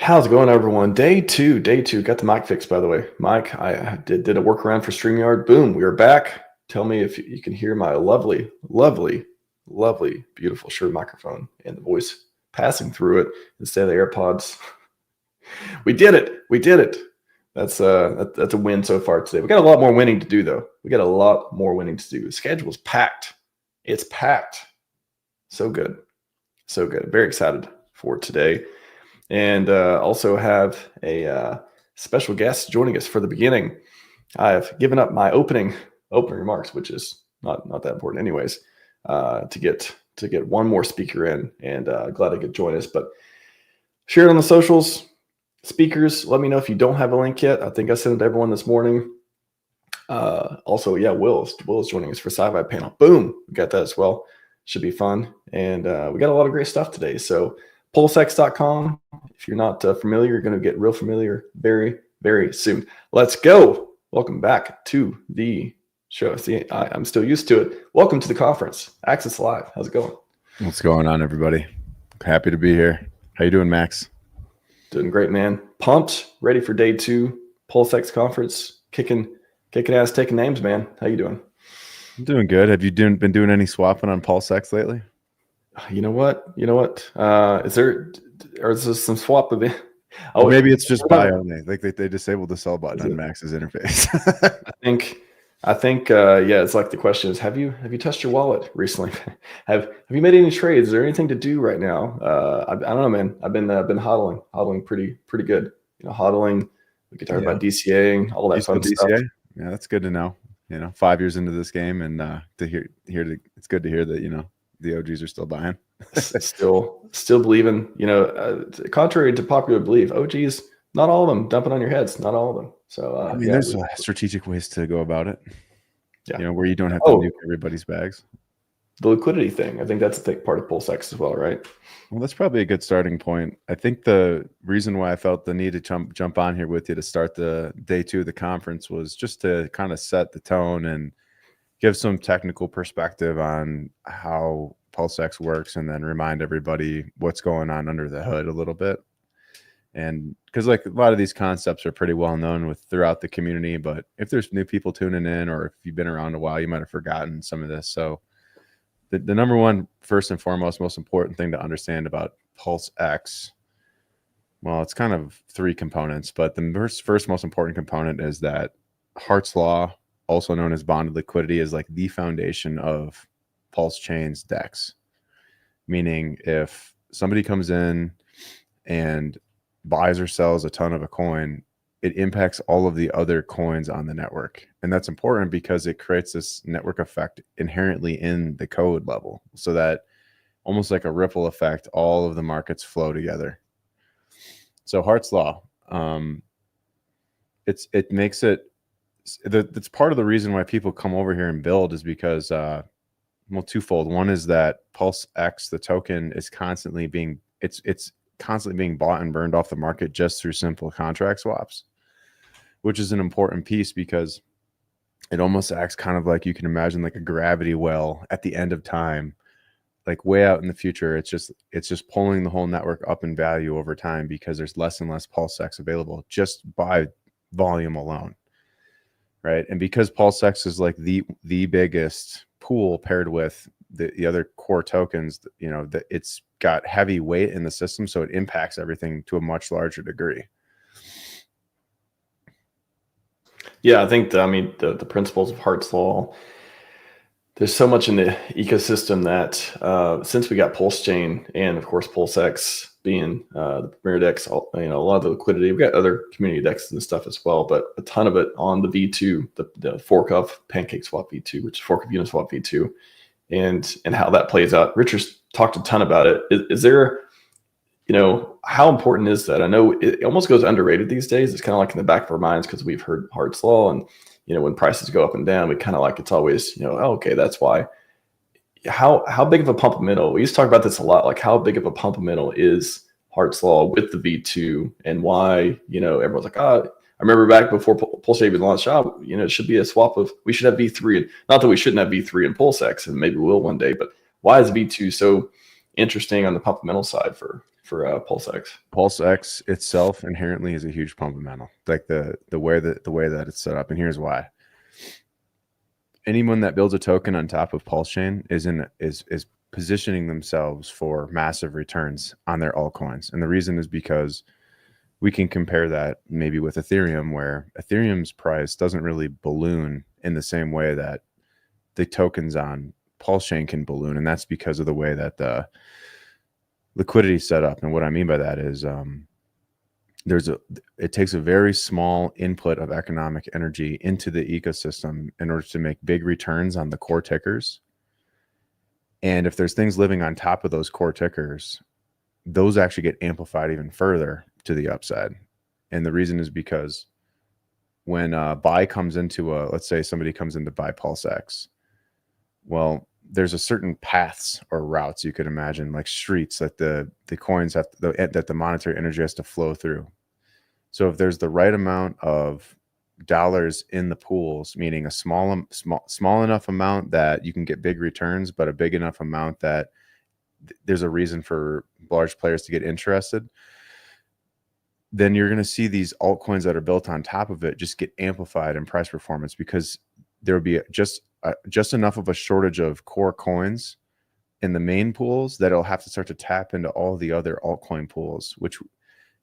How's it going, everyone? Day two. Got the mic fixed, by the way. Mike, I did a workaround for StreamYard. Boom, we are back. Tell me if you can hear my lovely, beautiful Shure microphone and the voice passing through it instead of the AirPods. We did it. That's a win so far today. We got a lot more winning to do, though. The schedule's packed. It's packed. So good. Very excited for today. And also have a special guest joining us for the beginning. I've given up my opening remarks, which is not that important anyways, to get one more speaker in, and glad I could join us. But share it on the socials. Speakers, let me know if you don't have a link yet. I think I sent it to everyone this morning. Also, yeah, Will is joining us for SciVive Panel. Boom, we got that as well. Should be fun. And we got a lot of great stuff today. So PulseX.com. If you're not familiar, you're going to get real familiar very, very soon. Let's go. Welcome back to the show. See, I'm still used to it. Welcome to the conference. Access Live. How's it going? What's going on, everybody? Happy to be here. How you doing, Max? Doing great, man. Pumped. Ready for day two. PulseX conference. Kicking ass, taking names, man. How you doing? I'm doing good. Have you been doing any swapping on PulseX lately? You know what? Is there some swap of it? Oh, maybe it's just buy only. Like they disabled the sell button on Max's interface. I think yeah, it's like the question is, have you touched your wallet recently? have you made any trades? Is there anything to do right now? I don't know, man. I've been hodling pretty good. Hodling. We could talk about DCAing, all that fun stuff. Yeah, that's good to know. 5 years into this game, and it's good to hear that the OGs are still buying. still believing. Contrary to popular belief, OGs, not all of them dumping on your heads. Not all of them. So there's strategic ways to go about it. Yeah, where you don't have to nuke everybody's bags. The liquidity thing, I think that's a big part of PulseX as well, right? Well, that's probably a good starting point. I think the reason why I felt the need to jump on here with you to start the day two of the conference was just to kind of set the tone and give some technical perspective on how PulseX works, and then remind everybody what's going on under the hood a little bit. And because a lot of these concepts are pretty well known throughout the community, but if there's new people tuning in, or if you've been around a while, you might have forgotten some of this. So the number one, first and foremost, most important thing to understand about PulseX, well, it's kind of three components, but the first most important component is that Hart's Law, also known as bonded liquidity, is like the foundation of PulseChain's DEX. Meaning if somebody comes in and buys or sells a ton of a coin, it impacts all of the other coins on the network. And that's important because it creates this network effect inherently in the code level, so that almost like a ripple effect, all of the markets flow together. So Hart's Law, it makes it, that's part of the reason why people come over here and build, is because twofold. One is that PulseX, the token, is constantly being bought and burned off the market just through simple contract swaps, which is an important piece because it almost acts kind of like, you can imagine like a gravity well at the end of time, like way out in the future. It's just pulling the whole network up in value over time because there's less and less PulseX available just by volume alone. Right. And because PulseX is like the biggest pool paired with the other core tokens, that it's got heavy weight in the system, so it impacts everything to a much larger degree. Yeah, I think the principles of Hart's Law, there's so much in the ecosystem that since we got PulseChain and of course PulseX being the premier DEX, a lot of the liquidity, we've got other community DEXs and stuff as well, but a ton of it on the V2, the fork of PancakeSwap V2, which is fork of Uniswap V2, and how that plays out. Richard's talked a ton about it. Is there, how important is that? I know it almost goes underrated these days. It's kind of like in the back of our minds because we've heard Hart's Law, and when prices go up and down, we kind of like, it's always, okay, that's why. How big of a pump middle? We used to talk about this a lot. Like, how big of a pump middle is Hart's Law with the V2, and why? Everyone's like, I remember back before PulseChain was launched, it should be a swap of, we should have V3, and not that we shouldn't have V3 and PulseX, and maybe we will one day, but why is V2 so interesting on the pump middle side for for PulseX? PulseX itself inherently is a huge fundamental, like the way that it's set up, and here's why. Anyone that builds a token on top of PulseChain is positioning themselves for massive returns on their altcoins, and the reason is because we can compare that maybe with Ethereum, where Ethereum's price doesn't really balloon in the same way that the tokens on PulseChain can balloon, and that's because of the way that the liquidity is set up. And what I mean by that is it takes a very small input of economic energy into the ecosystem in order to make big returns on the core tickers. And if there's things living on top of those core tickers, those actually get amplified even further to the upside. And the reason is because when buy comes into let's say somebody comes in to buy PulseX, well, there's a certain paths or routes you could imagine, like streets that the coins have that the monetary energy has to flow through. So if there's the right amount of dollars in the pools, meaning a small enough amount that you can get big returns, but a big enough amount that there's a reason for large players to get interested, then you're going to see these altcoins that are built on top of it just get amplified in price performance, because there will be just enough of a shortage of core coins in the main pools that it'll have to start to tap into all the other altcoin pools,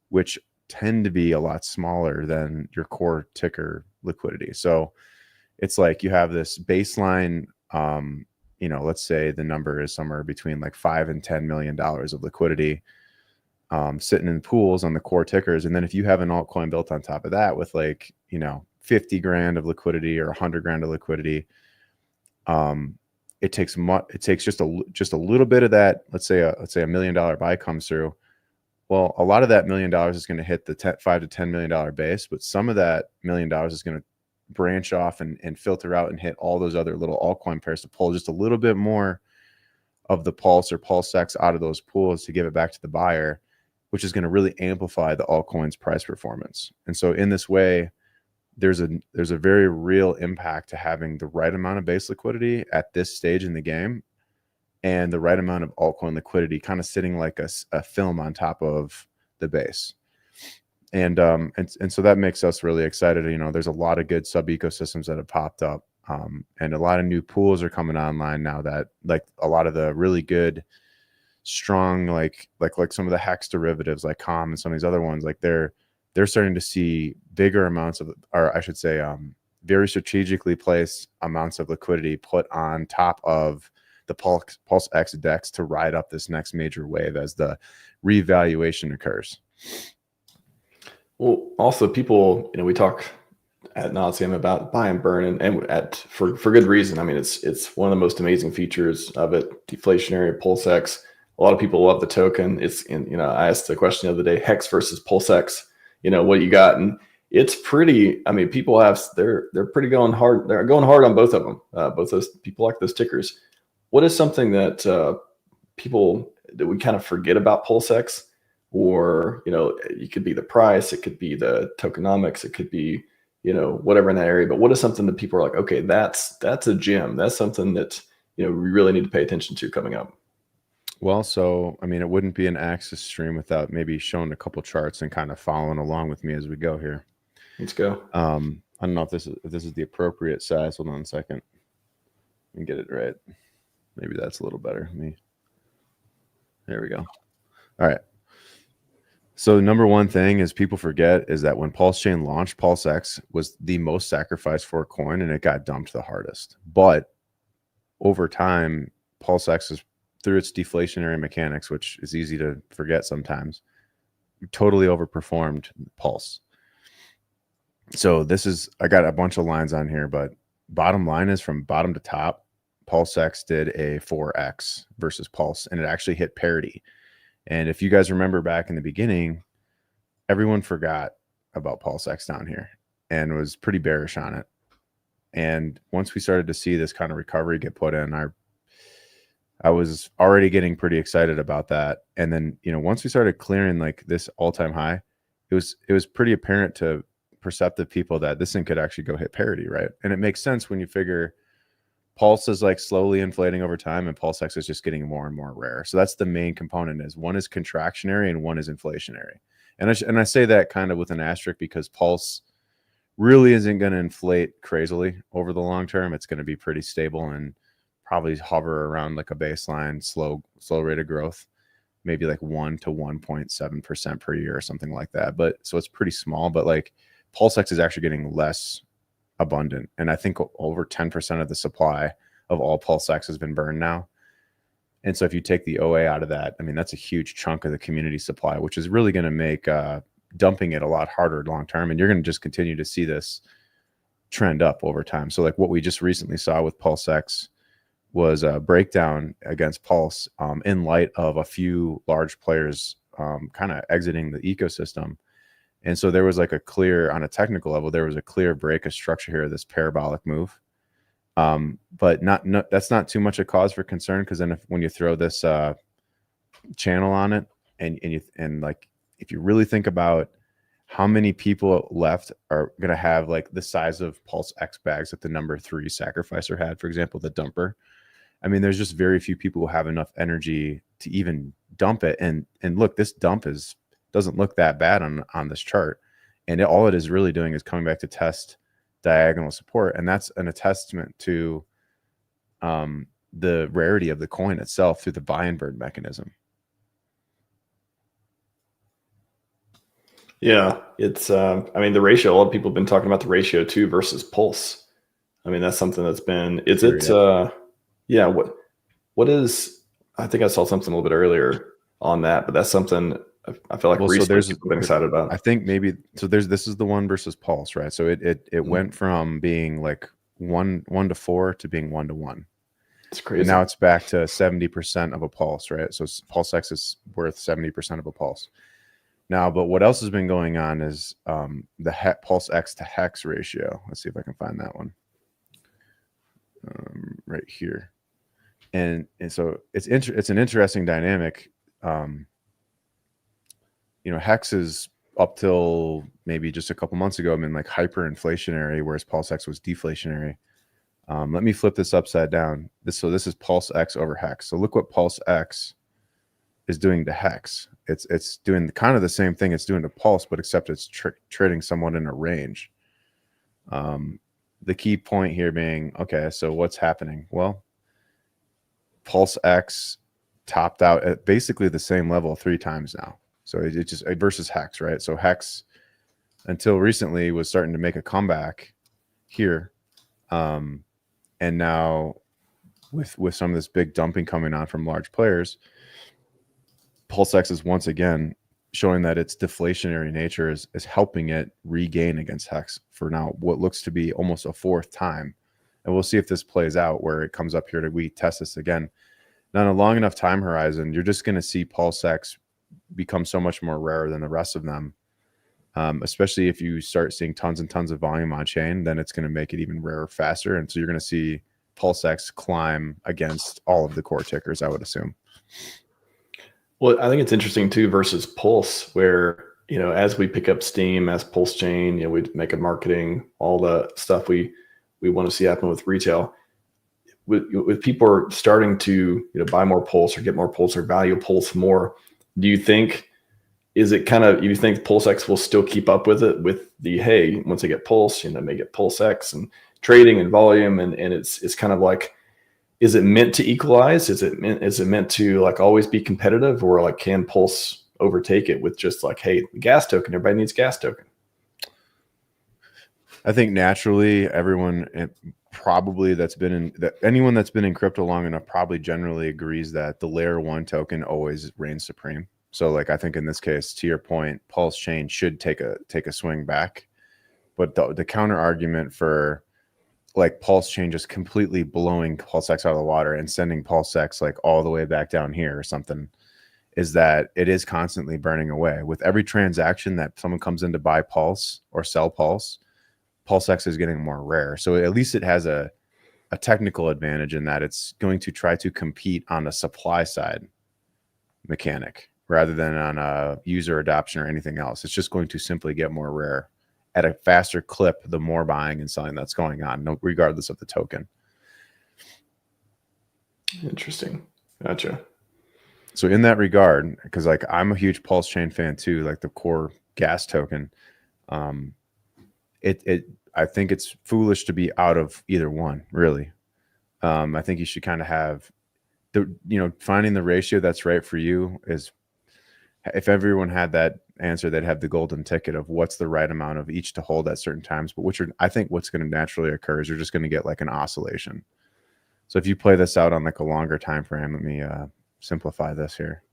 which tend to be a lot smaller than your core ticker liquidity. So it's like you have this baseline, let's say the number is somewhere between like $5 and $10 million of liquidity sitting in pools on the core tickers. And then if you have an altcoin built on top of that with like, 50 grand of liquidity or 100 grand of liquidity, it takes just a little bit of that. Let's say a $1 million buy comes through. Well, a lot of that $1 million is going to hit the $5 to $10 million base, but some of that $1 million is going to branch off and filter out and hit all those other little altcoin pairs to pull just a little bit more of the Pulse or PulseX out of those pools to give it back to the buyer, which is going to really amplify the altcoin's price performance. And so in this way, there's a very real impact to having the right amount of base liquidity at this stage in the game, and the right amount of altcoin liquidity kind of sitting like a film on top of the base. And so that makes us really excited. There's a lot of good sub ecosystems that have popped up, and a lot of new pools are coming online now that, like, a lot of the really good, strong, like some of the HEX derivatives like COM and some of these other ones, like they're starting to see bigger amounts of, or I should say, very strategically placed amounts of liquidity put on top of the PulseX DEX to ride up this next major wave as the revaluation occurs. Well, also people, we talk ad nauseum about buy and burn, and for good reason. I mean, it's one of the most amazing features of it. Deflationary PulseX. A lot of people love the token. I asked the question the other day: HEX versus PulseX. What you got, and it's pretty. I mean, they're pretty going hard. They're going hard on both of them. Both those people like those tickers. What is something that that we kind of forget about PulseX? Or, it could be the price, it could be the tokenomics, it could be, whatever in that area. But what is something that people are like, okay, that's a gem. That's something that, we really need to pay attention to coming up. Well, so, I mean, it wouldn't be an Axis stream without maybe showing a couple charts and kind of following along with me as we go here. Let's go. I don't know if this is the appropriate size. Hold on a second. Let me get it right. Maybe that's a little better. There we go. All right. So the number one thing is people forget is that when PulseChain launched, PulseX was the most sacrificed for a coin, and it got dumped the hardest. But over time, PulseX is, through its deflationary mechanics, which is easy to forget sometimes, totally overperformed Pulse. So I got a bunch of lines on here, but bottom line is, from bottom to top, PulseX did a 4x versus Pulse, and it actually hit parity. And if you guys remember back in the beginning, everyone forgot about PulseX down here and was pretty bearish on it. And once we started to see this kind of recovery get put in, I was already getting pretty excited about that. And then, once we started clearing like this all-time high, it was pretty apparent to perceptive people that this thing could actually go hit parity, right? And it makes sense when you figure Pulse is like slowly inflating over time, and PulseX is just getting more and more rare. So that's the main component. Is one is contractionary and one is inflationary. And I say that kind of with an asterisk because Pulse really isn't going to inflate crazily over the long term. It's going to be pretty stable and probably hover around like a baseline slow rate of growth, maybe like 1 to 1.7% per year or something like that. But so it's pretty small, but like PulseX is actually getting less abundant. And I think over 10% of the supply of all PulseX has been burned now. And so if you take the OA out of that, I mean, that's a huge chunk of the community supply, which is really going to make dumping it a lot harder long term. And you're going to just continue to see this trend up over time. So like what we just recently saw with PulseX was a breakdown against Pulse in light of a few large players kind of exiting the ecosystem. And so there was like a clear, on a technical level, there was a clear break of structure here, this parabolic move. But that's not too much a cause for concern, because then when you throw this channel on it, and like if you really think about how many people left are going to have like the size of PulseX bags that the number 3 sacrificer had, for example, the dumper. I mean, there's just very few people who have enough energy to even dump it. And look, this dump doesn't look that bad on this chart. And all it is really doing is coming back to test diagonal support. And that's a testament to the rarity of the coin itself through the buy and burn mechanism. Yeah, it's I mean, the ratio, a lot of people have been talking about the ratio too versus Pulse. I mean, that's something that's been, yeah, what is, I think I saw something a little bit earlier on that, but that's something I feel like recently people have been excited about. I think maybe, so this is the one versus Pulse, right? So it went from being like 1 to 4 to being 1 to 1. It's crazy. And now it's back to 70% of a pulse, right? So PulseX is worth 70% of a pulse. Now, but what else has been going on is the PulseX to HEX ratio. Let's see if I can find that one right here. And so it's an interesting dynamic. HEX is up till maybe just a couple months ago, I mean, like hyperinflationary, whereas PulseX was deflationary. Let me flip this upside down. This is PulseX over HEX. So look what PulseX is doing to HEX. It's doing kind of the same thing it's doing to Pulse, but except it's trading somewhat in a range. The key point here being, okay, so what's happening? Well, PulseX topped out at basically the same level 3 times now. So it just versus HEX, right? So HEX until recently was starting to make a comeback here. And now with some of this big dumping coming on from large players, PulseX is once again showing that its deflationary nature is helping it regain against HEX for now what looks to be almost a 4th time. And we'll see if this plays out where it comes up here to retest this again. Now, in a long enough time horizon, you're just going to see PulseX become so much more rare than the rest of them. Especially if you start seeing tons and tons of volume on chain, then it's going to make it even rarer faster. And so you're going to see PulseX climb against all of the core tickers, I would assume. Well, I think it's interesting too versus Pulse, where, as we pick up steam as PulseChain, we make a marketing, all the stuff we want to see happen with retail. With people are starting to buy more Pulse or get more Pulse or value Pulse more, do you think, you think PulseX will still keep up with it with the, hey, once I get Pulse, they get PulseX and trading and volume, and it's kind of like, is it meant to equalize? Is it meant to like always be competitive, or like can Pulse overtake it with just like, hey, gas token, everybody needs gas token? I think naturally everyone probably anyone that's been in crypto long enough probably generally agrees that the layer 1 token always reigns supreme. So like I think in this case, to your point, PulseChain should take a swing back. But the counter argument for like PulseChain just completely blowing PulseX out of the water and sending PulseX like all the way back down here or something is that it is constantly burning away. With every transaction that someone comes in to buy Pulse or sell Pulse, PulseX is getting more rare. So at least it has a technical advantage in that it's going to try to compete on a supply side mechanic rather than on a user adoption or anything else. It's just going to simply get more rare at a faster clip the more buying and selling that's going on, regardless of the token. Interesting. Gotcha. So in that regard, because like I'm a huge PulseChain fan too, like the core gas token, um, I think it's foolish to be out of either one, really. I think you should kind of have finding the ratio that's right for you is, if everyone had that answer, they'd have the golden ticket of what's the right amount of each to hold at certain times. But I think what's going to naturally occur is you're just going to get like an oscillation. So if you play this out on like a longer time frame, let me simplify this here.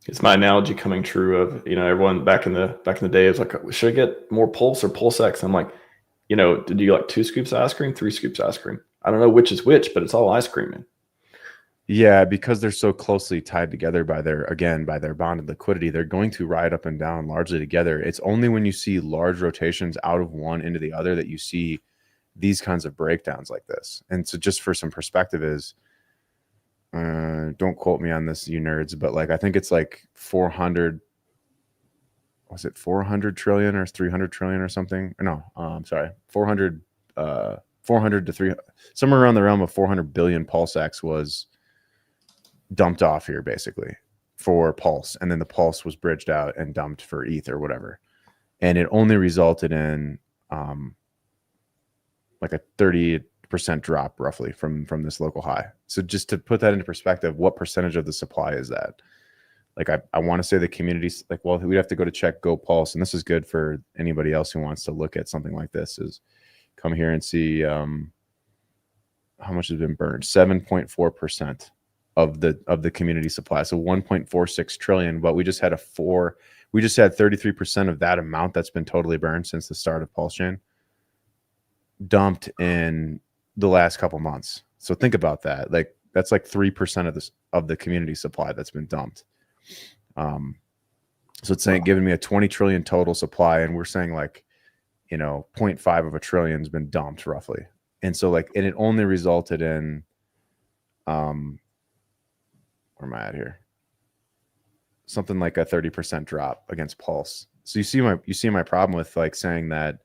Is my analogy coming true of, everyone back in the day is like, should I get more Pulse or PulseX? I'm like, do you like 2 scoops of ice cream, 3 scoops of ice cream? I don't know which is which, but it's all ice cream. Man. Yeah, because they're so closely tied together by their bonded liquidity, they're going to ride up and down largely together. It's only when you see large rotations out of one into the other that you see these kinds of breakdowns like this. And so just for some perspective is, don't quote me on this, you nerds, but like I think it's like 400 trillion or 300 trillion or something? No, sorry, 400 to 300, somewhere around the realm of 400 billion PulseX was dumped off here basically for Pulse, and then the Pulse was bridged out and dumped for ETH or whatever, and it only resulted in like a 30% drop roughly from this local high. So just to put that into perspective, what percentage of the supply is that? Like I want to say the community's like, well, we'd have to go to check Go Pulse, and this is good for anybody else who wants to look at something like this, is come here and see how much has been burned. 7.4% of the community supply. So 1.46 trillion, but we just had 33% of that amount that's been totally burned since the start of PulseChain dumped in the last couple months. So think about that. Like that's like 3% of the community supply that's been dumped. So it's saying giving me a 20 trillion total supply, and we're saying like 0.5 of a trillion has been dumped roughly. And so like, and it only resulted in where am I at here? Something like a 30% drop against Pulse. So you see my problem with like saying that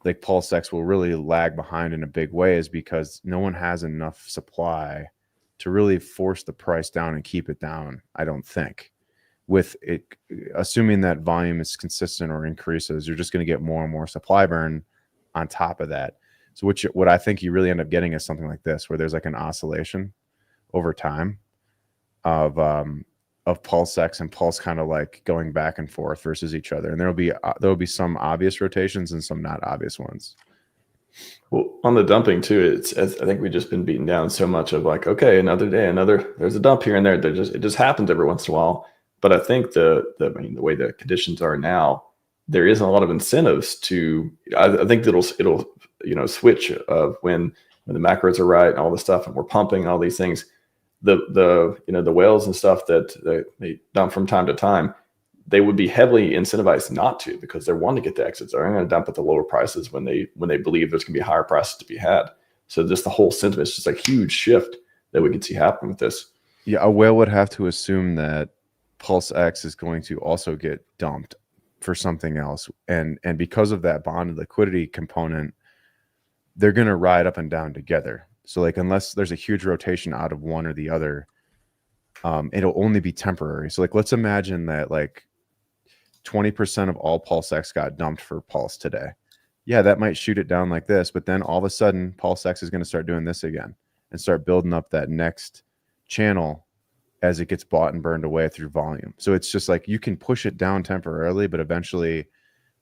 like PulseX will really lag behind in a big way, is because no one has enough supply to really force the price down and keep it down, I don't think. With it, assuming that volume is consistent or increases, you're just going to get more and more supply burn on top of that. So what I think you really end up getting is something like this, where there's like an oscillation over time of PulseX and Pulse kind of like going back and forth versus each other, and there'll be some obvious rotations and some not obvious ones. Well, on the dumping too, I think we've just been beaten down so much of like, okay, another day, there's a dump here and there. It just happens every once in a while. But I think the way the conditions are now, there isn't a lot of incentives to. I think it'll switch of when the macros are right and all the stuff, and we're pumping all these things. The whales and stuff that they dump from time to time, they would be heavily incentivized not to, because they're wanting to get the exits. They're going to dump at the lower prices when they believe there's going to be higher prices to be had. So just the whole sentiment is just a huge shift that we could see happen with this. Yeah, a whale would have to assume that PulseX is going to also get dumped for something else, and because of that bonded liquidity component, they're going to ride up and down together. So like, unless there's a huge rotation out of one or the other, it'll only be temporary. So like, let's imagine that like 20% of all PulseX got dumped for Pulse today. Yeah, that might shoot it down like this, but then all of a sudden PulseX is going to start doing this again and start building up that next channel as it gets bought and burned away through volume. So it's just like, you can push it down temporarily, but eventually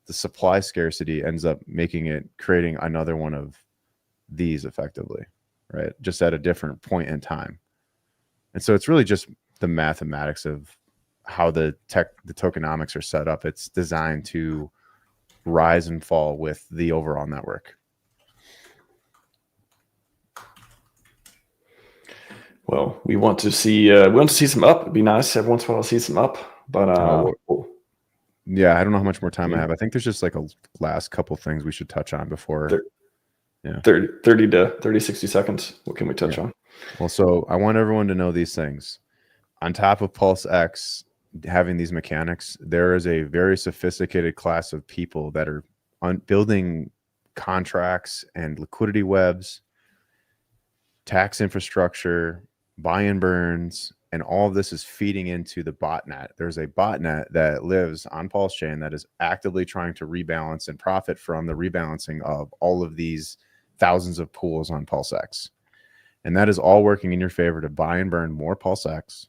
the supply scarcity ends up creating another one of these effectively, right? Just at a different point in time. And so it's really just the mathematics of how the tokenomics are set up. It's designed to rise and fall with the overall network. Well, we want to see some up. It'd be nice every once in a while to see some up, but yeah, I don't know how much more time I have. I think there's just like a last couple things we should touch on before. 30 to 60 seconds. What can we touch on? Well, so I want everyone to know these things. On top of PulseX having these mechanics, there is a very sophisticated class of people that are building contracts and liquidity webs tax infrastructure, buy and burns, and all of this is feeding into the botnet. There's a botnet that lives on PulseChain that is actively trying to rebalance and profit from the rebalancing of all of these thousands of pools on PulseX. And that is all working in your favor to buy and burn more PulseX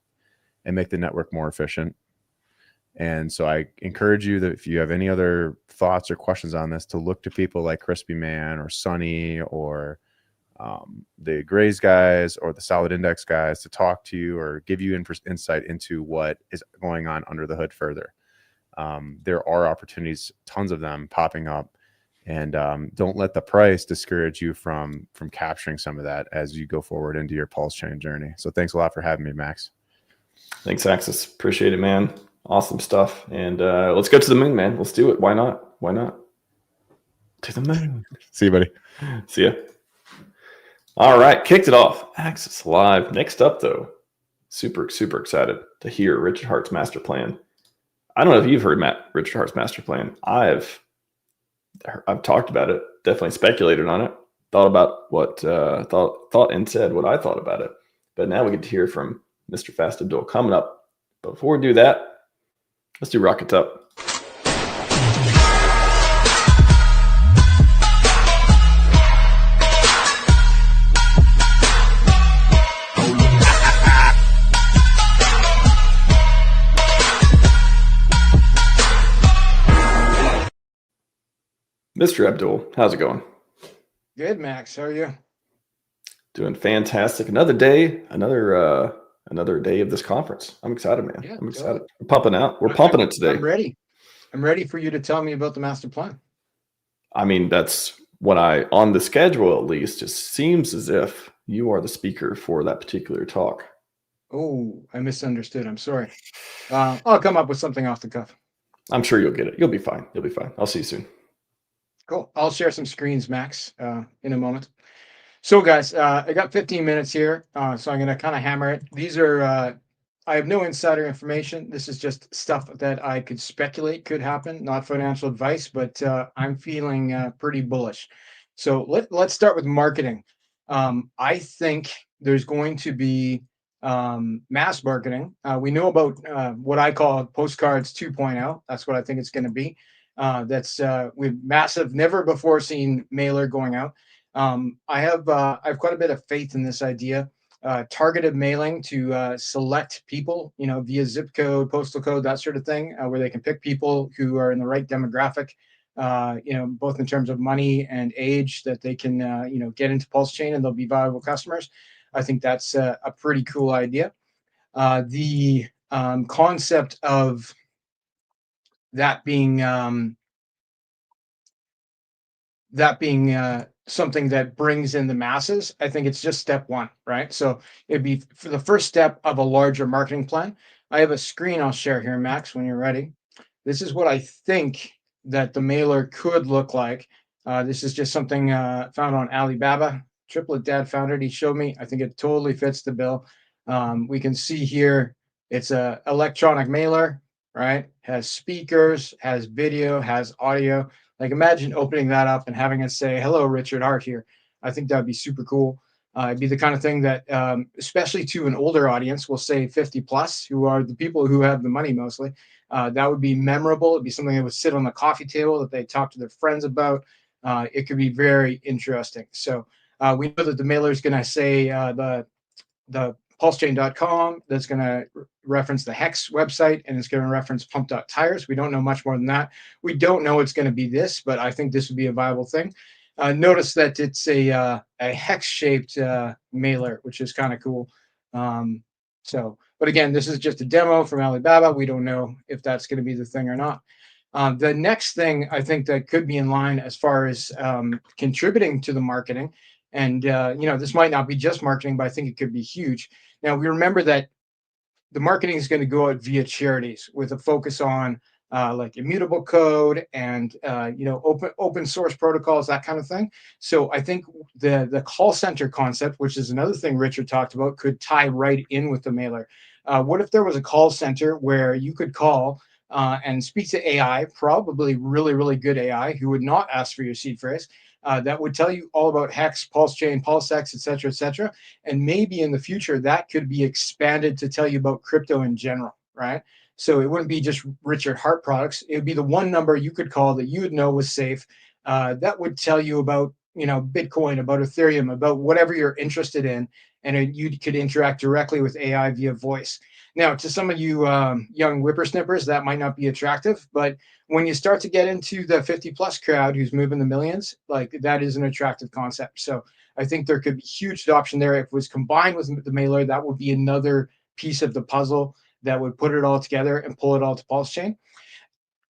and make the network more efficient. And so I encourage you that if you have any other thoughts or questions on this, to look to people like Crispy Man or Sunny or the Grays guys or the Solid Index guys to talk to you or give you insight into what is going on under the hood further. There are opportunities, tons of them popping up, and don't let the price discourage you from capturing some of that as you go forward into your PulseChain journey. So thanks a lot for having me, Max. Thanks, Axis. Appreciate it, man. Awesome stuff. And let's go to the moon, man. Let's do it. Why not? Why not? To the moon. See you, buddy. See ya. All right. Kicked it off. Axis Live. Next up, though, super excited to hear Richard Hart's master plan. I don't know if you've heard Richard Hart's master plan. I've talked about it, definitely speculated on it, thought about what thought and said what I thought about it. But now we get to hear from Mr. Fast Abdul coming up. But before we do that, let's do Rockets Up. Mr. Abdul, how's it going? Good, Max. How are you? Doing fantastic. Another day, another day of this conference. I'm excited, man. Yeah, I'm excited. We're pumping out. We're pumping it today. I'm ready. I'm ready for you to tell me about the master plan. I mean, that's what on the schedule at least, just seems as if you are the speaker for that particular talk. Oh, I misunderstood. I'm sorry. I'll come up with something off the cuff. I'm sure you'll get it. You'll be fine. You'll be fine. I'll see you soon. Cool. I'll share some screens, Max, in a moment. So, guys, I got 15 minutes here, so I'm going to kind of hammer it. These are, I have no insider information. This is just stuff that I could speculate could happen, not financial advice, but I'm feeling pretty bullish. So let's start with marketing. I think there's going to be mass marketing. We know about what I call Postcards 2.0. That's what I think it's going to be. That's with massive, never before seen mailer going out. I have quite a bit of faith in this idea. Targeted mailing to select people, via zip code, postal code, that sort of thing, where they can pick people who are in the right demographic, both in terms of money and age, that they can, get into PulseChain and they'll be valuable customers. I think that's a pretty cool idea. The concept of that being something that brings in the masses, I think it's just step one, right? So it'd be for the first step of a larger marketing plan. I have a screen I'll share here, Max, when you're ready. This is what I think that the mailer could look like. This is just something found on Alibaba. Triplet Dad found it. He showed me. I think it totally fits the bill. We can see here it's a electronic mailer, right? Has speakers, has video, has audio. Like, imagine opening that up and having it say, "Hello, Richard Hart here." I think that'd be super cool. It'd be the kind of thing that, especially to an older audience, we'll say 50 plus, who are the people who have the money mostly. That would be memorable. It'd be something that would sit on the coffee table that they talk to their friends about. It could be very interesting. So we know that the mailer is going to say the PulseChain.com. That's going to reference the HEX website, and it's going to reference Pump.Tires. We don't know much more than that. We don't know it's going to be this, but I think this would be a viable thing. Notice that it's a HEX-shaped mailer, which is kind of cool. But again, this is just a demo from Alibaba. We don't know if that's going to be the thing or not. The next thing I think that could be in line as far as contributing to the marketing, and this might not be just marketing, but I think it could be huge. Now, we remember that the marketing is going to go out via charities with a focus on like immutable code and open source protocols, that kind of thing. So I think the call center concept, which is another thing Richard talked about, could tie right in with the mailer. What if there was a call center where you could call and speak to AI, probably really, really good AI who would not ask for your seed phrase. That would tell you all about HEX, PulseChain, PulseX, et cetera, et cetera. And maybe in the future, that could be expanded to tell you about crypto in general, right? So it wouldn't be just Richard Hart products. It would be the one number you could call that you would know was safe. That would tell you about, Bitcoin, about Ethereum, about whatever you're interested in. And you could interact directly with AI via voice. Now, to some of you young whippersnippers, that might not be attractive, but when you start to get into the 50 plus crowd who's moving the millions, like that is an attractive concept. So I think there could be huge adoption there. If it was combined with the mailer, that would be another piece of the puzzle that would put it all together and pull it all to PulseChain.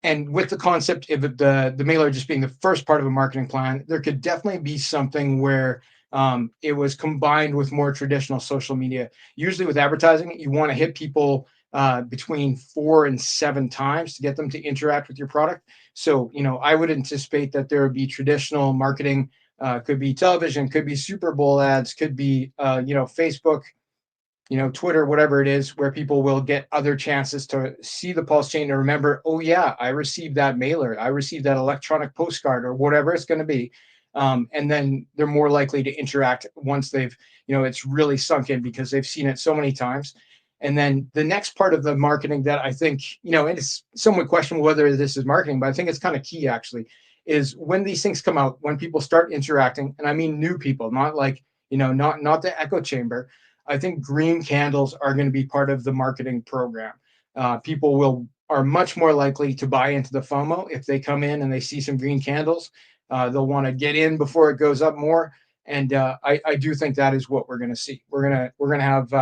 And with the concept of the mailer just being the first part of a marketing plan, there could definitely be something where it was combined with more traditional social media. Usually with advertising, you want to hit people between 4 and 7 times to get them to interact with your product. So, I would anticipate that there would be traditional marketing, could be television, could be Super Bowl ads, could be, Facebook, Twitter, whatever it is, where people will get other chances to see the PulseChain and remember, oh yeah, I received that mailer, I received that electronic postcard or whatever it's going to be. And then they're more likely to interact once they've, it's really sunk in because they've seen it so many times. And then the next part of the marketing that I think, and it's somewhat questionable whether this is marketing, but I think it's kind of key actually, is when these things come out, when people start interacting, and I mean new people, not like, not the echo chamber. I think green candles are going to be part of the marketing program. People are much more likely to buy into the FOMO if they come in and they see some green candles. They'll want to get in before it goes up more, and I do think that is what we're going to see. We're gonna have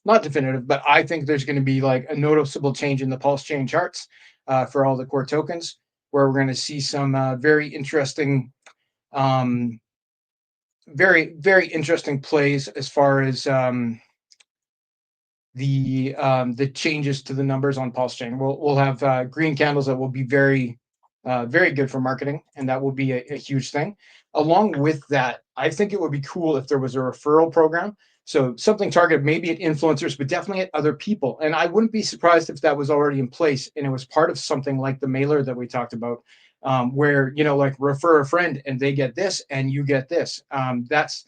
not definitive, but I think there's going to be like a noticeable change in the PulseChain charts for all the core tokens, where we're going to see some very interesting. Very, very interesting plays as far as the changes to the numbers on PulseChain. We'll have green candles that will be very, very good for marketing, and that will be a huge thing. Along with that, I think it would be cool if there was a referral program. So something targeted maybe at influencers, but definitely at other people. And I wouldn't be surprised if that was already in place and it was part of something like the mailer that we talked about, where, like refer a friend and they get this and you get this. That's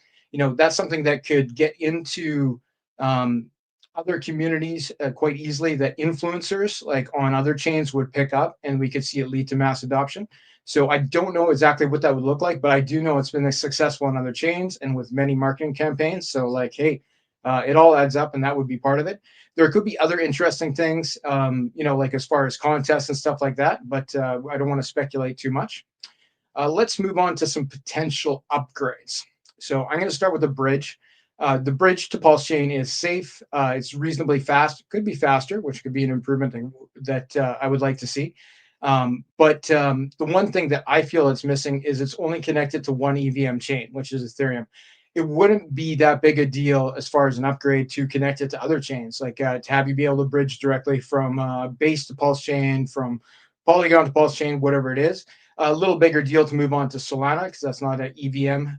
something that could get into other communities quite easily, that influencers like on other chains would pick up, and we could see it lead to mass adoption. So I don't know exactly what that would look like, but I do know it's been successful on other chains and with many marketing campaigns. So like, hey, it all adds up, and that would be part of it. There could be other interesting things, like as far as contests and stuff like that, but I don't want to speculate too much. Let's move on to some potential upgrades. So I'm going to start with the bridge. The bridge to PulseChain is safe. It's reasonably fast. It could be faster, which could be an improvement that I would like to see. But the one thing that I feel it's missing is it's only connected to one EVM chain, which is Ethereum. It wouldn't be that big a deal as far as an upgrade to connect it to other chains, like to have you be able to bridge directly from Base to PulseChain, from Polygon to PulseChain, whatever it is. A little bigger deal to move on to Solana, because that's not an EVM,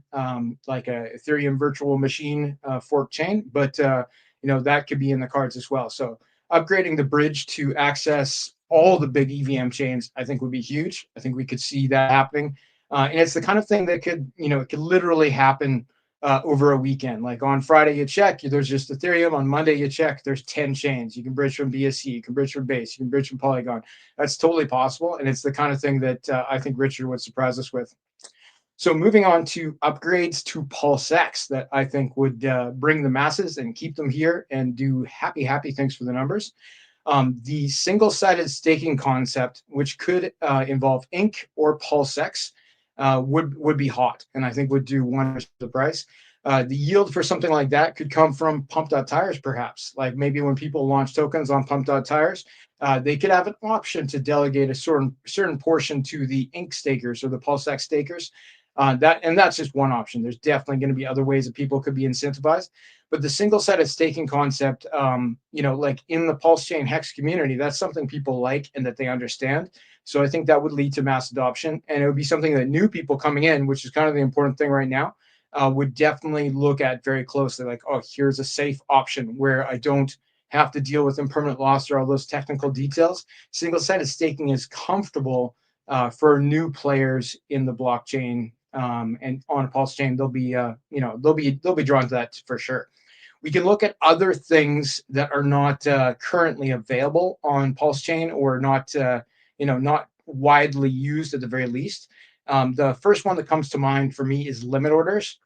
like a Ethereum virtual machine fork chain, but that could be in the cards as well. So upgrading the bridge to access all the big EVM chains, I think would be huge. I think we could see that happening, and it's the kind of thing that could, it could literally happen over a weekend. Like on Friday you check, there's just Ethereum. On Monday you check, there's 10 chains. You can bridge from BSC, you can bridge from Base, you can bridge from Polygon. That's totally possible, and it's the kind of thing that I think Richard would surprise us with. So moving on to upgrades to PulseX that I think would bring the masses and keep them here and do happy things for the numbers. The single-sided staking concept, which could involve Ink or PulseX, would be hot, and I think would do wonders for the price. The yield for something like that could come from Pump.Tires, perhaps. Like maybe when people launch tokens on Pump.Tires, they could have an option to delegate a certain portion to the Ink stakers or the PulseX stakers. That's just one option. There's definitely going to be other ways that people could be incentivized. But the single-sided staking concept, like in the PulseChain HEX community, that's something people like and that they understand. So I think that would lead to mass adoption, and it would be something that new people coming in, which is kind of the important thing right now, would definitely look at very closely. Like, oh, here's a safe option where I don't, have to deal with impermanent loss or all those technical details. Single-sided staking is comfortable for new players in the blockchain, and on a pulse chain. They'll be they'll be drawn to that for sure. We can look at other things that are not currently available on PulseChain, or not not widely used at the very least. The first one that comes to mind for me is limit orders.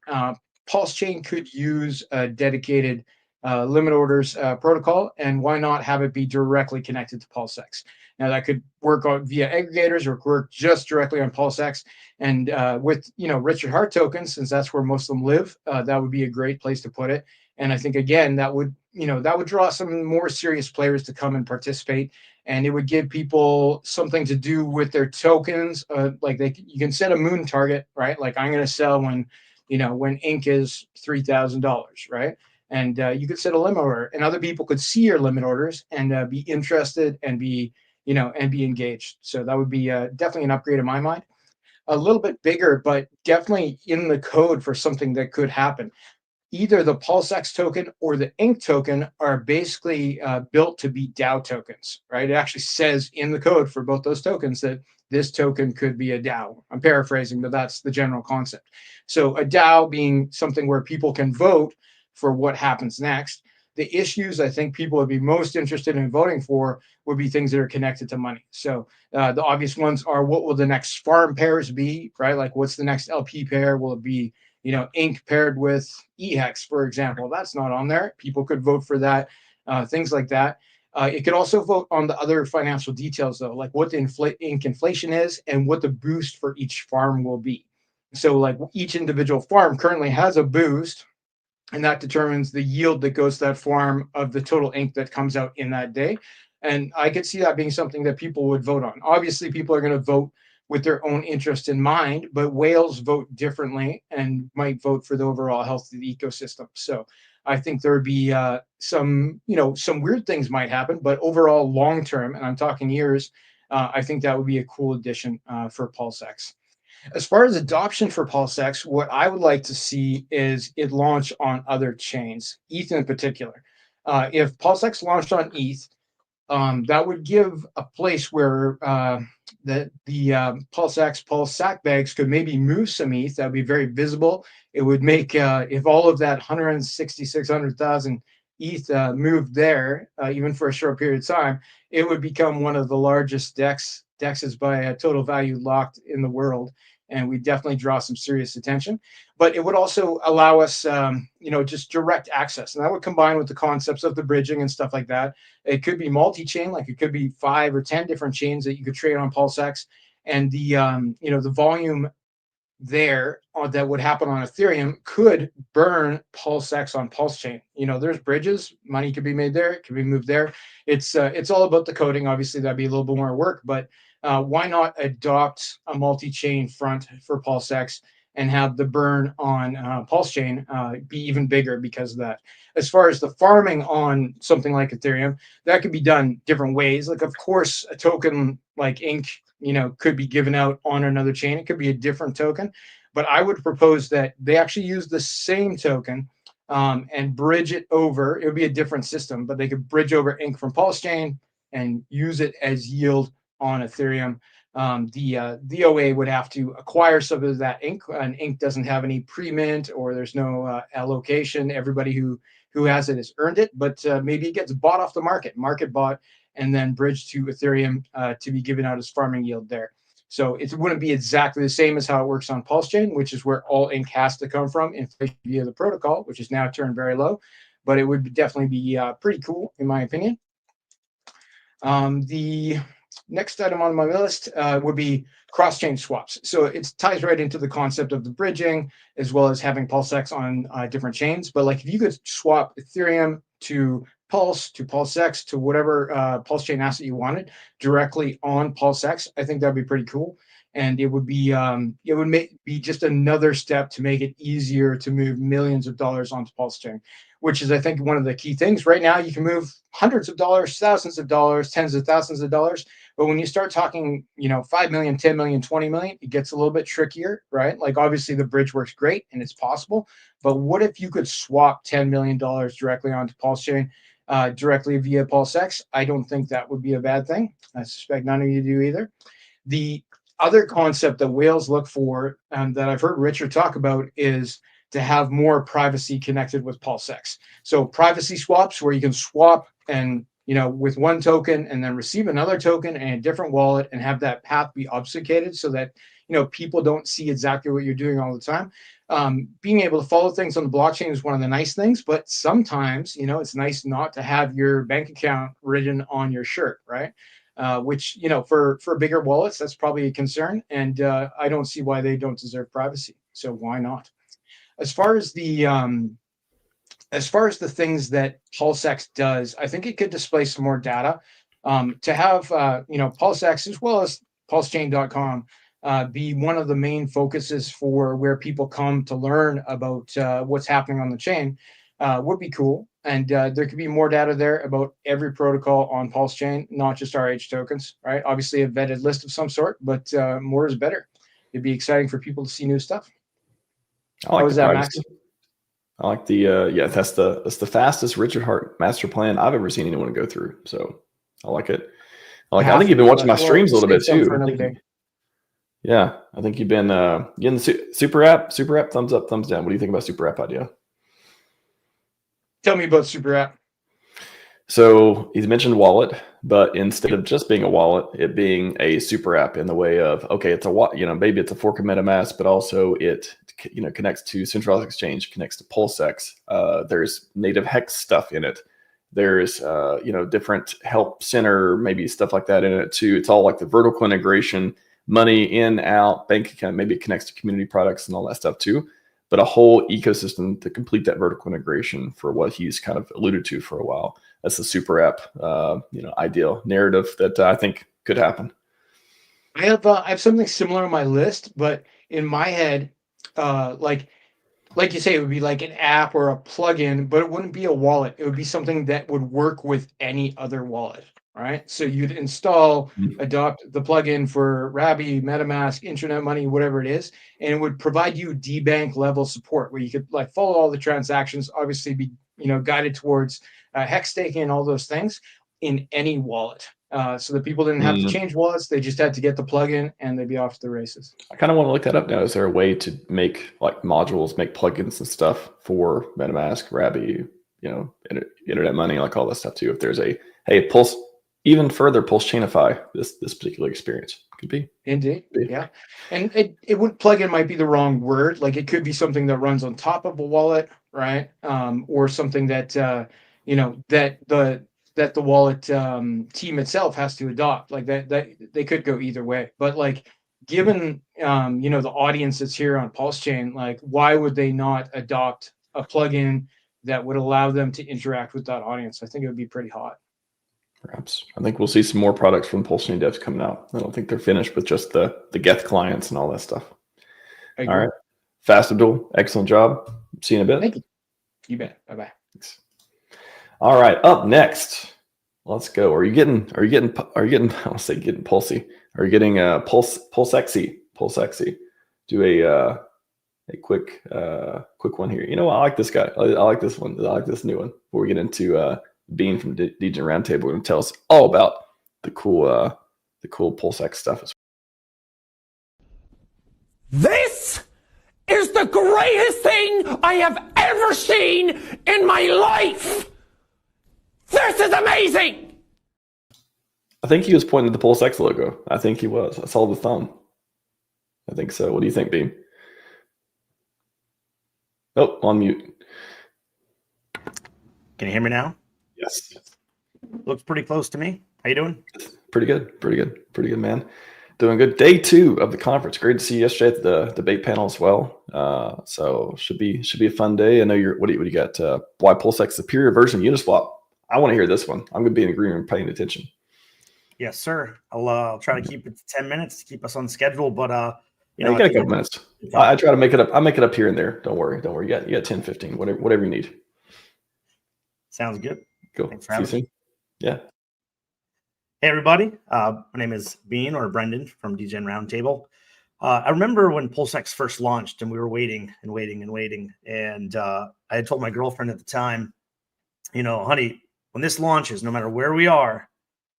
PulseChain could use a dedicated limit orders protocol, and why not have it be directly connected to PulseX? Now that could work via aggregators or work just directly on PulseX. And with Richard Hart tokens, since that's where most of them live, that would be a great place to put it. And I think again that would draw some more serious players to come and participate, and it would give people something to do with their tokens. Like you can set a moon target, right? Like I'm going to sell when ink is $3,000, right? And you could set a limit order, and other people could see your limit orders and be interested and be engaged. So that would be definitely an upgrade in my mind. A little bit bigger, but definitely in the code for something that could happen. Either the PulseX token or the ink token are basically built to be DAO tokens, right? It actually says in the code for both those tokens that this token could be a DAO. I'm paraphrasing, but that's the general concept. So a DAO being something where people can vote for what happens next. The issues I think people would be most interested in voting for would be things that are connected to money. So the obvious ones are, what will the next farm pairs be, right? Like what's the next LP pair? Will it be ink paired with HEX, for example? That's not on there. People could vote for that, things like that. It could also vote on the other financial details, though, like what the ink inflation is and what the boost for each farm will be. So like each individual farm currently has a boost, and that determines the yield that goes to that farm of the total ink that comes out in that day. And I could see that being something that people would vote on. Obviously, people are going to vote with their own interest in mind, but whales vote differently and might vote for the overall health of the ecosystem. So I think there would be some weird things might happen, but overall long term, and I'm talking years, I think that would be a cool addition for PulseX. As far as adoption for PulseX, what I would like to see is it launch on other chains, ETH in particular. If PulseX launched on ETH, that would give a place where the PulseX Pulse sack bags could maybe move some ETH. That would be very visible. It would make, if all of that 160,000-600,000 ETH moved there, even for a short period of time, it would become one of the largest DEXs by a total value locked in the world. And we definitely draw some serious attention. But it would also allow us, just direct access. And that would combine with the concepts of the bridging and stuff like that. It could be multi-chain, like it could be 5 or 10 different chains that you could trade on PulseX. And the volume there that would happen on Ethereum could burn PulseX on PulseChain. There's bridges, money could be made there, it can be moved there. It's all about the coding. Obviously, that'd be a little bit more work, but why not adopt a multi-chain front for PulseX and have the burn on PulseChain be even bigger because of that? As far as the farming on something like Ethereum, that could be done different ways. Like, of course, a token like Ink, could be given out on another chain. It could be a different token, but I would propose that they actually use the same token and bridge it over. It would be a different system, but they could bridge over Ink from PulseChain and use it as yield on Ethereum. The OA would have to acquire some of that Ink, and Ink doesn't have any pre-mint or there's no allocation. Everybody who has it has earned it, but maybe it gets bought off the market bought, and then bridged to Ethereum to be given out as farming yield there. So it wouldn't be exactly the same as how it works on PulseChain, which is where all Ink has to come from, inflation via the protocol, which is now turned very low. But it would definitely be pretty cool, in my opinion. The next item on my list would be cross-chain swaps. So it ties right into the concept of the bridging, as well as having PulseX on different chains. But like if you could swap Ethereum to Pulse, to PulseX, to whatever Pulse chain asset you wanted directly on PulseX, I think that'd be pretty cool. And it would be be just another step to make it easier to move millions of dollars onto Pulse chain, which is, I think, one of the key things. Right now, you can move hundreds of dollars, thousands of dollars, tens of thousands of dollars. But when you start talking, 5 million, 10 million, 20 million, it gets a little bit trickier, right? Like, obviously, the bridge works great and it's possible. But what if you could swap $10 million directly onto Pulse chain? directly via PulseX. I don't think that would be a bad thing. I suspect none of you do either. The other concept that whales look for, that I've heard Richard talk about, is to have more privacy connected with PulseX. So privacy swaps, where you can swap and with one token and then receive another token in a different wallet and have that path be obfuscated so that people don't see exactly what you're doing all the time. Being able to follow things on the blockchain is one of the nice things, but sometimes it's nice not to have your bank account written on your shirt, right? Which for bigger wallets, that's probably a concern, and I don't see why they don't deserve privacy. So why not? As far as the things that PulseX does, I think it could display some more data. To have PulseX as well as PulseChain.com be one of the main focuses for where people come to learn about what's happening on the chain would be cool. And there could be more data there about every protocol on PulseChain, not just RH tokens, right? Obviously a vetted list of some sort, but more is better. It'd be exciting for people to see new stuff. I like How was that, Max? I like the that's the fastest Richard Hart master plan I've ever seen anyone go through. So I like it. I think you've been watching my streams a little bit too. Yeah, I think you've been getting the super app. Super app, thumbs up, thumbs down. What do you think about super app idea? Tell me about super app. So he's mentioned wallet, but instead of just being a wallet, it being a super app in the way of, okay, it's a maybe it's a fork of MetaMask, but also it connects to centralized exchange, connects to PulseX. There's native HEX stuff in it. There's different help center, maybe stuff like that in it too. It's all like the vertical integration, money in, out, bank account. Maybe it connects to community products and all that stuff too. But a whole ecosystem to complete that vertical integration for what he's kind of alluded to for a while. That's the super app, ideal narrative that I think could happen. I have something similar on my list, but in my head, like you say, it would be like an app or a plugin, but it wouldn't be a wallet. It would be something that would work with any other wallet, right? So you'd install, adopt the plugin for Rabby, MetaMask, Internet Money, whatever it is, and it would provide you debank level support where you could like follow all the transactions, obviously be guided towards HEX staking and all those things in any wallet. So that people didn't have to change wallets. They just had to get the plugin and they'd be off to the races. I kind of want to look that up now. Is there a way to make like modules, make plugins and stuff for MetaMask, Rabby, Internet Money, like all that stuff too? If there's Pulse, even further PulseChainify this particular experience. Could be. Indeed. Yeah. And it would plugin might be the wrong word. Like it could be something that runs on top of a wallet, right? Or something that that the wallet team itself has to adopt. Like that they could go either way. But like given the audience that's here on PulseChain, like why would they not adopt a plugin that would allow them to interact with that audience? I think it would be pretty hot. Perhaps. I think we'll see some more products from PulseChain devs coming out. I don't think they're finished with just the Geth clients and all that stuff. All right. Fast Abdul, excellent job. See you in a bit. Thank you. You bet. Bye-bye. Thanks. All right. Up next, let's go. Are you getting I want to say getting pulsy. Are you getting PulseXy? Do a quick one here. I like this guy. I like this one. I like this new one. Before we get into Bean from DJ Roundtable, going to tell us all about the cool PulseX stuff. This is the greatest thing I have ever seen in my life. This is amazing. I think he was pointing to the PulseX logo. I think he was. I saw the thumb. I think so. What do you think, Bean? Oh, on mute. Can you hear me now? Yes. Looks pretty close to me. How you doing? Pretty good, man. Doing good. Day 2 of the conference. Great to see you yesterday at the debate panel as well. So should be a fun day. I know what do you got? Why PulseX superior version of Uniswap? I want to hear this one. I'm going to be in agreement and paying attention. Yes, sir. I'll try to keep it to 10 minutes to keep us on schedule. But you got a couple minutes. I try to make it up. I make it up here and there. Don't worry. You got 10, 15, whatever you need. Sounds good. Cool. Thanks for having me. Yeah. Hey, everybody. My name is Bean or Brendan from DJ Roundtable. I remember when PulseX first launched and we were waiting. And I had told my girlfriend at the time, honey, when this launches, no matter where we are,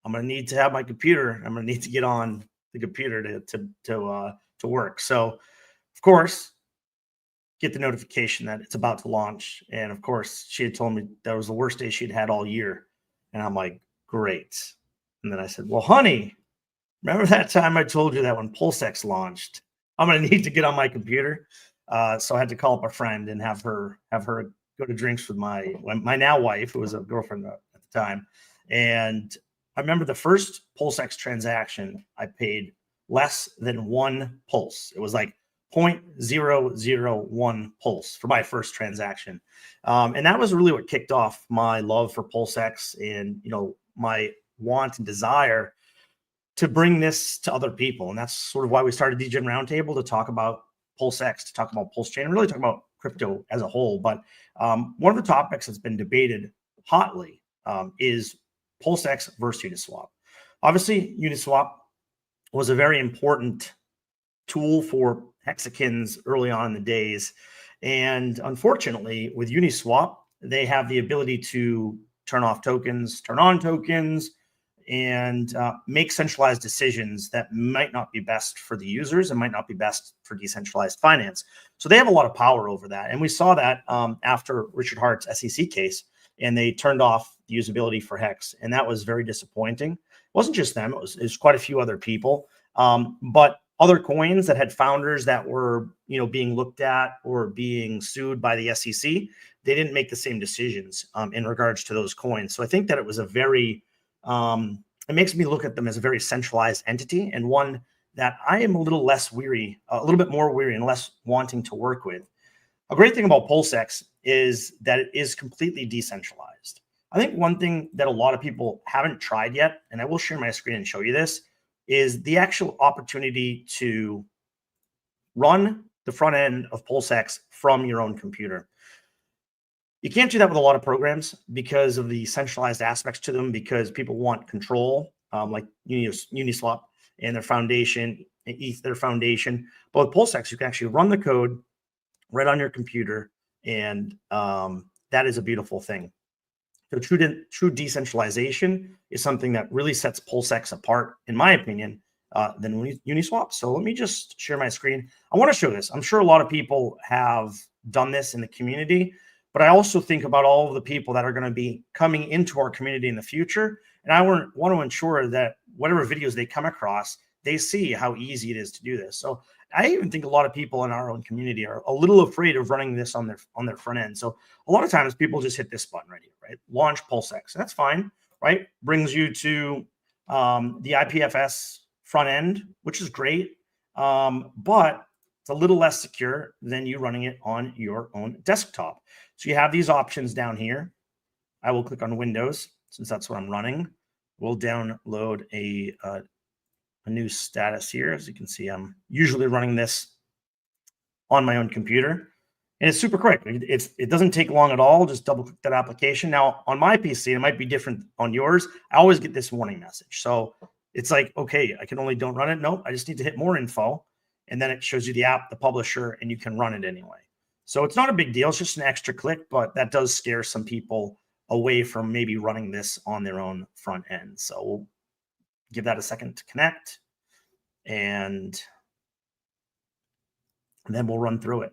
I'm going to need to have my computer. I'm going to need to get on the computer to work. So, of course, get the notification that it's about to launch. And of course, she had told me that was the worst day she'd had all year. And I'm like, great. And then I said, well, honey, remember that time I told you that when PulseX launched, I'm going to need to get on my computer. So I had to call up a friend and have her go to drinks with my now wife, who was a girlfriend at the time. And I remember the first PulseX transaction, I paid less than 1 pulse. It was like 0.001 pulse for my first transaction. And that was really what kicked off my love for PulseX and, my want and desire to bring this to other people. And that's sort of why we started DGen Roundtable, to talk about PulseX, to talk about PulseChain, and really talk about crypto as a whole. But one of the topics that's been debated hotly is PulseX versus Uniswap. Obviously, Uniswap was a very important tool for hexagons early on in the days. And unfortunately, with Uniswap, they have the ability to turn off tokens, turn on tokens, and make centralized decisions that might not be best for the users and might not be best for decentralized finance. So they have a lot of power over that. And we saw that after Richard Hart's SEC case, and they turned off the usability for HEX. And that was very disappointing. It wasn't just them, it was quite a few other people. But other coins that had founders that were, being looked at or being sued by the SEC, they didn't make the same decisions in regards to those coins. So I think that it was a very, it makes me look at them as a very centralized entity, and one that I am a little less weary, a little bit more weary and less wanting to work with. A great thing about PulseX is that it is completely decentralized. I think one thing that a lot of people haven't tried yet, and I will share my screen and show you this, is the actual opportunity to run the front end of PulseX from your own computer. You can't do that with a lot of programs because of the centralized aspects to them, because people want control, like Uniswap and their foundation, ETH, their foundation. But with PulseX, you can actually run the code right on your computer, and that is a beautiful thing. So true decentralization is something that really sets PulseX apart, in my opinion, than Uniswap. So let me just share my screen. I want to show this. I'm sure a lot of people have done this in the community, but I also think about all of the people that are going to be coming into our community in the future. And I want to ensure that whatever videos they come across, they see how easy it is to do this. So I even think a lot of people in our own community are a little afraid of running this on their front end. So a lot of times people just hit this button right here, right? Launch PulseX. That's fine, right? Brings you to the IPFS front end, which is great, but it's a little less secure than you running it on your own desktop. So you have these options down here. I will click on Windows since that's what I'm running. We'll download a new status here. As you can see, I'm usually running this on my own computer, and it's super quick. It doesn't take long at all. Just double click that application. Now on my PC, it might be different on yours. I always get this warning message. So it's like, okay, I can only don't run it. Nope, I just need to hit more info. And then it shows you the app, the publisher, and you can run it anyway. So it's not a big deal. It's just an extra click, but that does scare some people away from maybe running this on their own front end. So we'll give that a second to connect, and then we'll run through it.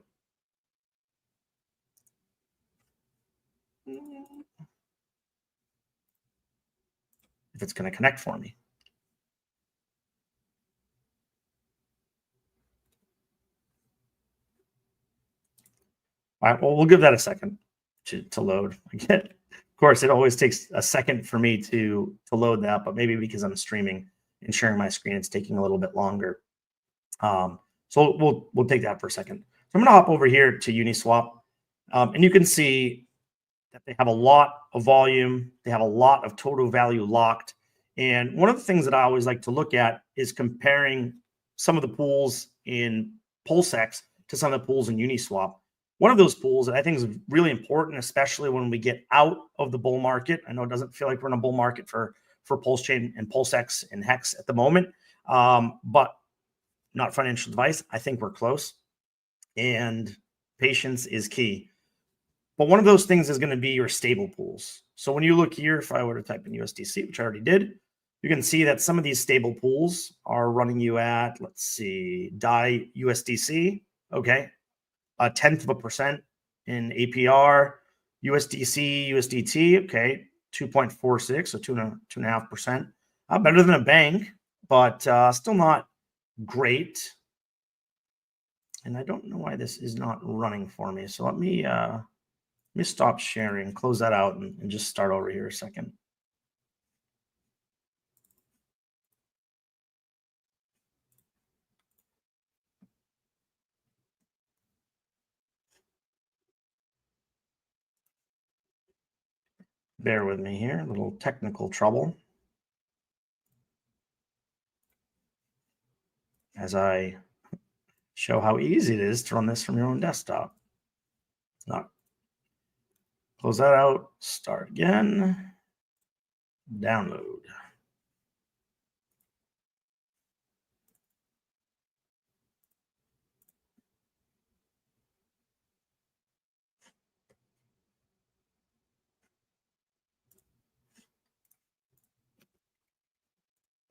If it's going to connect for me. All right, well, we'll give that a second to load. Again, of course, it always takes a second for me to load that, but maybe because I'm streaming and sharing my screen, it's taking a little bit longer. So we'll take that for a second. So I'm going to hop over here to Uniswap, and you can see that they have a lot of volume. They have a lot of total value locked. And one of the things that I always like to look at is comparing some of the pools in PulseX to some of the pools in Uniswap. One of those pools that I think is really important, especially when we get out of the bull market. I know it doesn't feel like we're in a bull market for PulseChain and PulseX and HEX at the moment, but not financial advice. I think we're close, and patience is key. But one of those things is going to be your stable pools. So when you look here, if I were to type in USDC, which I already did, you can see that some of these stable pools are running you at, let's see, DAI USDC, okay, 0.1% in APR, USDC, USDT, okay, 2.46, so 2.5%. Better than a bank, but still not great. And I don't know why this is not running for me. So let me stop sharing, close that out, and just start over here a second. Bear with me here, a little technical trouble. As I show how easy it is to run this from your own desktop. Not. Close that out, start again, download.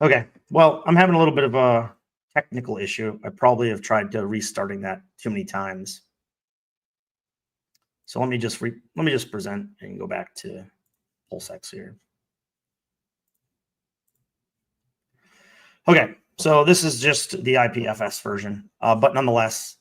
Okay, well, I'm having a little bit of a technical issue. I probably have tried to restarting that too many times. So let me just present and go back to PulseX here. Okay, so this is just the IPFS version, but nonetheless.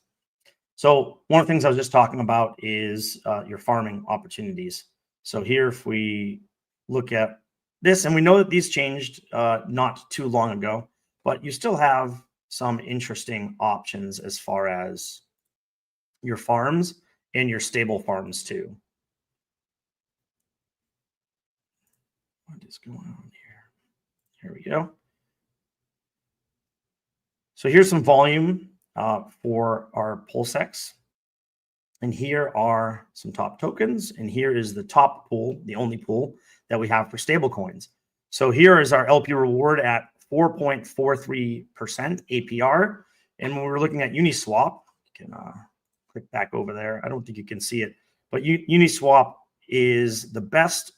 So one of the things I was just talking about is your farming opportunities. So here, if we look at this, and we know that these changed not too long ago, but you still have some interesting options as far as your farms and your stable farms too. What is going on here? Here we go. So here's some volume for our PulseX. And here are some top tokens. And here is the top pool, the only pool that we have for stable coins. So here is our LP reward at 4.43% APR. And when we're looking at Uniswap, you can click back over there. I don't think you can see it, but Uniswap is the best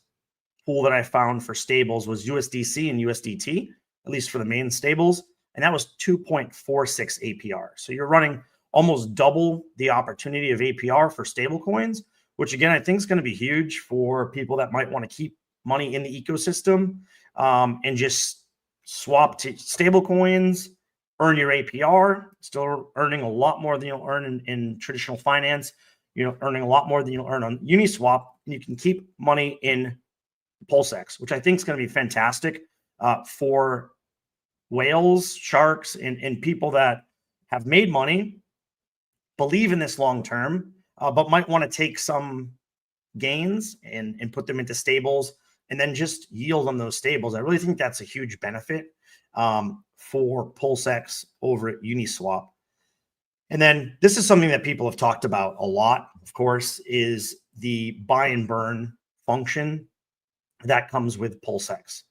pool that I found for stables was USDC and USDT, at least for the main stables. And that was 2.46 APR. So you're running almost double the opportunity of APR for stable coins, which again, I think is going to be huge for people that might want to keep money in the ecosystem and just swap to stable coins, earn your APR, still earning a lot more than you'll earn in traditional finance, earning a lot more than you'll earn on Uniswap, and you can keep money in PulseX, which I think is going to be fantastic for whales, sharks, and people that have made money, believe in this long term, but might want to take some gains and put them into stables and then just yield on those stables. I really think that's a huge benefit for PulseX over at Uniswap. And then this is something that people have talked about a lot, of course, is the buy and burn function that comes with PulseX.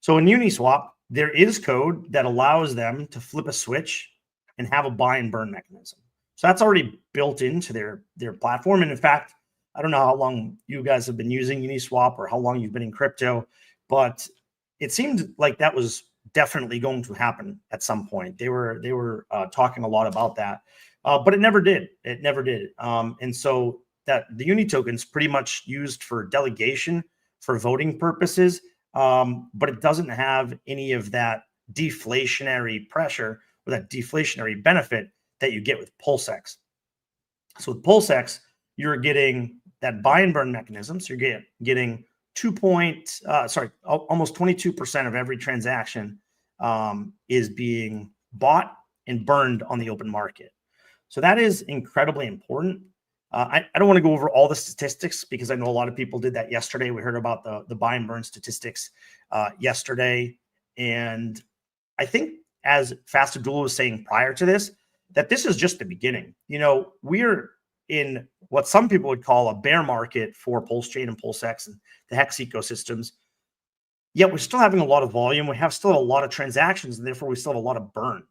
So in Uniswap, there is code that allows them to flip a switch and have a buy and burn mechanism. So that's already built into their platform. And in fact, I don't know how long you guys have been using Uniswap or how long you've been in crypto, but it seemed like that was definitely going to happen at some point. They were talking a lot about that, but it never did. It never did. And so that the Uni token's pretty much used for delegation for voting purposes, but it doesn't have any of that deflationary pressure or that deflationary benefit that you get with PulseX. So with PulseX, you're getting that buy and burn mechanism. So you're getting almost 22% of every transaction is being bought and burned on the open market. So that is incredibly important. I don't want to go over all the statistics because I know a lot of people did that yesterday. We heard about the buy and burn statistics yesterday. And I think, as Fast Abdullah was saying prior to this, that this is just the beginning. We're in what some people would call a bear market for PulseChain and PulseX and the HEX ecosystems. Yet we're still having a lot of volume. We have still a lot of transactions, and therefore we still have a lot of burn.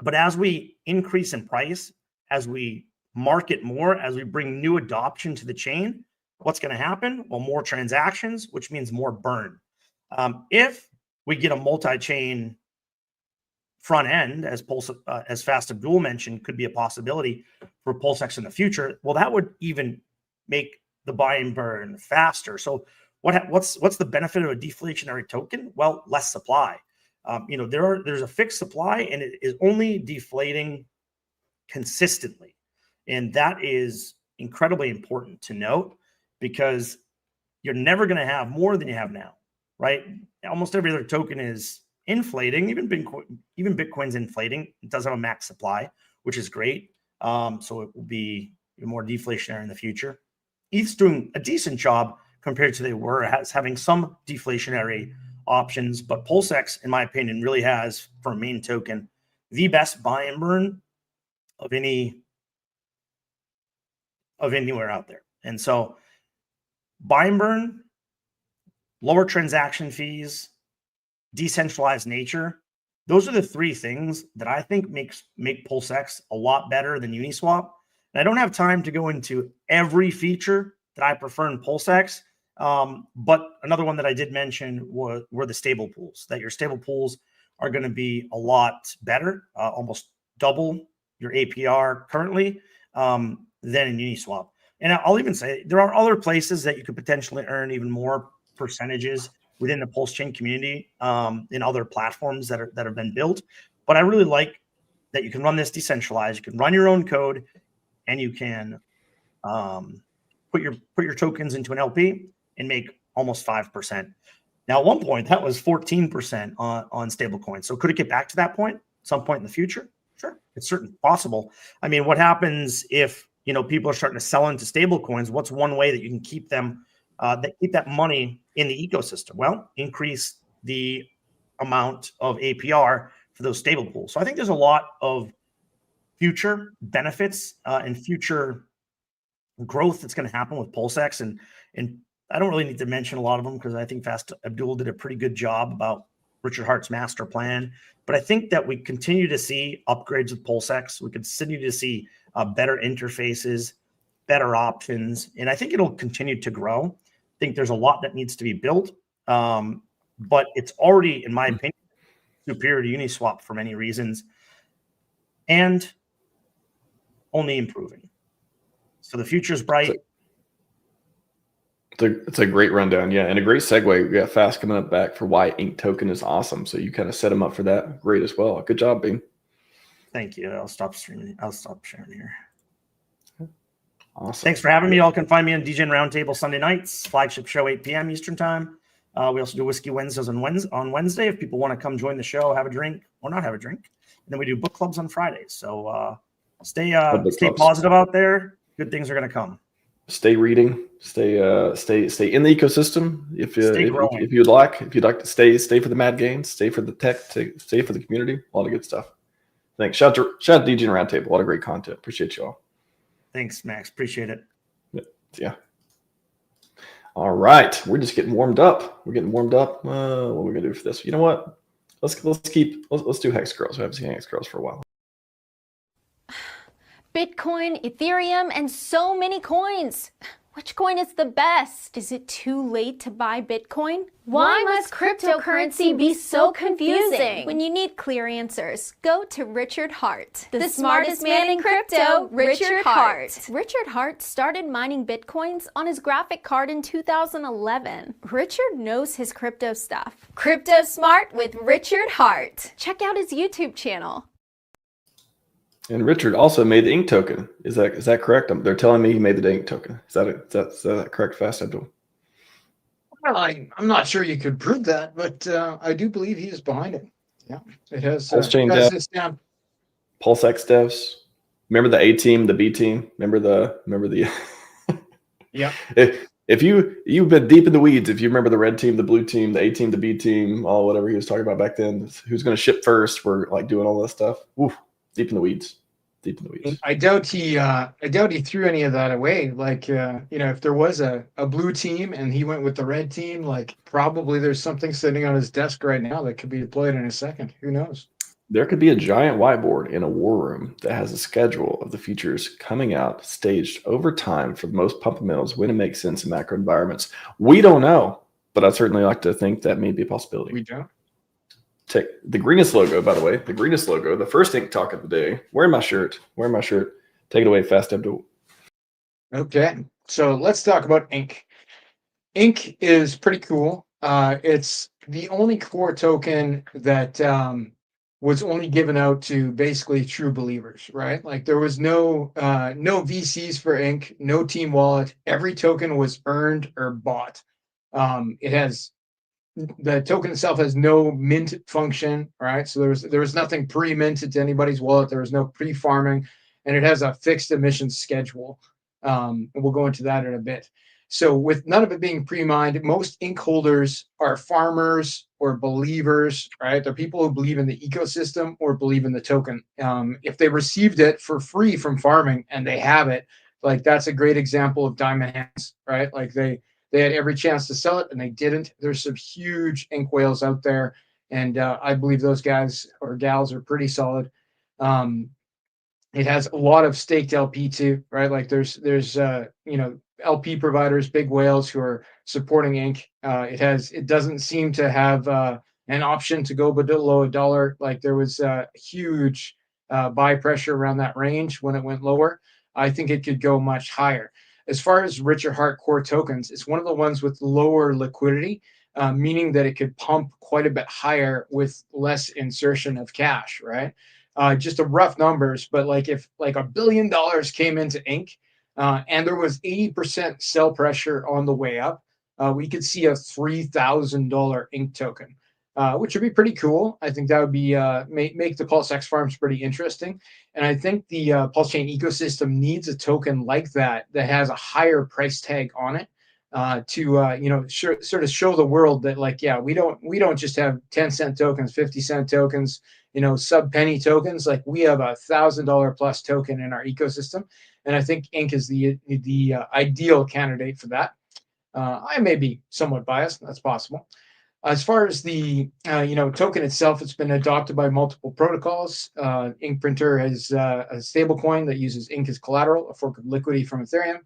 But as we increase in price, as we market more, as we bring new adoption to the chain, what's going to happen? Well, more transactions, which means more burn. If we get a multi-chain front end, as Fast Abdul mentioned, could be a possibility for PulseX in the future. Well, that would even make the buy and burn faster. So what's the benefit of a deflationary token? Well, less supply. There's a fixed supply, and it is only deflating consistently, and that is incredibly important to note, because you're never going to have more than you have now, right? Almost every other token is inflating. Even Bitcoin's inflating. It does have a max supply, which is great. So it will be more deflationary in the future. ETH's doing a decent job compared to they were, having some deflationary options, but PulseX, in my opinion, really has, for a main token, the best buy and burn of anywhere out there. And so buy and burn, lower transaction fees, decentralized nature, those are the three things that I think make PulseX a lot better than Uniswap. And I don't have time to go into every feature that I prefer in PulseX, but another one that I did mention were the stable pools, that your stable pools are going to be a lot better, almost double your APR currently than in Uniswap. And I'll even say there are other places that you could potentially earn even more percentages within the PulseChain community, in other platforms that have been built. But I really like that you can run this decentralized. You can run your own code, and you can put your tokens into an LP and make almost 5%. Now, at one point, that was 14% on stablecoins. So could it get back to that point at some point in the future? Sure, it's certainly possible. I mean, what happens if people are starting to sell into stablecoins? What's one way that you can keep them keep that money in the ecosystem? Well, increase the amount of APR for those stable pools. So I think there's a lot of future benefits and future growth that's going to happen with PulseX. And I don't really need to mention a lot of them, because I think Fast Abdul did a pretty good job about Richard Hart's master plan. But I think that we continue to see upgrades with PulseX. We continue to see better interfaces, better options, and I think it'll continue to grow. I think there's a lot that needs to be built, but it's already, in my opinion, superior to Uniswap for many reasons, and only improving. So the future is bright. It's a great rundown, yeah, and a great segue. We got Fast coming up back for why Ink Token is awesome. So you kind of set them up for that. Great as well. Good job, Bing. Thank you. I'll stop streaming. I'll stop sharing here. Awesome. Thanks for having me. Y'all can find me on DGen Roundtable Sunday nights, flagship show 8 p.m. Eastern time. We also do Whiskey Wednesdays on Wednesday. If people want to come join the show, have a drink or not have a drink, and then we do book clubs on Fridays. So stay positive out there. Good things are going to come. Stay reading. Stay in the ecosystem. If you'd like to stay for the mad gains, stay for the tech, stay for the community. A lot of good stuff. Thanks. Shout out to DGen Roundtable. A lot of great content. Appreciate you all. Thanks, Max. Appreciate it. Yeah. All right. We're just getting warmed up. What are we gonna do for this? You know what? Let's do Hex Girls. We haven't seen Hex Girls for a while. Bitcoin, Ethereum, and so many coins. Which coin is the best? Is it too late to buy Bitcoin? Why must cryptocurrency be so confusing? When you need clear answers, go to Richard Hart. The smartest man in crypto, Richard Hart. Richard Hart started mining Bitcoins on his graphic card in 2011. Richard knows his crypto stuff. Crypto Smart with Richard Hart. Check out his YouTube channel. And Richard also made the Ink token. Is that correct? They're telling me he made the Ink token. Is that correct, Fast Abdul? Well, I'm not sure you could prove that, but I do believe he is behind it. Yeah, it has. PulseChain devs, PulseX devs. Remember the A team, the B team. Remember the. Yeah. If you've been deep in the weeds, if you remember the red team, the blue team, the A team, the B team, all whatever he was talking about back then, who's going to ship first? We're like doing all this stuff. Oof, deep in the weeds. I doubt he threw any of that away. Like, if there was a blue team and he went with the red team, like probably there's something sitting on his desk right now that could be deployed in a second. Who knows? There could be a giant whiteboard in a war room that has a schedule of the futures coming out, staged over time for the most fundamentals when it makes sense in macro environments. We don't know, but I'd certainly like to think that may be a possibility. We don't. Take the greenest logo, by the way, the greenest logo, the first ink talk of the day. Wearing my shirt. Take it away, Fast Abdul. Okay, so let's talk about Ink. Ink is pretty cool. It's the only core token that was only given out to basically true believers, right? Like there was no VCs for Ink, no team wallet. Every token was earned or bought. The token itself has no mint function, right? So there was nothing pre-minted to anybody's wallet. There was no pre-farming, and it has a fixed emission schedule. And we'll go into that in a bit. So with none of it being pre-mined, most Ink holders are farmers or believers, right? They're people who believe in the ecosystem or believe in the token. If they received it for free from farming and they have it, like that's a great example of diamond hands, right? Like they had every chance to sell it and they didn't. There's some huge Ink whales out there, and I believe those guys or gals are pretty solid. It has a lot of staked LP too, right? Like there's LP providers, big whales who are supporting Ink. It doesn't seem to have an option to go below $1. Like there was huge buy pressure around that range when it went lower. I think it could go much higher. As far as Richard Heart core tokens, it's one of the ones with lower liquidity, meaning that it could pump quite a bit higher with less insertion of cash, right? Just a rough numbers, but like if like $1 billion came into Ink and there was 80% sell pressure on the way up, we could see a $3,000 Ink token, which would be pretty cool. I think that would be make the PulseX farms pretty interesting. And I think the PulseChain ecosystem needs a token like that has a higher price tag on it to sort of show the world that like, yeah, we don't just have 10-cent tokens, 50-cent tokens, sub penny tokens. Like we have $1,000 plus token in our ecosystem. And I think Ink is the ideal candidate for that. I may be somewhat biased. That's possible. As far as the token itself, it's been adopted by multiple protocols. Ink Printer has a stablecoin that uses Ink as collateral, a fork of Liquidity from Ethereum.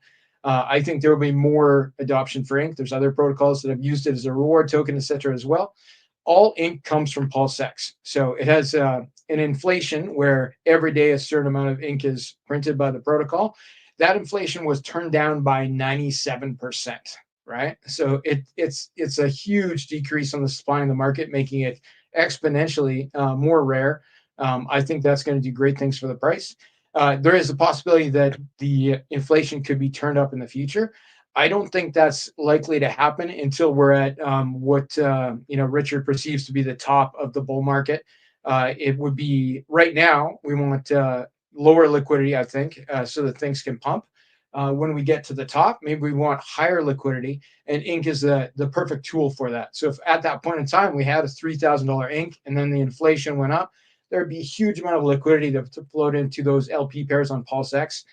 I think there will be more adoption for Ink. There's other protocols that have used it as a reward token, etc. as well. All Ink comes from PulseX. So it has an inflation where every day a certain amount of Ink is printed by the protocol. That inflation was turned down by 97%. Right, so it's a huge decrease on the supply in the market, making it exponentially more rare. I think that's going to do great things for the price. There is a possibility that the inflation could be turned up in the future. I don't think that's likely to happen until we're at what Richard perceives to be the top of the bull market. It would be right now. We want lower liquidity, I think, so that things can pump. When we get to the top, maybe we want higher liquidity, and Ink is the perfect tool for that. So if at that point in time we had a $3,000 Ink and then the inflation went up, there'd be a huge amount of liquidity to float into those LP pairs on PulseX,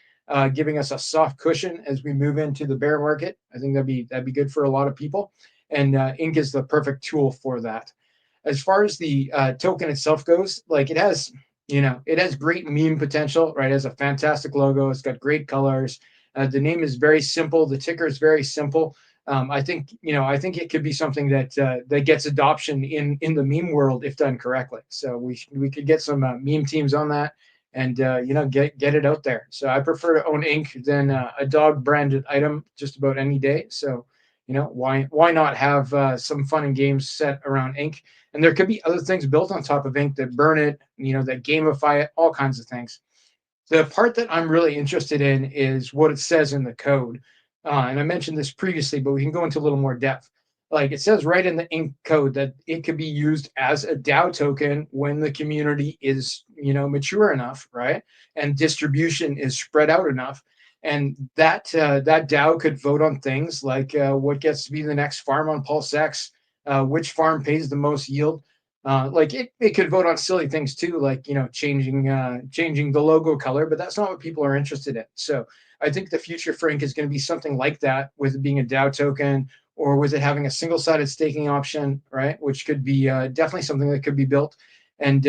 giving us a soft cushion as we move into the bear market. I think that'd be good for a lot of people, and Ink is the perfect tool for that. As far as the token itself goes, like it has great meme potential, right? It has a fantastic logo. It's got great colors. The name is very simple. The ticker is very simple. I think it could be something that gets adoption in the meme world if done correctly. So we could get some meme teams on that and get it out there. So I prefer to own Ink than a dog branded item just about any day. So why not have some fun and games set around Ink? And there could be other things built on top of Ink that burn it, that gamify it, all kinds of things. The part that I'm really interested in is what it says in the code. And I mentioned this previously, but we can go into a little more depth. Like it says right in the Ink code that it could be used as a DAO token when the community is, mature enough, right? And distribution is spread out enough. And that DAO could vote on things like what gets to be the next farm on PulseX, which farm pays the most yield. Like it could vote on silly things too, like changing the logo color, but that's not what people are interested in. So I think the future for Ink is going to be something like that, with it being a DAO token, or with it having a single-sided staking option, right? Which could be definitely something that could be built. and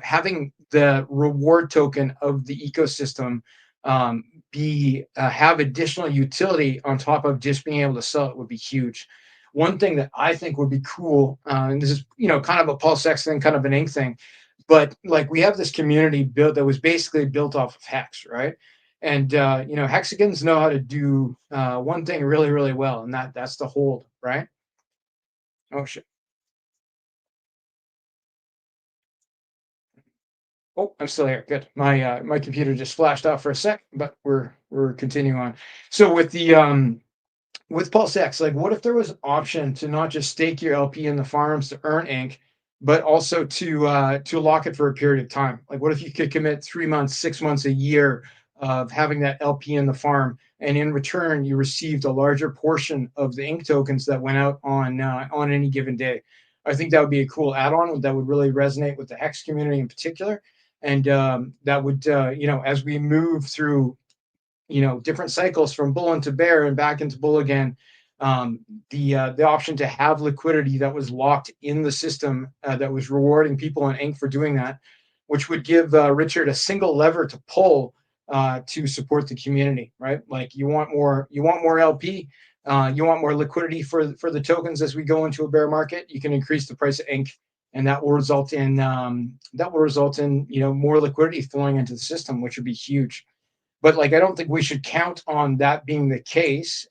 having the reward token of the ecosystem have additional utility on top of just being able to sell it would be huge. One thing that I think would be cool, and this is kind of a PulseX thing, kind of an Inc thing, but like we have this community built that was basically built off of HEX, right? And hexagons know how to do one thing really, really well, and that's the hold, right? Oh shit. Oh, I'm still here. Good. My computer just flashed off for a sec, but we're continuing on. So with the with PulseX, like what if there was an option to not just stake your LP in the farms to earn ink, but also to lock it for a period of time? Like what if you could commit 3 months, 6 months, a year of having that LP in the farm, and in return you received a larger portion of the ink tokens that went out on any given day? I think that would be a cool add-on that would really resonate with the HEX community in particular. And that would, as we move through, different cycles from bull into bear and back into bull again, the option to have liquidity that was locked in the system that was rewarding people in ink for doing that, which would give Richard a single lever to pull to support the community, right? Like you want more LP, you want more liquidity for the tokens as we go into a bear market. You can increase the price of ink, and that will result in more liquidity flowing into the system, which would be huge. But like I don't think we should count on that being the case.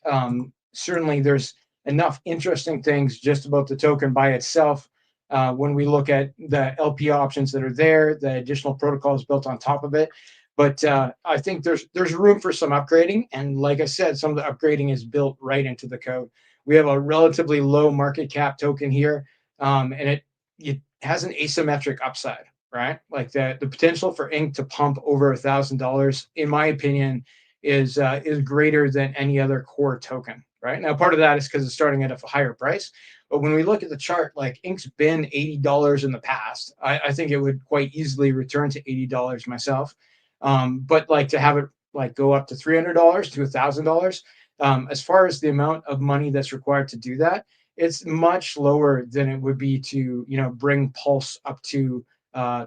Certainly, there's enough interesting things just about the token by itself. When we look at the LP options that are there, the additional protocols built on top of it. But I think there's room for some upgrading, and like I said, some of the upgrading is built right into the code. We have a relatively low market cap token here, and it has an asymmetric upside, right? Like the potential for ink to pump over $1,000, in my opinion, is greater than any other core token, right? Now, part of that is because it's starting at a higher price. But when we look at the chart, like ink's been $80 in the past. I think it would quite easily return to $80 myself. But like to have it like go up to $300 to $1,000, as far as the amount of money that's required to do that, it's much lower than it would be to bring Pulse up to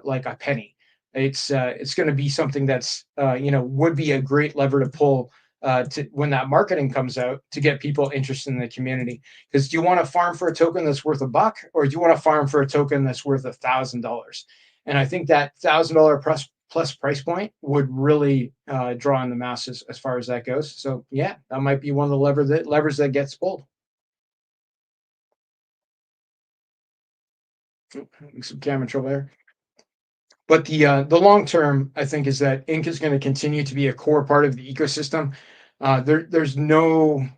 like a penny. It's going to be something that's would be a great lever to pull to when that marketing comes out to get people interested in the community. Because do you want to farm for a token that's worth $1, or do you want to farm for a token that's worth $1,000? And I think that $1,000 plus price point would really draw in the masses as far as that goes. So yeah, that might be one of the levers that gets pulled. Some camera trouble there. But the long term, I think, is that ink is going to continue to be a core part of the ecosystem. There's no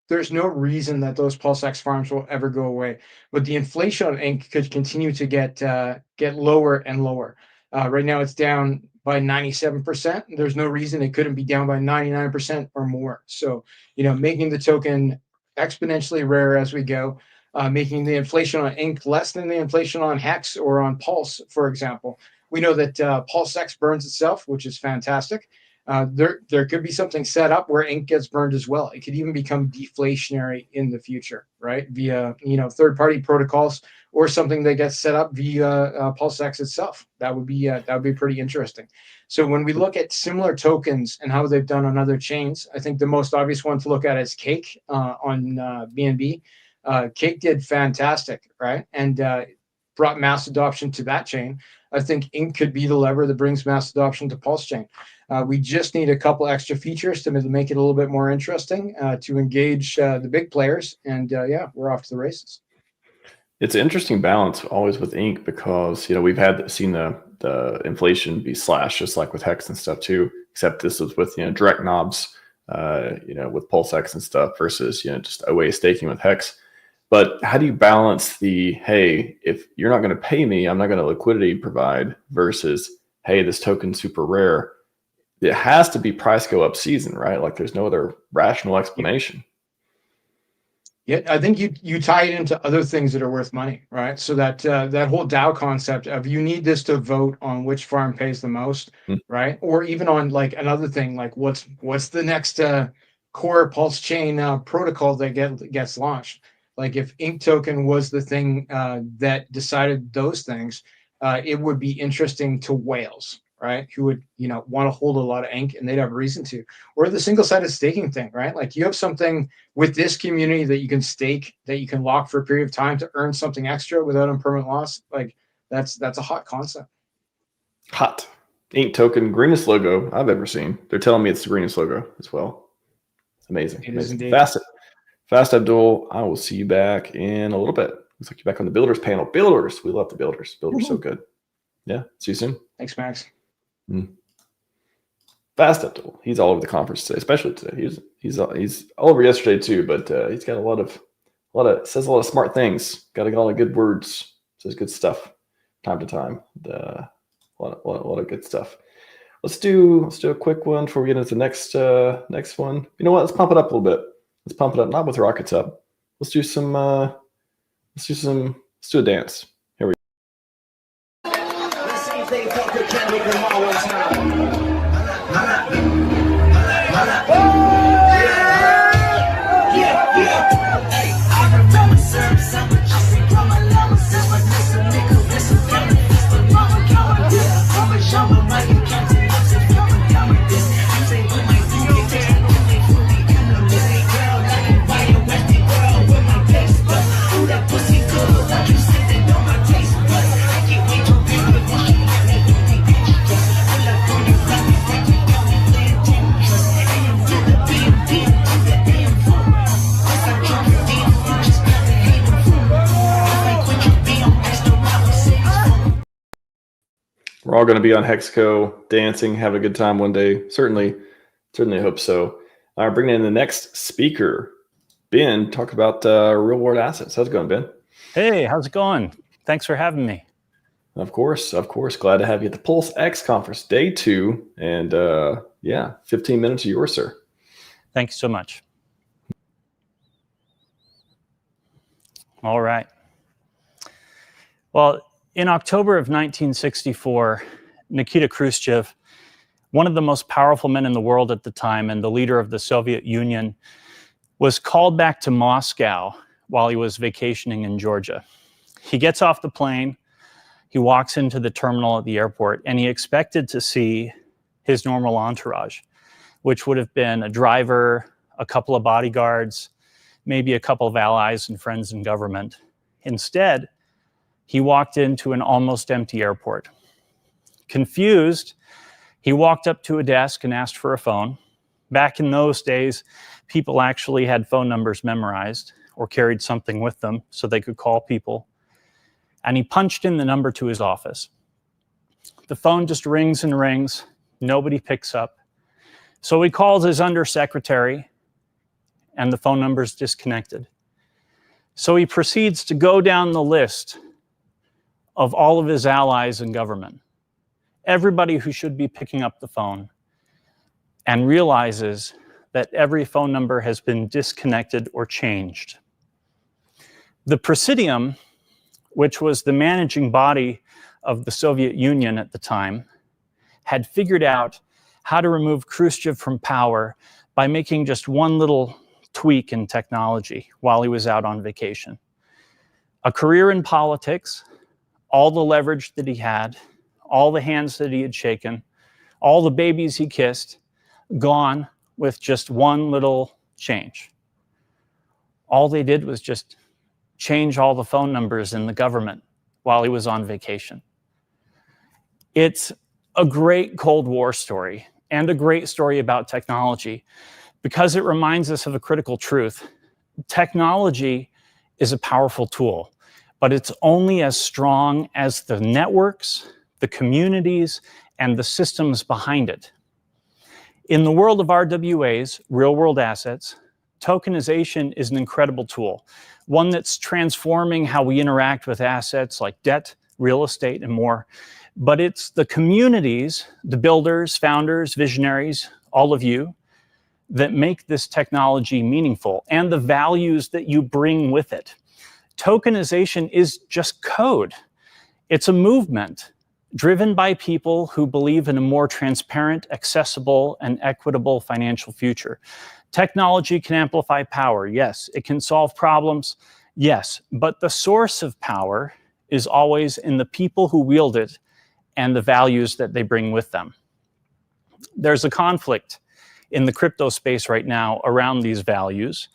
reason that those PulseX farms will ever go away. But the inflation on ink could continue to get lower and lower. Right now, it's down by 97%. There's no reason it couldn't be down by 99% or more. So, making the token exponentially rarer as we go. Making the inflation on ink less than the inflation on HEX or on Pulse, for example. We know that PulseX burns itself, which is fantastic. There could be something set up where ink gets burned as well. It could even become deflationary in the future, right? Via third-party protocols or something that gets set up via PulseX itself. That would be pretty interesting. So when we look at similar tokens and how they've done on other chains, I think the most obvious one to look at is Cake on BNB. Cake did fantastic, right? And brought mass adoption to that chain. I think ink could be the lever that brings mass adoption to PulseChain. We just need a couple extra features to make it a little bit more interesting to engage the big players. And yeah, we're off to the races. It's an interesting balance always with ink because we've seen the inflation be slashed just like with HEX and stuff too. Except this was with direct knobs, with PulseX and stuff versus just OA staking with HEX. But how do you balance hey, if you're not going to pay me, I'm not going to liquidity provide versus, hey, this token's super rare. It has to be price go up season, right? Like there's no other rational explanation. Yeah, I think you tie it into other things that are worth money, right? So that that whole DAO concept of you need this to vote on which farm pays the most, right? Or even on like another thing, like what's the next core PulseChain protocol that gets launched? Like if ink token was the thing that decided those things, it would be interesting to whales, right? Who would, want to hold a lot of ink, and they'd have reason to. Or the single-sided staking thing, right? Like you have something with this community that you can stake, that you can lock for a period of time to earn something extra without impermanent loss. Like that's a hot concept. Hot. Ink token, greenest logo I've ever seen. They're telling me it's the greenest logo as well. Amazing. It is indeed. Fast Abdul, I will see you back in a little bit. Looks like you're back on the builders panel. Builders, we love the builders. Builders so good. Yeah, see you soon. Thanks, Max. Fast Abdul, he's all over the conference today, especially today. He's all over yesterday too, but he's got a lot of says a lot of smart things. Got a lot of good words. Says good stuff time to time. A lot of good stuff. Let's do a quick one before we get into the next one. You know what? Let's pump it up a little bit. Let's pump it up, not with rockets up. Let's do a dance. Here we go. Let's see if they fuck with Kendrick Lamar one time. We're all going to be on Hexco dancing, having a good time one day. Certainly hope so. All right, bringing in the next speaker, Ben, talk about real world assets. How's it going, Ben? Hey, how's it going? Thanks for having me. Of course. Glad to have you at the PulseX conference, day 2. And 15 minutes of yours, sir. Thank you so much. All right. Well, in October of 1964, Nikita Khrushchev, one of the most powerful men in the world at the time and the leader of the Soviet Union, was called back to Moscow while he was vacationing in Georgia. He gets off the plane, he walks into the terminal at the airport, and he expected to see his normal entourage, which would have been a driver, a couple of bodyguards, maybe a couple of allies and friends in government. Instead, he walked into an almost empty airport. Confused, he walked up to a desk and asked for a phone. Back in those days, people actually had phone numbers memorized or carried something with them so they could call people. And he punched in the number to his office. The phone just rings and rings. Nobody picks up. So he calls his undersecretary, and the phone number's disconnected. So he proceeds to go down the list of all of his allies in government, everybody who should be picking up the phone, and realizes that every phone number has been disconnected or changed. The Presidium, which was the managing body of the Soviet Union at the time, had figured out how to remove Khrushchev from power by making just one little tweak in technology while he was out on vacation. A career in politics, all the leverage that he had, all the hands that he had shaken, all the babies he kissed, gone with just one little change. All they did was just change all the phone numbers in the government while he was on vacation. It's a great Cold War story and a great story about technology because it reminds us of a critical truth. Technology is a powerful tool, but it's only as strong as the networks, the communities, and the systems behind it. In the world of RWAs, real-world assets, tokenization is an incredible tool, one that's transforming how we interact with assets like debt, real estate, and more. But it's the communities, the builders, founders, visionaries, all of you, that make this technology meaningful and the values that you bring with it. Tokenization is just code. It's a movement driven by people who believe in a more transparent, accessible, and equitable financial future. Technology can amplify power, yes. It can solve problems, yes. But the source of power is always in the people who wield it and the values that they bring with them. There's a conflict in the crypto space right now around these values.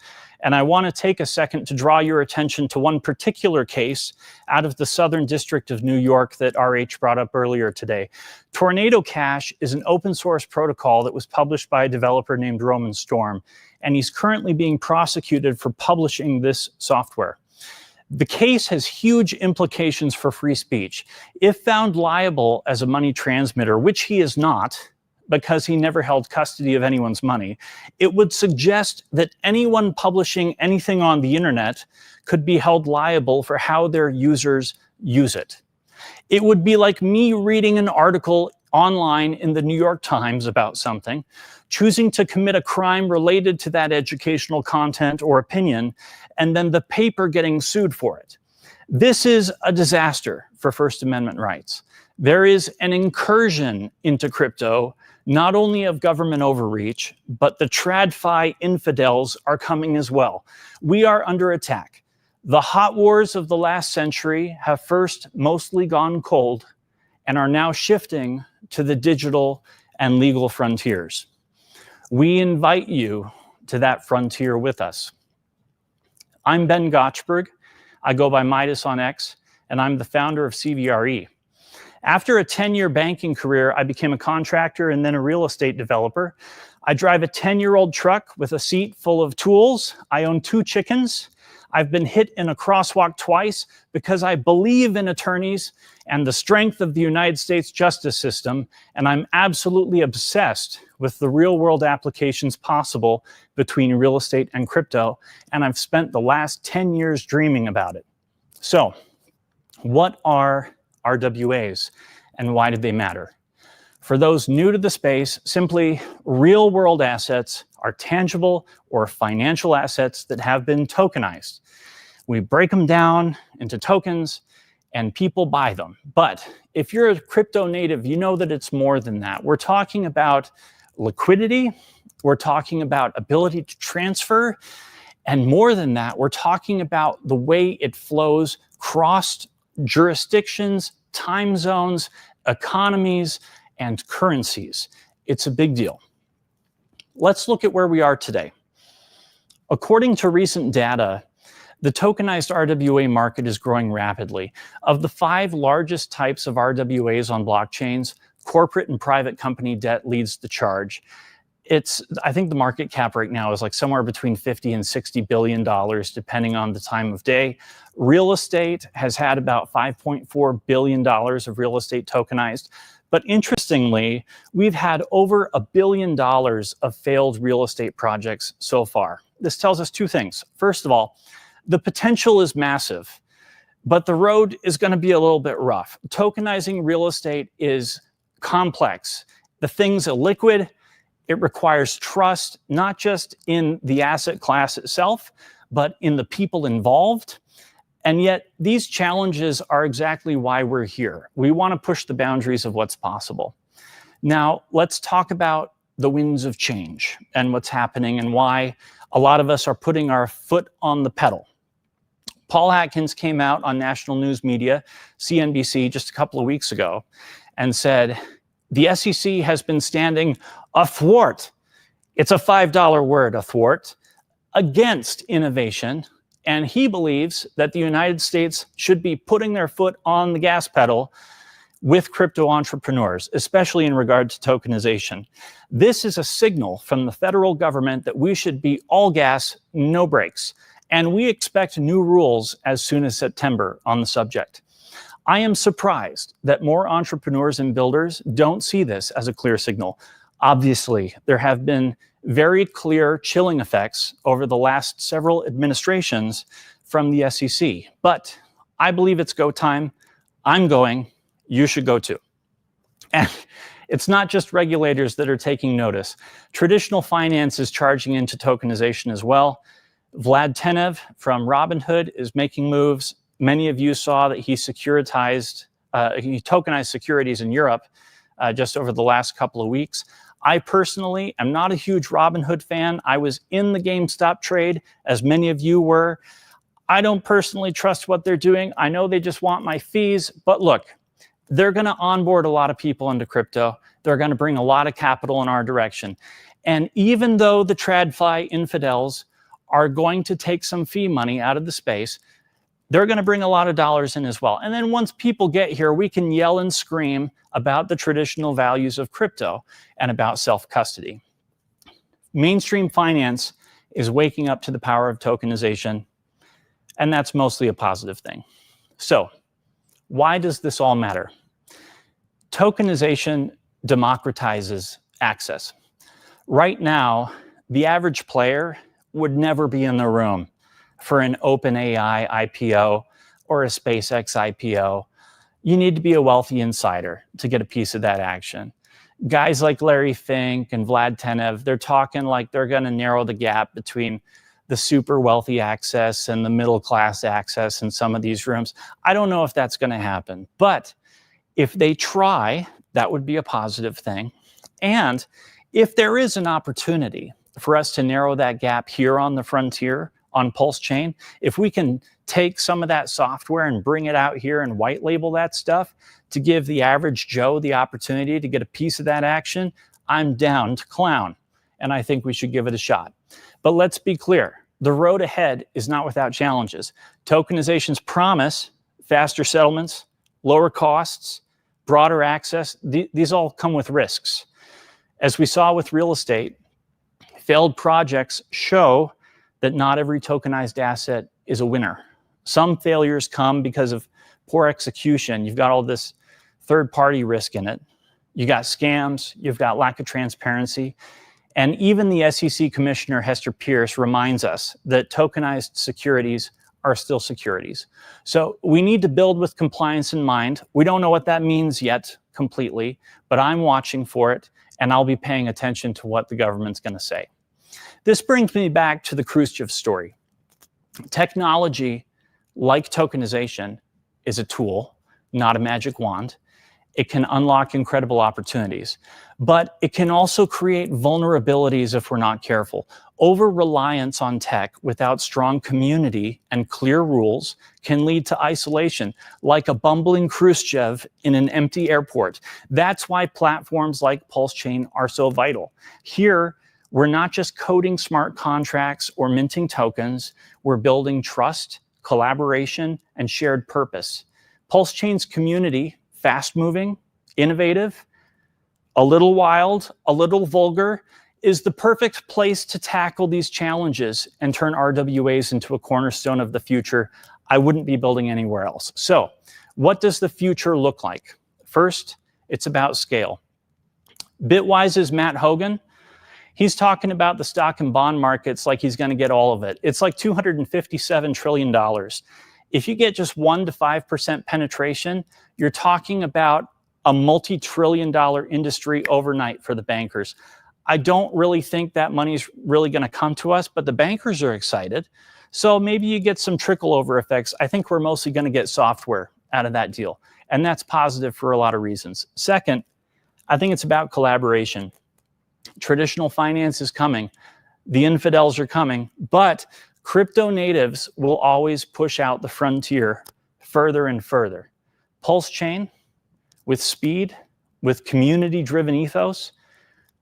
And I want to take a second to draw your attention to one particular case out of the Southern District of New York that RH brought up earlier today. Tornado Cash is an open source protocol that was published by a developer named Roman Storm, and he's currently being prosecuted for publishing this software. The case has huge implications for free speech. If found liable as a money transmitter, which he is not, because he never held custody of anyone's money, it would suggest that anyone publishing anything on the internet could be held liable for how their users use it. It would be like me reading an article online in the New York Times about something, choosing to commit a crime related to that educational content or opinion, and then the paper getting sued for it. This is a disaster for First Amendment rights. There is an incursion into crypto, not only of government overreach, but the TradFi infidels are coming as well. We are under attack. The hot wars of the last century have first mostly gone cold and are now shifting to the digital and legal frontiers. We invite you to that frontier with us. I'm Ben Gotchberg. I go by Midas on X, and I'm the founder of CVRE. After a 10-year banking career, I became a contractor and then a real estate developer. I drive a 10-year-old truck with a seat full of tools. I own 2 chickens. I've been hit in a crosswalk twice because I believe in attorneys and the strength of the United States justice system, and I'm absolutely obsessed with the real-world applications possible between real estate and crypto, and I've spent the last 10 years dreaming about it. So, what are RWAs and why do they matter? For those new to the space, simply real-world assets are tangible or financial assets that have been tokenized. We break them down into tokens and people buy them. But if you're a crypto native, you know that it's more than that. We're talking about liquidity, we're talking about ability to transfer, and more than that, we're talking about the way it flows across jurisdictions, time zones, economies, and currencies. It's a big deal. Let's look at where we are today. According to recent data, the tokenized RWA market is growing rapidly. Of the 5 largest types of RWAs on blockchains, corporate and private company debt leads the charge. I think the market cap right now is like somewhere between $50 and $60 billion, depending on the time of day. Real estate has had about $5.4 billion of real estate tokenized. But interestingly, we've had over $1 billion of failed real estate projects so far. This tells us 2 things. First of all, the potential is massive, but the road is going to be a little bit rough. Tokenizing real estate is complex. The thing's illiquid. It requires trust, not just in the asset class itself, but in the people involved. And yet these challenges are exactly why we're here. We want to push the boundaries of what's possible. Now, let's talk about the winds of change and what's happening and why a lot of us are putting our foot on the pedal. Paul Atkins came out on national news media, CNBC, just a couple of weeks ago and said, the SEC has been standing athwart, it's a $5 word, athwart, against innovation. And he believes that the United States should be putting their foot on the gas pedal with crypto entrepreneurs, especially in regard to tokenization. This is a signal from the federal government that we should be all gas, no brakes. And we expect new rules as soon as September on the subject. I am surprised that more entrepreneurs and builders don't see this as a clear signal. Obviously, there have been very clear chilling effects over the last several administrations from the SEC. But I believe it's go time. I'm going. You should go too. And it's not just regulators that are taking notice. Traditional finance is charging into tokenization as well. Vlad Tenev from Robinhood is making moves. Many of you saw that he tokenized securities in Europe just over the last couple of weeks. I personally am not a huge Robinhood fan. I was in the GameStop trade, as many of you were. I don't personally trust what they're doing. I know they just want my fees, but look, they're going to onboard a lot of people into crypto. They're going to bring a lot of capital in our direction. And even though the TradFi infidels are going to take some fee money out of the space, they're going to bring a lot of dollars in as well. And then once people get here, we can yell and scream about the traditional values of crypto and about self-custody. Mainstream finance is waking up to the power of tokenization, and that's mostly a positive thing. So why does this all matter? Tokenization democratizes access. Right now, the average player would never be in the room for an OpenAI IPO or a SpaceX IPO. You need to be a wealthy insider to get a piece of that action. Guys like Larry Fink and Vlad Tenev, they're talking like they're going to narrow the gap between the super wealthy access and the middle class access in some of these rooms. I don't know if that's going to happen, but if they try, that would be a positive thing. And if there is an opportunity for us to narrow that gap here on the frontier, on PulseChain, if we can take some of that software and bring it out here and white label that stuff to give the average Joe the opportunity to get a piece of that action, I'm down to clown. And I think we should give it a shot. But let's be clear, the road ahead is not without challenges. Tokenization's promise, faster settlements, lower costs, broader access, these all come with risks. As we saw with real estate, failed projects show that not every tokenized asset is a winner. Some failures come because of poor execution. You've got all this third-party risk in it. You got scams, you've got lack of transparency. And even the SEC Commissioner, Hester Pierce, reminds us that tokenized securities are still securities. So we need to build with compliance in mind. We don't know what that means yet completely, but I'm watching for it, and I'll be paying attention to what the government's going to say. This brings me back to the Khrushchev story. Technology, like tokenization, is a tool, not a magic wand. It can unlock incredible opportunities, but it can also create vulnerabilities if we're not careful. Over-reliance on tech without strong community and clear rules can lead to isolation, like a bumbling Khrushchev in an empty airport. That's why platforms like PulseChain are so vital. Here, we're not just coding smart contracts or minting tokens, we're building trust, collaboration, and shared purpose. PulseChain's community, fast-moving, innovative, a little wild, a little vulgar, is the perfect place to tackle these challenges and turn RWAs into a cornerstone of the future. I wouldn't be building anywhere else. So, what does the future look like? First, it's about scale. Bitwise's Matt Hogan, he's talking about the stock and bond markets like he's going to get all of it. It's like $257 trillion. If you get just 1 to 5% penetration, you're talking about a multi-trillion-dollar industry overnight for the bankers. I don't really think that money's really going to come to us, but the bankers are excited. So maybe you get some trickle-over effects. I think we're mostly going to get software out of that deal, and that's positive for a lot of reasons. Second, I think it's about collaboration. Traditional finance is coming. The infidels are coming, but crypto natives will always push out the frontier further and further. PulseChain, with speed, with community-driven ethos,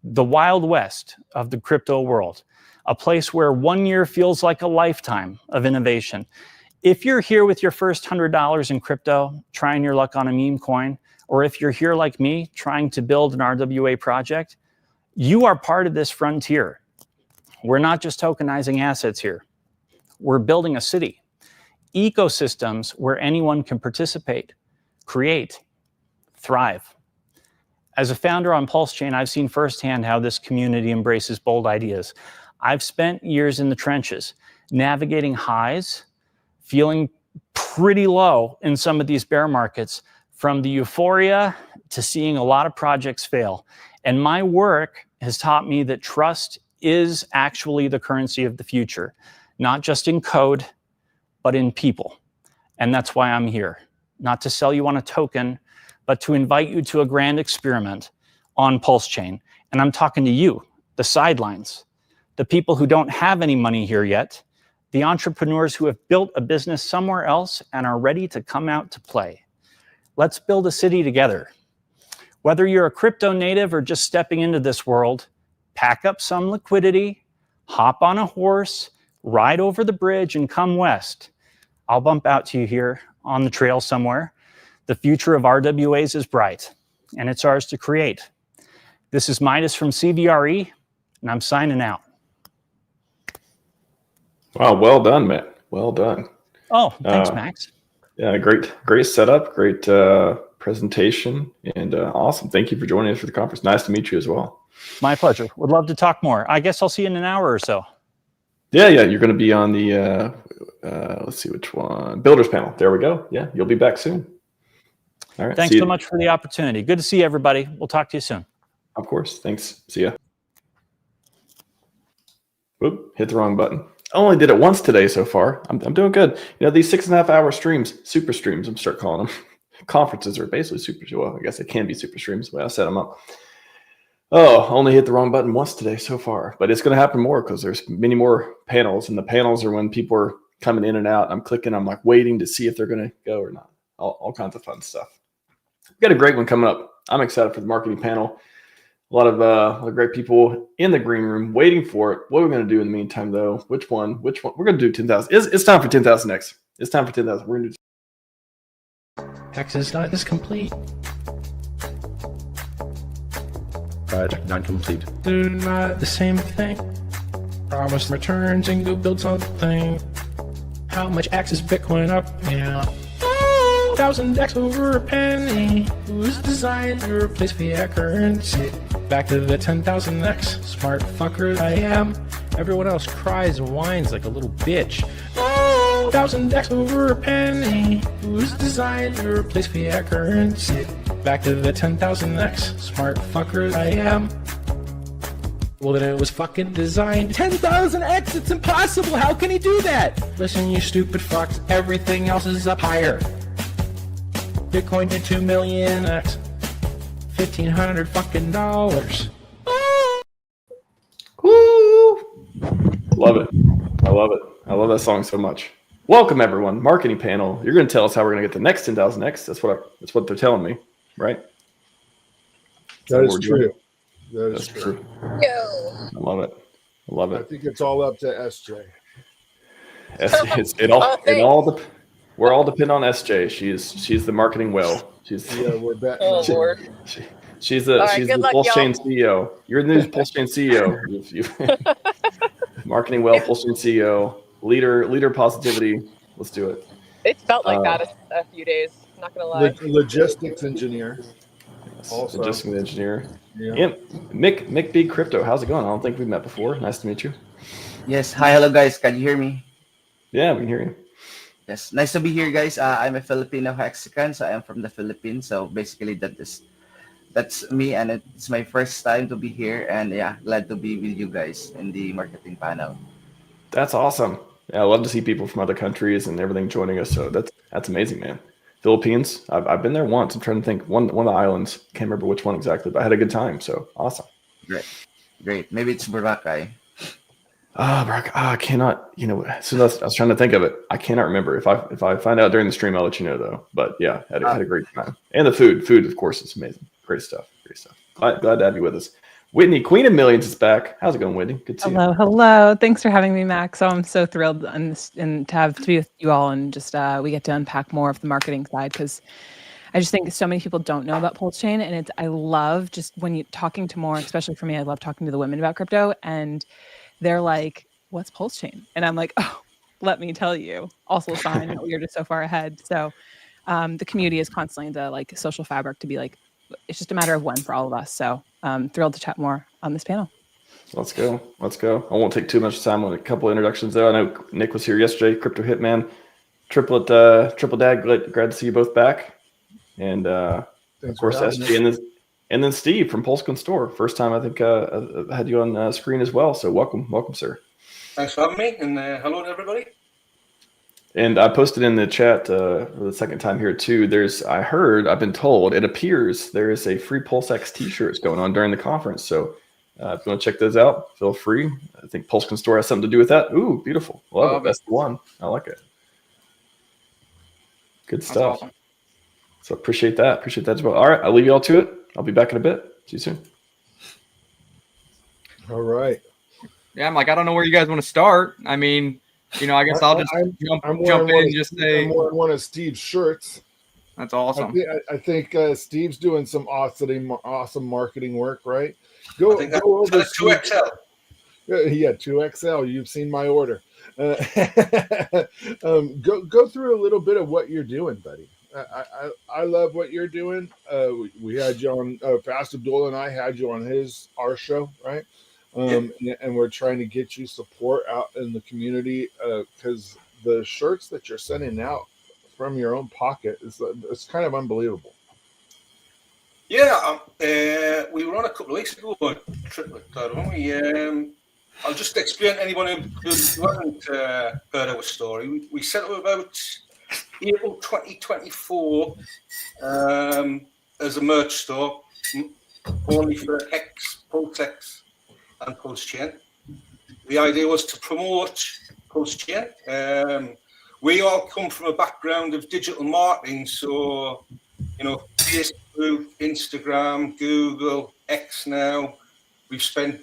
the Wild West of the crypto world, a place where 1 year feels like a lifetime of innovation. If you're here with your first $100 in crypto, trying your luck on a meme coin, or if you're here like me, trying to build an RWA project, you are part of this frontier. We're not just tokenizing assets here. We're building a city, ecosystems where anyone can participate, create, thrive. As a founder on PulseChain, I've seen firsthand how this community embraces bold ideas. I've spent years in the trenches, navigating highs, feeling pretty low in some of these bear markets, from the euphoria to seeing a lot of projects fail. And my work has taught me that trust is actually the currency of the future, not just in code, but in people. And that's why I'm here, not to sell you on a token, but to invite you to a grand experiment on PulseChain. And I'm talking to you, the sidelines, the people who don't have any money here yet, the entrepreneurs who have built a business somewhere else and are ready to come out to play. Let's build a city together. Whether you're a crypto native or just stepping into this world, pack up some liquidity, hop on a horse, ride over the bridge, and come west. I'll bump out to you here on the trail somewhere. The future of RWAs is bright, and it's ours to create. This is Midas from CBRE, and I'm signing out. Wow, well done, Matt. Well done. Oh, thanks, Max. Yeah, great setup, great presentation, and awesome. Thank you for joining us for the conference. Nice to meet you as well. My pleasure. Would love to talk more. I guess I'll see you in an hour or so. Yeah, you're going to be on the, let's see which one, Builders panel. There we go. Yeah, you'll be back soon. All right. Thanks so much for the opportunity. Good to see everybody. We'll talk to you soon. Of course. Thanks. See ya. Whoop, hit the wrong button. I only did it once today so far. I'm doing good. You know, these 6.5 hour streams, super streams, I'm start calling them. Conferences are basically super, well, I guess they can be super streams the way I set them up. Oh, only hit the wrong button once today so far, but it's going to happen more because there's many more panels, and the panels are when people are coming in and out. I'm clicking, I'm like waiting to see if they're going to go or not. All kinds of fun stuff. We've got a great one coming up. I'm excited for the marketing panel. A lot of great people in the green room waiting for it. What are we going to do in the meantime, though? Which one? We're going to do 10,000. It's time for 10,000 X. It's time for 10,000. We're going to do. HEX is complete. Project not complete. Do not the same thing. Promise returns and go build something. How much X is Bitcoin up now? 1,000 X over a penny. Who's designed to replace fiat currency? Back to the 10,000 X. Smart fucker I am. Everyone else cries and whines like a little bitch. 1,000 X over a penny. Who's designed to replace fiat currency? Back to the 10,000 X. Smart fucker I am. Well, then it was fucking designed. 10,000 X, it's impossible. How can he do that? Listen, you stupid fucks. Everything else is up higher. Bitcoin to 2 million X. $1,500 fucking dollars. Woo! Love it. I love it. I love that song so much. Welcome everyone. Marketing panel. You're going to tell us how we're going to get the next 10,000 X. That's what they're telling me, right? That is true. That's true. I love it. I love it. I think it's all up to SJ. We're all depend on SJ. She's the marketing whale. We're betting. Oh, Lord. She's the PulseChain CEO. You're the new PulseChain CEO. Marketing well, PulseChain CEO, leader positivity. Let's do it. It felt like that a few days. Not gonna lie. Logistics engineer. Yes, logistics engineer. Yeah. And Mick B Crypto. How's it going? I don't think we've met before. Nice to meet you. Yes. Hi, hello guys. Can you hear me? Yeah, we can hear you. Yes. Nice to be here, guys. I'm a Filipino Mexican, so I am from the Philippines. So basically, that's me, and it's my first time to be here. And yeah, glad to be with you guys in the marketing panel. That's awesome. Yeah, I love to see people from other countries and everything joining us. So that's amazing, man. Philippines. I've been there once. I'm trying to think. One of the islands. Can't remember which one exactly, but I had a good time. So awesome. Great. Maybe it's Boracay. I cannot. So I was trying to think of it. I cannot remember. If I find out during the stream, I'll let you know though. But yeah, had a great time. And the food, of course, is amazing. Great stuff. Glad to have you with us. Whitney, Queen of Millions, is back. How's it going, Whitney? Good to see you. Hello. Thanks for having me, Max. So I'm so thrilled and to be with you all, and just we get to unpack more of the marketing side, because I just think so many people don't know about PulseChain, and I love just when you're talking to more, especially for me, I love talking to the women about crypto, and they're like, "What's PulseChain?" And I'm like, "Oh, let me tell you." Also a sign that we're just so far ahead. So the community is constantly the social fabric to be like, it's just a matter of when for all of us. So thrilled to chat more on this panel. Let's go. I won't take too much time on a couple of introductions though. I know Nick was here yesterday, Crypto Hitman, Triple Dad, glad to see you both back. And of course SJ and then Steve from PulseChain Store. First time I think I had you on screen as well. So welcome, sir. Thanks for having me, and hello to everybody. And I posted in the chat for the second time here too. I've been told, it appears there is a free PulseX t-shirts going on during the conference. So If you want to check those out, feel free. I think Pulsecoin Store has something to do with that. Ooh, beautiful. Love it. That's the one. I like it. Good stuff. Awesome. So appreciate that. Appreciate that as well. All right, I'll leave you all to it. I'll be back in a bit. See you soon. All right. Yeah, I'm like, I don't know where you guys want to start. I mean, I guess I'll just jump in and just say. I'm wearing one of Steve's shirts. That's awesome. I think Steve's doing some awesome marketing work, right? Go over 2XL. Yeah, 2XL. You've seen my order. Go through a little bit of what you're doing, buddy. I love what you're doing. We had you on, Pastor Abdullah and I had you on our show, right? And we're trying to get you support out in the community because the shirts that you're sending out from your own pocket it's kind of unbelievable. Yeah, we were on a couple of weeks ago, weren't we? I'll just explain to anyone who hasn't heard our story. We set up about April 2024 as a merch store, only for HEX, PulseX, and PulseChain. The idea was to promote PulseChain. We all come from a background of digital marketing, so Facebook, Instagram, Google, X now. We've spent,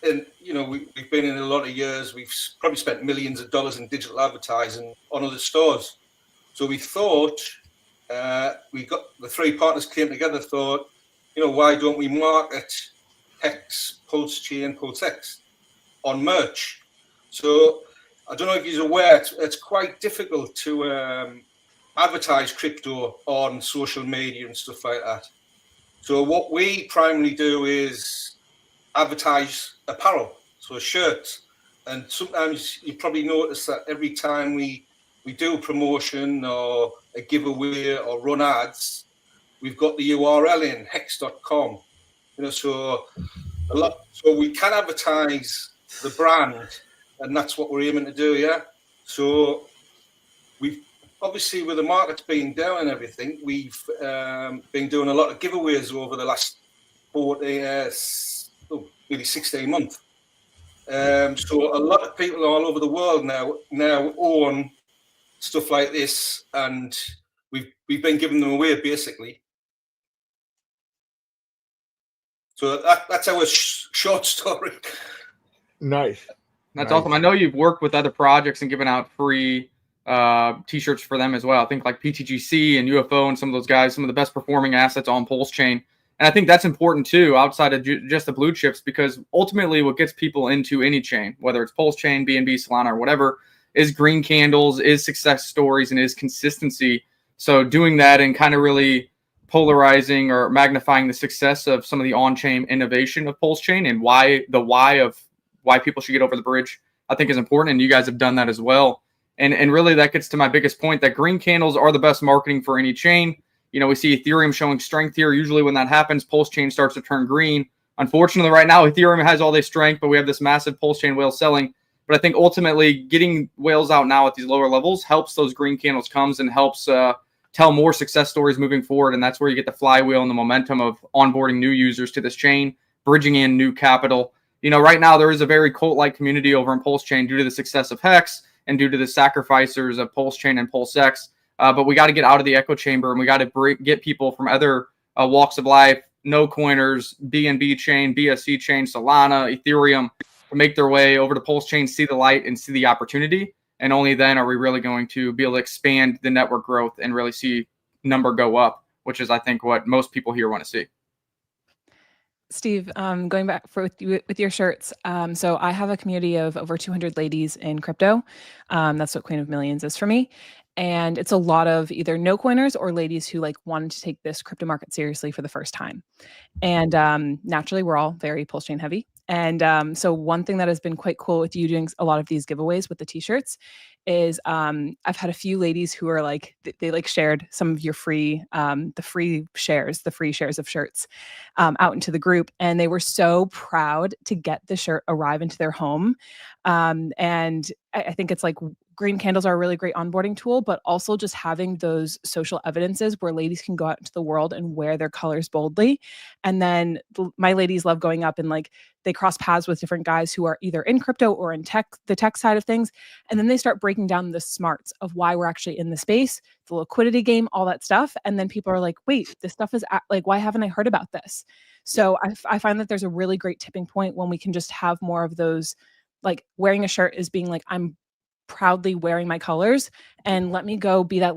and we've been in a lot of years. We've probably spent millions of dollars in digital advertising on other stores. So we thought, we got the three partners came together. Thought, why don't we market HEX, PulseChain, PulseX on merch? So I don't know if you're aware, it's quite difficult to advertise crypto on social media and stuff like that. So what we primarily do is advertise apparel, so shirts. And sometimes you probably notice that every time we do a promotion or a giveaway or run ads, we've got the URL in hex.com. So we can advertise the brand, and that's what we're aiming to do, yeah. So we've obviously, with the markets being down and everything, we've been doing a lot of giveaways over the last maybe 16 months. So a lot of people all over the world now own stuff like this, and we've been giving them away basically. So that's our short story. Nice. That's awesome. I know you've worked with other projects and given out free t-shirts for them as well. I think like PTGC and UFO and some of those guys, some of the best performing assets on PulseChain. And I think that's important too, outside of just the blue chips, because ultimately what gets people into any chain, whether it's PulseChain, BNB, Solana, or whatever, is green candles, is success stories, and is consistency. So doing that and kind of really polarizing or magnifying the success of some of the on-chain innovation of PulseChain and why people should get over the bridge, I think is important. And you guys have done that as well. And really that gets to my biggest point, that green candles are the best marketing for any chain. We see Ethereum showing strength here. Usually when that happens, PulseChain starts to turn green. Unfortunately, right now, Ethereum has all this strength, but we have this massive PulseChain whale selling. But I think ultimately getting whales out now at these lower levels helps those green candles comes and helps tell more success stories moving forward. And that's where you get the flywheel and the momentum of onboarding new users to this chain, bridging in new capital. Right now there is a very cult-like community over in PulseChain due to the success of HEX and due to the sacrificers of PulseChain and PulseX. But we got to get out of the echo chamber, and we got to get people from other walks of life, no coiners, BNB chain, BSC chain, Solana, Ethereum, to make their way over to PulseChain, see the light and see the opportunity. And only then are we really going to be able to expand the network growth and really see number go up, which is, I think, what most people here want to see. Steve, going back with your shirts. So I have a community of over 200 ladies in crypto. That's what Queen of Millions is for me. And it's a lot of either no coiners or ladies who wanted to take this crypto market seriously for the first time. And naturally, we're all very PulseChain heavy. And so one thing that has been quite cool with you doing a lot of these giveaways with the t-shirts is I've had a few ladies who are they shared some of your free shares of shirts out into the group, and they were so proud to get the shirt arrive into their home. And I think it's green candles are a really great onboarding tool, but also just having those social evidences where ladies can go out into the world and wear their colors boldly. And then my ladies love going up and like they cross paths with different guys who are either in crypto or in tech, the tech side of things. And then they start breaking down the smarts of why we're actually in the space, the liquidity game, all that stuff. And then people are like, wait, this stuff is like, why haven't I heard about this? So I find that there's a really great tipping point when we can just have more of those, like wearing a shirt is being like, I'm proudly wearing my colors, and let me go be that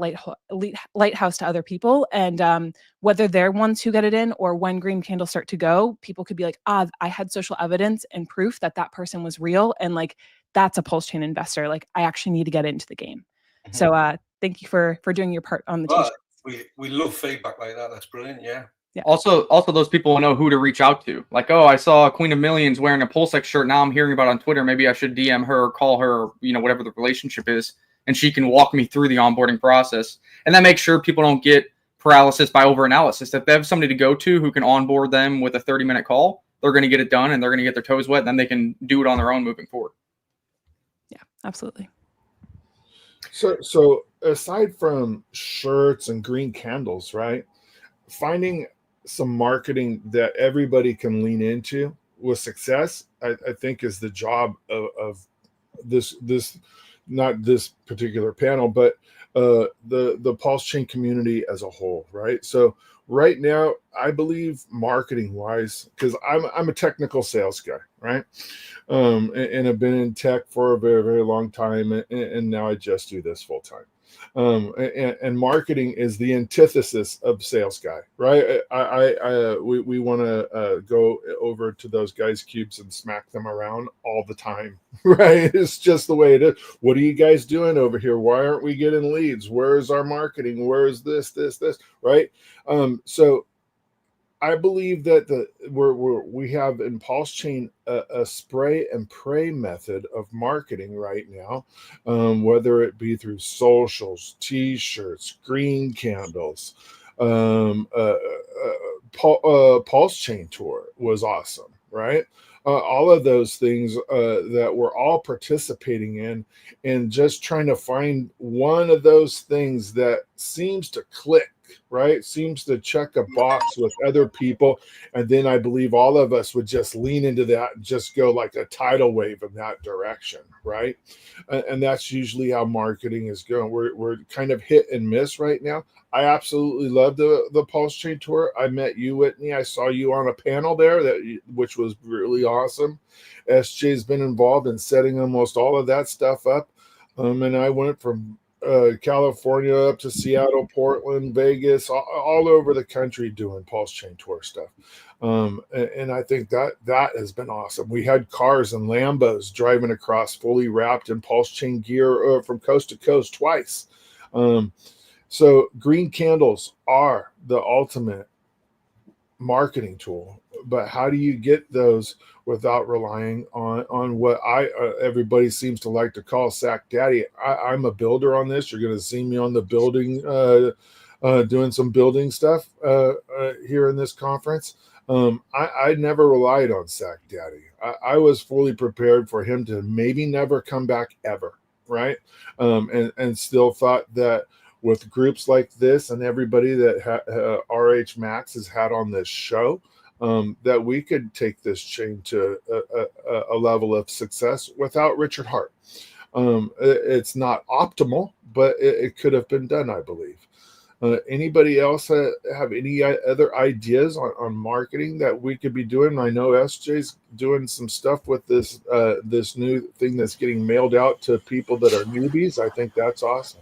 lighthouse to other people. And whether they're ones who get it in, or when green candles start to go, people could be like, I had social evidence and proof that that person was real, and like that's a PulseChain investor. Like I actually need to get into the game. So thank you for doing your part on the t-shirts. We love feedback like that. That's brilliant. Yeah. Yeah. Also those people will know who to reach out to. Like, oh, I saw Queen of Millions wearing a PulseX shirt. Now I'm hearing about it on Twitter. Maybe I should DM her or call her, you know, whatever the relationship is, and she can walk me through the onboarding process. And that makes sure people don't get paralysis by overanalysis. If they have somebody to go to who can onboard them with a 30-minute call, they're going to get it done and they're going to get their toes wet. And then they can do it on their own moving forward. Yeah, absolutely. So aside from shirts and green candles, right? Finding some marketing that everybody can lean into with success, I think is the job of this not this particular panel, but the PulseChain community as a whole, right? So right now, I believe marketing wise, because I'm a technical sales guy, right? And I've been in tech for a very, very long time, and now I just do this full time. And marketing is the antithesis of sales guy, right? We want to go over to those guys' cubes and smack them around all the time, right? It's just the way it is. What are you guys doing over here? Why aren't we getting leads? Where's our marketing? Where's this, right? So I believe that we have in PulseChain a spray and pray method of marketing right now, whether it be through socials, t-shirts, green candles. PulseChain tour was awesome, right? All of those things that we're all participating in, and just trying to find one of those things that seems to click, right? Seems to check a box with other people. And then I believe all of us would just lean into that and just go like a tidal wave in that direction, right? And that's usually how marketing is going. We're kind of hit and miss right now. I absolutely love the PulseChain tour. I met you, Whitney. I saw you on a panel there, which was really awesome. SJ's been involved in setting almost all of that stuff up. And I went from California up to Seattle, Portland, Vegas, all over the country doing PulseChain tour stuff. And I think that has been awesome. We had cars and Lambos driving across fully wrapped in PulseChain gear from coast to coast twice. So green candles are the ultimate marketing tool, but how do you get those without relying on what everybody seems to like to call Sack Daddy? I'm a builder on this. You're going to see me on the building, doing some building stuff here in this conference. I never relied on Sack Daddy. I was fully prepared for him to maybe never come back ever, right? And still thought that with groups like this and everybody that RHMax has had on this show, that we could take this chain to a level of success without Richard Hart. It's not optimal, but it could have been done, I believe. Anybody else have any other ideas on marketing that we could be doing? I know SJ's doing some stuff with this new thing that's getting mailed out to people that are newbies. I think that's awesome.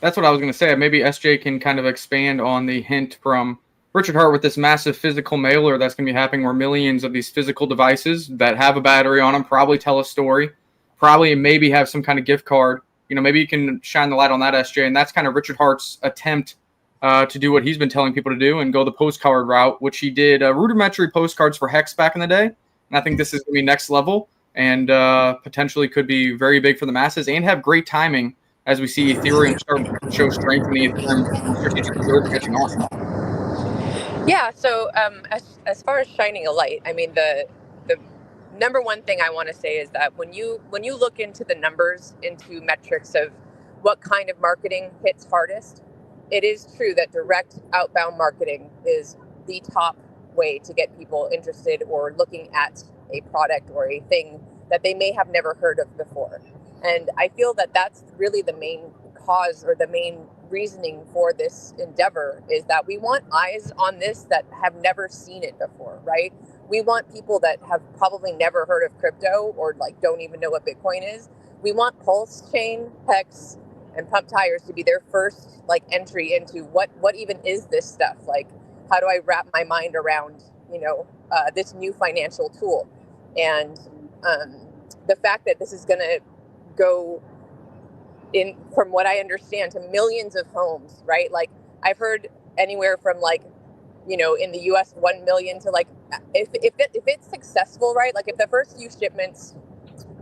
That's what I was going to say. Maybe SJ can kind of expand on the hint from Richard Hart with this massive physical mailer that's going to be happening, where millions of these physical devices that have a battery on them probably tell a story, probably maybe have some kind of gift card. You know, maybe you can shine the light on that, SJ. And that's kind of Richard Hart's attempt to do what he's been telling people to do and go the postcard route, which he did rudimentary postcards for HEX back in the day. And I think this is going to be next level and potentially could be very big for the masses and have great timing as we see Ethereum start to show strength in the Ethereum strategic reserve catching on. Yeah, so as far as shining a light, I mean, the number one thing I want to say is that when you look into the numbers, into metrics of what kind of marketing hits hardest, it is true that direct outbound marketing is the top way to get people interested or looking at a product or a thing that they may have never heard of before. And I feel that that's really the main cause or the main reasoning for this endeavor, is that we want eyes on this that have never seen it before, right? We want people that have probably never heard of crypto or like don't even know what Bitcoin is. We want PulseChain, HEX, and Pump.Tires to be their first like entry into what even is this stuff? Like, how do I wrap my mind around, this new financial tool? And the fact that this is going to go in, from what I understand, to millions of homes, right? Like, I've heard anywhere from like, in the US, 1 million to like, if it's successful, right? Like if the first few shipments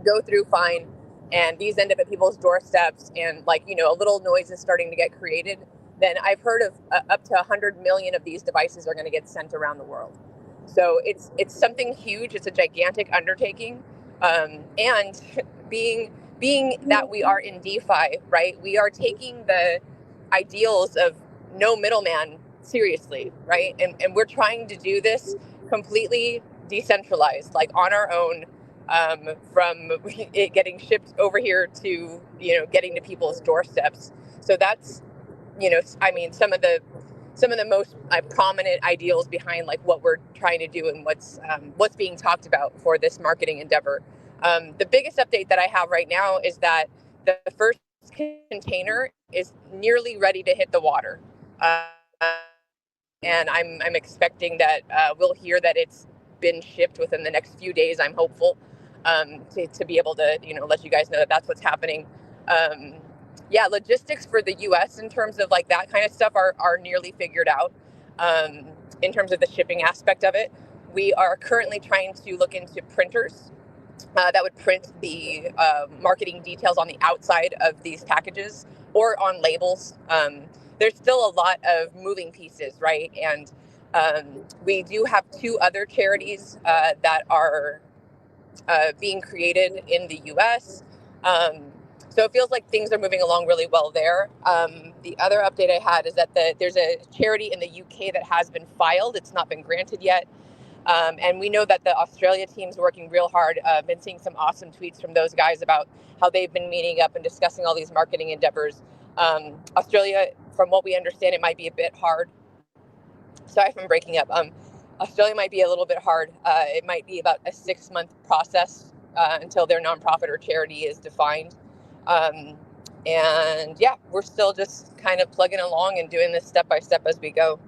go through fine and these end up at people's doorsteps and like, a little noise is starting to get created, then I've heard of up to 100 million of these devices are going to get sent around the world. So it's something huge. It's a gigantic undertaking. And being that we are in DeFi, right? We are taking the ideals of no middleman seriously, right? And we're trying to do this completely decentralized, like on our own, from it getting shipped over here to, getting to people's doorsteps. So that's, some of the most prominent ideals behind like what we're trying to do and what's being talked about for this marketing endeavor. The biggest update that I have right now is that the first container is nearly ready to hit the water. And I'm expecting that we'll hear that it's been shipped within the next few days. I'm hopeful to be able to, let you guys know that that's what's happening. Logistics for the US in terms of like that kind of stuff are nearly figured out. In terms of the shipping aspect of it, we are currently trying to look into printers that would print the marketing details on the outside of these packages or on labels. There's still a lot of moving pieces, right? And we do have 2 other charities that are being created in the US. So it feels like things are moving along really well there. The other update I had is that there's a charity in the UK that has been filed. It's not been granted yet. And we know that the Australia team's working real hard. I've been seeing some awesome tweets from those guys about how they've been meeting up and discussing all these marketing endeavors. Australia, from what we understand, it might be a bit hard. Sorry if I'm breaking up. Australia might be a little bit hard. It might be about a 6-month process until their nonprofit or charity is defined. And yeah, we're still just kind of plugging along and doing this step by step as we go.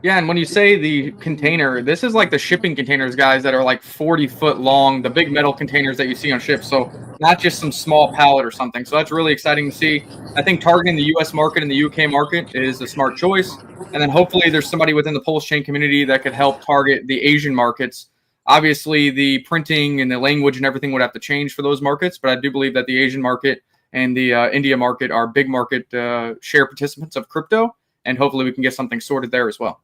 Yeah, and when you say the container, this is like the shipping containers, guys, that are like 40-foot long, the big metal containers that you see on ships. So not just some small pallet or something. So that's really exciting to see. I think targeting the US market and the UK market is a smart choice. And then hopefully there's somebody within the PulseChain community that could help target the Asian markets. Obviously, the printing and the language and everything would have to change for those markets. But I do believe that the Asian market and the India market are big market share participants of crypto. And hopefully we can get something sorted there as well.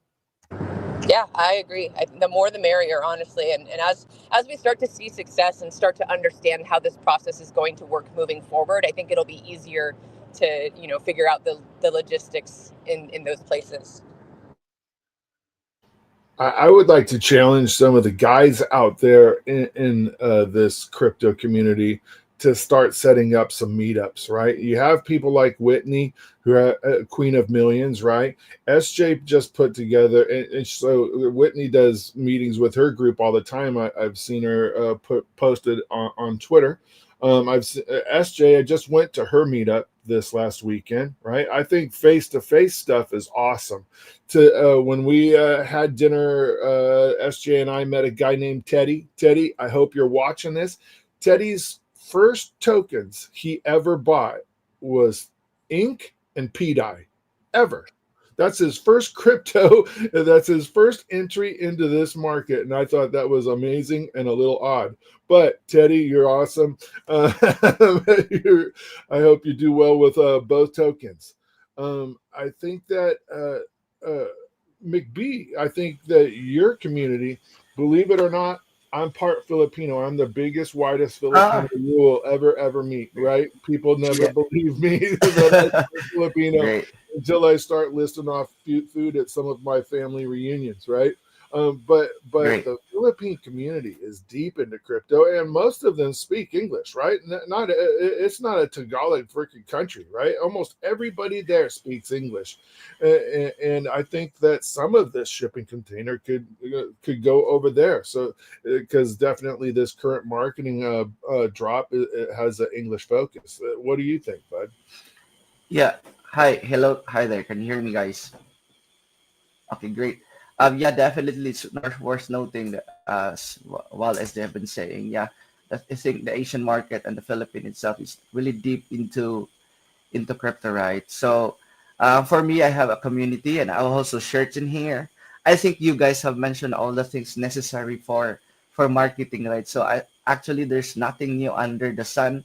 Yeah, I agree. The more the merrier, honestly. And as we start to see success and start to understand how this process is going to work moving forward, I think it'll be easier to, figure out the logistics in those places. I would like to challenge some of the guys out there in this crypto community to start setting up some meetups, right? You have people like Whitney, who are Queen of Millions, right? SJ just put together, and so Whitney does meetings with her group all the time. I've seen her posted on Twitter. SJ, I just went to her meetup this last weekend, right? I think face-to-face stuff is awesome. When we had dinner, SJ and I met a guy named Teddy. Teddy, I hope you're watching this. Teddy's first tokens he ever bought was ink and PDI ever. That's his first crypto. That's his first entry into this market. And I thought that was amazing and a little odd. But Teddy, you're awesome. I hope you do well with both tokens. I think that McBee, I think that your community, believe it or not, I'm part Filipino. I'm the biggest, whitest Filipino you will ever meet. Right? People never believe me that I'm Filipino Great. until I start listing off food at some of my family reunions. Right? But Great. the Philippine community is deep into crypto, and most of them speak English, right? It's not a Tagalog freaking country, right? Almost everybody there speaks English, and I think that some of this shipping container could go over there. So, because definitely this current marketing drop it has an English focus. What do you think, bud? Yeah. Hi. Hello. Hi there. Can you hear me, guys? Okay, great. Yeah, definitely it's worth noting that while as they have been saying, yeah, I think the Asian market and the Philippines itself is really deep into crypto, right? So for me, I have a community and I also shirts in here. I think you guys have mentioned all the things necessary for marketing, right? So I actually there's nothing new under the sun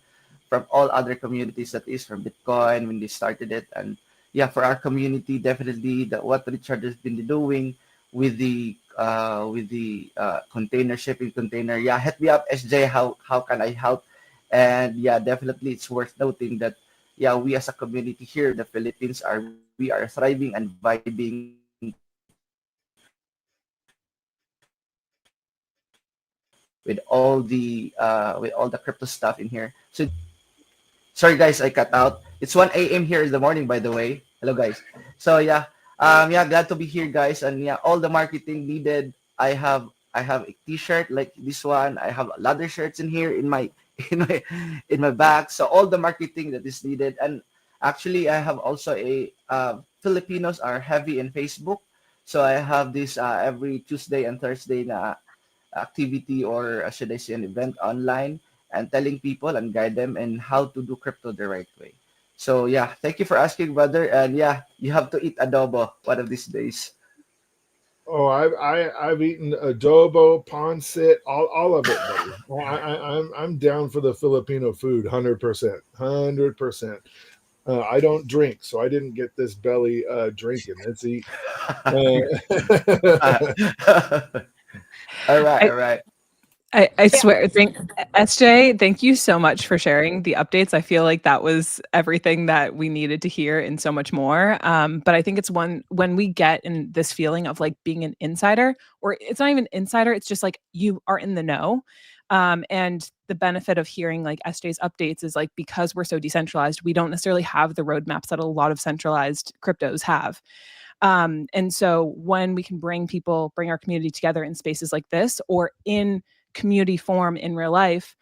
from all other communities that is from Bitcoin when they started it. And yeah, for our community, definitely what Richard has been doing with the container shipping container. Yeah, hit me up, SJ. How can I help? And yeah, definitely it's worth noting that yeah, we as a community here in the Philippines we are thriving and vibing with all the crypto stuff in here. So sorry guys, I cut out. It's 1 a.m. here in the morning, by the way. Hello guys. So yeah, yeah, glad to be here, guys. And yeah, all the marketing needed. I have a T-shirt like this one. I have leather shirts in here in my in my bag. So all the marketing that is needed. And actually, I have also a Filipinos are heavy in Facebook. So I have this every Tuesday and Thursday na activity, or should I say an event online, and telling people and guide them in how to do crypto the right way. So yeah, thank you for asking, brother. And yeah, you have to eat adobo one of these days. Oh, I've eaten adobo, pancit, all of it, buddy. I'm down for the Filipino food, 100%, 100%. I don't drink, so I didn't get this belly drinking. Let's eat. All right, all right. I swear, SJ, thank you so much for sharing the updates. I feel like that was everything that we needed to hear and so much more. But I think it's when we get in this feeling of like being an insider, or it's not even insider, it's just like you are in the know. And the benefit of hearing like SJ's updates is like, because we're so decentralized, we don't necessarily have the roadmaps that a lot of centralized cryptos have. And so when we can bring our community together in spaces like this, or in community form in real life,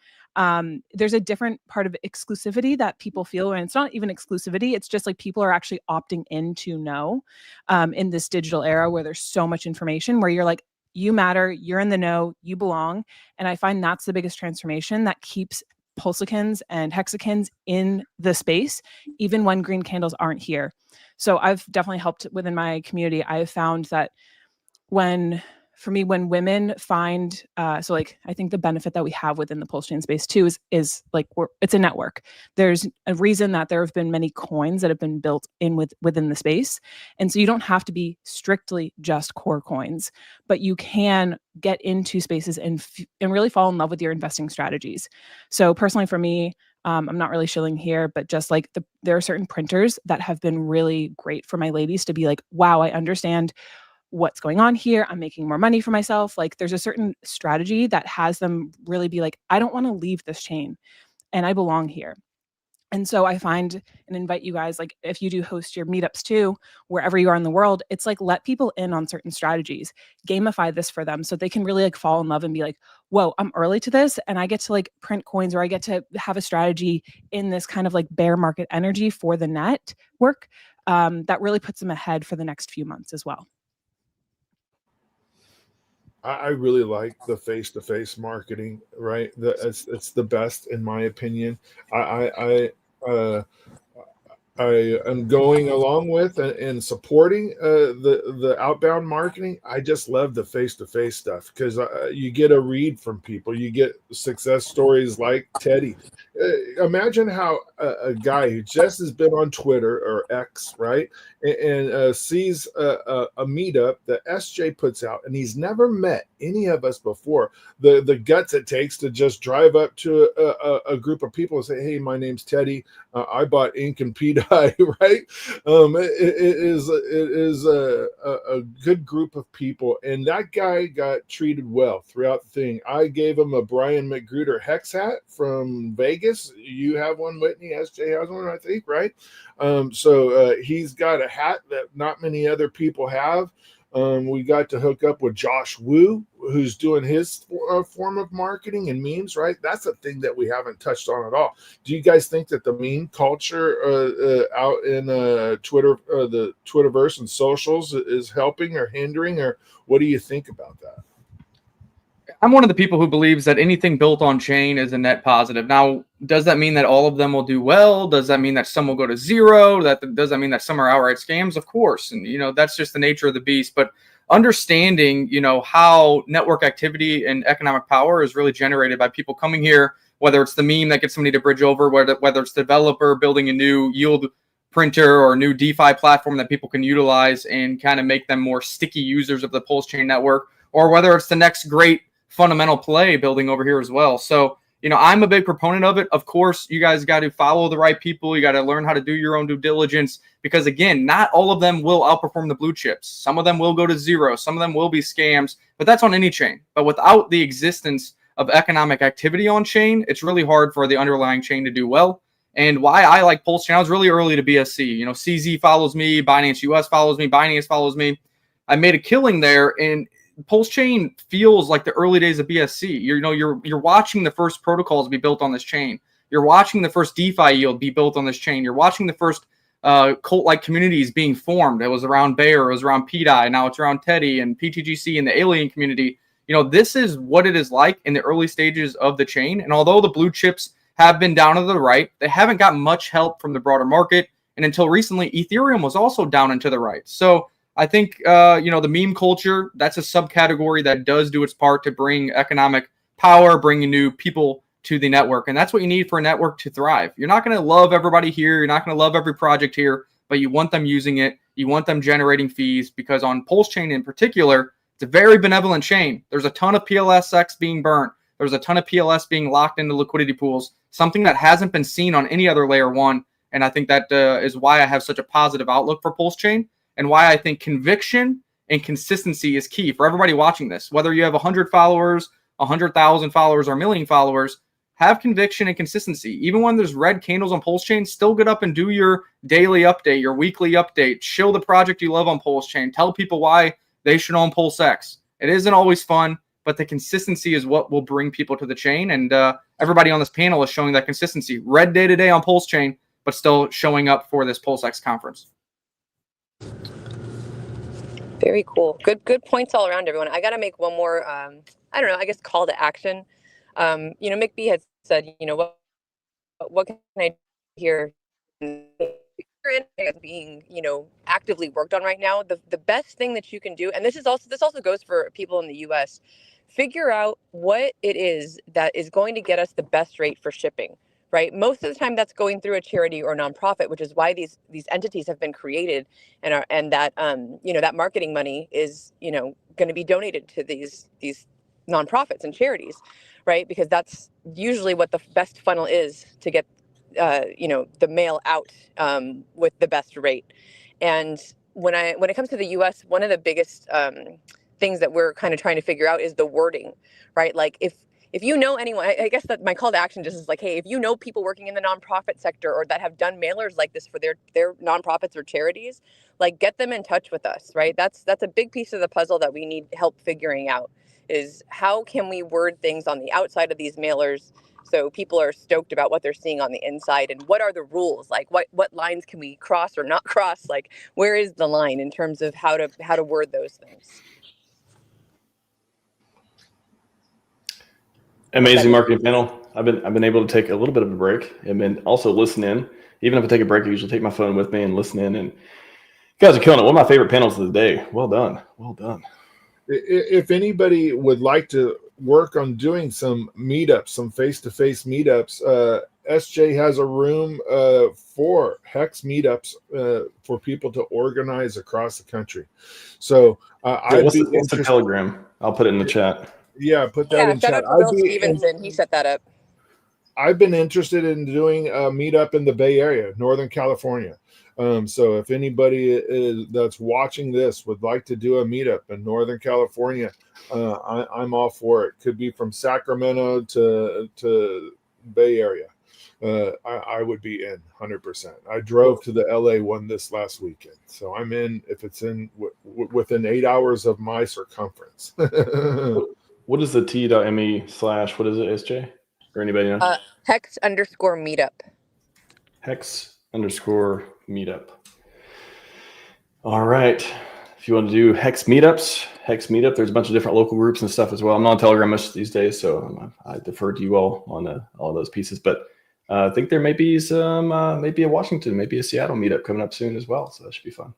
there's a different part of exclusivity that people feel, and it's not even exclusivity, it's just like people are actually opting in to know, in this digital era where there's so much information, where you're like, you matter, you're in the know, you belong. And I find that's the biggest transformation that keeps pulsicans and hexicans in the space, even when green candles aren't here. So I've definitely helped within my community. I have found that when women find, so like, I think the benefit that we have within the PulseChain space too is like, it's a network. There's a reason that there have been many coins that have been built within the space. And so you don't have to be strictly just core coins, but you can get into spaces and really fall in love with your investing strategies. So personally for me, I'm not really shilling here, but just like there are certain printers that have been really great for my ladies to be like, wow, I understand what's going on here. I'm making more money for myself. Like there's a certain strategy that has them really be like, I don't want to leave this chain and I belong here. And so I find and invite you guys, like if you do host your meetups too, wherever you are in the world, it's like, let people in on certain strategies, gamify this for them so they can really like fall in love and be like, whoa, I'm early to this. And I get to like print coins, or I get to have a strategy in this kind of like bear market energy for the network, that really puts them ahead for the next few months as well. I really like the face-to-face marketing, right? It's the best in my opinion. I I am going along with and supporting the outbound marketing. I just love the face-to-face stuff because you get a read from people. You get success stories like Teddy. Imagine how a guy who just has been on Twitter or X, right, and sees a meetup that SJ puts out, and he's never met any of us before. The guts it takes to just drive up to a group of people and say, "Hey, my name's Teddy. I bought ink and PDI," right? It is a good group of people, and that guy got treated well throughout the thing. I gave him a Brian McGruder HEX hat from Vegas. You have one, Whitney. SJ has one, I think, right? So he's got a hat that not many other people have. We got to hook up with Josh Wu, who's doing his form of marketing and memes, right? That's a thing that we haven't touched on at all. Do you guys think that the meme culture out in Twitter, the Twitterverse and socials is helping or hindering, or what do you think about that? I'm one of the people who believes that anything built on chain is a net positive. Now, does that mean that all of them will do well? Does that mean that some will go to zero? Does that mean that some are outright scams? Of course. And, that's just the nature of the beast. But understanding, how network activity and economic power is really generated by people coming here, whether it's the meme that gets somebody to bridge over, whether it's the developer building a new yield printer or a new DeFi platform that people can utilize and kind of make them more sticky users of the PulseChain network, or whether it's the next great fundamental play building over here as well. So, I'm a big proponent of it. Of course, you guys got to follow the right people. You got to learn how to do your own due diligence because, again, not all of them will outperform the blue chips. Some of them will go to zero. Some of them will be scams, but that's on any chain. But without the existence of economic activity on chain, it's really hard for the underlying chain to do well. And why I like PulseChain, I was really early to BSC. CZ follows me, Binance US follows me, Binance follows me. I made a killing there, and PulseChain feels like the early days of BSC. You're watching the first protocols be built on this chain. You're watching the first DeFi yield be built on this chain. You're watching the first cult-like communities being formed. It was around Bear, it was around PDI, now it's around Teddy and PTGC and the alien community. This is what it is like in the early stages of the chain. And although the blue chips have been down to the right, they haven't got much help from the broader market. And until recently, Ethereum was also down and to the right. So I think, the meme culture, that's a subcategory that does do its part to bring economic power, bringing new people to the network. And that's what you need for a network to thrive. You're not going to love everybody here. You're not going to love every project here, but you want them using it. You want them generating fees because on PulseChain in particular, it's a very benevolent chain. There's a ton of PLSX being burnt. There's a ton of PLS being locked into liquidity pools, something that hasn't been seen on any other layer one. And I think that is why I have such a positive outlook for PulseChain. And why I think conviction and consistency is key for everybody watching this. Whether you have 100 followers, 100,000 followers, or a million followers, have conviction and consistency. Even when there's red candles on PulseChain, still get up and do your daily update, your weekly update. Show the project you love on PulseChain. Tell people why they should own PulseX. It isn't always fun, but the consistency is what will bring people to the chain. And everybody on this panel is showing that consistency. Red day to day on PulseChain, but still showing up for this PulseX conference. Very cool. Good points all around, everyone. I got to make one more, I guess call to action. Mick B had said, what can I do here? Being, actively worked on right now. The best thing that you can do, and this also goes for people in the US, figure out what it is that is going to get us the best rate for shipping. Right. Most of the time that's going through a charity or nonprofit, which is why these entities have been created and that that marketing money is, going to be donated to these nonprofits and charities. Right. Because that's usually what the best funnel is to get, the mail out with the best rate. And when it comes to the US, one of the biggest things that we're kind of trying to figure out is the wording. Right. Like if you know anyone, I guess that my call to action just is like, hey, if you know people working in the nonprofit sector or that have done mailers like this for their nonprofits or charities, like get them in touch with us, right? That's a big piece of the puzzle that we need help figuring out is how can we word things on the outside of these mailers so people are stoked about what they're seeing on the inside and what are the rules? Like what lines can we cross or not cross? Like where is the line in terms of how to word those things? Amazing marketing panel. I've been able to take a little bit of a break and then also listen in even if I take a break, I usually take my phone with me and listen in. And you guys are killing it. One of my favorite panels of the day. Well done. Well done. If anybody would like to work on doing some meetups, some face-to-face meetups, SJ has a room for HEX meetups for people to organize across the country. So what's the Telegram? I'll put it in the chat. Yeah, put that in shout chat. out to Will Stevenson. He set that up. I've been interested in doing a meetup in the Bay Area, Northern California. So if anybody that's watching this would like to do a meetup in Northern California, I'm all for it. Could be from Sacramento to Bay Area. I would be in 100%. I drove to the LA one this last weekend, so I'm in if it's in within 8 hours of my circumference. What is the t.me/ what is it, SJ? Or anybody know? HEX_meetup. HEX_meetup. All right. If you want to do HEX meetup, there's a bunch of different local groups and stuff as well. I'm not on Telegram much these days, so I defer to you all on all those pieces. But I think there may be some, maybe a Washington, maybe a Seattle meetup coming up soon as well. So that should be fun.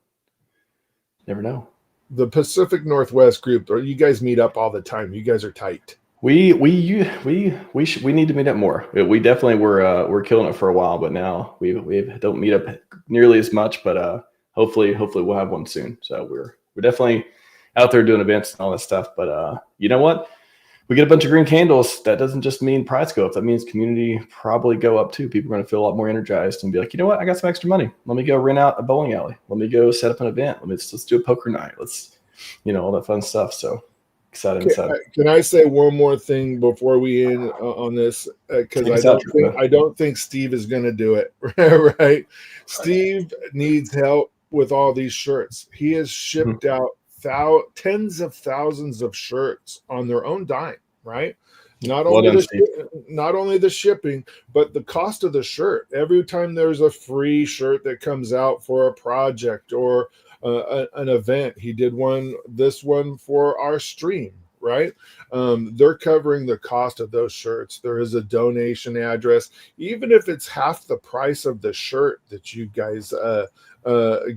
Never know. The Pacific Northwest group, or you guys meet up all the time. You guys are tight. We need to meet up more. We definitely were killing it for a while, but now we don't meet up nearly as much. But hopefully we'll have one soon. So we're definitely out there doing events and all that stuff. But you know what? We get a bunch of green candles. That doesn't just mean price go up. That means community probably go up too. People are going to feel a lot more energized and be like, you know what? I got some extra money. Let me go rent out a bowling alley. Let me go set up an event. Let's do a poker night. Let's, all that fun stuff. So excited. Can I say one more thing before we end on this? Because I don't think Steve is going to do it. Right? Steve needs help with all these shirts. He has shipped out tens of thousands of shirts on their own dime, right? Not only the shipping, but the cost of the shirt. Every time there's a free shirt that comes out for a project or an event, he did this one for our stream, right? They're covering the cost of those shirts. There is a donation address, even if it's half the price of the shirt that you guys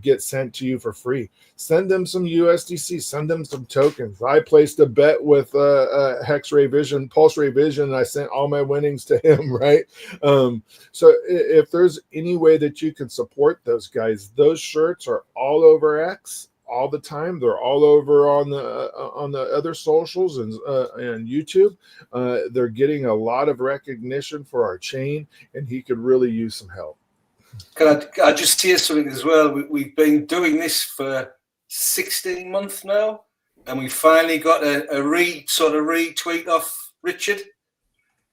get sent to you for free. Send them some USDC, send them some tokens. I placed a bet with HEX Ray Vision, Pulse Ray Vision, and I sent all my winnings to him, right? So if there's any way that you can support those guys, those shirts are all over X all the time. They're all over on the other socials and YouTube. They're getting a lot of recognition for our chain, and he could really use some help. Can I just say something as well? We've been doing this for 16 months now, and we finally got a retweet off Richard.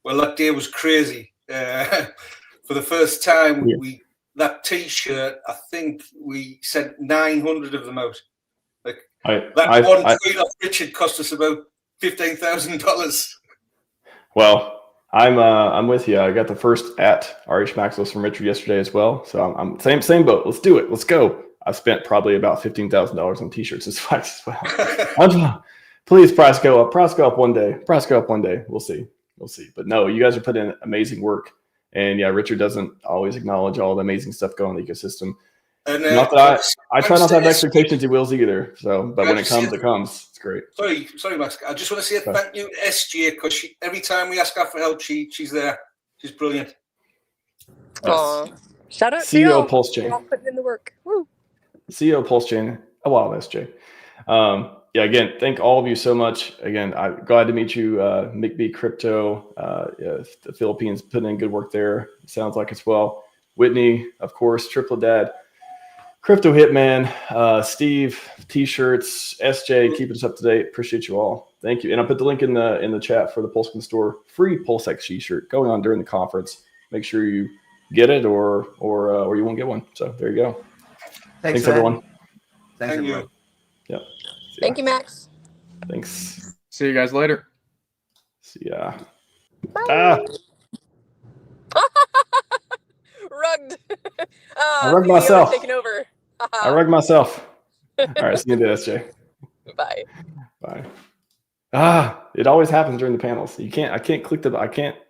Well, that day was crazy. For the first time, that T-shirt, I think we sent 900 of them out. One tweet off Richard cost us about $15,000. Well, I'm with you. I got the first at RHMax list from Richard yesterday as well. So I'm same boat. Let's do it. Let's go. I've spent probably about $15,000 on t-shirts this as well. Please, price go up. Price go up one day. Price go up one day. We'll see. But no, you guys are putting in amazing work. And yeah, Richard doesn't always acknowledge all the amazing stuff going on in the ecosystem. And not that I try not to have expectations he wills either. So, but when it comes, it comes. It's great. Sorry, Max. I just want to say thank you to SJ, because every time we ask her for help, she's there. She's brilliant. Aww. Shout out CEO to PulseChain. y'all putting in the work. Woo. CEO PulseChain. Oh wow, SJ. Yeah, again, thank all of you so much. Again, I'm glad to meet you, McBee Crypto. The Philippines putting in good work there. It sounds like as well. Whitney, of course, Triplet Dad. Crypto Hitman, Steve, T-shirts, SJ, keeping us up to date. Appreciate you all. Thank you. And I put the link in the chat for the PulseChain store. Free PulseX T-shirt going on during the conference. Make sure you get it or you won't get one. So there you go. Thanks everyone. Thank you. Yeah. Thank you, Max. Thanks. See you guys later. See ya. Bye. Rugged. I rugged myself. Taking over. I rugged myself. All right, see you later, SJ. Bye. Bye. It always happens during the panels. I can't click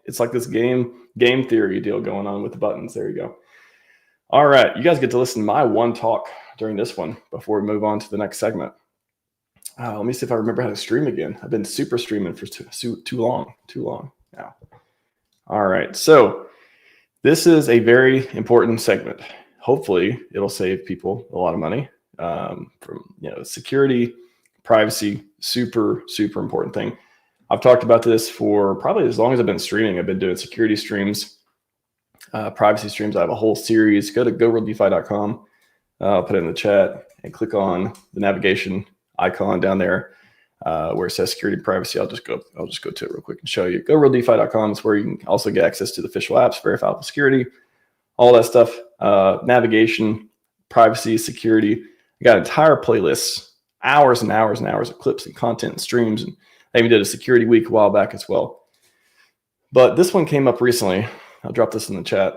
it's like this game theory deal going on with the buttons. There you go. All right, you guys get to listen to my one talk during this one before we move on to the next segment. Let me see if I remember how to stream again. I've been super streaming for too long now. All right, so this is a very important segment. Hopefully, it'll save people a lot of money from security, privacy, super important thing. I've talked about this for probably as long as I've been streaming. I've been doing security streams, privacy streams. I have a whole series. Go to gorealdefi.com. I'll put it in the chat and click on the navigation icon down there where it says security and privacy. I'll just go to it real quick and show you. gorealdefi.com is where you can also get access to the official apps, verifiable security, all that stuff, navigation, privacy, security. I got entire playlists, hours and hours and hours of clips and content and streams. And I even did a security week a while back as well. But this one came up recently. I'll drop this in the chat,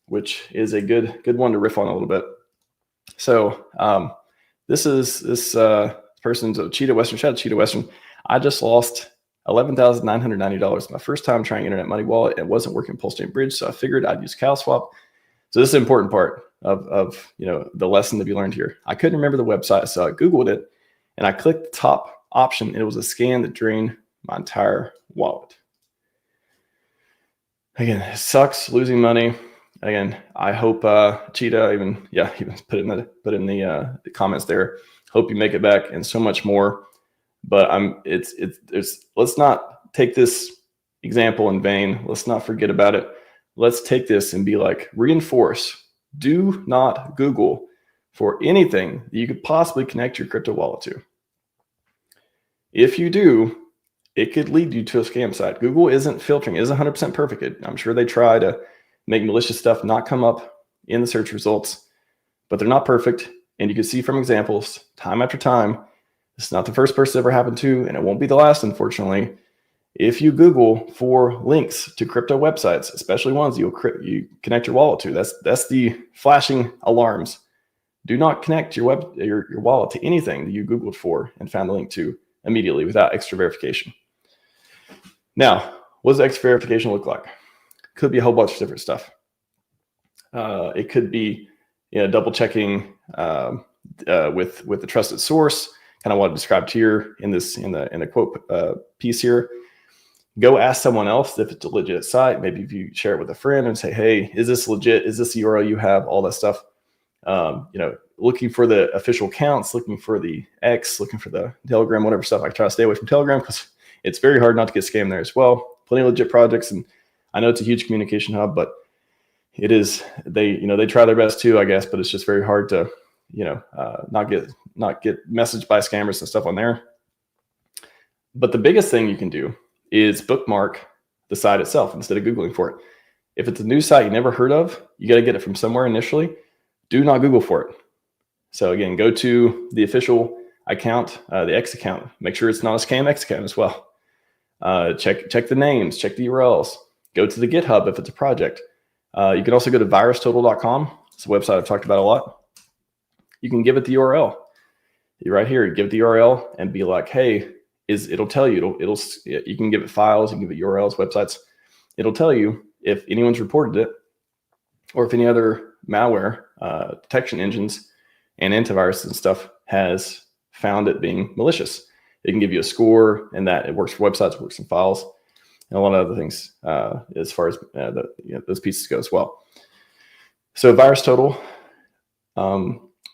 which is a good one to riff on a little bit. So this person's a Cheetah Western. Shout out to Cheetah Western. I just lost $11,990. My first time trying Internet Money Wallet. It wasn't working PulseChain Bridge, so I figured I'd use CalSwap. So this is an important part of the lesson to be learned here. I couldn't remember the website, so I Googled it, and I clicked the top option, and it was a scan that drained my entire wallet. Again, it sucks losing money. Again, I hope Cheetah even put in the comments there. Hope you make it back and so much more. But let's not take this example in vain. Let's not forget about it. Let's take this and be like, reinforce. Do not Google for anything that you could possibly connect your crypto wallet to. If you do, it could lead you to a scam site. Google isn't filtering. It isn't 100% perfect. I'm sure they try to make malicious stuff not come up in the search results, but they're not perfect. And you can see from examples time after time, it's not the first person it ever happened to, and it won't be the last, unfortunately. If you Google for links to crypto websites, especially ones you connect your wallet to, that's the flashing alarms. Do not connect your wallet to anything that you Googled for and found the link to immediately without extra verification. Now, what does extra verification look like? Could be a whole bunch of different stuff. It could be double checking with the trusted source. Kind of what I described here in the quote piece here. Go ask someone else if it's a legit site. Maybe if you share it with a friend and say, "Hey, is this legit? Is this the URL you have?" All that stuff. Looking for the official accounts, looking for the X, looking for the Telegram, whatever stuff. I try to stay away from Telegram because it's very hard not to get scammed there as well. Plenty of legit projects, and I know it's a huge communication hub, but it is they try their best too, I guess. But it's just very hard to not get messaged by scammers and stuff on there. But the biggest thing you can do is bookmark the site itself instead of Googling for it. If it's a new site you never heard of, you got to get it from somewhere initially. Do not Google for it. So again, go to the official account, the X account. Make sure it's not a scam X account as well. Check the names, check the URLs. Go to the GitHub if it's a project. You can also go to virustotal.com. It's a website I've talked about a lot. You can give it the URL. You're right here. Give it the URL and be like, "Hey, it'll tell you. You can give it files, you can give it URLs, websites. It'll tell you if anyone's reported it or if any other malware detection engines and antivirus and stuff has found it being malicious. It can give you a score, and that it works for websites, works in files, and a lot of other things as far as those pieces go as well. So VirusTotal.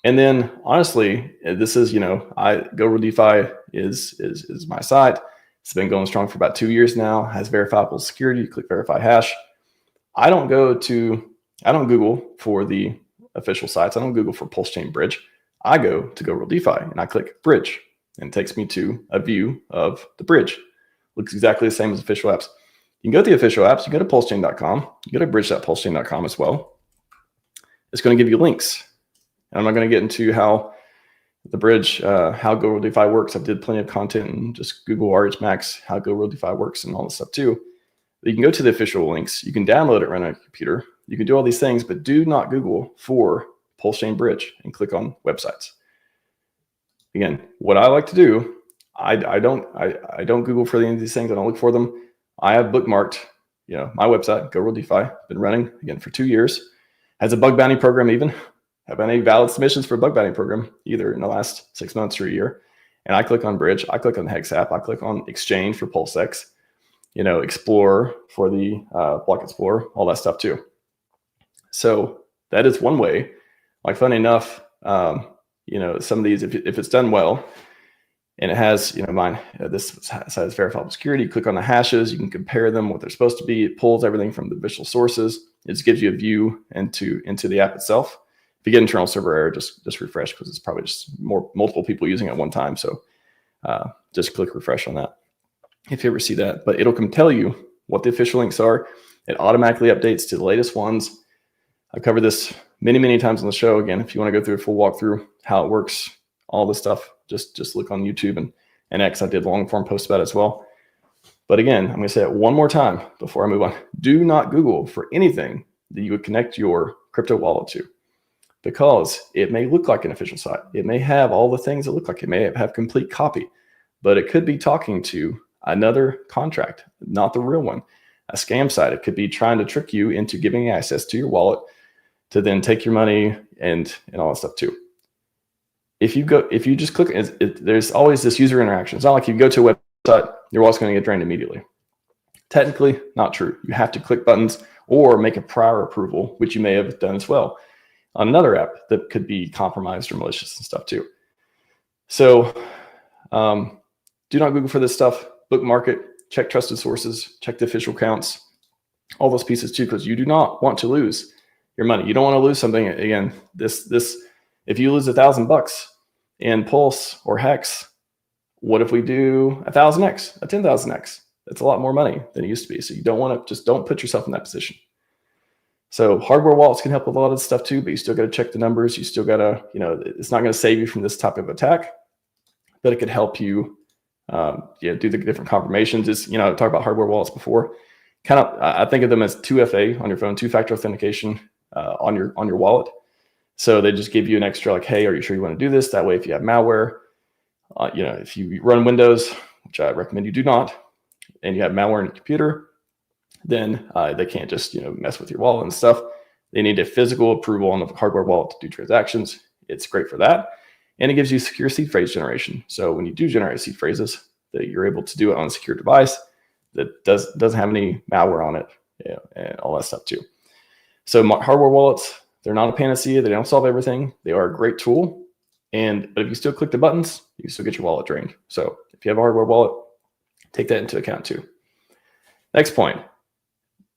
And then honestly, this is, GoRealDefi is my site. It's been going strong for about 2 years now, has verifiable security. You click verify hash. I don't Google for the official sites. I don't Google for PulseChain Bridge. I go to GoRealDefi and I click Bridge, and it takes me to a view of the bridge. Looks exactly the same as official apps. You can go to the official apps. You go to pulsechain.com. You go to bridge.pulsechain.com as well. It's going to give you links. I'm not going to get into how the bridge, how GoRealDefi works. I did plenty of content and just Google RHMax, how GoRealDefi works and all this stuff too. But you can go to the official links. You can download it right on your computer. You can do all these things, but do not Google for PulseChain Bridge and click on websites. Again, what I like to do, I don't Google for any of these things. I don't look for them. I have bookmarked, my website, GoRealDefi, been running again for 2 years. Has a bug bounty program even? Have any valid submissions for a bug bounty program either in the last 6 months or a year? And I click on Bridge, I click on the HEX app, I click on Exchange for PulseX, Explorer for the Block Explorer, all that stuff too. So that is one way. Like, funny enough, some of these, if it's done well, and it has, this has verifiable security, click on the hashes, you can compare them, what they're supposed to be. It pulls everything from the official sources. It just gives you a view into the app itself. If you get internal server error, just refresh, because it's probably just multiple people using it at one time. So just click refresh on that if you ever see that. But it'll tell you what the official links are. It automatically updates to the latest ones. I've covered this many times on the show. Again, if you want to go through a full walkthrough, how it works, all this stuff, just look on YouTube and X. I did long form posts about it as well. But again, I'm going to say it one more time before I move on. Do not Google for anything that you would connect your crypto wallet to, because it may look like an official site. It may have all the things that look like it. May have complete copy, but it could be talking to another contract, not the real one. A scam site. It could be trying to trick you into giving access to your wallet to then take your money and all that stuff too. If you just click, there's always this user interaction. It's not like you go to a website, your wallet's going to get drained immediately. Technically, not true. You have to click buttons or make a prior approval, which you may have done as well on another app that could be compromised or malicious and stuff too. So do not Google for this stuff. Bookmark it. Check trusted sources. Check the official counts. All those pieces too, because you do not want to lose your money. You don't want to lose something. Again, if you lose $1,000 in Pulse or Hex, what if we do 1,000x, a 10,000x? That's a lot more money than it used to be. So you don't want to, don't put yourself in that position. So hardware wallets can help with a lot of stuff too, but you still got to check the numbers. You still got to, it's not going to save you from this type of attack, but it could help you, do the different confirmations. I talked about hardware wallets before. I think of them as 2FA on your phone, two-factor authentication on your wallet. So they just give you an extra, like, hey, are you sure you want to do this? That way, if you have malware, if you run Windows, which I recommend you do not, and you have malware in your computer, then they can't just mess with your wallet and stuff. They need a physical approval on the hardware wallet to do transactions. It's great for that, and it gives you secure seed phrase generation. So when you do generate seed phrases, that you're able to do it on a secure device that doesn't have any malware on it, and all that stuff too. So hardware wallets, they're not a panacea. They don't solve everything. They are a great tool, but if you still click the buttons, you can still get your wallet drained. So if you have a hardware wallet, take that into account too. Next point.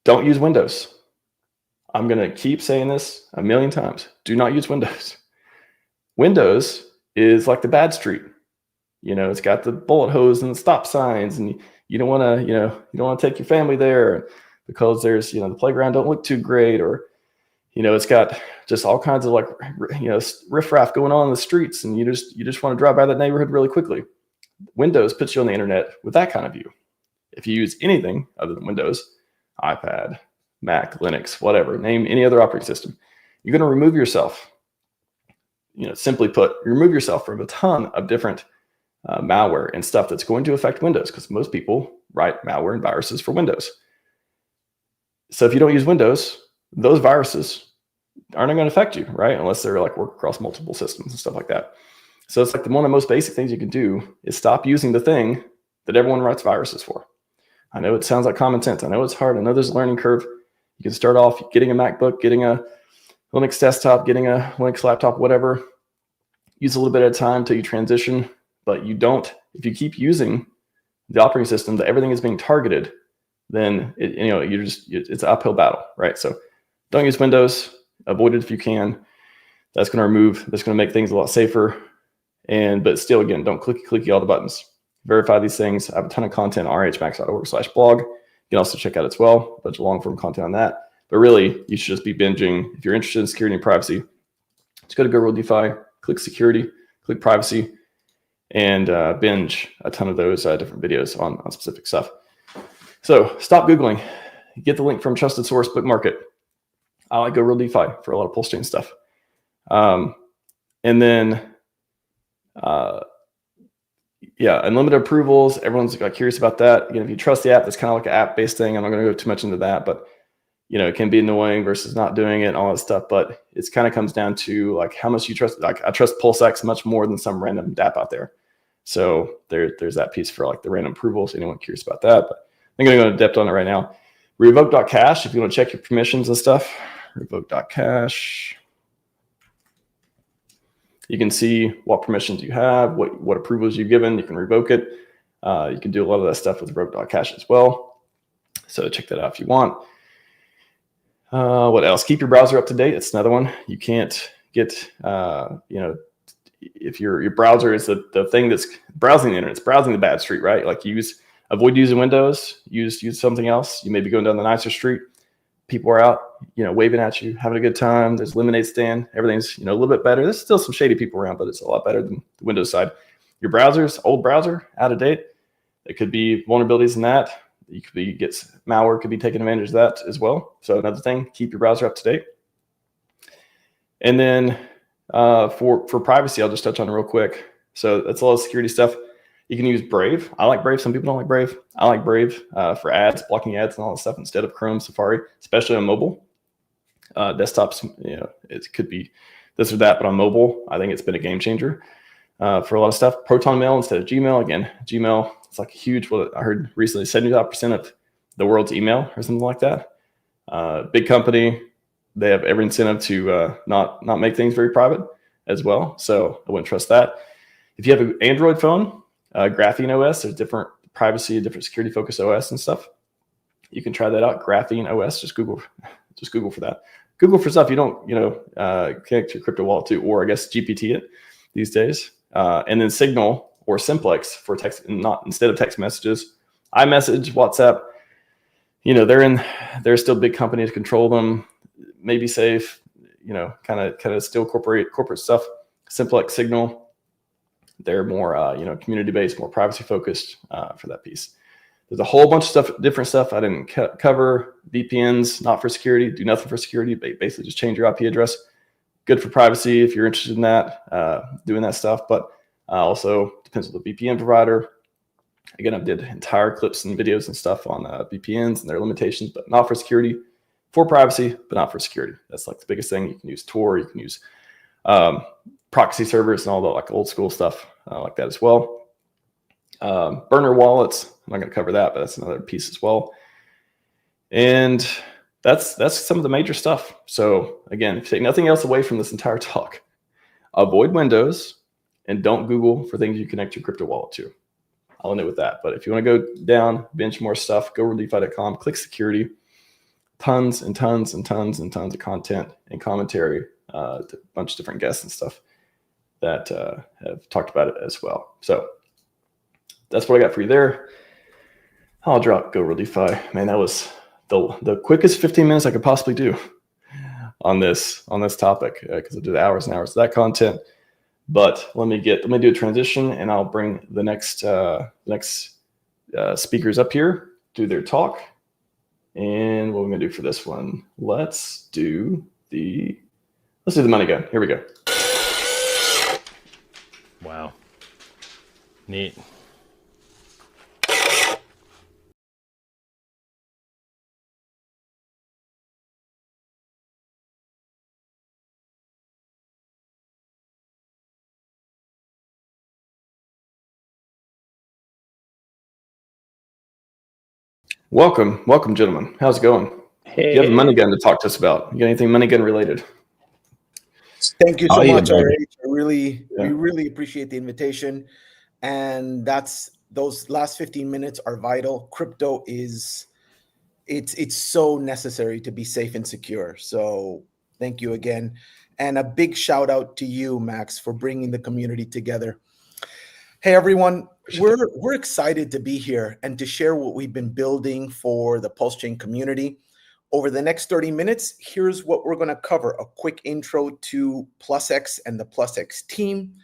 Don't use Windows. I'm going to keep saying this a million times. Do not use Windows. Windows is like the bad street. It's got the bullet hose and the stop signs, and you don't want to, you don't want to take your family there because there's, the playground don't look too great, or, it's got just all kinds of riffraff going on in the streets, and you just want to drive by that neighborhood really quickly. Windows puts you on the internet with that kind of view. If you use anything other than Windows, iPad, Mac, Linux, whatever, name any other operating system, you're going to remove yourself. Simply put, remove yourself from a ton of different malware and stuff that's going to affect Windows, because most people write malware and viruses for Windows. So if you don't use Windows, those viruses aren't going to affect you, right? Unless they're work across multiple systems and stuff like that. So it's one of the most basic things you can do is stop using the thing that everyone writes viruses for. I know it sounds like common sense. I know it's hard. I know there's a learning curve. You can start off getting a MacBook, getting a Linux desktop, getting a Linux laptop, whatever. Use a little bit at a time until you transition. But if you keep using the operating system that everything is being targeted, then it's an uphill battle, right? So don't use Windows. Avoid it if you can. That's going to make things a lot safer. But still, again, don't clicky all the buttons. Verify these things. I have a ton of content on rhmax.org/blog. You can also check out as well, a bunch of long form content on that. But really, you should just be binging. If you're interested in security and privacy, just go to Go Real DeFi, click security, click privacy, and binge a ton of those different videos on specific stuff. So stop Googling. Get the link from trusted source, bookmark it. I like Go Real DeFi for a lot of PulseChain stuff. And then, unlimited approvals. Everyone's curious about that. If you trust the app, that's kind of like an app-based thing. I'm not going to go too much into that, but it can be annoying versus not doing it and all that stuff, but it's kind of comes down to like how much you trust. Like I trust PulseX much more than some random dApp out there. So there's that piece for like the random approvals. Anyone curious about that? But I'm going to go into depth on it right now. Revoke.cash, if you want to check your permissions and stuff, revoke.cash. You can see what permissions you have, what approvals you've given. You can revoke it. You can do a lot of that stuff with revoke.cash as well. So check that out if you want. What else? Keep your browser up to date. It's another one. You can't get, if your browser is the thing that's browsing the internet, it's browsing the bad street, right? Like avoid using Windows, use something else. You may be going down the nicer street. People are out, waving at you, having a good time. There's lemonade stand. Everything's, a little bit better. There's still some shady people around, but it's a lot better than the Windows side. Your browser's old browser, out of date. There could be vulnerabilities in that. You could malware could be taking advantage of that as well. So another thing, keep your browser up to date. And then for privacy, I'll just touch on it real quick. So that's a lot of security stuff. You can use Brave. I like Brave. Some people don't like Brave. I like Brave for ads, blocking ads and all that stuff instead of Chrome, Safari, especially on mobile. Desktops, it could be this or that, but on mobile, I think it's been a game changer for a lot of stuff. Proton Mail instead of Gmail. Again, Gmail, it's like a huge, what I heard recently, 75% of the world's email or something like that. Big company, they have every incentive to not make things very private as well. So I wouldn't trust that. If you have an Android phone, Graphene OS, there's different privacy, different security focused OS and stuff. You can try that out. Graphene OS, just Google for that. Google for stuff you don't, connect your crypto wallet to, or I guess GPT it these days. And then Signal or Simplex for text, instead of text messages, iMessage, WhatsApp. They're still big companies, control them, maybe safe, kind of still corporate stuff. Simplex, Signal, they're more community based, more privacy focused for that piece. There's a whole bunch of stuff, different stuff I didn't cover. VPNs, not for security, do nothing for security. Basically, just change your IP address. Good for privacy if you're interested in that, doing that stuff. But also depends on the VPN provider. Again, I did entire clips and videos and stuff on VPNs and their limitations, but not for security. For privacy, but not for security. That's like the biggest thing. You can use Tor, you can use proxy servers and all the like old school stuff like that as well. Burner wallets, I'm not going to cover that, but that's another piece as well. And that's some of the major stuff. So again, if you take nothing else away from this entire talk, avoid Windows and don't Google for things you connect your crypto wallet to. I'll end it with that. But if you want to go down, bench more stuff, go to DeFi.com, click security, tons and tons and tons and tons of content and commentary, a bunch of different guests and stuff that have talked about it as well. So that's what I got for you there. I'll drop Go Real DeFi. Man, that was the quickest 15 minutes I could possibly do on this topic because I did hours and hours of that content. But let me do a transition, and I'll bring the next speakers up here, do their talk. And what we're gonna do for this one? Let's do the money gun. Here we go. Wow. Neat. Welcome, gentlemen. How's it going? Hey. You have a money gun to talk to us about. You got anything money gun related? Thank you so much, buddy. RH. We really appreciate the invitation. And those last 15 minutes are vital. Crypto it's so necessary to be safe and secure. So thank you again. And a big shout out to you, Max, for bringing the community together. Hey, everyone. We're excited to be here and to share what we've been building for the PulseChain community. Over the next 30 minutes, here's what we're going to cover. A quick intro to PulseX and the PulseX team,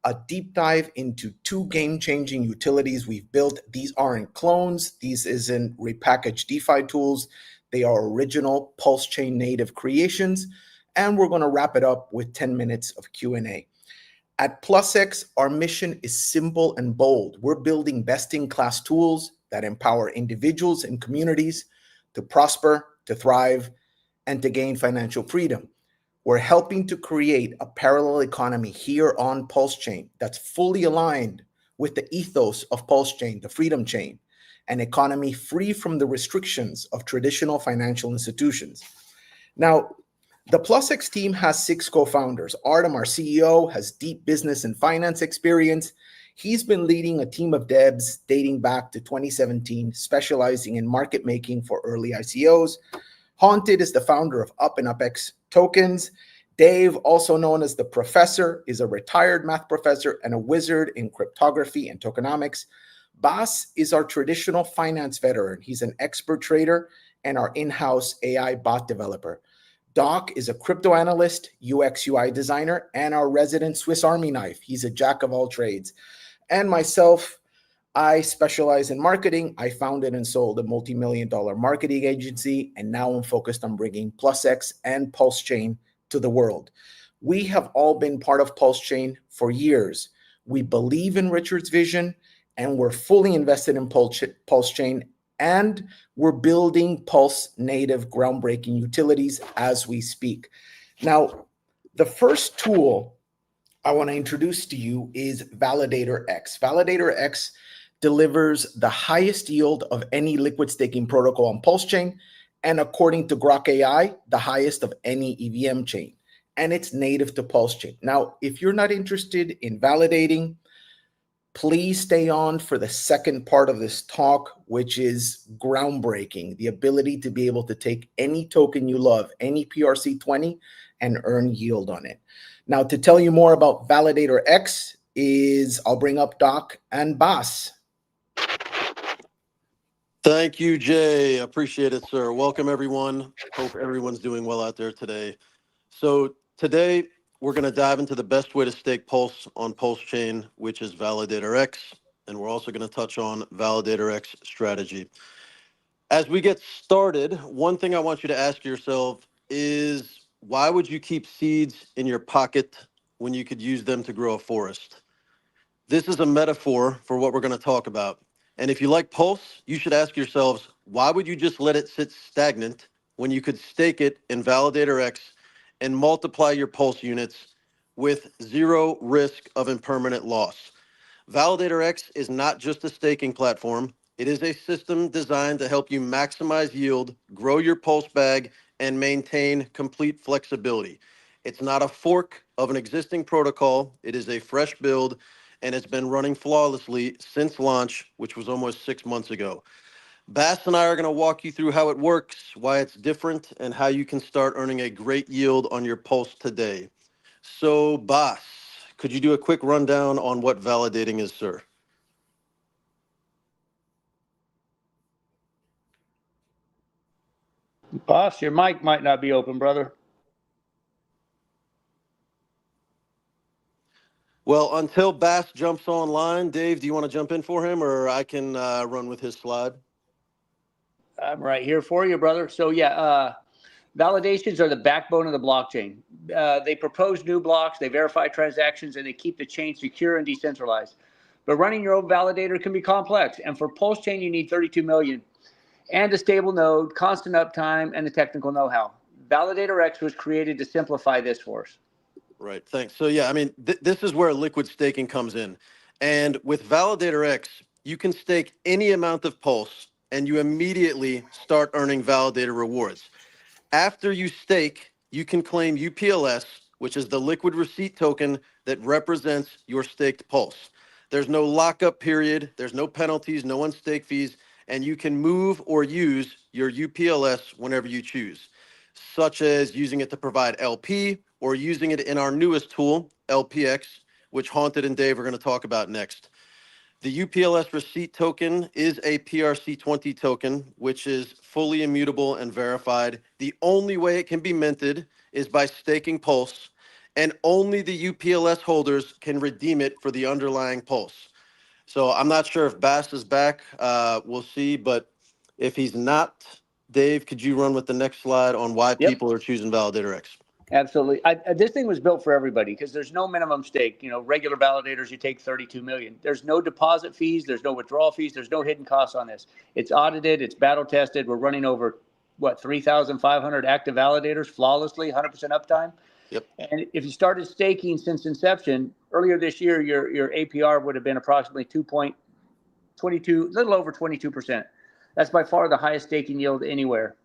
a deep dive into 2 game-changing utilities we've built. These aren't clones. These isn't repackaged DeFi tools. They are original PulseChain native creations. And we're going to wrap it up with 10 minutes of Q&A. At PulseX, our mission is simple and bold. We're building best-in-class tools that empower individuals and communities to prosper, to thrive, and to gain financial freedom. We're helping to create a parallel economy here on PulseChain that's fully aligned with the ethos of PulseChain, the freedom chain, an economy free from the restrictions of traditional financial institutions. Now, the PlusX team has 6 co-founders. Artem, our CEO, has deep business and finance experience. He's been leading a team of devs dating back to 2017, specializing in market making for early ICOs. Haunted is the founder of Up and UpX tokens. Dave, also known as the Professor, is a retired math professor and a wizard in cryptography and tokenomics. Bas is our traditional finance veteran. He's an expert trader and our in-house AI bot developer. Doc is a crypto analyst, UX UI designer, and our resident Swiss Army knife. He's a jack of all trades. And myself, I specialize in marketing. I founded and sold a multi-million-dollar marketing agency, and now I'm focused on bringing PlusX and PulseChain to the world. We have all been part of PulseChain for years. We believe in Richard's vision, and we're fully invested in PulseChain, and we're building Pulse native groundbreaking utilities as we speak. Now, the first tool I want to introduce to you is Validator X. Validator X delivers the highest yield of any liquid staking protocol on PulseChain, and according to Grok AI, the highest of any EVM chain. And it's native to PulseChain. Now, if you're not interested in validating, please stay on for the second part of this talk, which is groundbreaking, the ability to be able to take any token you love, any PRC20, and earn yield on it. Now, to tell you more about Validator X I'll bring up Doc and Bas. Thank you, Jay. Appreciate it, sir. Welcome, everyone. Hope everyone's doing well out there today. So today, we're going to dive into the best way to stake Pulse on PulseChain, which is Validator X, and we're also going to touch on Validator X strategy. As we get started, one thing I want you to ask yourself is, why would you keep seeds in your pocket when you could use them to grow a forest? This is a metaphor for what we're going to talk about. And if you like Pulse, you should ask yourselves, why would you just let it sit stagnant when you could stake it in Validator X and multiply your Pulse units with zero risk of impermanent loss? Validator X is not just a staking platform. It is a system designed to help you maximize yield, grow your Pulse bag, and maintain complete flexibility. It's not a fork of an existing protocol. It is a fresh build, and it's been running flawlessly since launch, which was almost 6 months ago. Bas and I are going to walk you through how it works, why it's different, and how you can start earning a great yield on your Pulse today. So, Bas, could you do a quick rundown on what validating is, sir? Boss, your mic might not be open, brother. Well, until Bas jumps online, Dave, do you want to jump in for him, or I can run with his slide? I'm right here for you, brother. So yeah, validations are the backbone of the blockchain. They propose new blocks, they verify transactions, and they keep the chain secure and decentralized. But running your own validator can be complex. And for PulseChain, you need 32 million and a stable node, constant uptime, and the technical know-how. Validator X was created to simplify this for us. Right, thanks. So yeah, I mean, this is where liquid staking comes in. And with Validator X, you can stake any amount of Pulse, and you immediately start earning validator rewards. After you stake, you can claim UPLS, which is the liquid receipt token that represents your staked Pulse. There's no lockup period, there's no penalties, no unstake fees, and you can move or use your UPLS whenever you choose, such as using it to provide LP or using it in our newest tool, LPX, which Haunted and Dave are going to talk about next. The UPLS receipt token is a PRC20 token, which is fully immutable and verified. The only way it can be minted is by staking Pulse, and only the UPLS holders can redeem it for the underlying Pulse. So I'm not sure if Bas is back. We'll see, but if he's not, Dave, could you run with the next slide on why people are choosing Validator X? Absolutely. This thing was built for everybody because there's no minimum stake. You know, regular validators, you take 32 million. There's no deposit fees. There's no withdrawal fees. There's no hidden costs on this. It's audited. It's battle tested. We're running over what, 3,500 active validators flawlessly, 100% uptime. Yep. And if you started staking since inception, earlier this year, your APR would have been approximately 2.22, a little over 22%. That's by far the highest staking yield anywhere,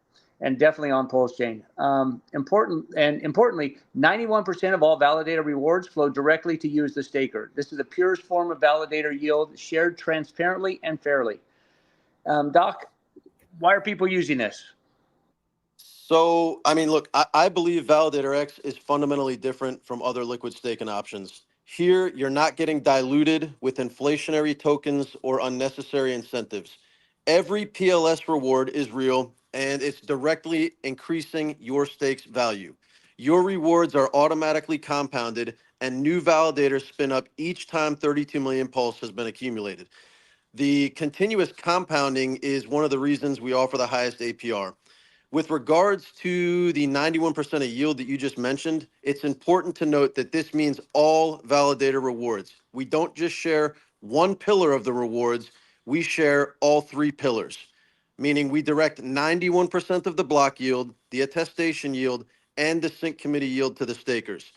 and definitely on PulseChain. Importantly, 91% of all validator rewards flow directly to you as the staker. This is the purest form of validator yield, shared transparently and fairly. Doc, why are people using this? So, I mean, look, I believe Validator X is fundamentally different from other liquid staking options. Here, you're not getting diluted with inflationary tokens or unnecessary incentives. Every PLS reward is real, and it's directly increasing your stake's value. Your rewards are automatically compounded, and new validators spin up each time 32 million Pulse has been accumulated. The continuous compounding is one of the reasons we offer the highest APR. With regards to the 91% of yield that you just mentioned, it's important to note that this means all validator rewards. We don't just share one pillar of the rewards, we share all three pillars, meaning we direct 91% of the block yield, the attestation yield, and the sync committee yield to the stakers.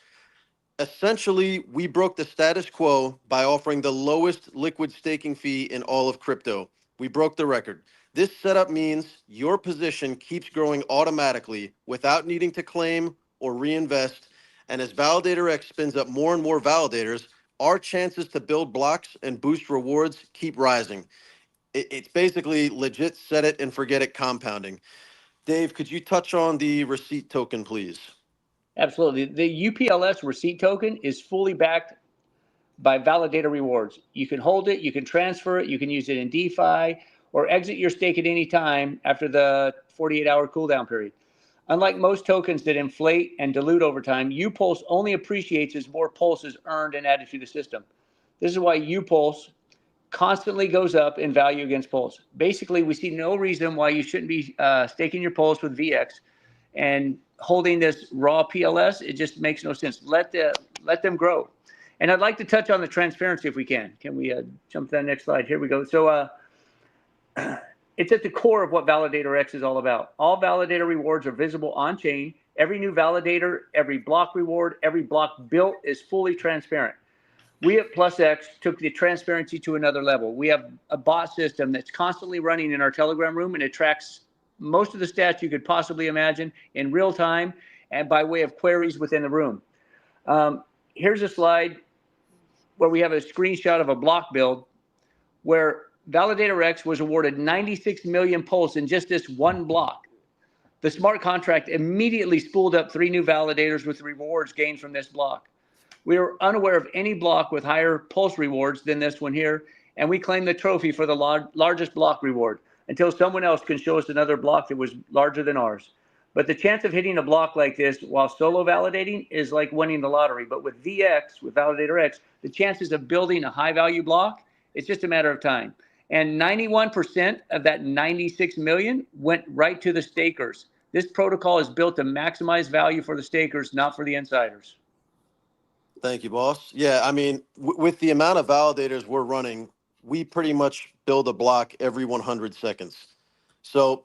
Essentially, we broke the status quo by offering the lowest liquid staking fee in all of crypto. We broke the record. This setup means your position keeps growing automatically without needing to claim or reinvest. And as Validator X spins up more and more validators, our chances to build blocks and boost rewards keep rising. It's basically legit set it and forget it compounding. Dave, could you touch on the receipt token, please? Absolutely. The UPLS receipt token is fully backed by validator rewards. You can hold it, you can transfer it, you can use it in DeFi, or exit your stake at any time after the 48-hour cooldown period. Unlike most tokens that inflate and dilute over time, UPulse only appreciates as more pulse is earned and added to the system. This is why UPulse constantly goes up in value against Pulse. Basically, we see no reason why you shouldn't be staking your Pulse with VX and holding this raw PLS. It just makes no sense. Let them grow. And I'd like to touch on the transparency if we can. Can we jump to that next slide? Here we go. So it's at the core of what Validator X is all about. All validator rewards are visible on chain. Every new validator, every block reward, every block built is fully transparent. We at PlusX took the transparency to another level. We have a bot system that's constantly running in our Telegram room, and it tracks most of the stats you could possibly imagine in real time and by way of queries within the room. Here's a slide where we have a screenshot of a block build where Validator X was awarded 96 million pulse in just this one block. The smart contract immediately spooled up 3 new validators with rewards gained from this block. We are unaware of any block with higher pulse rewards than this one here, and we claim the trophy for the largest block reward until someone else can show us another block that was larger than ours. But the chance of hitting a block like this while solo validating is like winning the lottery. But with VX, with Validator X, the chances of building a high value block, it's just a matter of time. And 91% of that 96 million went right to the stakers. This protocol is built to maximize value for the stakers, not for the insiders. Thank you, boss. Yeah, I mean, with the amount of validators we're running, we pretty much build a block every 100 seconds. So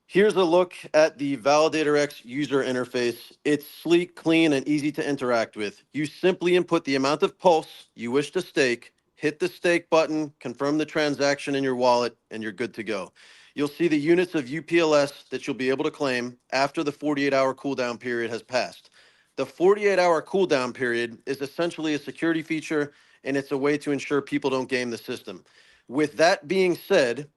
here's a look at the Validator X user interface. It's sleek, clean, and easy to interact with. You simply input the amount of pulse you wish to stake, hit the stake button, confirm the transaction in your wallet, and you're good to go. You'll see the units of UPLS that you'll be able to claim after the 48-hour cooldown period has passed. The 48-hour cooldown period is essentially a security feature, and it's a way to ensure people don't game the system. With that being said,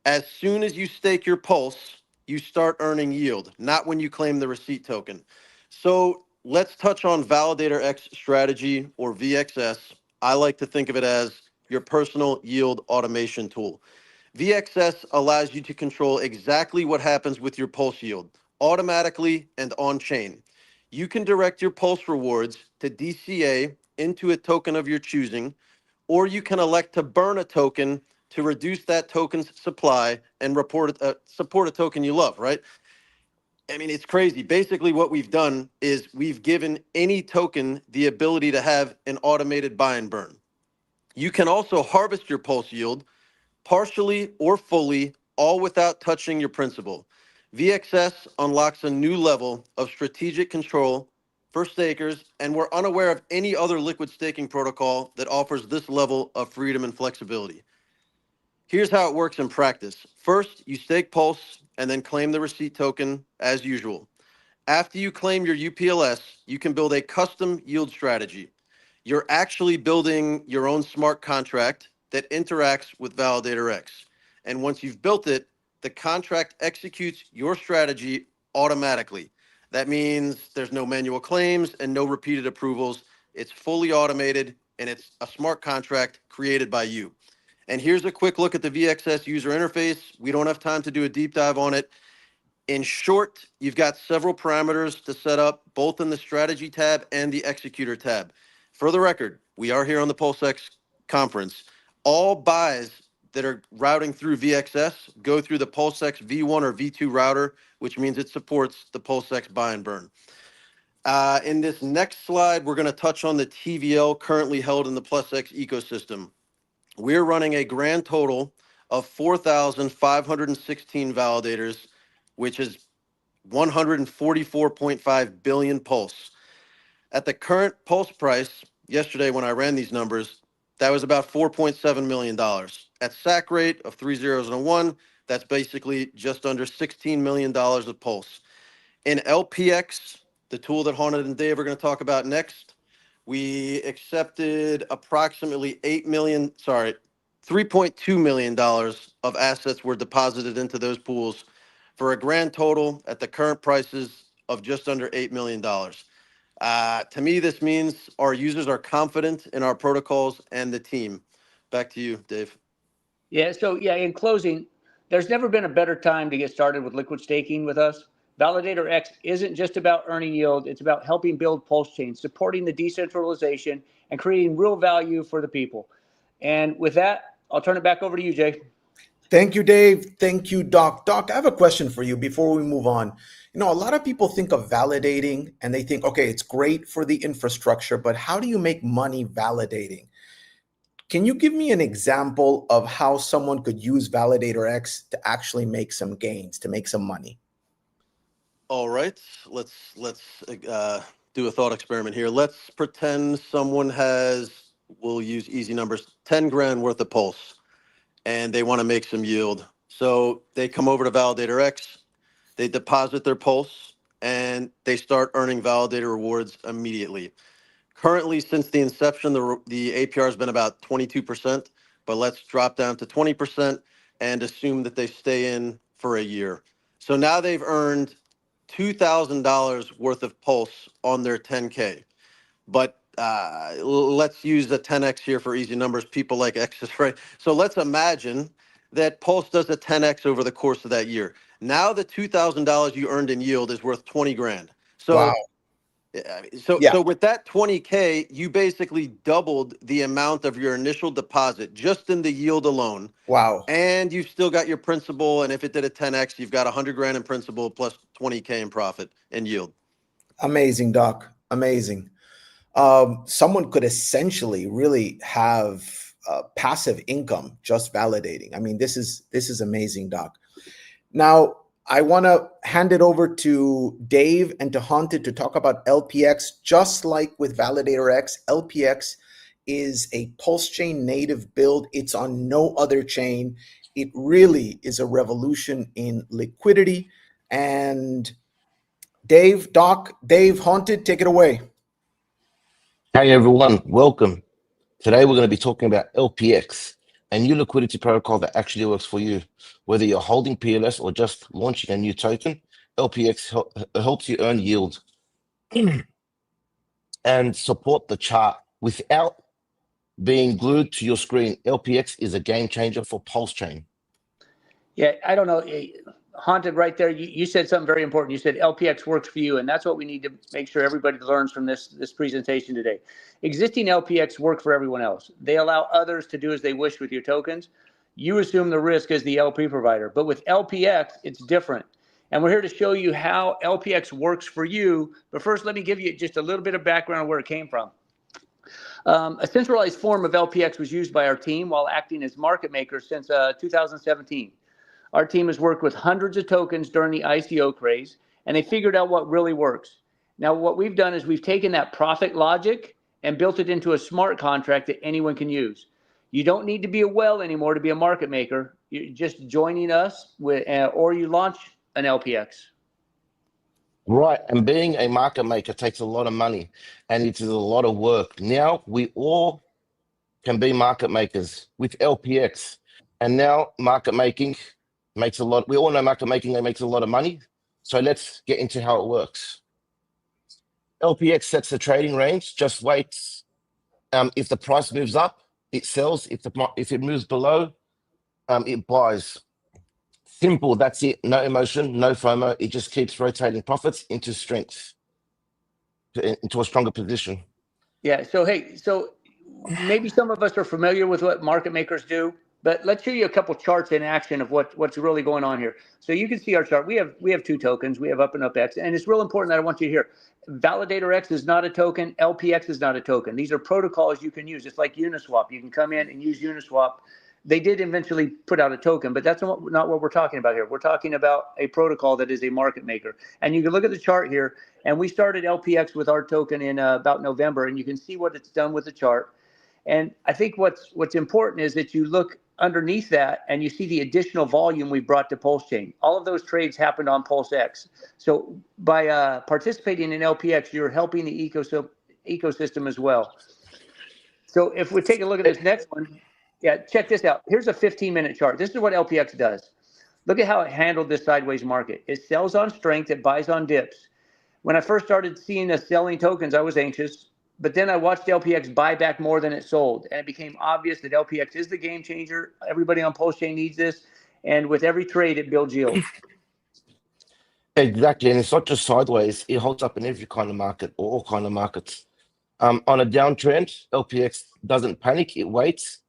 as soon as you stake your pulse, you start earning yield, not when you claim the receipt token. So let's touch on Validator X strategy, or VXS. I like to think of it as your personal yield automation tool. VXS allows you to control exactly what happens with your pulse yield, automatically and on-chain. You can direct your pulse rewards to DCA into a token of your choosing, or you can elect to burn a token to reduce that token's supply and support a token you love, right? I mean, it's crazy. Basically, what we've done is we've given any token the ability to have an automated buy and burn. You can also harvest your pulse yield partially or fully, all without touching your principal. VXS unlocks a new level of strategic control for stakers, and we're unaware of any other liquid staking protocol that offers this level of freedom and flexibility. Here's how it works in practice. First, you stake Pulse and then claim the receipt token as usual. After you claim your UPLS, you can build a custom yield strategy. You're actually building your own smart contract that interacts with Validator X. And once you've built it, the contract executes your strategy automatically. That means there's no manual claims and no repeated approvals. It's fully automated, and it's a smart contract created by you. And here's a quick look at the VXS user interface. We don't have time to do a deep dive on it. In short, you've got several parameters to set up, both in the strategy tab and the executor tab. For the record, we are here on the PulseX conference. All buys that are routing through VXS go through the PulseX V1 or V2 router, which means it supports the PulseX buy and burn. In this next slide, we're going to touch on the TVL currently held in the PulseX ecosystem. We're running a grand total of 4,516 validators, which is 144.5 billion Pulse. At the current Pulse price, yesterday when I ran these numbers, that was about $4.7 million. At SAC rate of 3 zeros and a 1, that's basically just under $16 million of Pulse. In LPX, the tool that Haunted and Dave are going to talk about next, we accepted approximately $3.2 million of assets were deposited into those pools for a grand total at the current prices of just under $8 million. To me, this means our users are confident in our protocols and the team. Back to you, Dave. Yeah, so in closing, there's never been a better time to get started with liquid staking with us. Validator X isn't just about earning yield. It's about helping build PulseChain, supporting the decentralization, and creating real value for the people. And with that, I'll turn it back over to you, Jay. Thank you, Dave. Thank you, Doc. Doc, I have a question for you before we move on. You know, a lot of people think of validating and they think, okay, it's great for the infrastructure, but how do you make money validating? Can you give me an example of how someone could use Validator X to actually make some gains, to make some money? All right, let's do a thought experiment here. Let's pretend someone has, we'll use easy numbers, 10 grand worth of Pulse, and they want to make some yield. So they come over to Validator X, they deposit their Pulse, and they start earning Validator rewards immediately. Currently, since the inception, the APR has been about 22%, but let's drop down to 20% and assume that they stay in for a year. So now they've earned $2,000 worth of Pulse on their 10K. But let's use a 10X here for easy numbers. People like X's, right? So let's imagine that Pulse does a 10X over the course of that year. Now the $2,000 you earned in yield is worth 20 grand. So, wow. So with that 20K, you basically doubled the amount of your initial deposit just in the yield alone. Wow. And you've still got your principal. And if it did a 10X, you've got 100 grand in principal plus 20K in profit and yield. Amazing, Doc. Amazing. Someone could essentially really have passive income just validating. I mean, this is amazing, Doc. Now, I want to hand it over to Dave and to Haunted to talk about LPX. Just like with Validator X, LPX is a PulseChain native build. It's on no other chain. It really is a revolution in liquidity. And Dave, Doc, Dave, Haunted, take it away. Hey everyone, welcome. Today we're going to be talking about LPX, a new liquidity protocol that actually works for you. Whether you're holding PLS or just launching a new token, LPX helps you earn yield and support the chart without being glued to your screen. LPX is a game changer for PulseChain. Yeah, I don't know. Haunted, right there, you said something very important. You said LPX works for you, and that's what we need to make sure everybody learns from this presentation today. Existing LPX work for everyone else. They allow others to do as they wish with your tokens. You assume the risk as the LP provider. But with LPX, it's different. And we're here to show you how LPX works for you. But first, let me give you just a little bit of background on where it came from. A centralized form of LPX was used by our team while acting as market makers since 2017. Our team has worked with hundreds of tokens during the ICO craze, and they figured out what really works. Now, what we've done is we've taken that profit logic and built it into a smart contract that anyone can use. You don't need to be a whale anymore to be a market maker. You're just joining us with, or you launch an LPX. Right. And being a market maker takes a lot of money and it is a lot of work. Now we all can be market makers with LPX. And now market making makes a lot. We all know market making makes a lot of money. So let's get into how it works. LPX sets the trading range, just waits. If the price moves up, it sells. If it moves below, it buys. Simple, that's it. No emotion, no FOMO. It just keeps rotating profits into strength, into a stronger position. Yeah, so hey, so maybe some of us are familiar with what market makers do, but let's show you a couple charts in action of what's really going on here. So you can see our chart. We have two tokens. We have Up and Up X, and it's real important that I want you to hear. Validator X is not a token. LPX is not a token. These are protocols you can use. It's like Uniswap. You can come in and use Uniswap. They did eventually put out a token, but that's not what we're talking about here. We're talking about a protocol that is a market maker. And you can look at the chart here, and we started LPX with our token in about November, and you can see what it's done with the chart. And I think what's important is that you look underneath that and you see the additional volume we brought to PulseChain. All of those trades happened on PulseX. So by participating in LPX, you're helping the ecosystem as well. So if we take a look at this next one, yeah, check this out. Here's a 15-minute chart. This is what LPX does. Look at how it handled this sideways market. It sells on strength. It buys on dips. When I first started seeing us selling tokens, I was anxious. But then I watched LPX buy back more than it sold. And it became obvious that LPX is the game changer. Everybody on PulseChain needs this. And with every trade, it builds yield. Exactly. And it's not just sideways. It holds up in every kind of market, or all kind of markets. On a downtrend, LPX doesn't panic. It waits.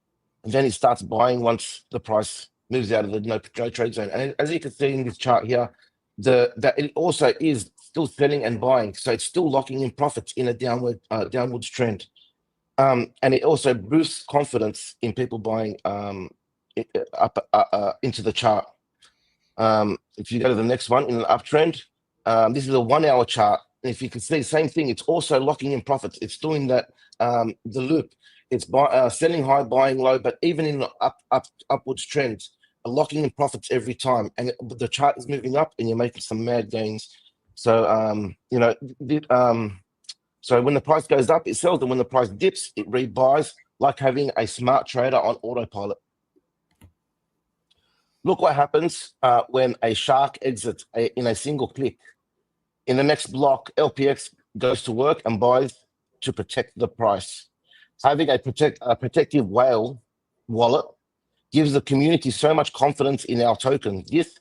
And then it starts buying once the price moves out of the no trade zone. And as you can see in this chart here, that it also is still selling and buying. So it's still locking in profits in a downwards trend. And it also boosts confidence in people buying into the chart. If you go to the next one in an uptrend, this is a 1 hour chart. And if you can see, same thing, it's also locking in profits. It's doing that, the loop. It's selling high, buying low, but even in the upwards trends, locking in profits every time. And the chart is moving up and you're making some mad gains. So, so when the price goes up, it sells. And when the price dips, it rebuys, like having a smart trader on autopilot. Look what happens when a shark exits in a single click. In the next block, LPX goes to work and buys to protect the price. Having a protective whale wallet gives the community so much confidence in our token. This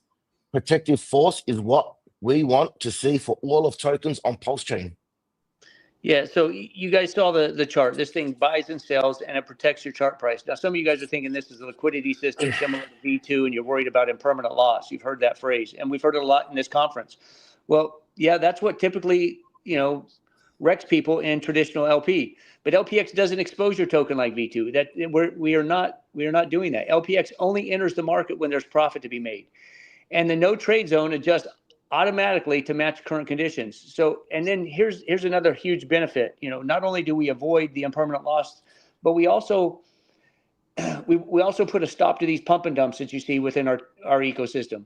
protective force is what we want to see for all of tokens on PulseChain. Yeah, so you guys saw the chart. This thing buys and sells, and it protects your chart price. Now, some of you guys are thinking this is a liquidity system similar to V2, and you're worried about impermanent loss. You've heard that phrase, and we've heard it a lot in this conference. Well, yeah, that's what typically, wrecks people in traditional LP. But LPX doesn't expose your token like V2. That we are not doing that. LPX only enters the market when there's profit to be made, and the no trade zone adjusts automatically to match current conditions. So, and then here's another huge benefit. Not only do we avoid the impermanent loss, but we also put a stop to these pump and dumps that you see within our ecosystem.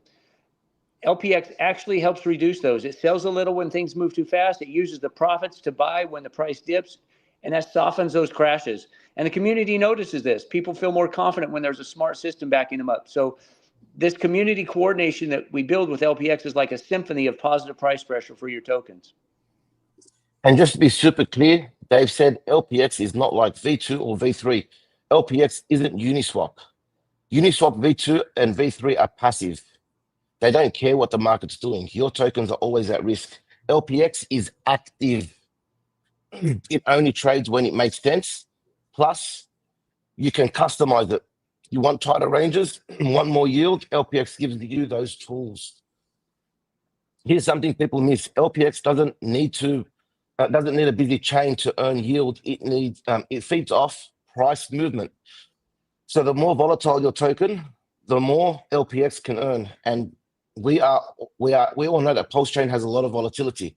LPX actually helps reduce those. It sells a little when things move too fast. It uses the profits to buy when the price dips, and that softens those crashes. And the community notices this. People feel more confident when there's a smart system backing them up. So this community coordination that we build with LPX is like a symphony of positive price pressure for your tokens. And just to be super clear, Dave said LPX is not like V2 or V3. LPX isn't Uniswap. Uniswap V2 and V3 are passive. They don't care what the market's doing. Your tokens are always at risk. LPX is active. It only trades when it makes sense. Plus, you can customize it. You want tighter ranges, want more yield, LPX gives you those tools. Here's something people miss. LPX doesn't need a busy chain to earn yield. It feeds off price movement. So the more volatile your token, the more LPX can earn. And we all know that PulseChain has a lot of volatility.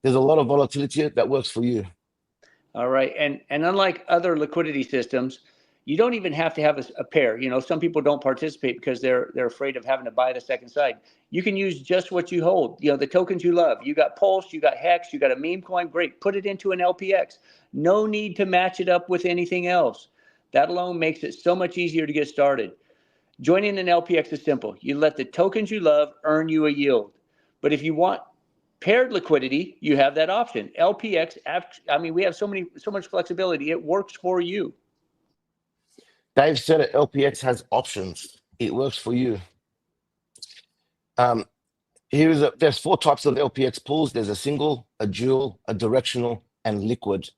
There's a lot of volatility that works for you. All right. And unlike other liquidity systems, you don't even have to have a pair. You know, some people don't participate because they're afraid of having to buy the second side. You can use just what you hold. You know, the tokens you love. You got Pulse, you got HEX, you got a meme coin. Great. Put it into an LPX. No need to match it up with anything else. That alone makes it so much easier to get started. Joining an LPX is simple. You let the tokens you love earn you a yield. But if you want paired liquidity, you have that option. LPX, I mean, we have so much flexibility. It works for you. Dave said it, LPX has options. It works for you. There's 4 types of LPX pools. There's a single, a dual, a directional, and liquid.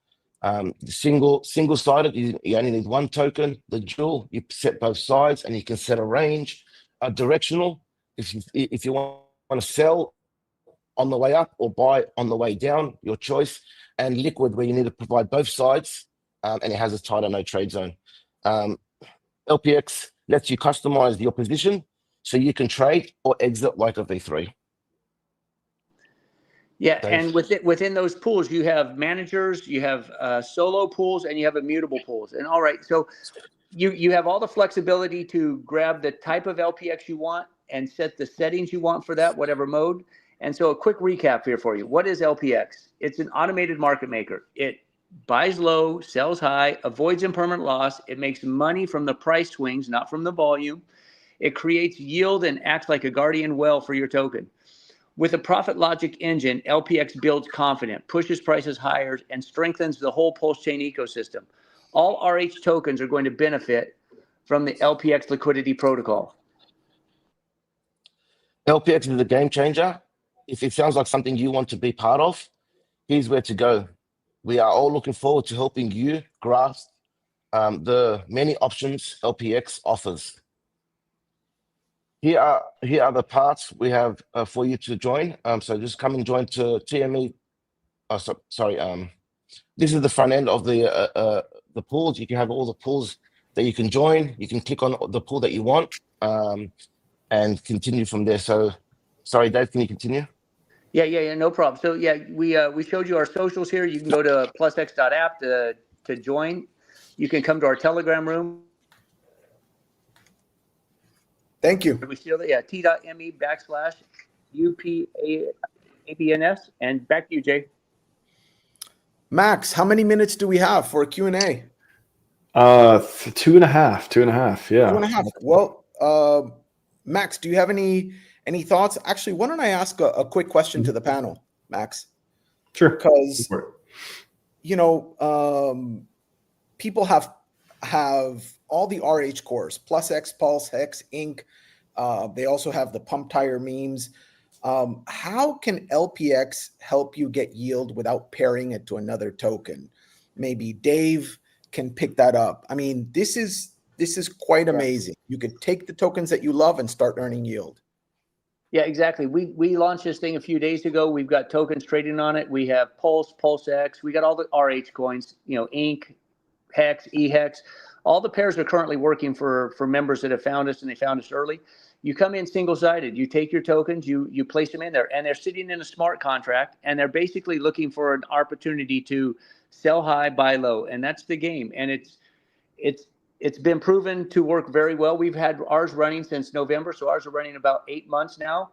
Single-sided, you only need 1 token. The dual, you set both sides, and you can set a range. Directional, if you want to sell on the way up or buy on the way down, your choice. And liquid, where you need to provide both sides, and it has a tighter no trade zone. LPX lets you customize your position so you can trade or exit like a V3. Yeah, and within those pools, you have managers, you have solo pools, and you have immutable pools. And all right, so you have all the flexibility to grab the type of LPX you want and set the settings you want for that, whatever mode. And so a quick recap here for you. What is LPX? It's an automated market maker. It buys low, sells high, avoids impermanent loss. It makes money from the price swings, not from the volume. It creates yield and acts like a guardian well for your token. With a profit logic engine, LPX builds confidence, pushes prices higher, and strengthens the whole PulseChain ecosystem. All RH tokens are going to benefit from the LPX liquidity protocol. LPX is a game changer. If it sounds like something you want to be part of, here's where to go. We are all looking forward to helping you grasp the many options LPX offers. Here are the parts we have for you to join. So just come and join to TME. This is the front end of the pools. You can have all the pools that you can join. You can click on the pool that you want and continue from there. So, sorry, Dave, can you continue? Yeah, no problem. So yeah, we showed you our socials here. You can go to PlusX.app to join. You can come to our Telegram room. Thank you. We still, t.me/UPABNS. And back to you, Jay. Max, how many minutes do we have for a Q&A? 2.5. 2.5. Yeah. 2.5. Well, Max, do you have any thoughts? Actually, why don't I ask a quick question to the panel, Max? Sure. Because people have all the RH cores, PlusX, Pulse, HEX, Inc. They also have the Pump.Tire memes. How can LPX help you get yield without pairing it to another token? Maybe Dave can pick that up. I mean, this is quite amazing. You could take the tokens that you love and start earning yield. Yeah, exactly. We launched this thing a few days ago. We've got tokens trading on it. We have Pulse, PulseX. We got all the RH coins, Inc., HEX, EHEX. All the pairs are currently working for members that have found us, and they found us early. You come in single-sided. You take your tokens, you place them in there, and they're sitting in a smart contract, and they're basically looking for an opportunity to sell high, buy low, and that's the game. And it's been proven to work very well. We've had ours running since November, so ours are running about 8 months now,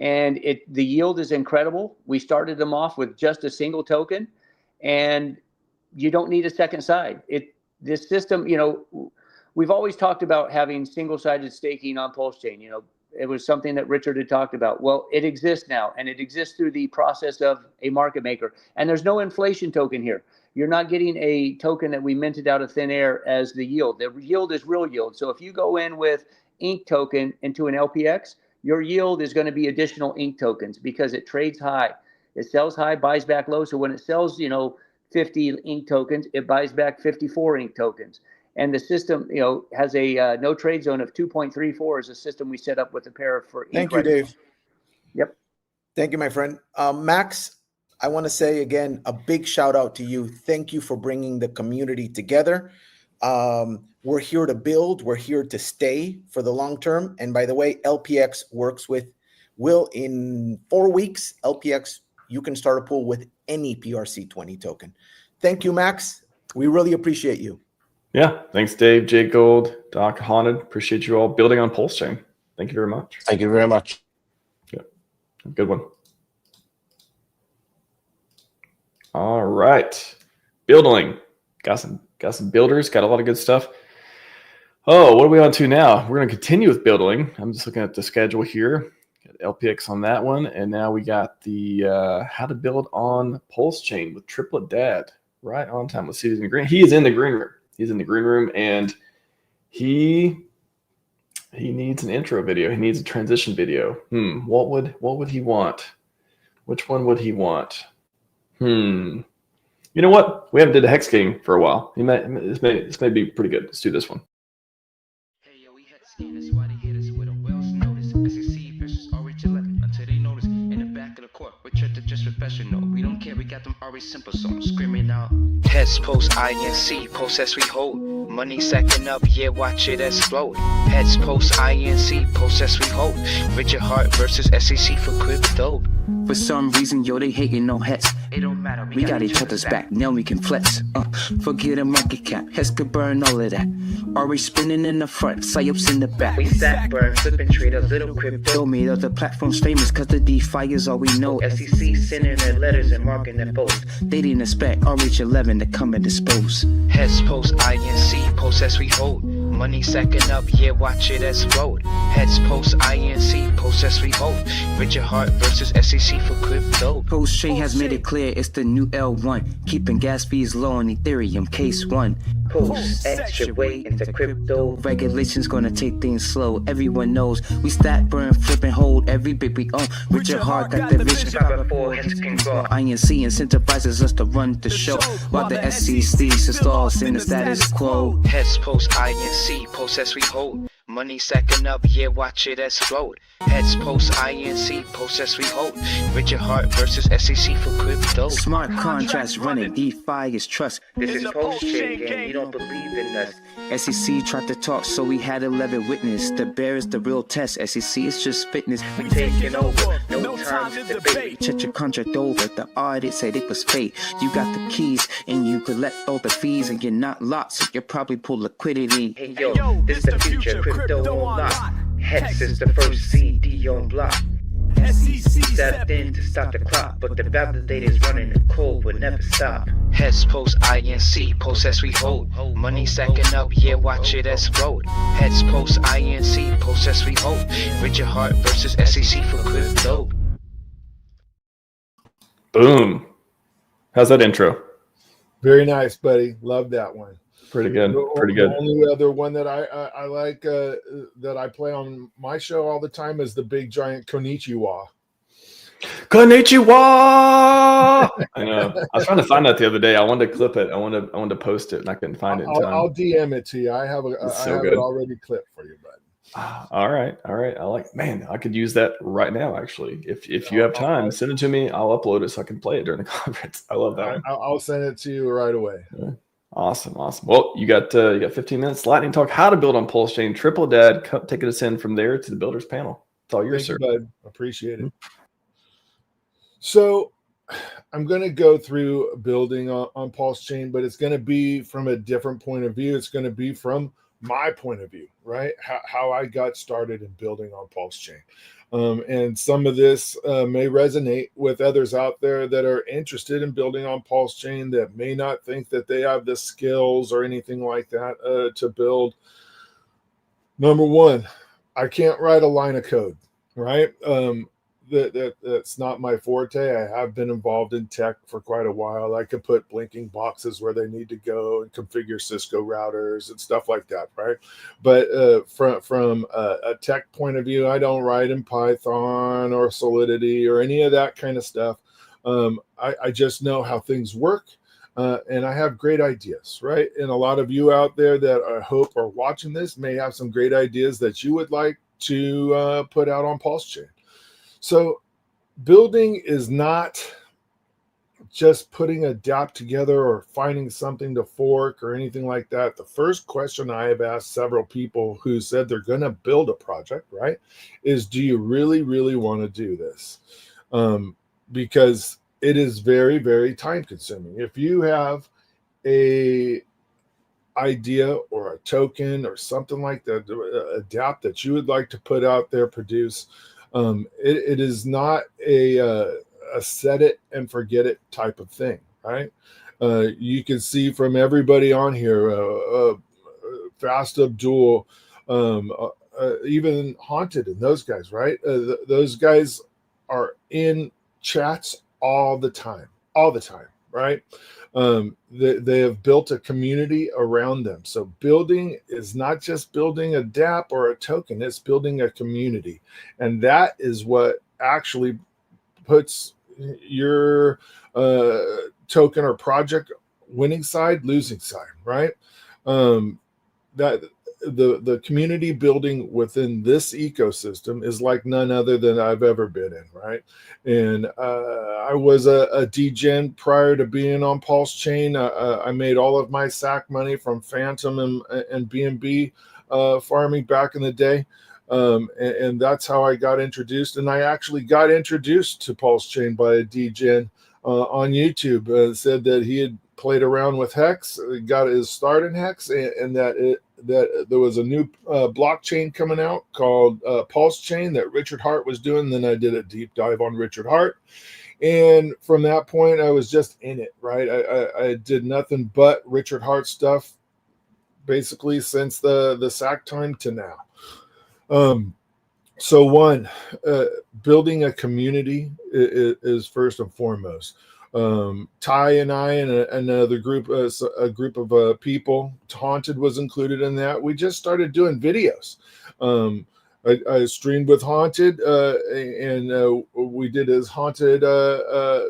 and the yield is incredible. We started them off with just a single token, and you don't need a second side. This system, we've always talked about having single-sided staking on PulseChain. It was something that Richard had talked about. Well, it exists now, and it exists through the process of a market maker. And there's no inflation token here. You're not getting a token that we minted out of thin air as the yield. The yield is real yield. So if you go in with Inc. token into an LPX, your yield is going to be additional Inc. tokens because it trades high. It sells high, buys back low. So when it sells, 50 Inc. tokens, it buys back 54 Inc. tokens. And the system, has a no trade zone of 2.34 is a system we set up with a pair for Inc. Thank you, Dave. Yep. Thank you, my friend. Max, I want to say again, a big shout out to you. Thank you for bringing the community together. We're here to build. We're here to stay for the long term. And by the way, LPX works with Will in 4 weeks. LPX, you can start a pool with any PRC20 token. Thank you, Max. We really appreciate you. Yeah. Thanks, Dave, Jay Gold, Doc Haunted. Appreciate you all building on PulseChain. Thank you very much. Thank you very much. Yeah. Good one. All right. Building. Got some builders, got a lot of good stuff. Oh, what are we on to now? We're going to continue with building. I'm just looking at the schedule here. Got LPX on that one. And now we got the how to build on PulseChain with Triplet Dad right on time. Let's see who's in the green. He is in the green room. He's in the green room, and he needs an intro video. He needs a transition video. What would he want? Which one would he want? You know what? We haven't did a hex game for a while. This may be pretty good. Let's do this one. Hey yo, we HEX scanners. Why they hit us with a Wells notice? SEC versus RH11 until they notice. In the back of the court, we're treated just professional. We don't care. We got them RH simple songs screaming out. Heads post INC, post as we hold. Money stacking up, yeah, watch it explode. Heads post INC, post as we hold. Richard Hart versus SEC for crypto. For some reason, yo, they hating no heads. It don't matter. We got each other's back. Now we can flex. Forget a market cap. Heads could burn all of that. RH spinning in the front, psyops in the back. We stack, burn, flip and trade a little crypto. Made other platforms famous cause the DeFi is all we know. SEC sending their letters and marking their posts. They didn't expect RH11 to come and dispose. Heads post INC, post as we hold. Money stacking up, yeah, watch it explode. Heads post INC, post as we hold. Richard Hart versus SEC for crypto. PulseChain has made it clear it's the new L1. Keeping gas fees low on Ethereum, case 1. PulseX your way into crypto. Regulations gonna take things slow. Everyone knows we stack, burn, flip, and hold every bit we own. Richard Hart got the vision. 5 heads can grow. INC incentivizes us to run the show, while the SEC installs in the status quo. Heads post INC, post as we hold. Money stacking up, yeah, watch it explode. Heads post INC, post as we hold. Richard Hart versus SEC for crypto. Smart contracts running, DeFi is trust. This is PulseChain game, you don't believe in us. SEC tried to talk, so we had 11 witness. The bear is the real test, SEC is just fitness. We taking over, no time to debate. Check your contract over, the audit said it was fake. You got the keys, and you collect all the fees, and you're not locked, so you probably pull liquidity. Hey yo, this is the future, crypto on lock. HEX is the first CD on block. SEC stepped in to stop the clock, but the validator's running the code will never stop. Heads post INC, post as we hold. Money stacking up, yeah, watch it explode. Heads post INC, post as we hold. Richard Hart versus SEC for crypto. Boom. How's that intro? Very nice, buddy. Love that one. Pretty good. Pretty good. The only other one that I like that I play on my show all the time is the big giant Konnichiwa. Konnichiwa. I know. I was trying to find that the other day. I wanted to clip it. I wanted to post it, and I couldn't find it in time. I'll DM it to you. I have it already clipped for you, bud. All right. I like. Man, I could use that right now. Actually, if you have time, send it to me. I'll upload it so I can play it during the conference. I love that one. I'll send it to you right away. Yeah. Awesome. Well, you got 15 minutes. Lightning talk. How to build on PulseChain. Triple Dad taking us in from there to the builders panel. It's all yours, sir. Thank you, bud. Appreciate it. So, I'm going to go through building on PulseChain, but it's going to be from a different point of view. It's going to be from my point of view, right? How I got started in building on PulseChain. And some of this may resonate with others out there that are interested in building on PulseChain that may not think that they have the skills or anything like that to build. Number one, I can't write a line of code, right? That's not my forte. I have been involved in tech for quite a while. I could put blinking boxes where they need to go and configure Cisco routers and stuff like that, right? But from a tech point of view, I don't write in Python or Solidity or any of that kind of stuff. I just know how things work, and I have great ideas, right? And a lot of you out there that I hope are watching this may have some great ideas that you would like to put out on PulseChain. So building is not just putting a DApp together or finding something to fork or anything like that, the first question I have asked several people who said they're going to build a project, right, is do you really, really want to do this? Because it is very, very time consuming. If you have a idea or a token or something like that, a DApp that you would like to put out there, produce, it is not a set it and forget it type of thing, right? You can see from everybody on here, Fast Abdul, even Haunted and those guys, right? Those guys are in chats all the time, right? They have built a community around them. So building is not just building a DApp or a token, it's building a community. And that is what actually puts your token or project winning side, losing side, right? That the community building within this ecosystem is like none other than I've ever been in, right? And I was a degen prior to being on PulseChain. I made all of my SAC money from Phantom and BNB farming back in the day. And that's how I got introduced. And I actually got introduced to PulseChain by a degen on YouTube. Said that he had played around with HEX, got his start in HEX, and that there was a new blockchain coming out called PulseChain that Richard Hart was doing. Then I did a deep dive on Richard Hart. And from that point, I was just in it, right? I did nothing but Richard Hart stuff basically since the SAC time to now. So one, building a community is first and foremost. Ty and I and another group, a group of people, Haunted was included in that. We just started doing videos. I streamed with Haunted, and we did his Haunted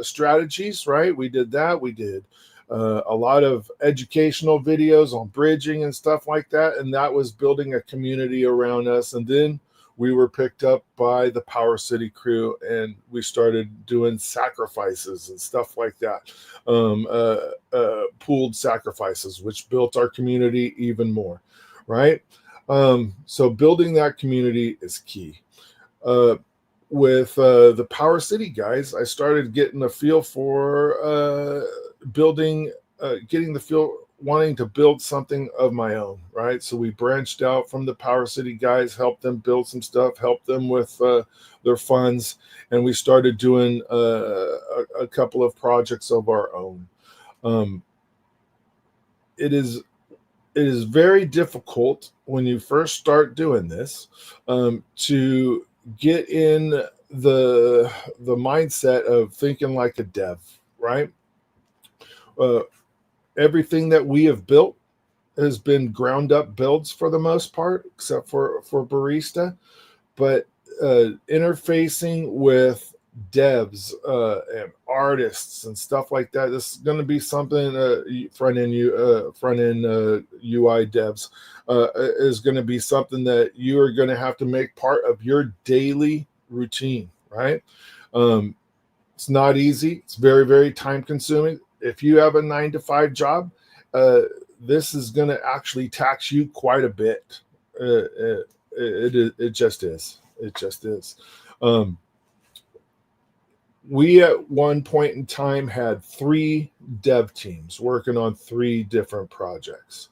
strategies, right? We did that. We did a lot of educational videos on bridging and stuff like that, and that was building a community around us. And then we were picked up by the Power City crew, and we started doing sacrifices and stuff like that, pooled sacrifices, which built our community even more, right? So building that community is key. With the Power City guys, I started getting a feel for getting the feel wanting to build something of my own, right? So we branched out from the Power City guys, helped them build some stuff, helped them with their funds, and we started doing a couple of projects of our own. It is very difficult when you first start doing this to get in the mindset of thinking like a dev, right? Everything that we have built has been ground up builds for the most part, except for Barista. But interfacing with devs and artists and stuff like that, this is going to be something front end UI devs is going to be something that you are going to have to make part of your daily routine, right? It's not easy. It's very, very time consuming. If you have a 9-to-5 job, this is going to actually tax you quite a bit. It just is. It just is. We at one point in time had 3 dev teams working on 3 different projects.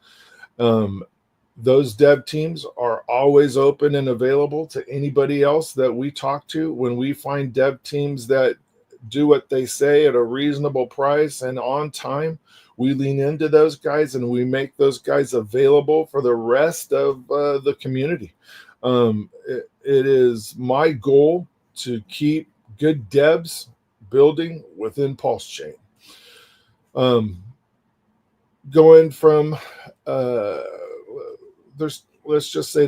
Those dev teams are always open and available to anybody else that we talk to. When we find dev teams that do what they say at a reasonable price and on time, we lean into those guys and we make those guys available for the rest of the community. It is my goal to keep good devs building within PulseChain. Going from let's just say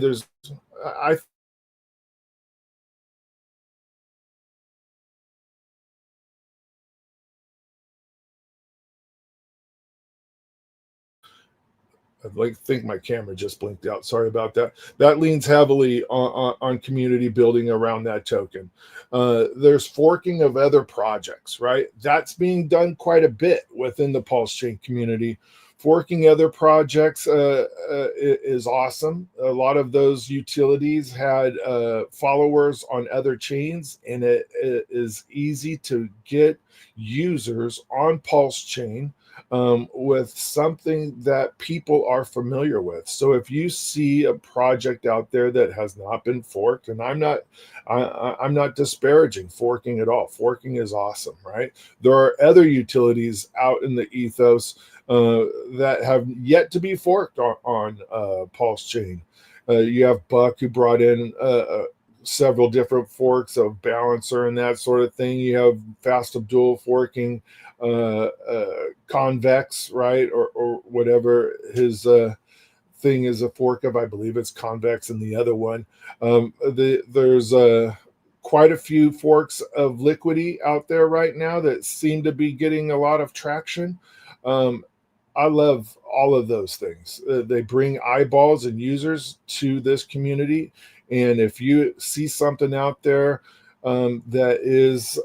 I think my camera just blinked out. Sorry about that. That leans heavily on community building around that token. There's forking of other projects, right? That's being done quite a bit within the PulseChain community. Forking other projects is awesome. A lot of those utilities had followers on other chains, and it is easy to get users on PulseChain with something that people are familiar with. So if you see a project out there that has not been forked, and I'm not disparaging forking at all. Forking is awesome, right? There are other utilities out in the ethos that have yet to be forked on PulseChain. You have Buck, who brought in several different forks of Balancer and that sort of thing. You have Fast Abdul forking Convex, right, or whatever his thing is a fork of. I believe it's Convex, and the other one. There's quite a few forks of Liquidity out there right now that seem to be getting a lot of traction. I love all of those things. They bring eyeballs and users to this community. And if you see something out there that is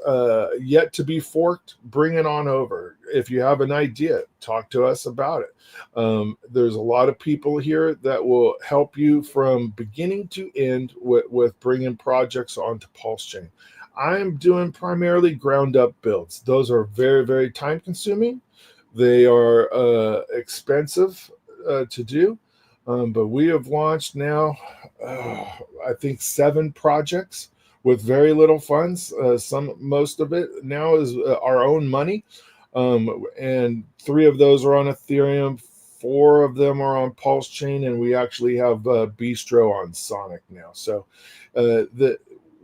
yet to be forked, bring it on over. If you have an idea, talk to us about it. There's a lot of people here that will help you from beginning to end with bringing projects onto PulseChain. I'm doing primarily ground up builds. Those are very, very time consuming. They are expensive to do, but we have launched now, I think, 7 projects with very little funds. Most of it now is our own money, and 3 of those are on Ethereum. 4 of them are on PulseChain, and we actually have Bistro on Sonic now. So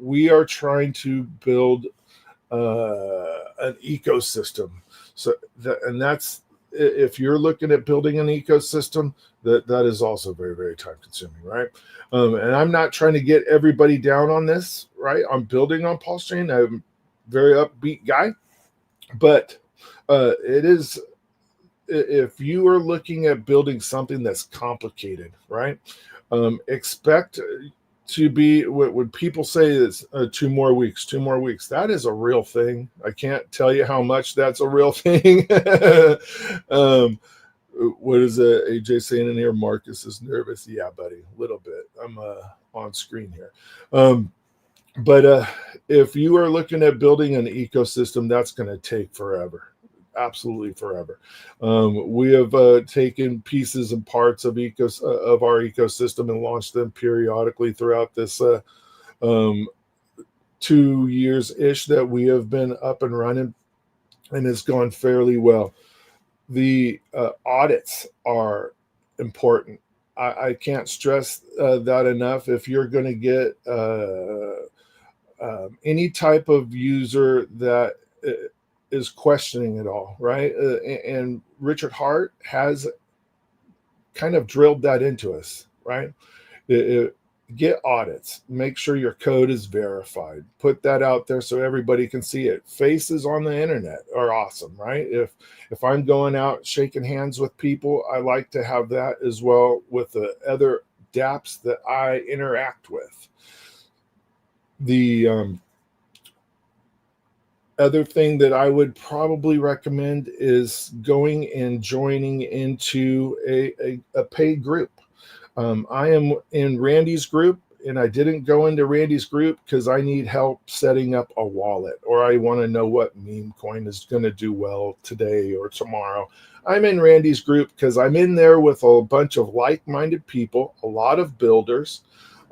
we are trying to build an ecosystem. So that's, if you're looking at building an ecosystem, that is also very, very time consuming, right? And I'm not trying to get everybody down on this, right? I'm building on PulseChain. I'm a very upbeat guy, but it is, if you are looking at building something that's complicated, right? Expect to be, when people say it's 2 more weeks, that is a real thing. I can't tell you how much that's a real thing. What is AJ saying in here? Marcus is nervous. Yeah, buddy, a little bit. I'm on screen here. But if you are looking at building an ecosystem, that's going to take forever. Absolutely forever. We have taken pieces and parts of our ecosystem and launched them periodically throughout this 2 years ish that we have been up and running, and it's gone fairly well. The audits are important. I can't stress that enough. If you're going to get any type of user that is questioning it all, right? And Richard Hart has kind of drilled that into us, right? Get audits, make sure your code is verified, put that out there so everybody can see it. Faces on the internet are awesome, right? If I'm going out shaking hands with people, I like to have that as well with the other dApps that I interact with. The other thing that I would probably recommend is going and joining into a paid group. I am in Randy's group, and I didn't go into Randy's group because I need help setting up a wallet, or I want to know what meme coin is going to do well today or tomorrow. I'm in Randy's group because I'm in there with a bunch of like-minded people, a lot of builders,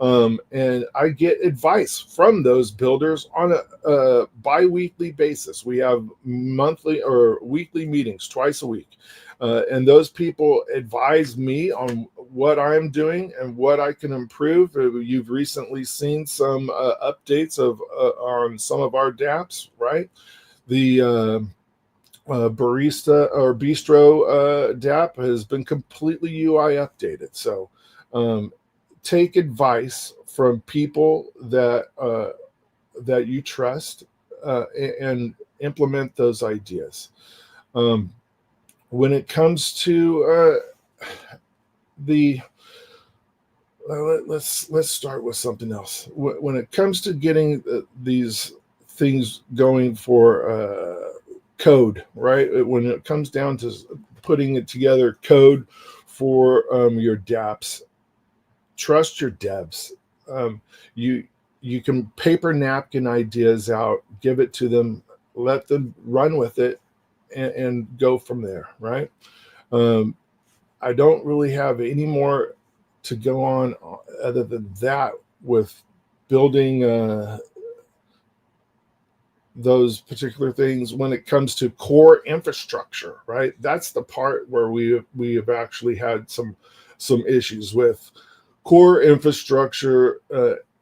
and I get advice from those builders on a bi-weekly basis. We have monthly or weekly meetings twice a week. And those people advise me on what I'm doing and what I can improve. You've recently seen some updates on some of our dApps, right? The barista or bistro dApp has been completely UI updated. So take advice from people that that you trust and implement those ideas. When it comes to let's start with something else. When it comes to getting these things going for code, right? When it comes down to putting it together, code for your dApps, trust your devs. You can paper napkin ideas out, give it to them, let them run with it, and go from there, right? I don't really have any more to go on other than that with building those particular things. When it comes to core infrastructure, right? That's the part where we have actually had some issues with core infrastructure,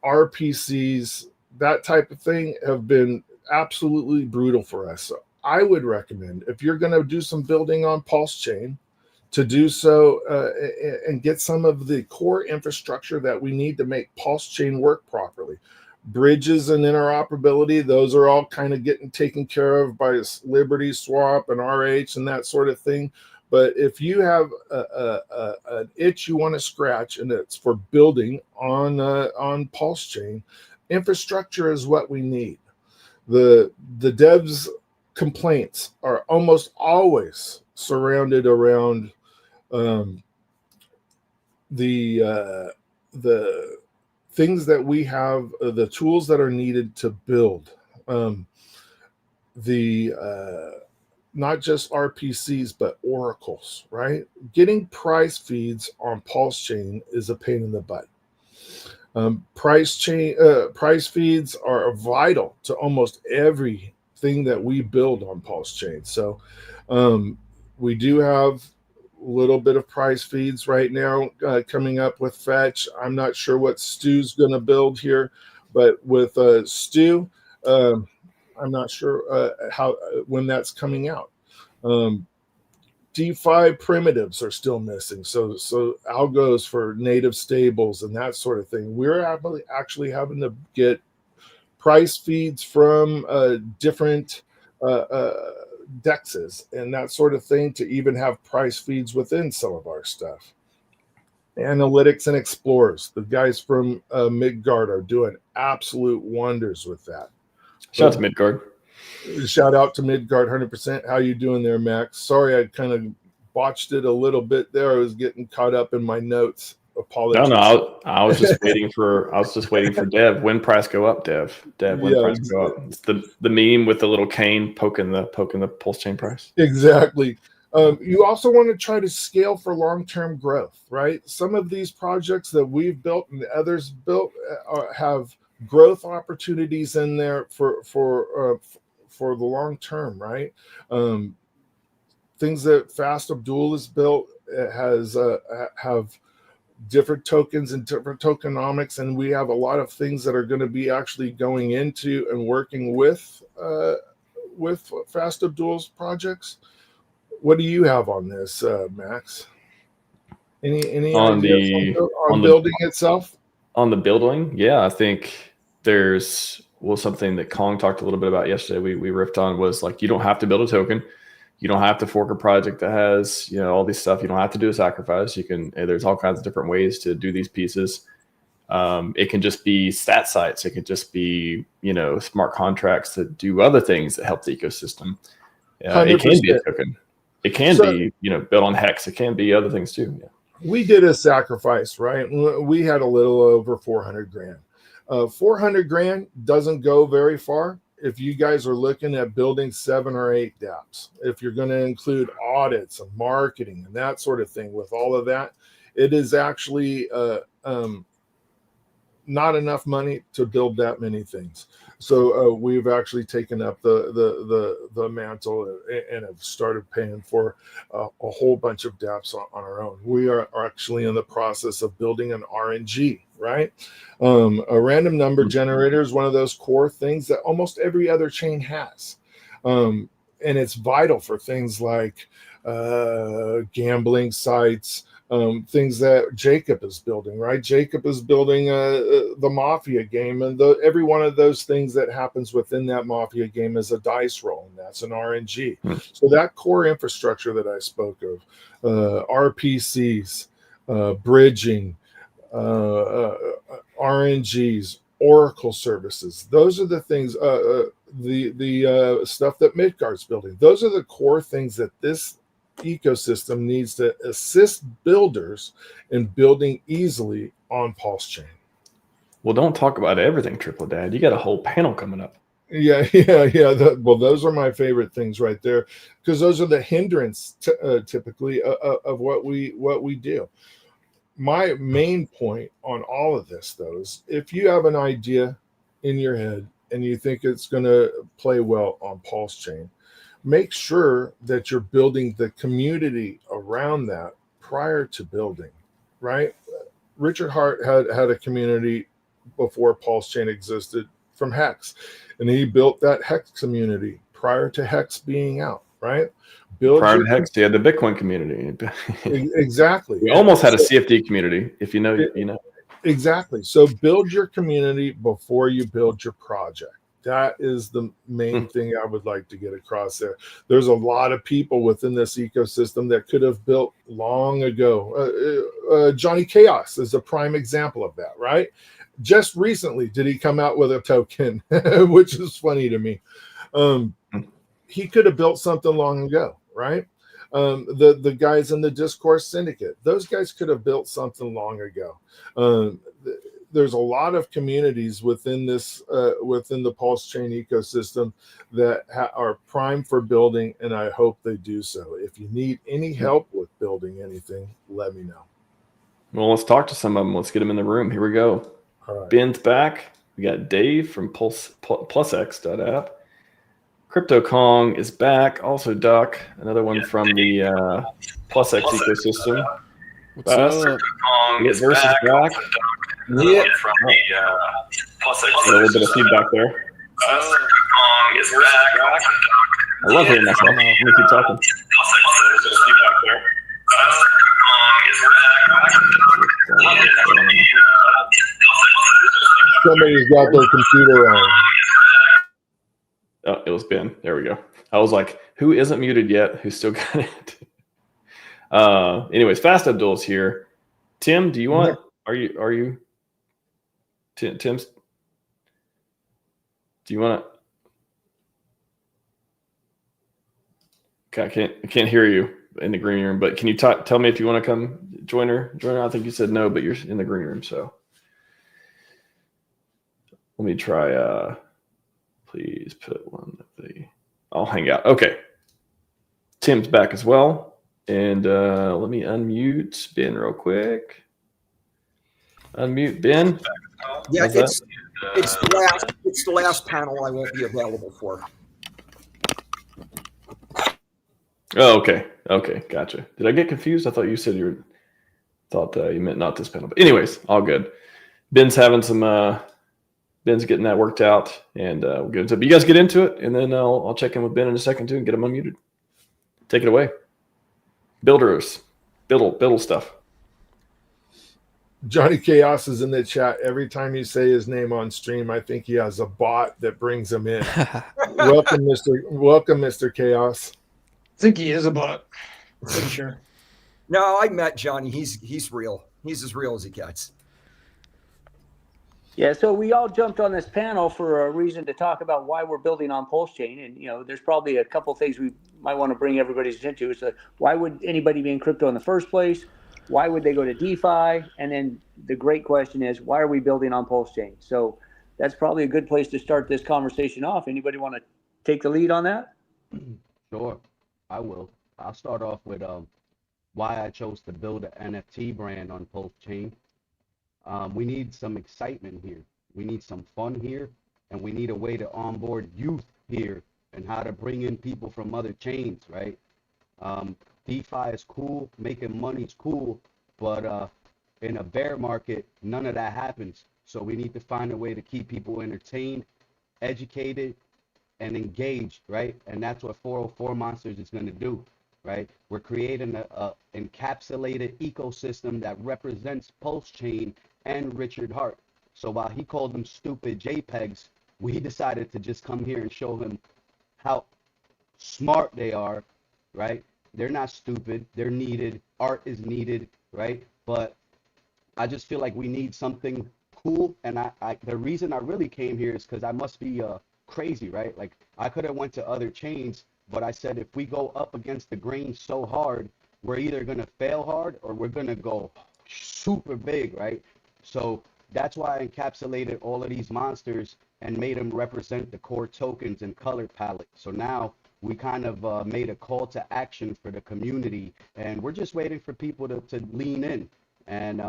RPCs, that type of thing have been absolutely brutal for us. So I would recommend, if you're going to do some building on PulseChain, to do so and get some of the core infrastructure that we need to make PulseChain work properly. Bridges and interoperability, those are all kind of getting taken care of by Liberty Swap and RH and that sort of thing. But if you have an itch you want to scratch, and it's for building on PulseChain, infrastructure is what we need. The devs' complaints are almost always surrounded around the things that we have, the tools that are needed to build not just RPCs, but oracles, right? Getting price feeds on PulseChain is a pain in the butt. Price feeds are vital to almost everything that we build on PulseChain. So we do have a little bit of price feeds right now coming up with Fetch. I'm not sure what Stu's going to build here, but with Stu, I'm not sure when that's coming out. DeFi primitives are still missing, so algos for native stables and that sort of thing. We're actually having to get price feeds from different DEXs and that sort of thing to even have price feeds within some of our stuff. Analytics and explorers, the guys from Midgard are doing absolute wonders with that. Shout out to Midgard. Shout out to Midgard, 100%. How you doing there, Max? Sorry, I kind of botched it a little bit there. I was getting caught up in my notes. Apologies. No, I was just waiting for Dev. When price go up, Dev? When price go up? It's the meme with the little cane poking the PulseChain price. Exactly. You also want to try to scale for long-term growth, right? Some of these projects that we've built and others built have growth opportunities in there for the long term, right? Things that Fast Abdul has built has have different tokens and different tokenomics, and we have a lot of things that are going to be actually going into and working with Fast Abdul's projects. What do you have on this, Max? Any on ideas on building itself? On the building, yeah, I think there's something that Kong talked a little bit about yesterday. We riffed on was like, you don't have to build a token, you don't have to fork a project that has all these stuff. You don't have to do a sacrifice. You can. There's all kinds of different ways to do these pieces. It can just be stat sites. It could just be smart contracts that do other things that help the ecosystem. It can be a token. It can be built on HEX. It can be other things too. Yeah. We did a sacrifice, right? We had a little over 400 grand. 400 grand doesn't go very far if you guys are looking at building 7 or 8 dApps. If you're going to include audits and marketing and that sort of thing, with all of that, it is actually not enough money to build that many things. So we've actually taken up the mantle and have started paying for a whole bunch of dApps on our own. We are actually in the process of building an RNG, right? A random number generator is one of those core things that almost every other chain has. And it's vital for things like gambling sites, things that Jacob is building, right? Jacob is building the Mafia game, and every one of those things that happens within that Mafia game is a dice roll, and that's an RNG. So that core infrastructure that I spoke of, RPCs, bridging, RNGs, Oracle services. Those are the things. The stuff that Midgard's building. Those are the core things that this ecosystem needs to assist builders in building easily on PulseChain. Well, don't talk about everything, Triple Dad. You got a whole panel coming up. Yeah. Well, those are my favorite things right there, because those are the hindrance typically of what we do. My main point on all of this, though, is if you have an idea in your head and you think it's going to play well on PulseChain, make sure that you're building the community around that prior to building, right? Richard Hart had a community before PulseChain existed from HEX, and he built that HEX community prior to HEX being out, right? Prior to HEX, he had the Bitcoin community. Exactly. We almost had a CFD community, if you know, you know. Exactly. So build your community before you build your project. That is the main thing I would like to get across there. There's a lot of people within this ecosystem that could have built long ago. Johnny Chaos is a prime example of that, right? Just recently did he come out with a token, which is funny to me. He could have built something long ago, right? The guys in the Discourse Syndicate, those guys could have built something long ago. There's a lot of communities within this within the PulseChain ecosystem that are prime for building, and I hope they do so. If you need any help with building anything, let me know. Well, let's talk to some of them. Let's get them in the room. Here we go. All right. Ben's back. We got Dave from PulseX.app. Crypto Kong is back. Also, Doc, another one from the PulseX ecosystem. What's up? Get Versus back. Yeah. From the PulseX. A little bit of feedback there. Kong is back. I love hearing myself. Let me keep talking. Somebody's got their computer on. Oh, it was Ben. There we go. I was like, who isn't muted yet? Who's still got it? Anyways, Fast Abdul's here. Tim, do you want? Are you? Tim's. Do you want to? Okay, I can't hear you in the green room. But can you tell me if you want to come join her? I think you said no, but you're in the green room. So let me try. Please put one of the. I'll hang out. Okay. Tim's back as well. And let me unmute Ben real quick. Unmute Ben. Yeah, it's the last panel I won't be available for. Oh, okay. Okay, gotcha. Did I get confused? I thought you said you meant not this panel. But anyways, all good. Ben's having some Ben's getting that worked out, and we'll get into it. But you guys get into it, and then I'll check in with Ben in a second too and get him unmuted. Take it away. Builders. Biddle stuff. Johnny Chaos is in the chat. Every time you say his name on stream, I think he has a bot that brings him in. Welcome, Mr. Chaos. I think he is a bot. Pretty sure. No, I met Johnny. He's real. He's as real as he gets. Yeah, so we all jumped on this panel for a reason to talk about why we're building on PulseChain, and there's probably a couple things we might want to bring everybody's attention to. It's like, why would anybody be in crypto in the first place? Why would they go to DeFi? And then the great question is, why are we building on PulseChain? So that's probably a good place to start this conversation off. Anybody want to take the lead on that? Sure, I will. I'll start off with why I chose to build an NFT brand on PulseChain. We need some excitement here. We need some fun here, and we need a way to onboard youth here and how to bring in people from other chains, right? DeFi is cool, making money is cool, but in a bear market, none of that happens. So we need to find a way to keep people entertained, educated, and engaged, right? And that's what 404 Monsters is going to do, right? We're creating a encapsulated ecosystem that represents PulseChain and Richard Hart. So while he called them stupid JPEGs, we decided to just come here and show him how smart they are, right? They're not stupid. They're needed. Art is needed, right? but I just feel like we need something cool. And the reason I really came here is because I must be crazy, right? Like I could have went to other chains, but I said if we go up against the grain so hard, we're either gonna fail hard or we're gonna go super big, right? So that's why I encapsulated all of these monsters and made them represent the core tokens and color palette. So now we kind of made a call to action for the community, and we're just waiting for people to lean in. And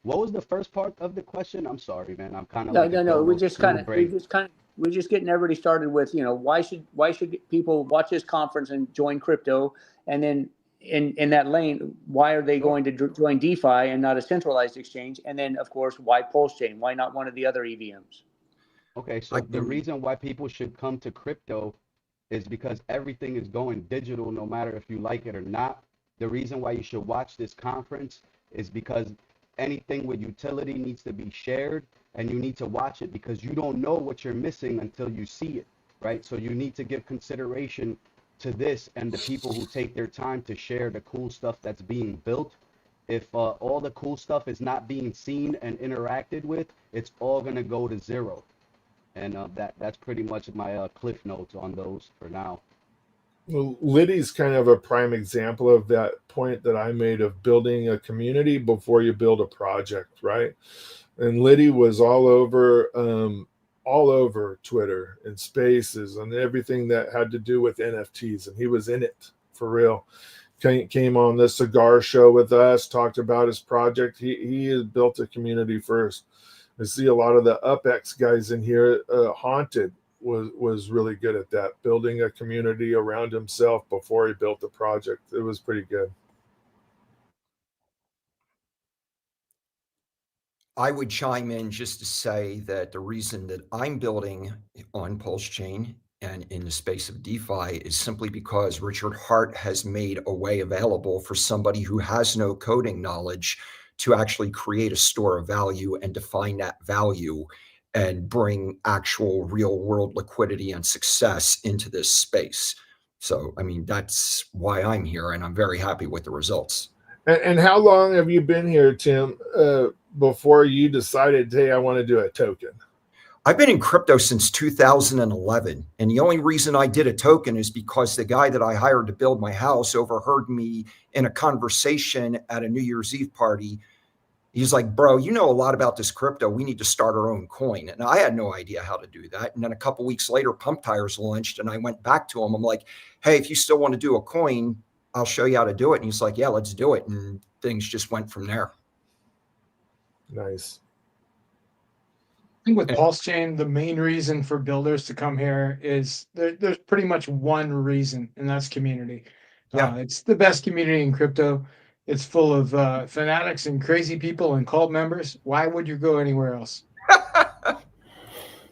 what was the first part of the question? I'm sorry, man. I'm kind of No. We're just getting everybody started with, why should people watch this conference and join crypto, and then in that lane, why are they going to join DeFi and not a centralized exchange? And then, of course, why PulseChain? Why not one of the other EVMs? Okay, so the reason why people should come to crypto is because everything is going digital, no matter if you like it or not. The reason why you should watch this conference is because anything with utility needs to be shared, and you need to watch it because you don't know what you're missing until you see it, right? So you need to give consideration to this and the people who take their time to share the cool stuff that's being built. If all the cool stuff is not being seen and interacted with, it's all going to go to zero. And that's pretty much my cliff notes on those for now. Well, Liddy's kind of a prime example of that point that I made of building a community before you build a project, right? And Liddy was all over Twitter and Spaces and everything that had to do with NFTs, and he was in it for real. Came on the cigar show with us, talked about his project. He has built a community first. I see a lot of the UpX guys in here. Haunted was really good at that, building a community around himself before he built the project. It was pretty good. I would chime in just to say that the reason that I'm building on PulseChain and in the space of DeFi is simply because Richard Hart has made a way available for somebody who has no coding knowledge to actually create a store of value and define that value and bring actual real world liquidity and success into this space. So, I mean, that's why I'm here, and I'm very happy with the results. And how long have you been here, Tim, before you decided, hey, I want to do a token? I've been in crypto since 2011. And the only reason I did a token is because the guy that I hired to build my house overheard me in a conversation at a New Year's Eve party. He's like, bro, you know a lot about this crypto. We need to start our own coin. And I had no idea how to do that. And then a couple of weeks later, Pump.Tires launched, and I went back to him. I'm like, hey, if you still want to do a coin, I'll show you how to do it. And he's like, yeah, let's do it. And things just went from there. Nice. I think with PulseChain, the main reason for builders to come here is there's pretty much one reason, and that's community. Yeah. It's the best community in crypto. It's full of fanatics and crazy people and cult members. Why would you go anywhere else?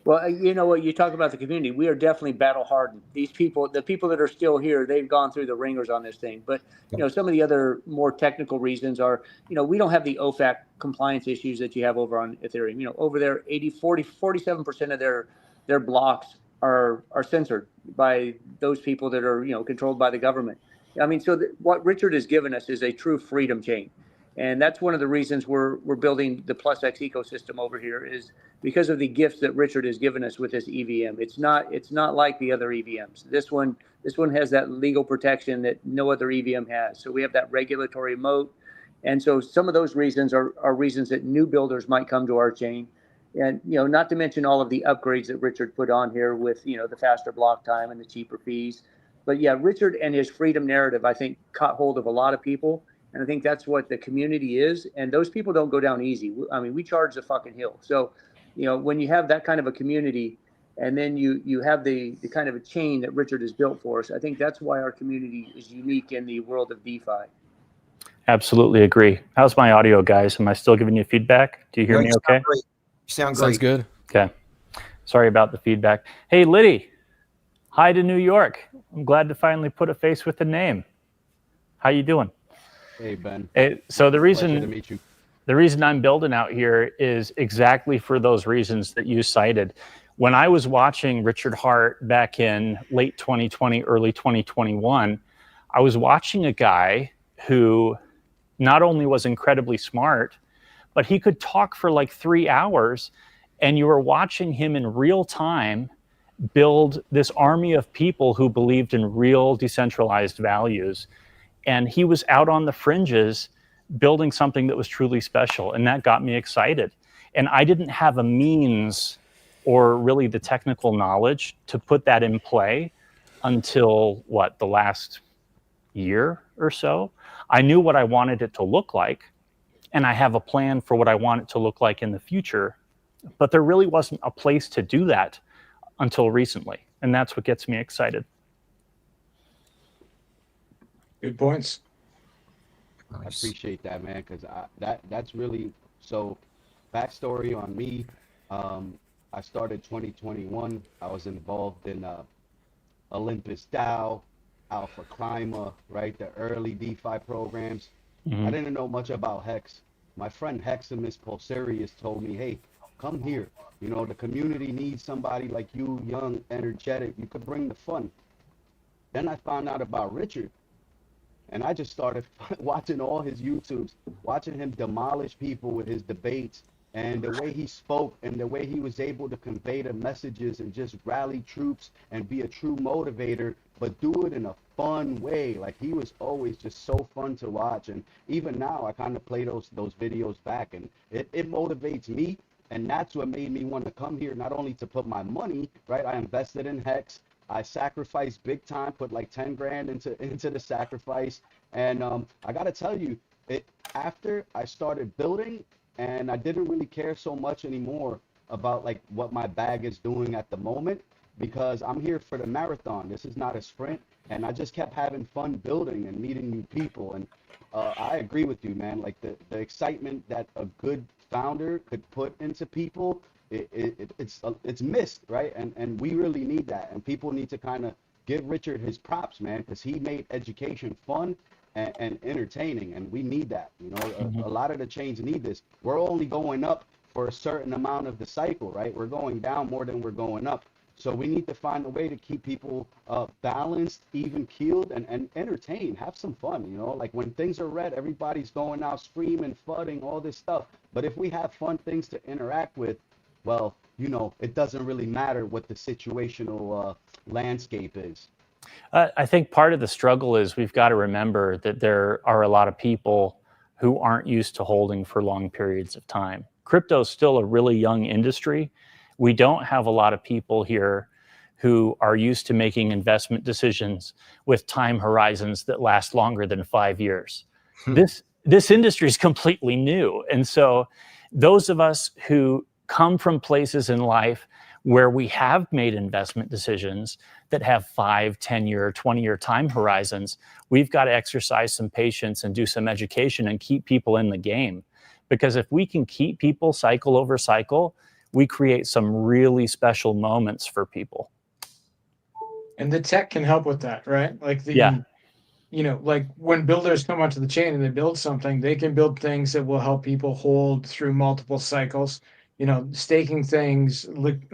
Well, you know what, you talk about the community. We are definitely battle hardened. These people, the people that are still here, they've gone through the ringers on this thing. But, some of the other more technical reasons are, we don't have the OFAC compliance issues that you have over on Ethereum. Over there, 47% of their blocks are censored by those people that are, controlled by the government. I mean, so what Richard has given us is a true freedom chain. And that's one of the reasons we're building the PlusX ecosystem over here, is because of the gifts that Richard has given us with this EVM. It's not like the other EVMs. This one has that legal protection that no other EVM has. So we have that regulatory moat. And so some of those reasons are reasons that new builders might come to our chain. And, not to mention all of the upgrades that Richard put on here with, the faster block time and the cheaper fees. But yeah, Richard and his freedom narrative, I think, caught hold of a lot of people. And I think that's what the community is. And those people don't go down easy. I mean, we charge the fucking hill. So, when you have that kind of a community, and then you have the kind of a chain that Richard has built for us, I think that's why our community is unique in the world of DeFi. Absolutely agree. How's my audio, guys? Am I still giving you feedback? Do you hear me okay? Great. Sounds good. Okay. Sorry about the feedback. Hey, Liddy. Hi to New York. I'm glad to finally put a face with a name. How you doing? Hey, Ben. So the Pleasure to reason meet you. the reason I'm building out here is exactly for those reasons that you cited. When I was watching Richard Hart back in late 2020, early 2021, I was watching a guy who not only was incredibly smart, but he could talk for like 3 hours, and you were watching him in real time build this army of people who believed in real decentralized values. And he was out on the fringes building something that was truly special, and that got me excited. And I didn't have a means or really the technical knowledge to put that in play until the last year or so. I knew what I wanted it to look like, and I have a plan for what I want it to look like in the future, but there really wasn't a place to do that until recently, and that's what gets me excited. Good points. I appreciate that, man, because that's really, so backstory on me. I started 2021. I was involved in Olympus DAO, Alpha Climber, right? The early DeFi programs. I didn't know much about HEX. My friend Heximus Pulsarius told me, hey, come here. You know, the community needs somebody like you, young, energetic. You could bring the fun. Then I found out about Richard. And I just started watching all his YouTubes, watching him demolish people with his debates, and the way he spoke and the way he was able to convey the messages and just rally troops and be a true motivator, but do it in a fun way. Like, he was always just so fun to watch. And even now I kind of play those videos back, and it motivates me. And that's what made me want to come here, not only to put my money, right? I invested in HEX. I sacrificed big time, put like 10 grand into the sacrifice. And I got to tell you, after I started building, and I didn't really care so much anymore about like what my bag is doing at the moment, because I'm here for the marathon. This is not a sprint. And I just kept having fun building and meeting new people. And I agree with you, man. Like the excitement that a good founder could put into people, it's missed, right? And we really need that. And people need to kind of give Richard his props, man, because he made education fun and entertaining, and we need that. You know, a lot of the chains need this. We're only going up for a certain amount of the cycle, right? We're going down more than we're going up. So we need to find a way to keep people balanced, even keeled, and entertained. Have some fun, you know? Like when things are red, everybody's going out screaming, fudding, all this stuff. But if we have fun things to interact with, well, you know, it doesn't really matter what the situational landscape is. I think part of the struggle is we've got to remember that there are a lot of people who aren't used to holding for long periods of time. Crypto is still a really young industry. We don't have a lot of people here who are used to making investment decisions with time horizons that last longer than 5 years. This industry is completely new. And so those of us who come from places in life where we have made investment decisions that have 5, 10-year, 20-year time horizons, we've got to exercise some patience and do some education and keep people in the game. Because if we can keep people cycle over cycle, we create some really special moments for people. And the tech can help with that, right? Like you know, like when builders come onto the chain and they build something, they can build things that will help people hold through multiple cycles. You know, staking things,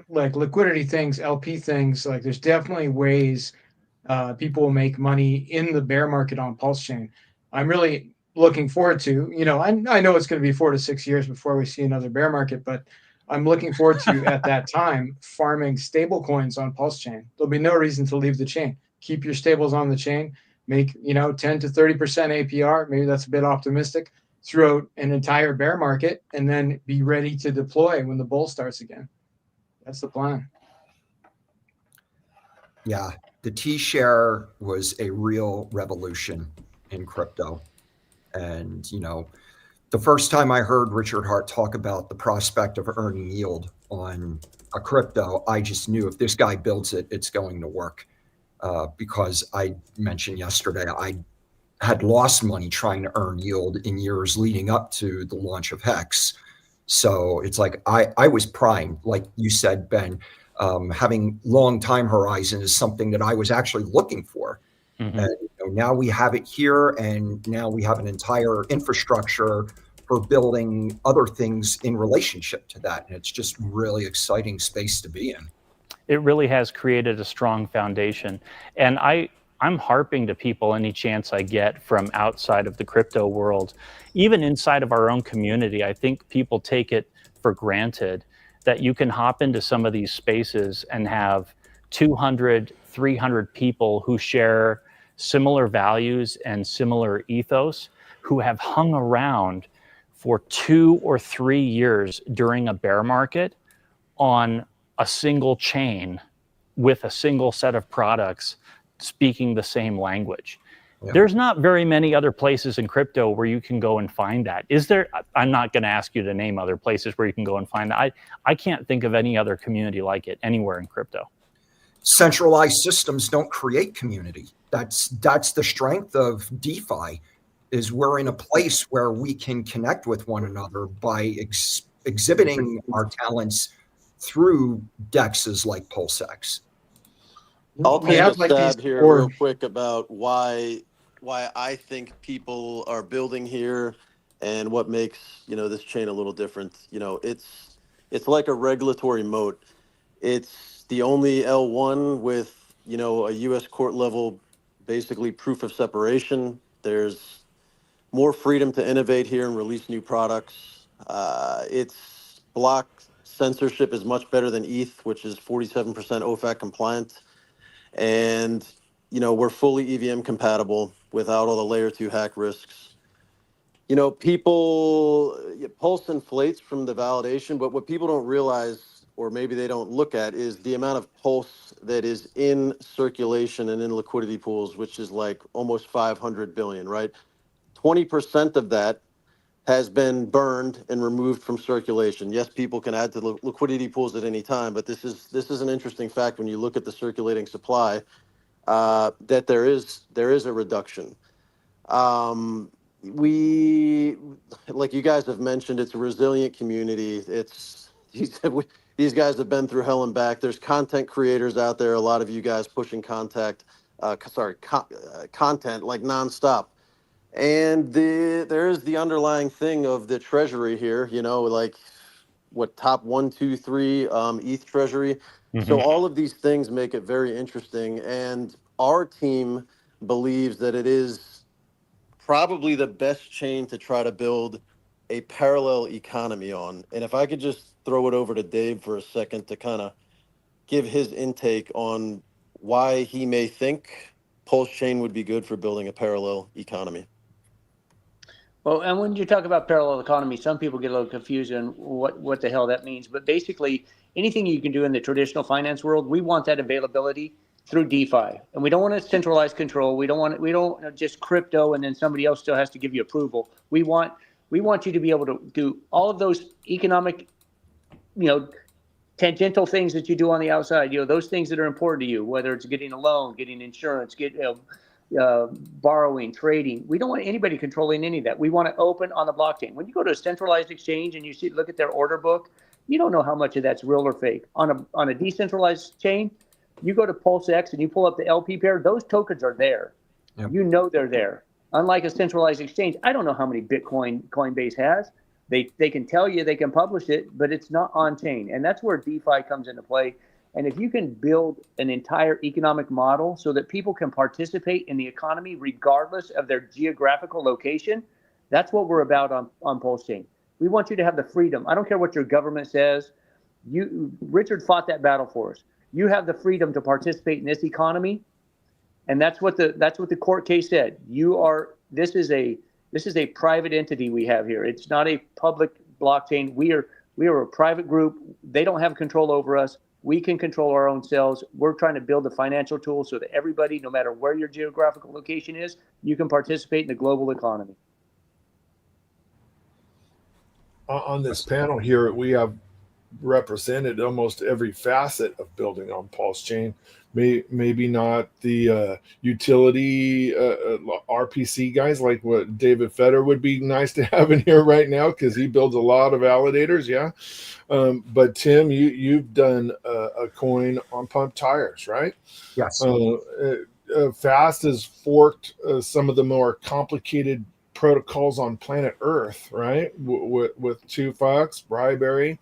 like liquidity things, LP things. Like there's definitely ways people will make money in the bear market on PulseChain. I'm really looking forward to, you know, I know it's going to be 4 to 6 years before we see another bear market, but I'm looking forward to, at that time, farming stable coins on PulseChain. There'll be no reason to leave the chain. Keep your stables on the chain, make, you know, 10 to 30% APR. Maybe that's a bit optimistic throughout an entire bear market, and then be ready to deploy when the bull starts again. That's the plan. Yeah, the T-share was a real revolution in crypto. And, you know, the first time I heard Richard Hart talk about the prospect of earning yield on a crypto, I just knew if this guy builds it, it's going to work. Because I mentioned yesterday, I had lost money trying to earn yield in years leading up to the launch of HEX. So it's like I was primed, like you said, Ben. Having long time horizon is something that I was actually looking for. And you know, now we have it here, and now we have an entire infrastructure for building other things in relationship to that. And it's just really exciting space to be in. It really has created a strong foundation. And I I'm harping to people any chance I get from outside of the crypto world, even inside of our own community. I think people take it for granted that you can hop into some of these spaces and have 200, 300 people who share similar values and similar ethos, who have hung around for 2 or 3 years during a bear market on a single chain with a single set of products speaking the same language. Yeah. There's not very many other places in crypto where you can go and find that. Is there? I'm not going to ask you to name other places where you can go and find that. I can't think of any other community like it anywhere in crypto. Centralized systems don't create community. That's the strength of DeFi, is we're in a place where we can connect with one another by exhibiting our talents through DEXs like PulseX. I'll We take have a like stab these here real quick about why I think people are building here and what makes, this chain a little different. It's like a regulatory moat. It's the only L1 with, a US court level, basically proof of separation. There's more freedom to innovate here and release new products. Its block censorship is much better than ETH, which is 47% OFAC compliant. And, we're fully EVM compatible without all the layer 2 hack risks. Pulse inflates from the validation, but what people don't realize, or maybe they don't look at, is the amount of pulse that is in circulation and in liquidity pools, which is like almost 500 billion, right? 20% of that has been burned and removed from circulation. Yes, people can add to the liquidity pools at any time, but this is an interesting fact when you look at the circulating supply, that there is a reduction. We, like you guys have mentioned, it's a resilient community. These guys have been through hell and back. There's content creators out there, a lot of you guys pushing content like nonstop. And there is the underlying thing of the treasury here, like what top 1, 2, 3 ETH treasury. So all of these things make it very interesting. And our team believes that it is probably the best chain to try to build a parallel economy on. And if I could just throw it over to Dave for a second to kind of give his intake on why he may think PulseChain would be good for building a parallel economy. Well, and when you talk about parallel economy, some people get a little confused on what the hell that means. But basically, anything you can do in the traditional finance world, we want that availability through DeFi, and we don't want to centralize control. We don't just crypto, and then somebody else still has to give you approval. We want you to be able to do all of those economic, tangential things that you do on the outside. Those things that are important to you, whether it's getting a loan, getting insurance, borrowing, trading. We don't want anybody controlling any of that. We want to open on the blockchain. When you go to a centralized exchange and you look at their order book, you don't know how much of that's real or fake. On a decentralized chain, you go to PulseX and you pull up the LP pair, those tokens are there. Yep. You know they're there. Unlike a centralized exchange, I don't know how many Bitcoin Coinbase has. They can tell you, they can publish it, but it's not on chain. And that's where DeFi comes into play. And if you can build an entire economic model so that people can participate in the economy regardless of their geographical location, that's what we're about on PulseChain. We want you to have the freedom. I don't care what your government says. Richard fought that battle for us. You have the freedom to participate in this economy, and that's what the court case said. This is a private entity we have here. It's not a public blockchain. We are a private group. They don't have control over us. We can control our own selves. We're trying to build a financial tool so that everybody, no matter where your geographical location is, you can participate in the global economy. On this panel here, we have represented almost every facet of building on PulseChain. Maybe not the utility RPC guys like what David Fetter would be nice to have in here right now, because he builds a lot of validators. Yeah. But Tim, you've done a coin on Pump.Tires, right? Yes. Fast has forked some of the more complicated protocols on planet Earth, right? With 2Fox, Bribery.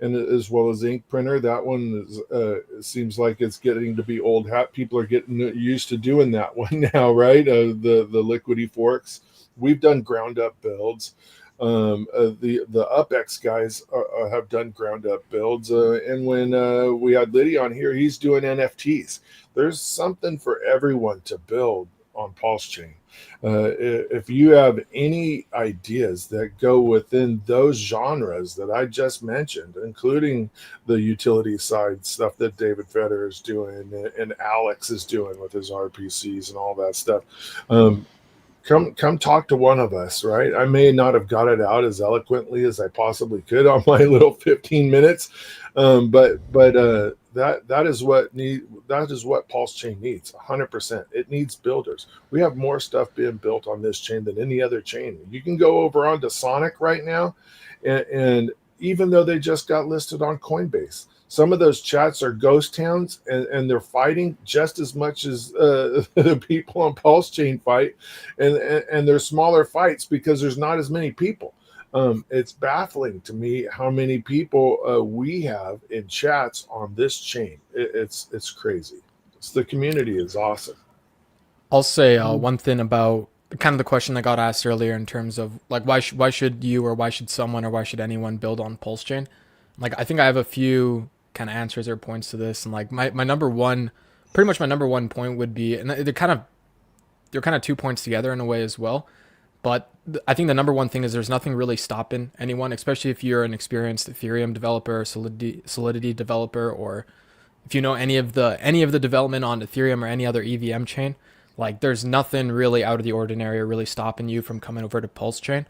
and as well as ink printer. That one is, seems like it's getting to be old hat. People are getting used to doing that one now, right? The Liquidity forks. We've done ground up builds. The UpX guys have done ground up builds, and when we had Liddy on here, he's doing NFTs. There's something for everyone to build on PulseChain. If you have any ideas that go within those genres that I just mentioned, including the utility side stuff that David Feder is doing and Alex is doing with his RPCs and all that stuff, come talk to one of us, right? I may not have got it out as eloquently as I possibly could on my little 15 minutes, but that is what PulseChain needs. 100%. It needs builders. We have more stuff being built on this chain than any other chain. You can go over onto Sonic right now, and even though they just got listed on Coinbase, some of those chats are ghost towns, and they're fighting just as much as the people on PulseChain fight, and they're smaller fights because there's not as many people. It's baffling to me how many people we have in chats on this chain. It's crazy. The community is awesome. I'll say one thing about kind of the question that got asked earlier in terms of like why should you or why should someone or why should anyone build on PulseChain? Like I think I have a few kind of answers or points to this, and like my number one point would be, and they're kind of 2 points together in a way as well. But I think the number one thing is there's nothing really stopping anyone, especially if you're an experienced Ethereum developer, Solidity developer, or if you know any of the development on Ethereum or any other EVM chain. Like there's nothing really out of the ordinary or really stopping you from coming over to PulseChain.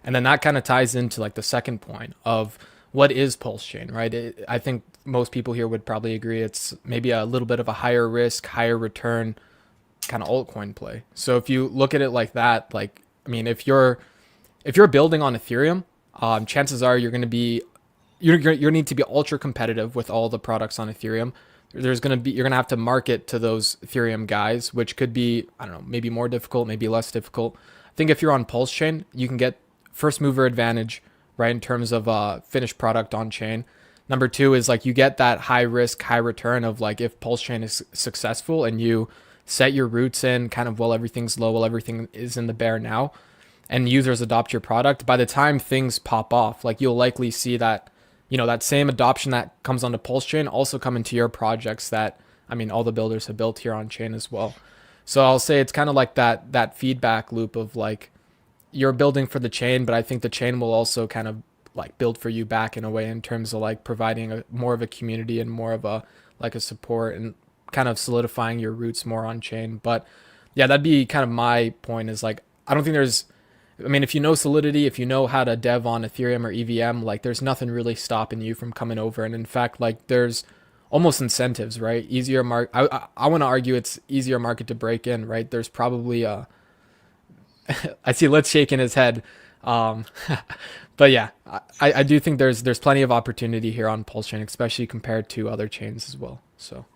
And then that kind of ties into like the second point of what is PulseChain, right? I think most people here would probably agree it's maybe a little bit of a higher risk, higher return kind of altcoin play. So if you look at it like that, like, I mean, if you're building on Ethereum, chances are you're going to need to be ultra competitive with all the products on Ethereum. You're going to have to market to those Ethereum guys, which could be, I don't know, maybe more difficult, maybe less difficult. I think if you're on PulseChain, you can get first mover advantage, right, in terms of finished product on chain. Number two is like you get that high risk, high return of like if PulseChain is successful and you set your roots in kind of while everything's low, while everything is in the bear now, and users adopt your product, by the time things pop off, like you'll likely see that, you know, that same adoption that comes onto PulseChain also come into your projects that, I mean, all the builders have built here on chain as well. So I'll say it's kind of like that feedback loop of like you're building for the chain, but I think the chain will also kind of like build for you back in a way in terms of like providing more of a community and more of a like a support and kind of solidifying your roots more on chain. But yeah, that'd be kind of my point is like, I don't think if you know Solidity, if you know how to dev on Ethereum or EVM, like there's nothing really stopping you from coming over. And in fact, like there's almost incentives, right? I want to argue it's easier market to break in, right? There's probably I see Let's shaking his head. But yeah, I do think there's plenty of opportunity here on PulseChain, especially compared to other chains as well. So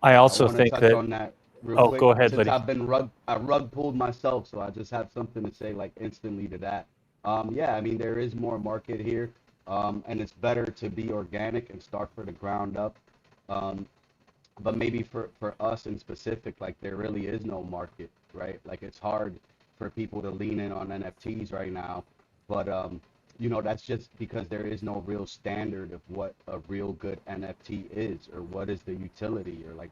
I also wanna think touch that. on that real Oh, quick. go ahead, Since Liddy. I've been rug pulled myself, so I just have something to say like instantly to that. Yeah, I mean there is more market here, and it's better to be organic and start from the ground up. But maybe for us in specific, like there really is no market, right? Like it's hard for people to lean in on NFTs right now, but you know, that's just because there is no real standard of what a real good NFT is, or what is the utility, or like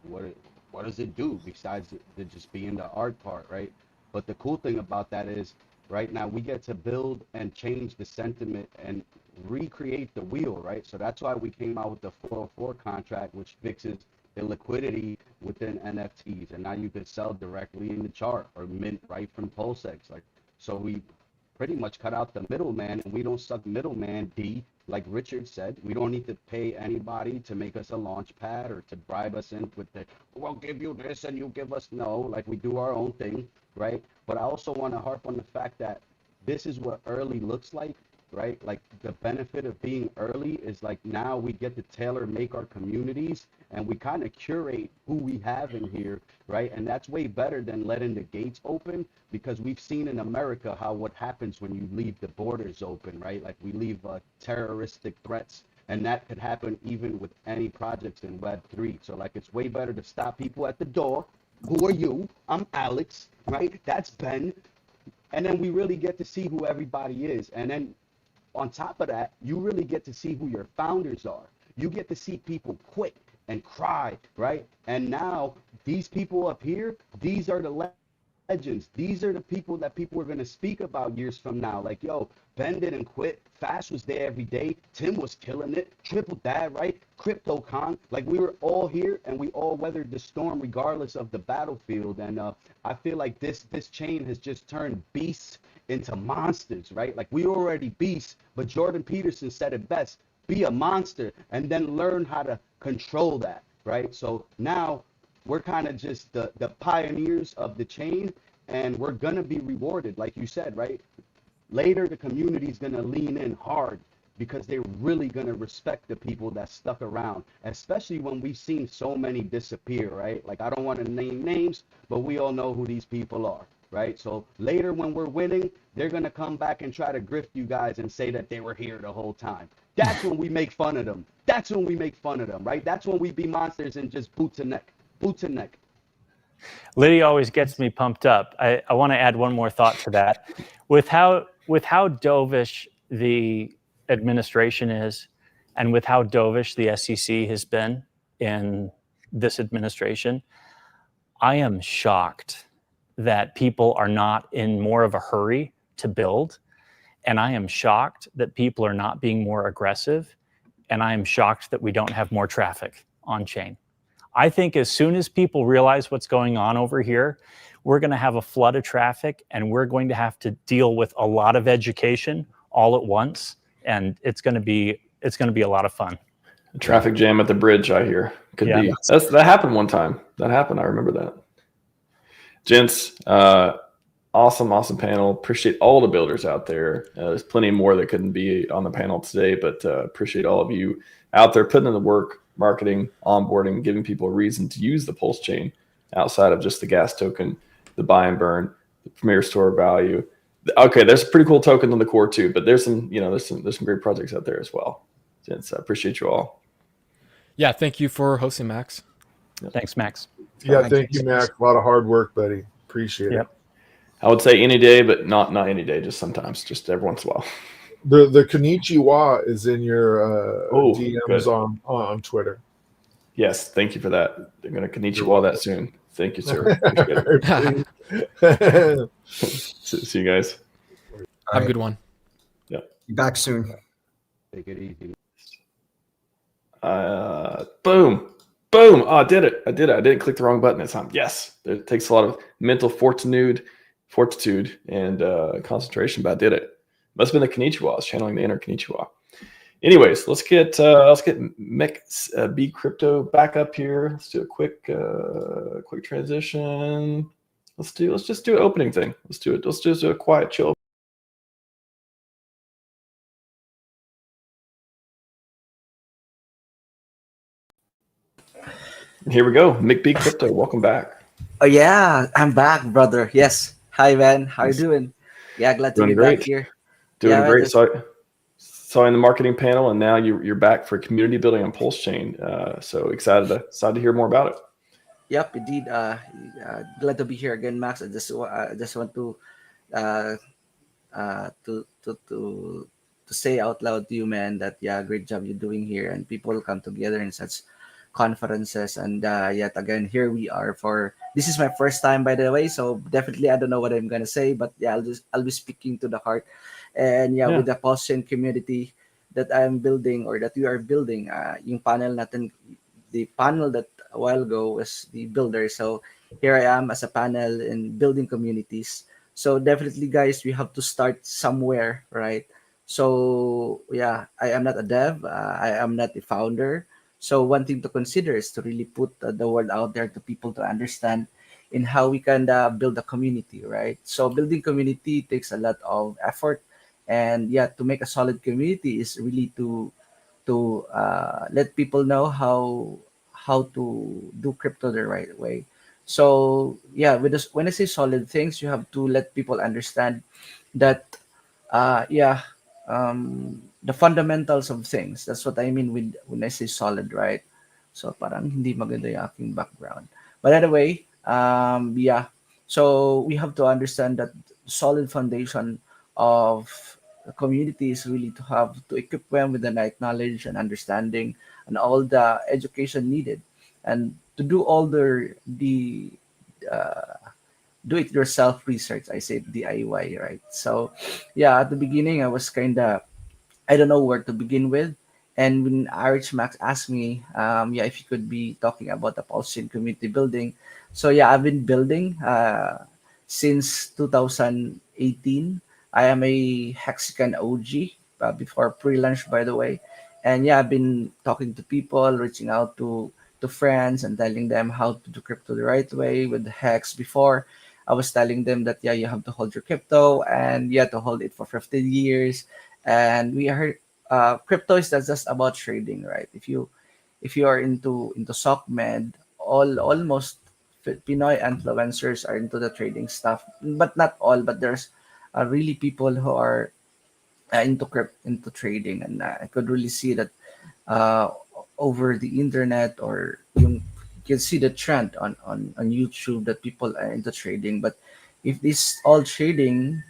what does it do besides the just being the art part, right? But the cool thing about that is right now we get to build and change the sentiment and recreate the wheel, right? So that's why we came out with the 404 contract, which fixes illiquidity within NFTs, and now you can sell directly in the chart or mint right from PulseX. Like, so we pretty much cut out the middleman, and we don't suck middleman D. Like Richard said, we don't need to pay anybody to make us a launch pad or to bribe us in with the, we'll give you this and you give us no. Like we do our own thing, right? But I also want to harp on the fact that this is what early looks like, right? Like the benefit of being early is like now we get to tailor make our communities and we kind of curate who we have in here, right? And that's way better than letting the gates open, because we've seen in America how what happens when you leave the borders open, right? Like we leave terroristic threats And that could happen even with any projects in Web3. So like, it's way better to stop people at the door. Who are you? I'm Alex, right? That's Ben. And then we really get to see who everybody is. And then on top of that, you really get to see who your founders are. You get to see people quit and cry, right? And now these people up here, these are the legends. These are the people that people are going to speak about years from now. Like, yo, Ben didn't quit. Fast was there every day. Tim was killing it. Triple Dad, right? CryptoCon. Like, we were all here and we all weathered the storm regardless of the battlefield. And I feel like this chain has just turned beasts into monsters, right? Like, we already beasts, but Jordan Peterson said it best: be a monster and then learn how to control that, right? So now we're kind of just the pioneers of the chain, and we're going to be rewarded, like you said, right? Later, the community is going to lean in hard because they're really going to respect the people that stuck around, especially when we've seen so many disappear, right? Like, I don't want to name names, but we all know who these people are, right? So later when we're winning, they're going to come back and try to grift you guys and say that they were here the whole time. That's when we make fun of them. That's when we make fun of them, right? That's when we be monsters and just boot to neck. Liddy always gets me pumped up. I want to add one more thought to that. With how dovish the administration is, and with how dovish the SEC has been in this administration, I am shocked that people are not in more of a hurry to build. And I am shocked that people are not being more aggressive. And I am shocked that we don't have more traffic on chain. I think as soon as people realize what's going on over here, we're going to have a flood of traffic, and we're going to have to deal with a lot of education all at once, and it's going to be a lot of fun. A traffic jam at the bridge, I hear. Could be. That happened one time. That happened. I remember that. Gents, awesome panel. Appreciate all the builders out there. There's plenty more that couldn't be on the panel today, but appreciate all of you out there putting in the work, marketing, onboarding, giving people a reason to use the Pulse chain outside of just the gas token, the buy and burn, the premier store value. Okay, there's pretty cool tokens on the core too, but there's some great projects out there as well. Gents, I appreciate you all. Yeah, thank you for hosting, Max. Thanks, Max. Yeah, thank you, Max. A lot of hard work, buddy. Appreciate it. I would say any day, but not any day, just sometimes, just every once in a while. The Konnichiwa is in your DMs good. on Twitter. Yes, thank you for that. They're going to Konnichiwa that soon. Thank you, sir. See you guys. Have a good one. Yeah. Be back soon. Take it easy. Boom. Oh, I did it. I didn't click the wrong button this time. Yes. It takes a lot of mental fortitude and concentration, but I did it. Must have been the Konnichiwa. I was channeling the inner Konnichiwa. Anyways, let's get Mech B Crypto back up here. Let's do a quick transition. Let's just do an opening thing. Let's do it. Let's just do a quiet chill. Here we go. Mick B Crypto, welcome back. Oh yeah, I'm back, brother. Yes. Hi, man. How you doing? Yeah, glad to be back here. Doing great. Saw in the marketing panel, and now you're back for community building on PulseChain. So excited to hear more about it. Yep, indeed. Glad to be here again, Max. I just want to say out loud to you, man, that great job you're doing here, and people come together in such conferences, and yet again here we are for this is my first time, by the way, so definitely I don't know what I'm gonna say, but I'll be speaking to the heart. And with the PulseChain community that I'm building, or that we are building, yung panel natin, the panel that a while ago was the builder, so here I am as a panel in building communities. So definitely, guys, we have to start somewhere, right? So I am not a dev, I am not the founder. So one thing to consider is to really put the word out there to people to understand in how we can build a community, right? So building community takes a lot of effort, and to make a solid community is really to let people know how to do crypto the right way. So when I say solid things, you have to let people understand that the fundamentals of things. That's what I mean with when I say solid, right? So parang hindi maganda yung aking background. But anyway, yeah. So we have to understand that solid foundation of the community is really to have to equip them with the right knowledge and understanding and all the education needed, and to do all the uh, do it yourself research. I say DIY, right? So yeah, at the beginning I was kind of, I don't know where to begin with. And when RHMax asked me, yeah, if you could be talking about the PulseChain community building. So yeah, I've been building since 2018. I am a Hexagon OG before pre-launch, by the way. And yeah, I've been talking to people, reaching out to friends, and telling them how to do crypto the right way with Hex. Before, I was telling them that yeah, you have to hold your crypto, and yeah, to hold it for 15 years. And we heard crypto is not just about trading, right? If you are into SocMed, almost Pinoy influencers are into the trading stuff, but not all. But there's really people who are into trading, and I could really see that uh, over the internet, or you can see the trend on YouTube that people are into trading. But if this all trading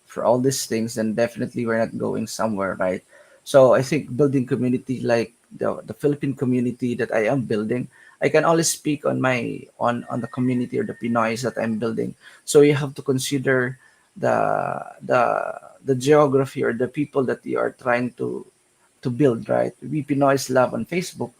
for all these things, then definitely we're not going somewhere, right? So I think building community like the Philippine community that I am building, I can only speak on my on the community or the Pinoys that I'm building. So you have to consider the the the geography or the people that you are trying to build, right? We Pinoys love on Facebook.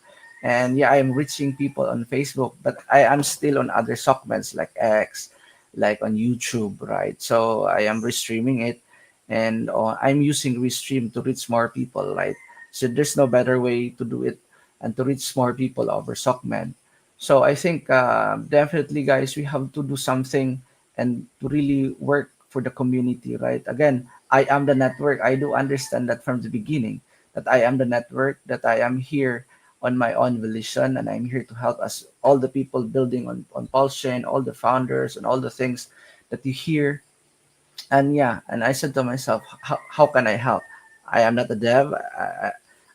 And yeah, I'm reaching people on Facebook, but I am still on other segments like X, like on YouTube, right? So I am restreaming it, and I'm using Restream to reach more people, right? So there's no better way to do it and to reach more people over Sockman. So I think definitely, guys, we have to do something and to really work for the community, right? Again, I am the network. I do understand that from the beginning, that I am the network, that I am here on my own volition, and I'm here to help us, all the people building on PulseChain, all the founders, and all the things that you hear. And yeah, and I said to myself, how can I help? I am not a dev.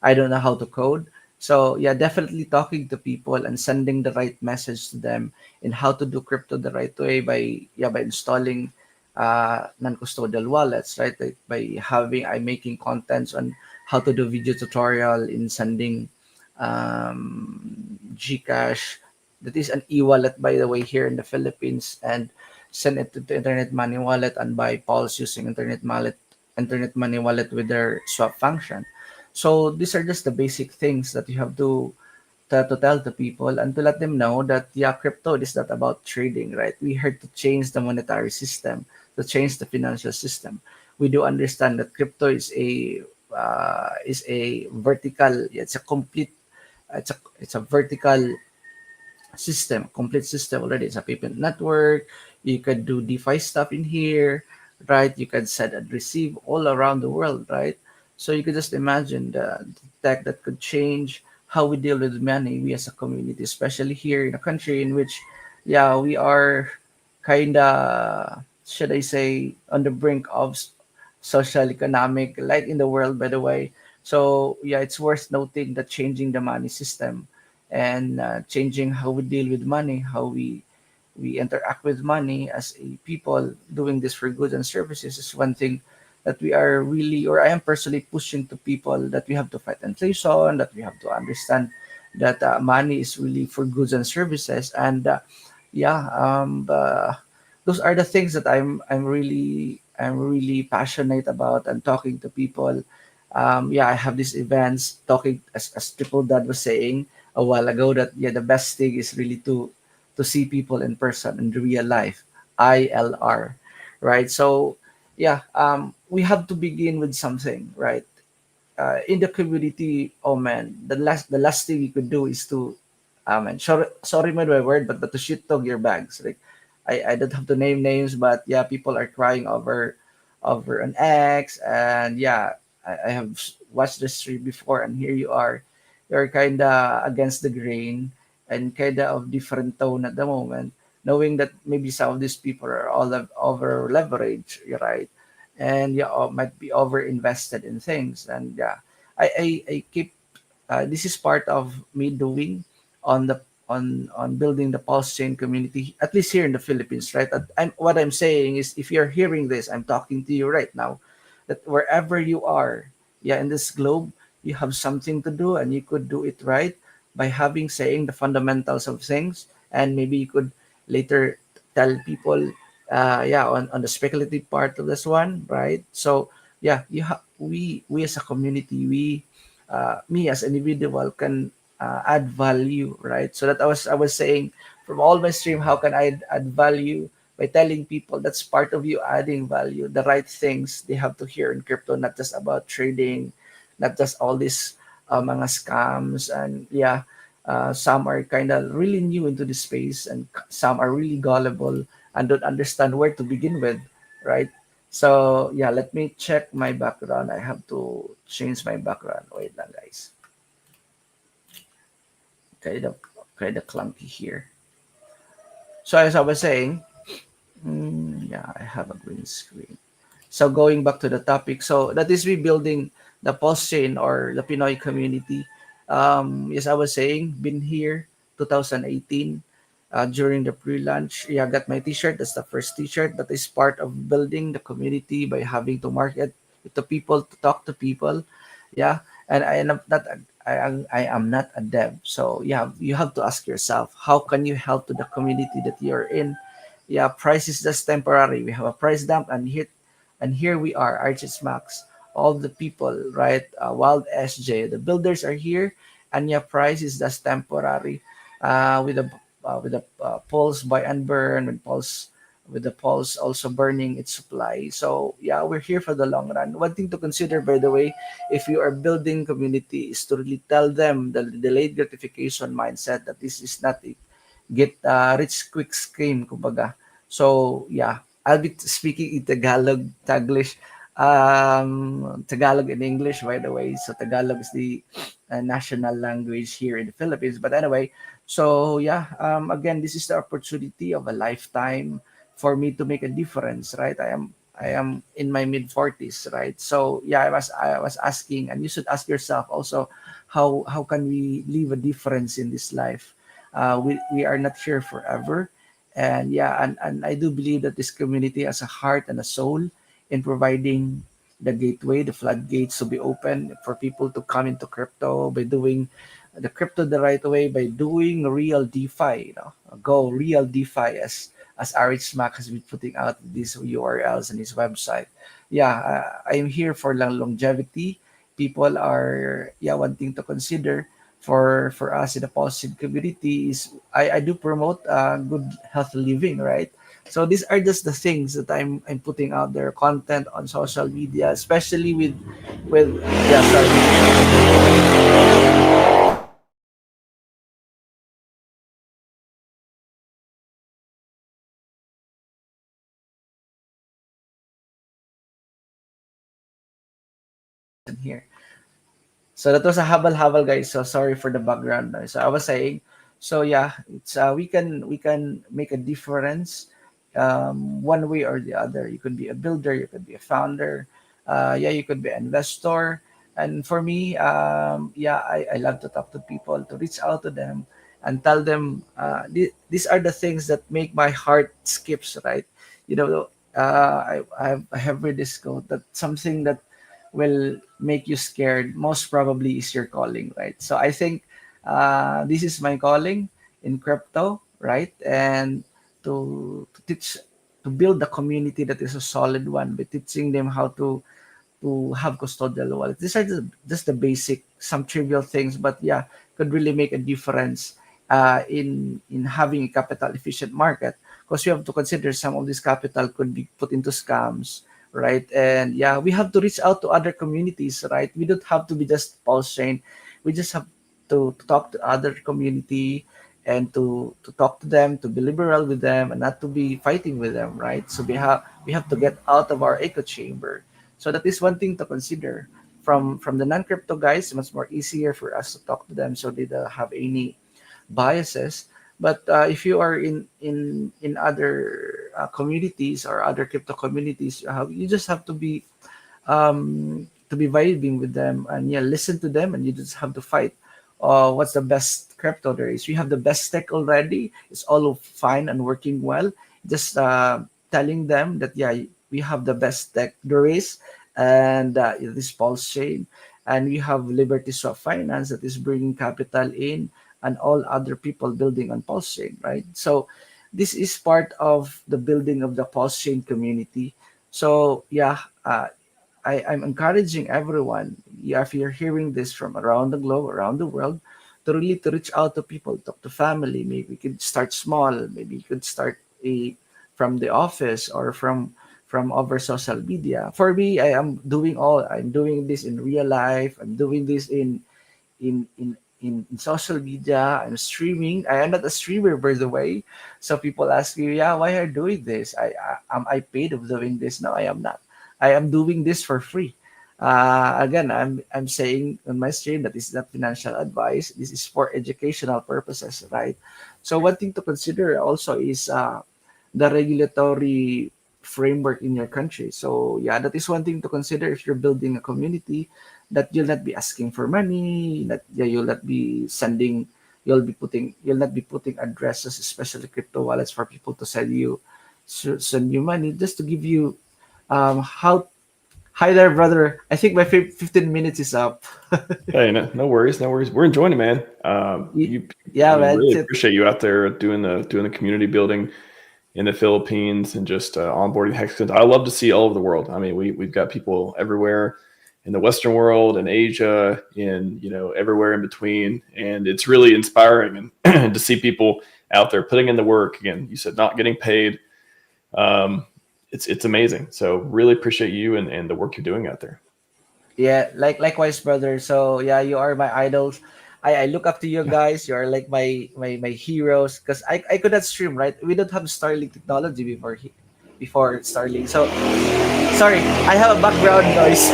I don't know how to code. So yeah, definitely talking to people and sending the right message to them in how to do crypto the right way by installing non-custodial wallets, right? Like by having I making contents on how to do video tutorial in sending Gcash. That is an e-wallet, by the way, here in the Philippines, and send it to the internet money wallet and buy Pulse using internet money wallet with their swap function. So these are just the basic things that you have to tell the people and to let them know that yeah, crypto is not about trading, right? We heard to change the monetary system, to change the financial system. We do understand that crypto is a vertical. It's a complete. It's a vertical system, complete system already. It's a payment network. You could do DeFi stuff in here, right? You can send and receive all around the world, right? So you could just imagine the tech that could change how we deal with money, we as a community, especially here in a country in which, yeah, we are kind of, should I say, on the brink of social economic, like in the world, by the way. So yeah, it's worth noting that changing the money system and changing how we deal with money, how we interact with money as a people doing this for goods and services is one thing that we are really, or I am personally pushing to people, that we have to fight inflation, that we have to understand that money is really for goods and services. And yeah, those are the things that I'm really passionate about and talking to people. Yeah, I have these events talking as Triple Dad was saying a while ago, that yeah, the best thing is really to see people in person in real life, ILR, right? So yeah, we have to begin with something, right? In the community. Oh man, the last thing you could do is to and sorry my word, but to shit talk your bags. Like I don't have to name names, but yeah, people are crying over an ex, and yeah, I have watched the stream before, and here you are, you're kinda against the grain and kinda of different tone at the moment, knowing that maybe some of these people are all over leverage, right? and yeah, might be over invested in things. And yeah, I keep this is part of me doing on the on building the pulse chain community, at least here in the Philippines, right? What I'm saying is, if you're hearing this, I'm talking to you right now, that wherever you are, yeah, in this globe, you have something to do, and you could do it right by having saying the fundamentals of things, and maybe you could later tell people, yeah, on the speculative part of this one, right? So yeah, we as a community, me as an individual can add value, right? So that I was saying, from all my stream, how can I add value by telling people that's part of you adding value, the right things they have to hear in crypto, not just about trading, not just all these mga scams, and yeah, some are kind of really new into the space, and some are really gullible and don't understand where to begin with, right? So yeah, let me check my background. I have to change my background. Wait lang, guys. Kind of clunky here. So as I was saying, yeah, I have a green screen. So going back to the topic, so that is rebuilding the pulse chain or the Pinoy community. Yes, I was saying, been here 2018 during the pre-launch. Yeah, I got my T-shirt. That's the first T-shirt that is part of building the community by having to market to people, to talk to people. Yeah, and I am not a dev. So yeah, you have to ask yourself, how can you help to the community that you're in? Yeah, price is just temporary. We have a price dump, and here we are, RHMax, all the people, right? Wild SJ, the builders are here, and yeah, price is just temporary. With the pulse buy and burn, with the pulse also burning its supply. So yeah, we're here for the long run. One thing to consider, by the way, if you are building community, is to really tell them the delayed gratification mindset, that this is not a get rich quick scheme, kumbaga. So yeah, I'll be speaking in Tagalog, Taglish, Tagalog and English, by the way. So Tagalog is the national language here in the Philippines. But anyway, so yeah, again, this is the opportunity of a lifetime for me to make a difference, right? I am in my mid 40s, right? So yeah, I was asking, and you should ask yourself also, how can we leave a difference in this life? We are not here forever, and yeah, and I do believe that this community has a heart and a soul in providing the gateway, the floodgates to be open for people to come into crypto by doing the crypto the right way, by doing real DeFi. Go real DeFi, as RHMax has been putting out these URLs on his website. Yeah, I'm here for longevity. People are, yeah, wanting to consider for us in the positive community is, I do promote good healthy living, right? So these are just the things that I'm putting out there, content on social media, especially with yeah, sorry. Here. So that was a habal-habal, guys. So sorry for the background noise. So I was saying, so yeah, it's we can make a difference, one way or the other. You could be a builder, you could be a founder, yeah, you could be an investor. And for me, yeah, I love to talk to people, to reach out to them and tell them, these are the things that make my heart skips, right? You know, I have read this quote that something that will make you scared most probably is your calling, right? So I think this is my calling in crypto, right? And to teach, to build a community that is a solid one by teaching them how to have custodial wallet. These are just the basic, some trivial things, but yeah, could really make a difference in having a capital efficient market, because you have to consider some of this capital could be put into scams, right? And yeah, we have to reach out to other communities, right? We don't have to be just pulse chain. We just have to talk to other community, and to talk to them, to be liberal with them, and not to be fighting with them, right? So we have to get out of our echo chamber. So that is one thing to consider. From the non-crypto guys, much more easier for us to talk to them, so they don't have any biases. But if you are in other communities or other crypto communities, you just have to be vibing with them and listen to them, and you just have to fight. What's the best crypto there is? We have the best tech already. It's all fine and working well. Just telling them that we have the best tech there is, and this PulseChain, and we have Liberty Swap Finance that is bringing capital in, and all other people building on PulseChain, right? So this is part of the building of the PulseChain community. So I'm encouraging everyone, if you're hearing this from around the globe, around the world, to reach out to people, talk to family. Maybe you could start small. Maybe you could start from the office or from over social media. For me, I'm doing this in real life. I'm doing this in social media. I'm streaming. I am not a streamer, by the way. So people ask me, why are you doing this? Am I paid of doing this? No, I am not. I am doing this for free. Again, I'm saying on my stream that this is not financial advice. This is for educational purposes, right? So one thing to consider also is the regulatory framework in your country. So that is one thing to consider if you're building a community, that you'll not be asking for money, that you'll not be putting addresses, especially crypto wallets, for people to send you money, just to give you hi there, brother. I think my 15 minutes is up. Hey, no worries. We're enjoying it, man. Man. Really appreciate you out there doing the community building in the Philippines and just onboarding hexagons. I love to see all over the world. I mean, we've got people everywhere in the Western world, in Asia, in everywhere in between, and it's really inspiring and to see people out there putting in the work. Again, you said not getting paid. It's amazing. So really appreciate you and the work you're doing out there. Yeah, likewise, brother. So you are my idols. I look up to you guys. You are like my heroes, because I could not stream, right? We don't have Starlink technology before Starlink. So sorry, I have a background noise.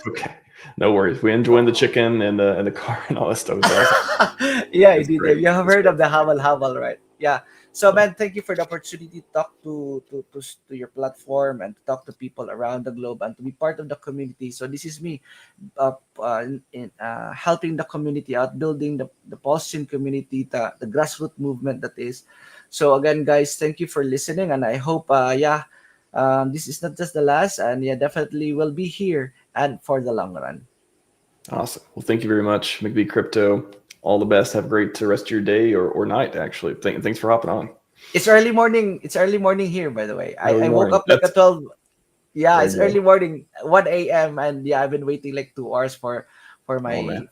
Okay, no worries. We enjoying the chicken and the car and all that stuff. Awesome. Yeah, indeed. You have heard of the habal, right? Yeah. So, man, thank you for the opportunity to talk to your platform and to talk to people around the globe and to be part of the community. So this is me helping the community out, building the PulseChain community, the grassroots movement that is. So again, guys, thank you for listening, and I hope this is not just the last, and definitely will be here and for the long run. Awesome. Well, thank you very much, McBee Crypto. All the best. Have a great rest of your day or night, actually. Thanks for hopping on. It's early morning. It's early morning here, by the way. I woke up like at 12. Yeah, it's early morning, 1 a.m. And I've been waiting like 2 hours for my man.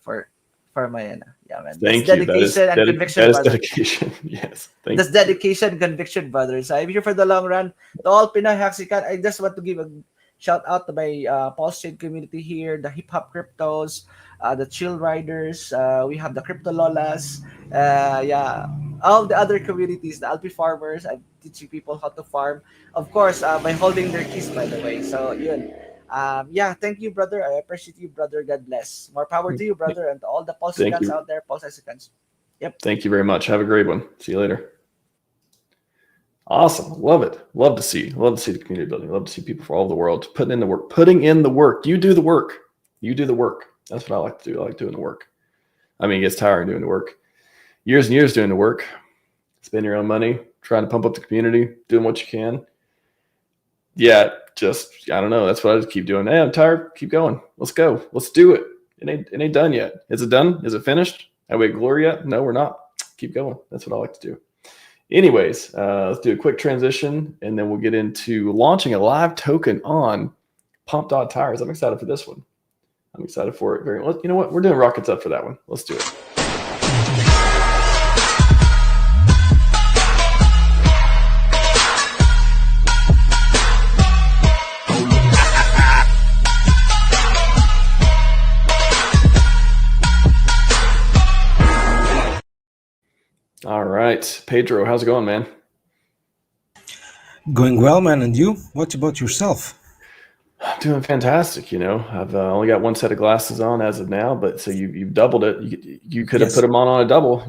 Thank you. Dedication and conviction. That is dedication. Yes. That's dedication and conviction, brothers. I'm here for the long run. To all Pinoy Haxican, I just want to give a shout out to my PulseChain community here, the hip hop cryptos, the chill riders. We have the crypto lolas. All the other communities, the Alpi farmers. I'm teaching people how to farm. Of course, by holding their keys, by the way. So yun. Thank you, brother. I appreciate you, brother. God bless. More power to you, brother, and to all the PulseCans out there, PulseCans. Yep. Thank you very much. Have a great one. See you later. Awesome. Love it. Love to see the community building. Love to see people from all over the world putting in the work. You do the work. That's what I like to do. I like doing the work. I mean, it gets tiring doing the work. Years and years doing the work. Spend your own money, trying to pump up the community, doing what you can. I don't know. That's what I just keep doing. Hey, I'm tired. Keep going. Let's go. Let's do it. It ain't done yet. Is it done? Is it finished? Are we at glory yet? No, we're not. Keep going. That's what I like to do. Anyways, let's do a quick transition, and then we'll get into launching a live token on Pump.Tires. I'm excited for this one. I'm excited for it very much. You know what? We're doing rockets up for that one. Let's do it. All right, Pedro, how's it going, man? Going well, man. And you? What about yourself? Doing fantastic. I've only got one set of glasses on as of now, but so you've doubled it. You could have put them on a double.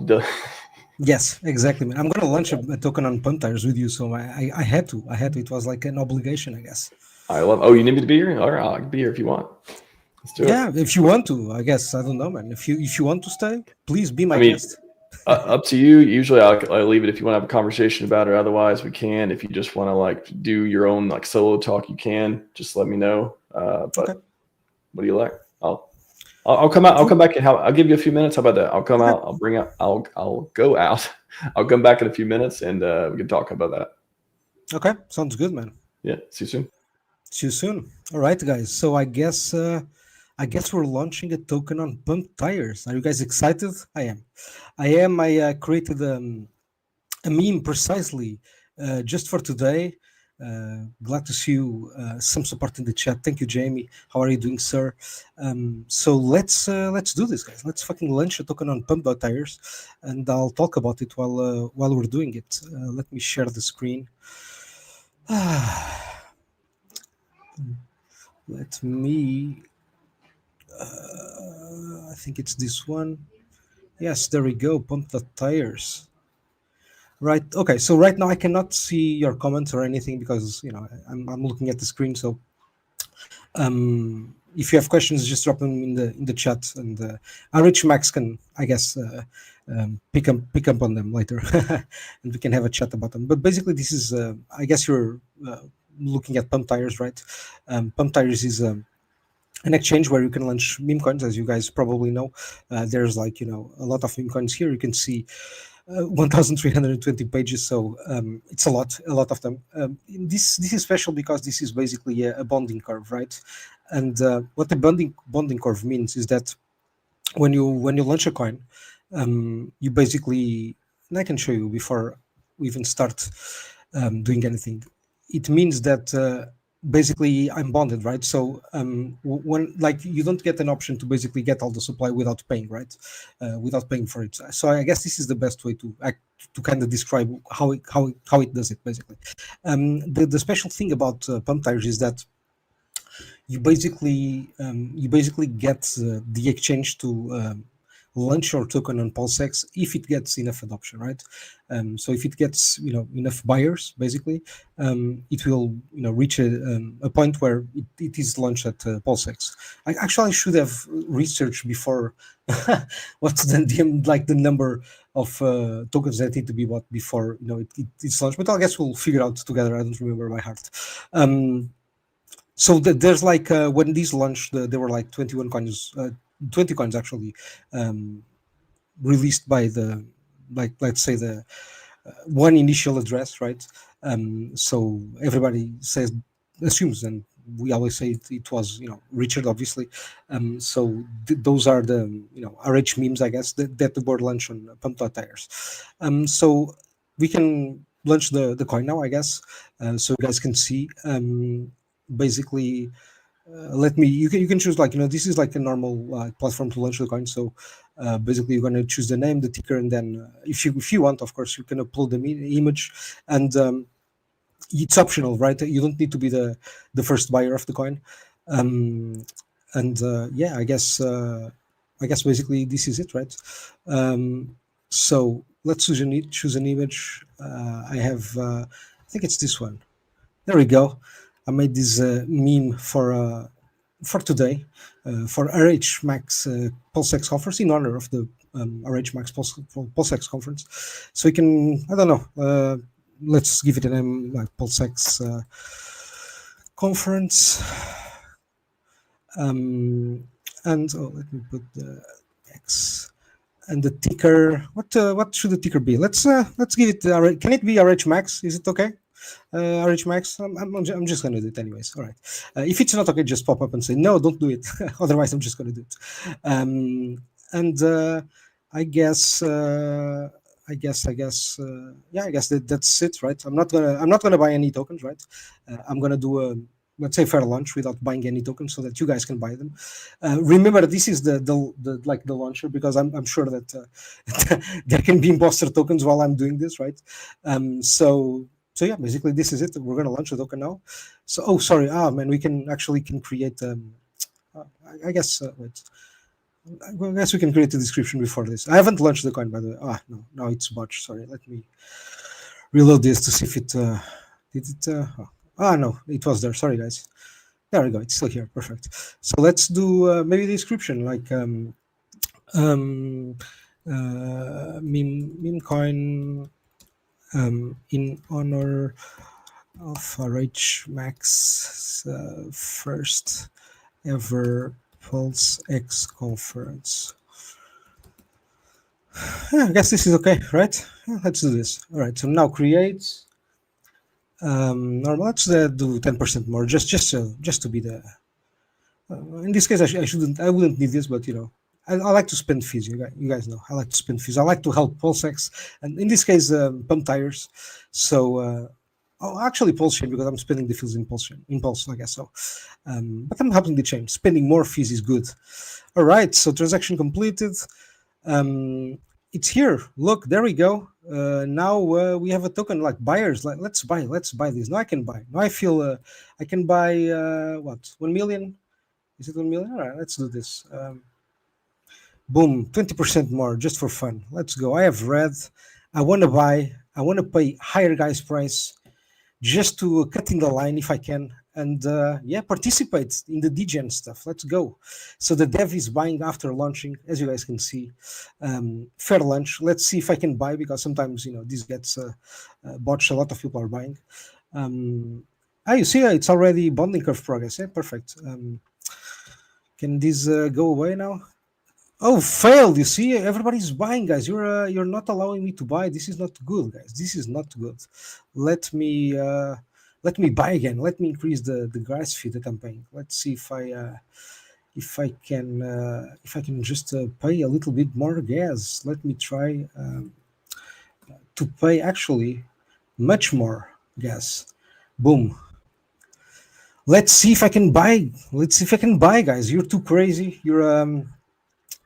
Yes, exactly, man. I'm gonna launch a token on Pump.Tires with you, so I had to. I had to. It was like an obligation, I guess. I love. Oh, you need me to be here? All right, I can be here if you want. Let's do it. Yeah, if you want to, I guess. I don't know, man. If you want to stay, please be my I mean, guest. up to you. Usually, I'll leave it if you want to have a conversation about it. Otherwise, we can. If you just want to like do your own like solo talk, you can. Just let me know. But Okay. what do you like? I'll come out. I'll come back and I'll give you a few minutes. How about that? I'll come out. I'll bring out. I'll go out. I'll come back in a few minutes and we can talk about that. Okay, sounds good, man. Yeah. See you soon. See you soon. All right, guys. So I guess we're launching a token on Pump.Tires. Are you guys excited? I am. I created a meme precisely just for today. Glad to see you. Some support in the chat. Thank you, Jamie. How are you doing, sir? So let's do this, guys. Let's fucking launch a token on Pump.Tires, and I'll talk about it while we're doing it. Let me share the screen. Let me. I think it's this one. Yes, there we go. Pump.Tires. Right. Okay. So right now I cannot see your comments or anything because I'm looking at the screen. So if you have questions, just drop them in the chat, and RHMax can, I guess, pick up on them later, and we can have a chat about them. But basically, this is I guess you're looking at Pump.Tires, right? Pump.Tires is an exchange where you can launch meme coins, as you guys probably know. There's like a lot of meme coins here. You can see 1,320 pages, so it's a lot of them. This is special because this is basically a bonding curve, right? And what the bonding curve means is that when you launch a coin, you basically, and I can show you before we even start doing anything. It means that basically I'm bonded, right? So when like you don't get an option to basically get all the supply without paying, right? Without paying for it. So I guess this is the best way to kind of describe how it does it basically. The special thing about Pump.Tires is that you basically get the exchange to launch your token on PulseX if it gets enough adoption, right? So if it gets enough buyers, basically, it will reach a point where it is launched at PulseX. I should have researched before what's the number of tokens that need to be bought before it's launched. But I guess we'll figure out together. I don't remember by heart. So there's like when these launched, there were like 21 coins. 20 coins actually released by the let's say the one initial address, right? So everybody assumes, and we always say it was Richard, obviously. So those are the RH memes, I guess, that were launched on Pump.Tires. So we can launch the coin now, I guess, so you guys can see. Basically, you can choose this is like a normal platform to launch the coin. So basically you're going to choose the name, the ticker, and then if you want, of course, you can upload the image, and it's optional, right? You don't need to be the first buyer of the coin. Yeah, I guess basically this is it, right? So let's choose an image. I have I think it's this one. There we go. I made this meme for today for RHMax PulseX conference in honor of the RHMax PulseX conference. So you can, I don't know, let's give it a name like PulseX conference. And let me put the X and the ticker. What should the ticker be? Let's give it. Can it be RHMax? Is it okay? RHMax. I'm just gonna do it anyways. All right. If it's not okay, just pop up and say no. Don't do it. Otherwise, I'm just gonna do it. I guess that's it, right? I'm not gonna buy any tokens, right? I'm gonna do a, let's say, fair launch without buying any tokens so that you guys can buy them. Remember, this is the launcher, because I'm sure that there can be imposter tokens while I'm doing this, right? So yeah, basically this is it. We're gonna launch a token now. So man, we can create. I guess wait. I guess we can create a description before this. I haven't launched the coin, by the way. No, it's botched. Sorry, let me reload this to see if it did it. No, it was there. Sorry, guys. There we go. It's still here. Perfect. So let's do maybe the description, like meme coin in honor of RHMax first ever PulseX conference. Yeah, I guess this is okay, right? Yeah, let's do this. All right. So now create. Normal. Let's do 10% more, just to be the. In this case, I wouldn't need this, but I like to spend fees. You guys know I like to spend fees. I like to help PulseX, and in this case, Pump.Tires. So, actually, PulseChain, because I'm spending the fees in Pulse, I guess so. But I'm helping the chain. Spending more fees is good. All right. So transaction completed. It's here. Look, there we go. Now we have a token like buyers. Like let's buy this. Now I can buy. Now I feel I can buy what 1 million. Is it 1 million? All right, let's do this. Boom, 20% more just for fun. Let's go. I have red. I want to buy. I want to pay higher guys price just to cut in the line if I can. And participate in the degen stuff. Let's go. So the dev is buying after launching, as you guys can see. Fair lunch. Let's see if I can buy, because sometimes this gets botched. A lot of people are buying. You see, it's already bonding curve progress. Yeah, perfect. Can this go away now? Oh, failed. You see, everybody's buying, guys. You're not allowing me to buy. This is not good, guys. This is not good. Let me buy again. Let me increase the gas fee that I'm paying. Let's see if I can just pay a little bit more gas. Let me try to pay actually much more gas. Boom. Let's see if I can buy. Let's see if I can buy, guys. You're too crazy.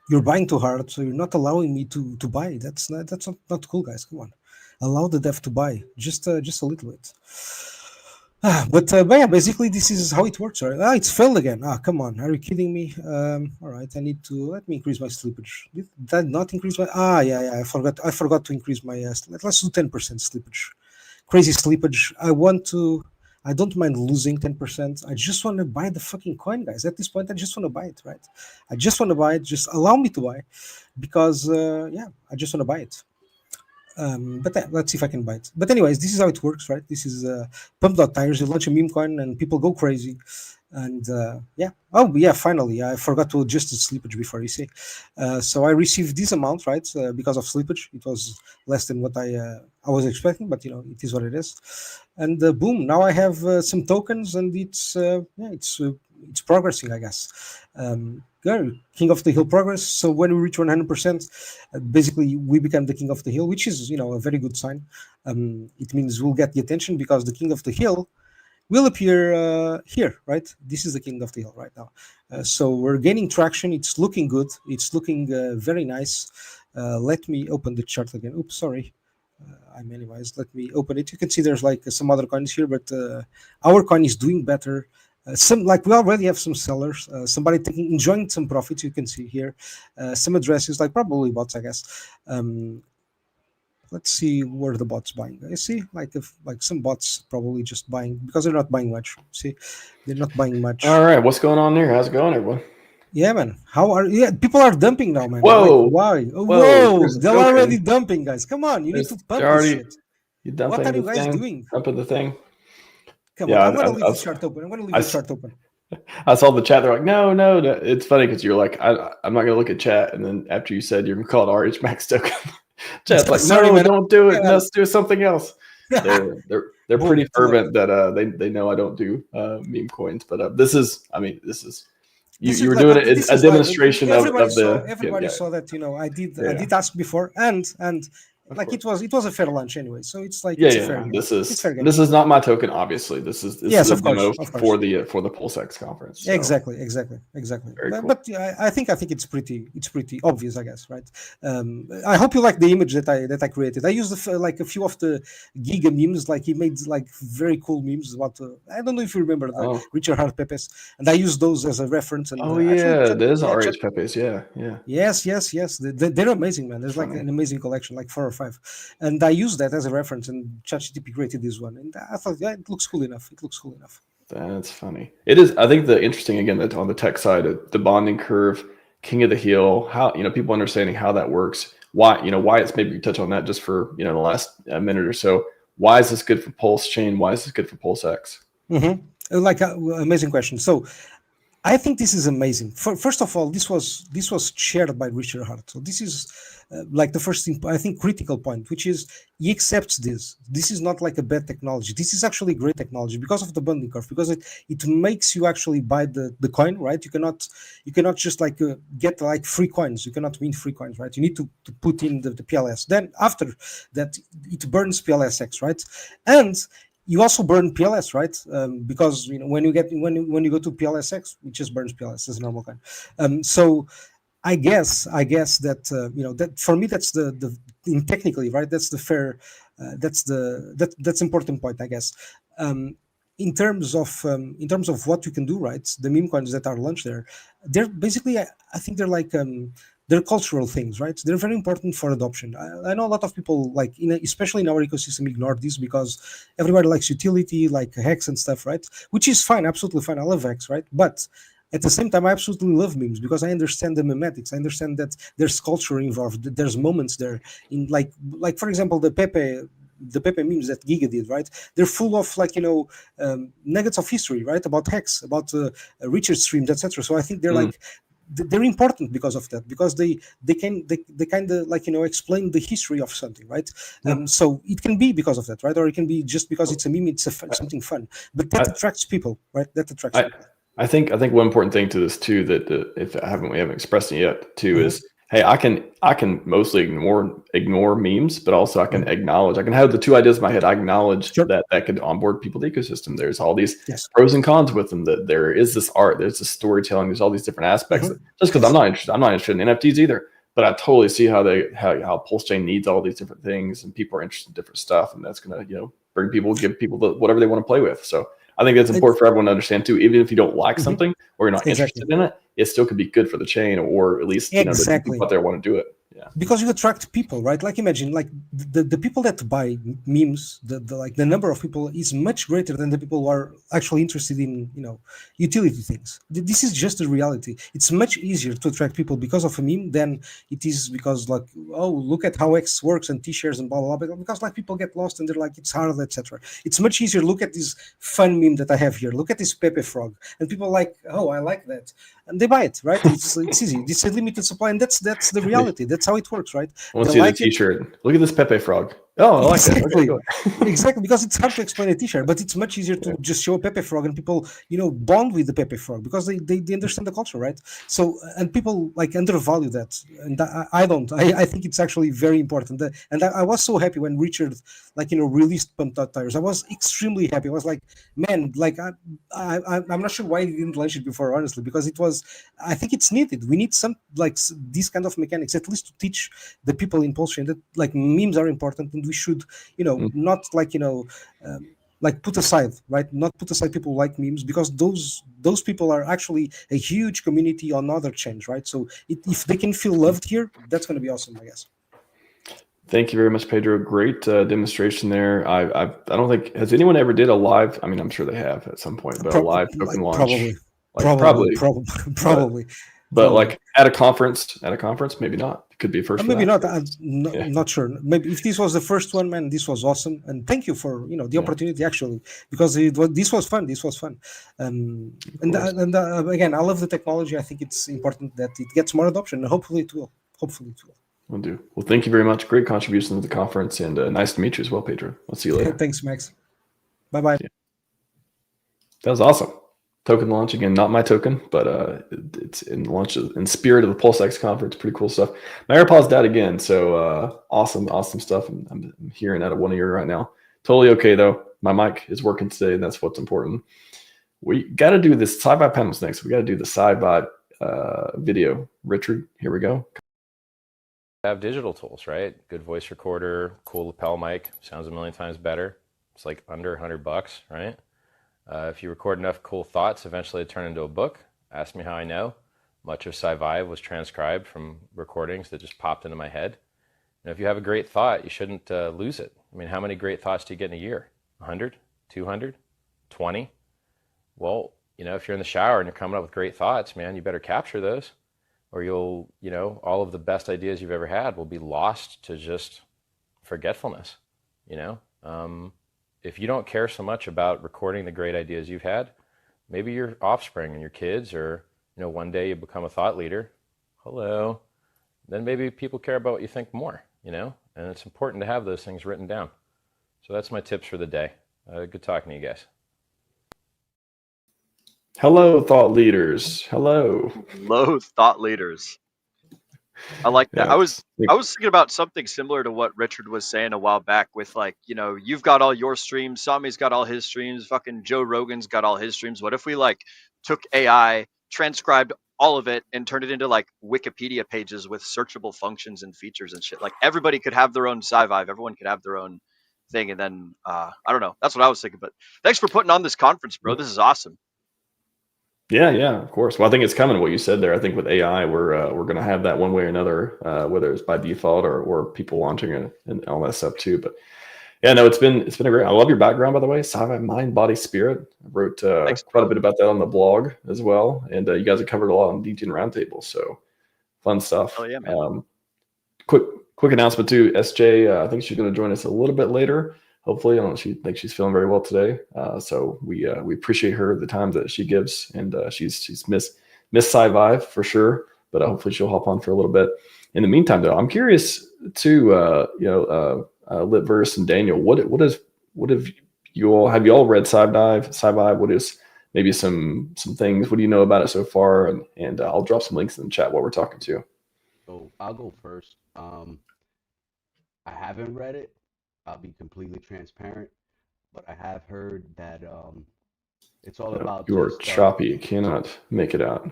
You're buying too hard, so you're not allowing me to buy. That's not cool, guys. Come on, allow the dev to buy just a little bit. But yeah, basically this is how it works, right? It's failed again. Come on, are you kidding me? All right, I need to let me increase my slippage. Did that not increase my? Yeah, I forgot to increase my. Let's do 10% slippage. Crazy slippage. I don't mind losing 10%. I just want to buy the fucking coin, guys. At this point, I just want to buy it, right? I just want to buy it. Just allow me to buy, because I just want to buy it. But let's see if I can buy it. But anyways, this is how it works, right? This is Pump.Tires. You launch a meme coin and people go crazy. And finally, I forgot to adjust the slippage before, you see. So I received this amount, right? Because of slippage. It was less than what I was expecting, but it is what it is. And boom, now I have some tokens, and it's progressing, I guess. King of the hill progress. So when we reach 100%, basically we become the king of the hill, which is a very good sign. It means we'll get the attention, because the king of the hill will appear here, right? This is the king of the hill right now. So we're gaining traction. It's looking good. It's looking very nice. Let me open the chart again. Oops, sorry. I minimized. Let me open it. You can see there's like some other coins here, but our coin is doing better. We already have some sellers. Somebody enjoying some profits. You can see here some addresses, like probably bots, I guess. Let's see where the bots buying. You see, like some bots probably just buying because they're not buying much. See, they're not buying much. All right, what's going on there? How's it going, everyone? Yeah, man. People are dumping now, man. Whoa! Like, why? Oh, whoa! They're already dumping, guys. Come on, you need to pump this shit. What are you guys doing? Dumping the thing. Come on, I'm gonna leave the chart open. I saw the chat. They're like, no. It's funny because you're like, I'm not gonna look at chat, and then after you said you're gonna call it RHMax token, chat's like, sorry, no, man. don't do it. Let's do something else. They're pretty fervent that they know I don't do meme coins, but this is. You were doing a demonstration of the. Everybody saw that. I did ask before, and Like it was a fair launch anyway, so it's like Yeah, it's a yeah. fair game. This It's is fair game. this is not my token, obviously. This Yes, is a of course, demo of course. for the PulseX conference. So. Exactly. Very cool. But I think it's pretty obvious, I guess, right? I hope you like the image that I created. I used like a few of the Giga memes. Like he made like very cool memes about. I don't know if you remember the Richard Hart Pepes, and I used those as a reference. And there's RH Pepes. Yeah. Yes. They're amazing, man. There's like an amazing collection, like 4 or 5, and I used that as a reference. And ChatGPT created this one, and I thought, yeah, it looks cool enough. That's funny. It is. I think the interesting again that on the tech side, the bonding curve, king of the hill. How people understanding how that works. Why it's maybe touch on that just for the last minute or so. Why is this good for PulseChain? Why is this good for PulseX? Like amazing question. So I think this is amazing. First of all, this was shared by Richard Hart. So this is like the first, I think, critical point, which is he accepts this. This is not like a bad technology. This is actually great technology because of the bonding curve, because it makes you actually buy the coin, right? You cannot just like get like free coins. You cannot win free coins, right? You need to put in the PLS. Then after that, it burns PLSX, right? And you also burn PLS, right? Because when you go to PLSX, it just burns PLS as a normal coin. So I guess that that for me that's the technically, right? That's the fair. That's important point, I guess. In terms of what you can do, right? The meme coins that are launched there, they're basically I think they're like they're cultural things, right? They're very important for adoption. I know a lot of people, like especially in our ecosystem, ignore this because everybody likes utility, like HEX and stuff, right? Which is fine, absolutely fine. I love HEX, right? But at the same time, I absolutely love memes because I understand the memetics. I understand that there's culture involved. There's moments there in like for example, the Pepe memes that Giga did, right? They're full of like nuggets of history, right? About HEX, about Richard streams, etc. So I think they're like they're important because of that, because they kind of like explain the history of something, right? So it can be because of that, right? Or it can be just because it's a meme, it's something fun, but that attracts people, right? That attracts people. I think one important thing to this too that if we haven't expressed it yet too is, hey, I can mostly ignore memes, but also I can acknowledge. I can have the two ideas in my head. I acknowledge that could onboard people to the ecosystem. There's all these pros and cons with them. That there is this art, there's this storytelling, there's all these different aspects. Just because I'm not interested in NFTs either, but I totally see how PulseChain needs all these different things, and people are interested in different stuff, and that's gonna bring people, give people whatever they want to play with. So I think it's important for everyone to understand too. Even if you don't like something or you're not interested in it, it still could be good for the chain, or at least the people out there want to do it. Yeah, because you attract people, right? Like imagine, like the people that buy memes, the number of people is much greater than the people who are actually interested in utility things. This is just the reality. It's much easier to attract people because of a meme than it is because like, oh, look at how X works and T-shirts and blah blah blah. Because like people get lost and they're like, it's hard, etc. It's much easier. Look at this fun meme that I have here. Look at this Pepe frog, and people are like, oh, I like that, and they buy it, right? It's easy. It's a limited supply, and that's the reality. That's how it works, right? I want to see the T-shirt. Look at this Pepe frog. Oh, I like exactly. that. Okay, exactly, because it's hard to explain a T-shirt, but it's much easier to just show a Pepe frog, and people, bond with the Pepe frog because they understand the culture, right? So, and people like undervalue that, and I don't. I think it's actually very important. And I was so happy when Richard, released Pump.Tires. I was extremely happy. I was like, man, like I'm not sure why he didn't launch it before, honestly, because I think it's needed. We need some like these kind of mechanics, at least to teach the people in PulseChain that like memes are important, and we should not like put aside, right? Not put aside people who like memes, because those people are actually a huge community on other chains, right? So if they can feel loved here, that's going to be awesome, I guess. Thank you very much, Pedro. Great demonstration there. I don't think, has anyone ever did a live? I mean, I'm sure they have at some point, but a live token launch. Probably. But like at a conference, maybe not. It could be first. Maybe not. I'm not sure. Maybe if this was the first one, man, this was awesome. And thank you for the opportunity, actually, because this was fun. And again, I love the technology. I think it's important that it gets more adoption, and hopefully it will. Will do. Well, thank you very much. Great contribution to the conference, and nice to meet you as well, Pedro. I'll see you later. Thanks, Max. Bye-bye. That was awesome. token launch again. Not my token, but it's in launch in spirit of the PulseX conference. Pretty cool stuff. My AirPods died again, so awesome stuff. I'm hearing out of one ear right now. Totally okay though. My mic is working today, and that's what's important. We got to do this SciVive panels next. We got to do the SciVive video. Richard, here we go. Have digital tools, right? Good voice recorder, cool lapel mic, sounds a million times better. It's like under $100, right? If you record enough cool thoughts, eventually they turn into a book. Ask me how I know. Much of SciVive was transcribed from recordings that just popped into my head. And if you have a great thought, you shouldn't lose it. I mean, how many great thoughts do you get in a year? 100? 200? 20? Well, if you're in the shower and you're coming up with great thoughts, man, you better capture those, or you'll, all of the best ideas you've ever had will be lost to just forgetfulness, If you don't care so much about recording the great ideas you've had, maybe your offspring and your kids, or, one day you become a thought leader, hello, then maybe people care about what you think more, and it's important to have those things written down. So that's my tips for the day. Good talking to you guys. Hello, thought leaders. Hello thought leaders. I like that. Yeah. I was thinking about something similar to what Richard was saying a while back with, like, you've got all your streams, Sami's got all his streams, fucking Joe Rogan's got all his streams. What if we took AI, transcribed all of it, and turned it into Wikipedia pages with searchable functions and features and shit? Like, everybody could have their own SciVive, everyone could have their own thing, and then I don't know. That's what I was thinking. But thanks for putting on this conference, bro. This is awesome. Yeah, of course. Well, I think it's coming. What you said there. I think with AI, we're going to have that one way or another, whether it's by default or people launching it and all that stuff too. But yeah, no, it's been a great. I love your background, by the way. SciVive Mind, Body, Spirit. I wrote quite a bit about that on the blog as well, and you guys have covered a lot on DG and Roundtable. So fun stuff. Oh yeah, man. Quick announcement too. SJ, I think she's going to join us a little bit later. Hopefully, I don't know. She thinks she's feeling very well today, so we appreciate her the time that she gives, and she's miss SciVive for sure. But hopefully, she'll hop on for a little bit. In the meantime, though, I'm curious too. Litverse and Daniel, what have you all read SciVive? What is maybe some things? What do you know about it so far? And I'll drop some links in the chat while we're talking too. So I'll go first. I haven't read it. I'll be completely transparent, but I have heard that it's all about. You are choppy. You cannot make it out.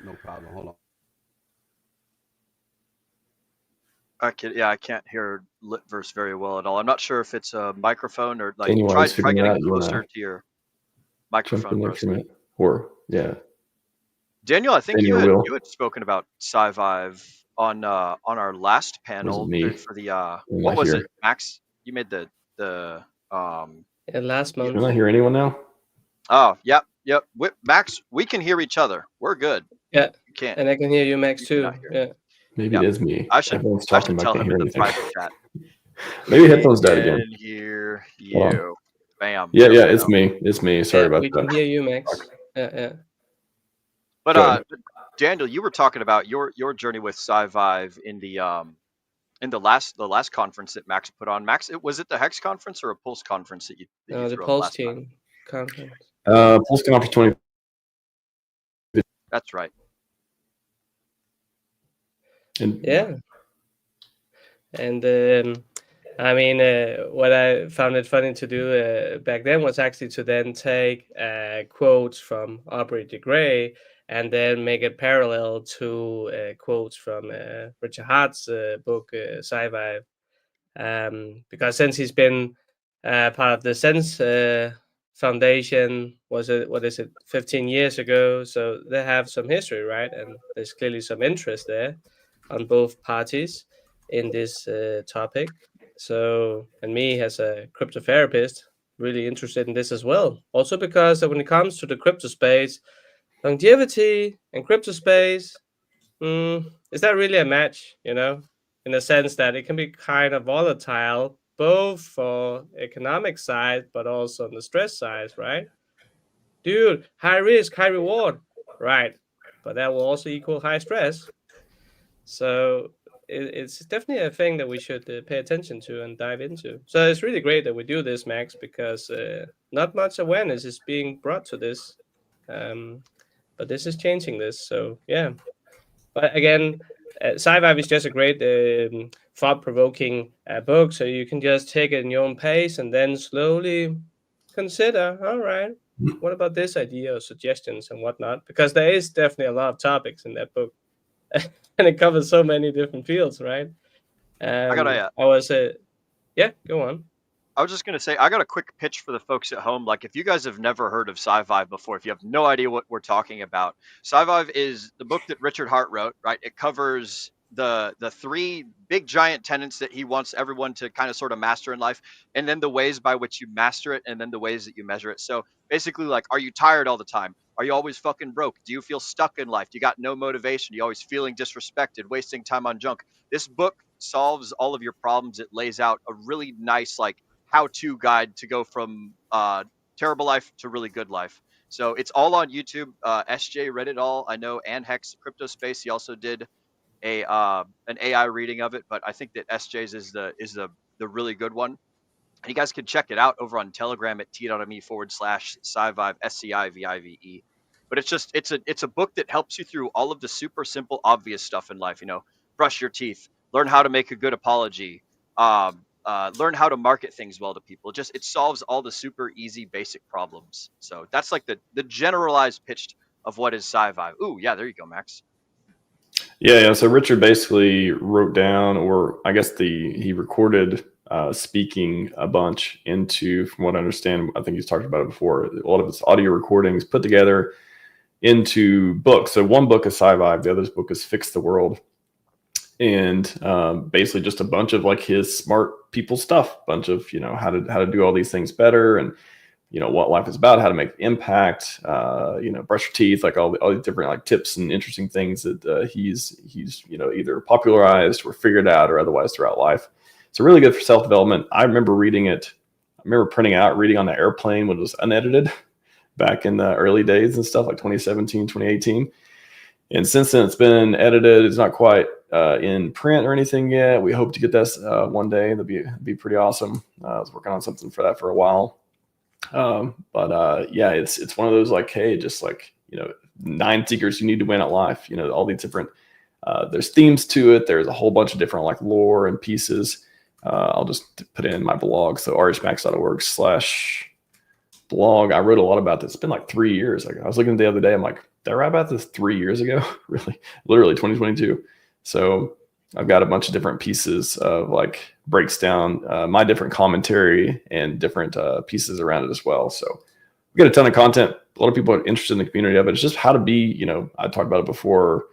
No problem. Hold on. I can't hear Litverse very well at all. I'm not sure if it's a microphone or Anyway, try getting closer to your microphone. Daniel, I think you had spoken about SciVive on our last panel for the what was it, Max? You made the last month. Can I hear anyone now? Oh, yep. Max, we can hear each other. We're good. Yeah, you can't. And I can hear you, Max, too. Yeah. Maybe it is me. Everyone's talking about can't hear anything. Maybe headphones died again. I can hear you. Bam. Yeah, it's me. It's me. Sorry about that. We can hear you, Max. Yeah. But Daniel, you were talking about your journey with SciVive in the last conference that Max put on. Max, was it the HEX conference or a Pulse conference that you the PulseChain conference. Pulse conference 20. That's right. And I mean, what I found it funny to do back then was actually to then take quotes from Aubrey de Grey and then make it parallel to quotes from Richard Hart's book, SciVive. Because since he's been part of the Sense Foundation, 15 years ago? So they have some history, right? And there's clearly some interest there on both parties in this topic. So, and me as a crypto therapist, really interested in this as well. Also because when it comes to the crypto space, longevity and crypto space, is that really a match, in the sense that it can be kind of volatile, both for economic side, but also on the stress side, right? Dude, high risk, high reward, right? But that will also equal high stress. So it's definitely a thing that we should pay attention to and dive into. So it's really great that we do this, Max, because not much awareness is being brought to this But this is changing this. So yeah. But again, SciVive is just a great thought-provoking book. So you can just take it in your own pace and then slowly consider, all right, what about this idea or suggestions and whatnot? Because there is definitely a lot of topics in that book. And it covers so many different fields, right? I got a yeah, go on. I was just going to say, I got a quick pitch for the folks at home. Like, if you guys have never heard of SciVive before, if you have no idea what we're talking about, SciVive is the book that Richard Hart wrote, right? It covers the three big giant tenets that he wants everyone to kind of sort of master in life, and then the ways by which you master it, and then the ways that you measure it. So basically, like, are you tired all the time? Are you always fucking broke? Do you feel stuck in life? Do you got no motivation? You always feeling disrespected, wasting time on junk? This book solves all of your problems. It lays out a really nice, like, how-to guide to go from terrible life to really good life. So it's all on YouTube. SJ read it all, I know, and Hex Crypto Space. He also did an AI reading of it, but I think that SJ's is the really good one. And you guys can check it out over on Telegram at t.me/SciVive, SCIVIVE. But it's a book that helps you through all of the super simple, obvious stuff in life. You know, brush your teeth, learn how to make a good apology, learn how to market things well to people. It solves all the super easy, basic problems. So that's like the generalized pitch of what is SciVive. Ooh, yeah, there you go, Max. Yeah. So Richard basically wrote down, or I guess he recorded speaking a bunch into, from what I understand, I think he's talked about it before, a lot of his audio recordings put together into books. So one book is SciVive, the other book is Fix the World. And basically just a bunch of like his smart people stuff, bunch of, you know, how to do all these things better, and, you know, what life is about, how to make impact, you know, brush your teeth, like all these different like tips and interesting things that he's, you know, either popularized or figured out or otherwise throughout life. So really good for self-development. I remember reading it. I remember printing out, reading on the airplane when it was unedited back in the early days and stuff, like 2017, 2018. And since then, it's been edited. It's not quite in print or anything yet. We hope to get this one day. That'd be pretty awesome. I was working on something for that for a while. Yeah, it's one of those like, hey, just like, you know, 9 secrets you need to win at life. You know, all these different, there's themes to it. There's a whole bunch of different like lore and pieces. I'll just put it in my blog. So rhmax.org/blog. I wrote a lot about this. It's been like 3 years. Like I was looking the other day, I'm like, did I write about this 3 years ago? Really? Literally 2022. So I've got a bunch of different pieces of like breaks down my different commentary and different pieces around it as well. So we got a ton of content. A lot of people are interested in the community of it. It's just how to be, you know, I talked about it before,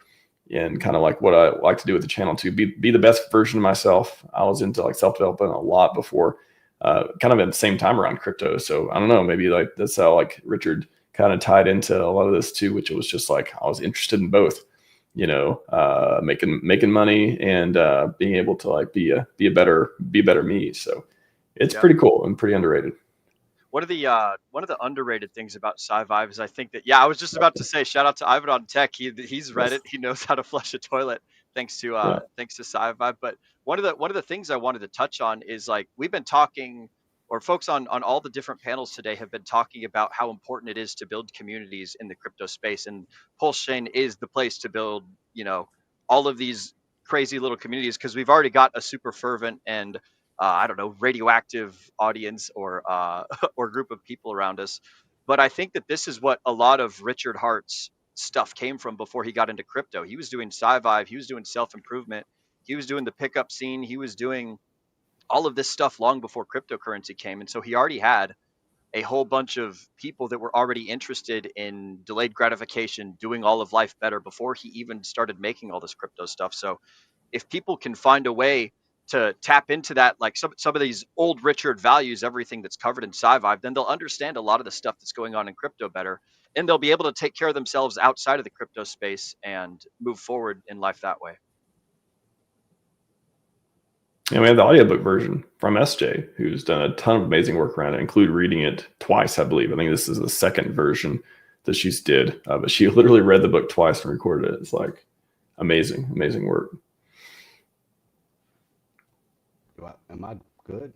and kind of like what I like to do with the channel to be the best version of myself. I was into like self-development a lot before, kind of at the same time around crypto. So I don't know, maybe like that's how like Richard kind of tied into a lot of this too, which it was just like I was interested in both, you know, making money and being able to like be a better me. So it's pretty cool and pretty underrated. One of the underrated things about SciVive is I think that, yeah, I was just about to say, shout out to Ivan on Tech. He's read it. He knows how to flush a toilet thanks to SciVive. But one of the things I wanted to touch on is like we've been talking, or folks on all the different panels today have been talking about how important it is to build communities in the crypto space, and PulseChain is the place to build, you know, all of these crazy little communities, because we've already got a super fervent and I don't know, radioactive audience or or group of people around us. But I think that this is what a lot of Richard Hart's stuff came from before he got into crypto. He was doing SciVive, he was doing self-improvement, he was doing the pickup scene, he was doing all of this stuff long before cryptocurrency came. And so he already had a whole bunch of people that were already interested in delayed gratification, doing all of life better before he even started making all this crypto stuff. So if people can find a way to tap into that, like some of these old Richard values, everything that's covered in SciVive, then they'll understand a lot of the stuff that's going on in crypto better, and they'll be able to take care of themselves outside of the crypto space and move forward in life that way. And we have the audiobook version from SJ, who's done a ton of amazing work around it, include reading it twice, I believe. I think this is the second version that she's did, but she literally read the book twice and recorded it. It's like amazing work. Am I good?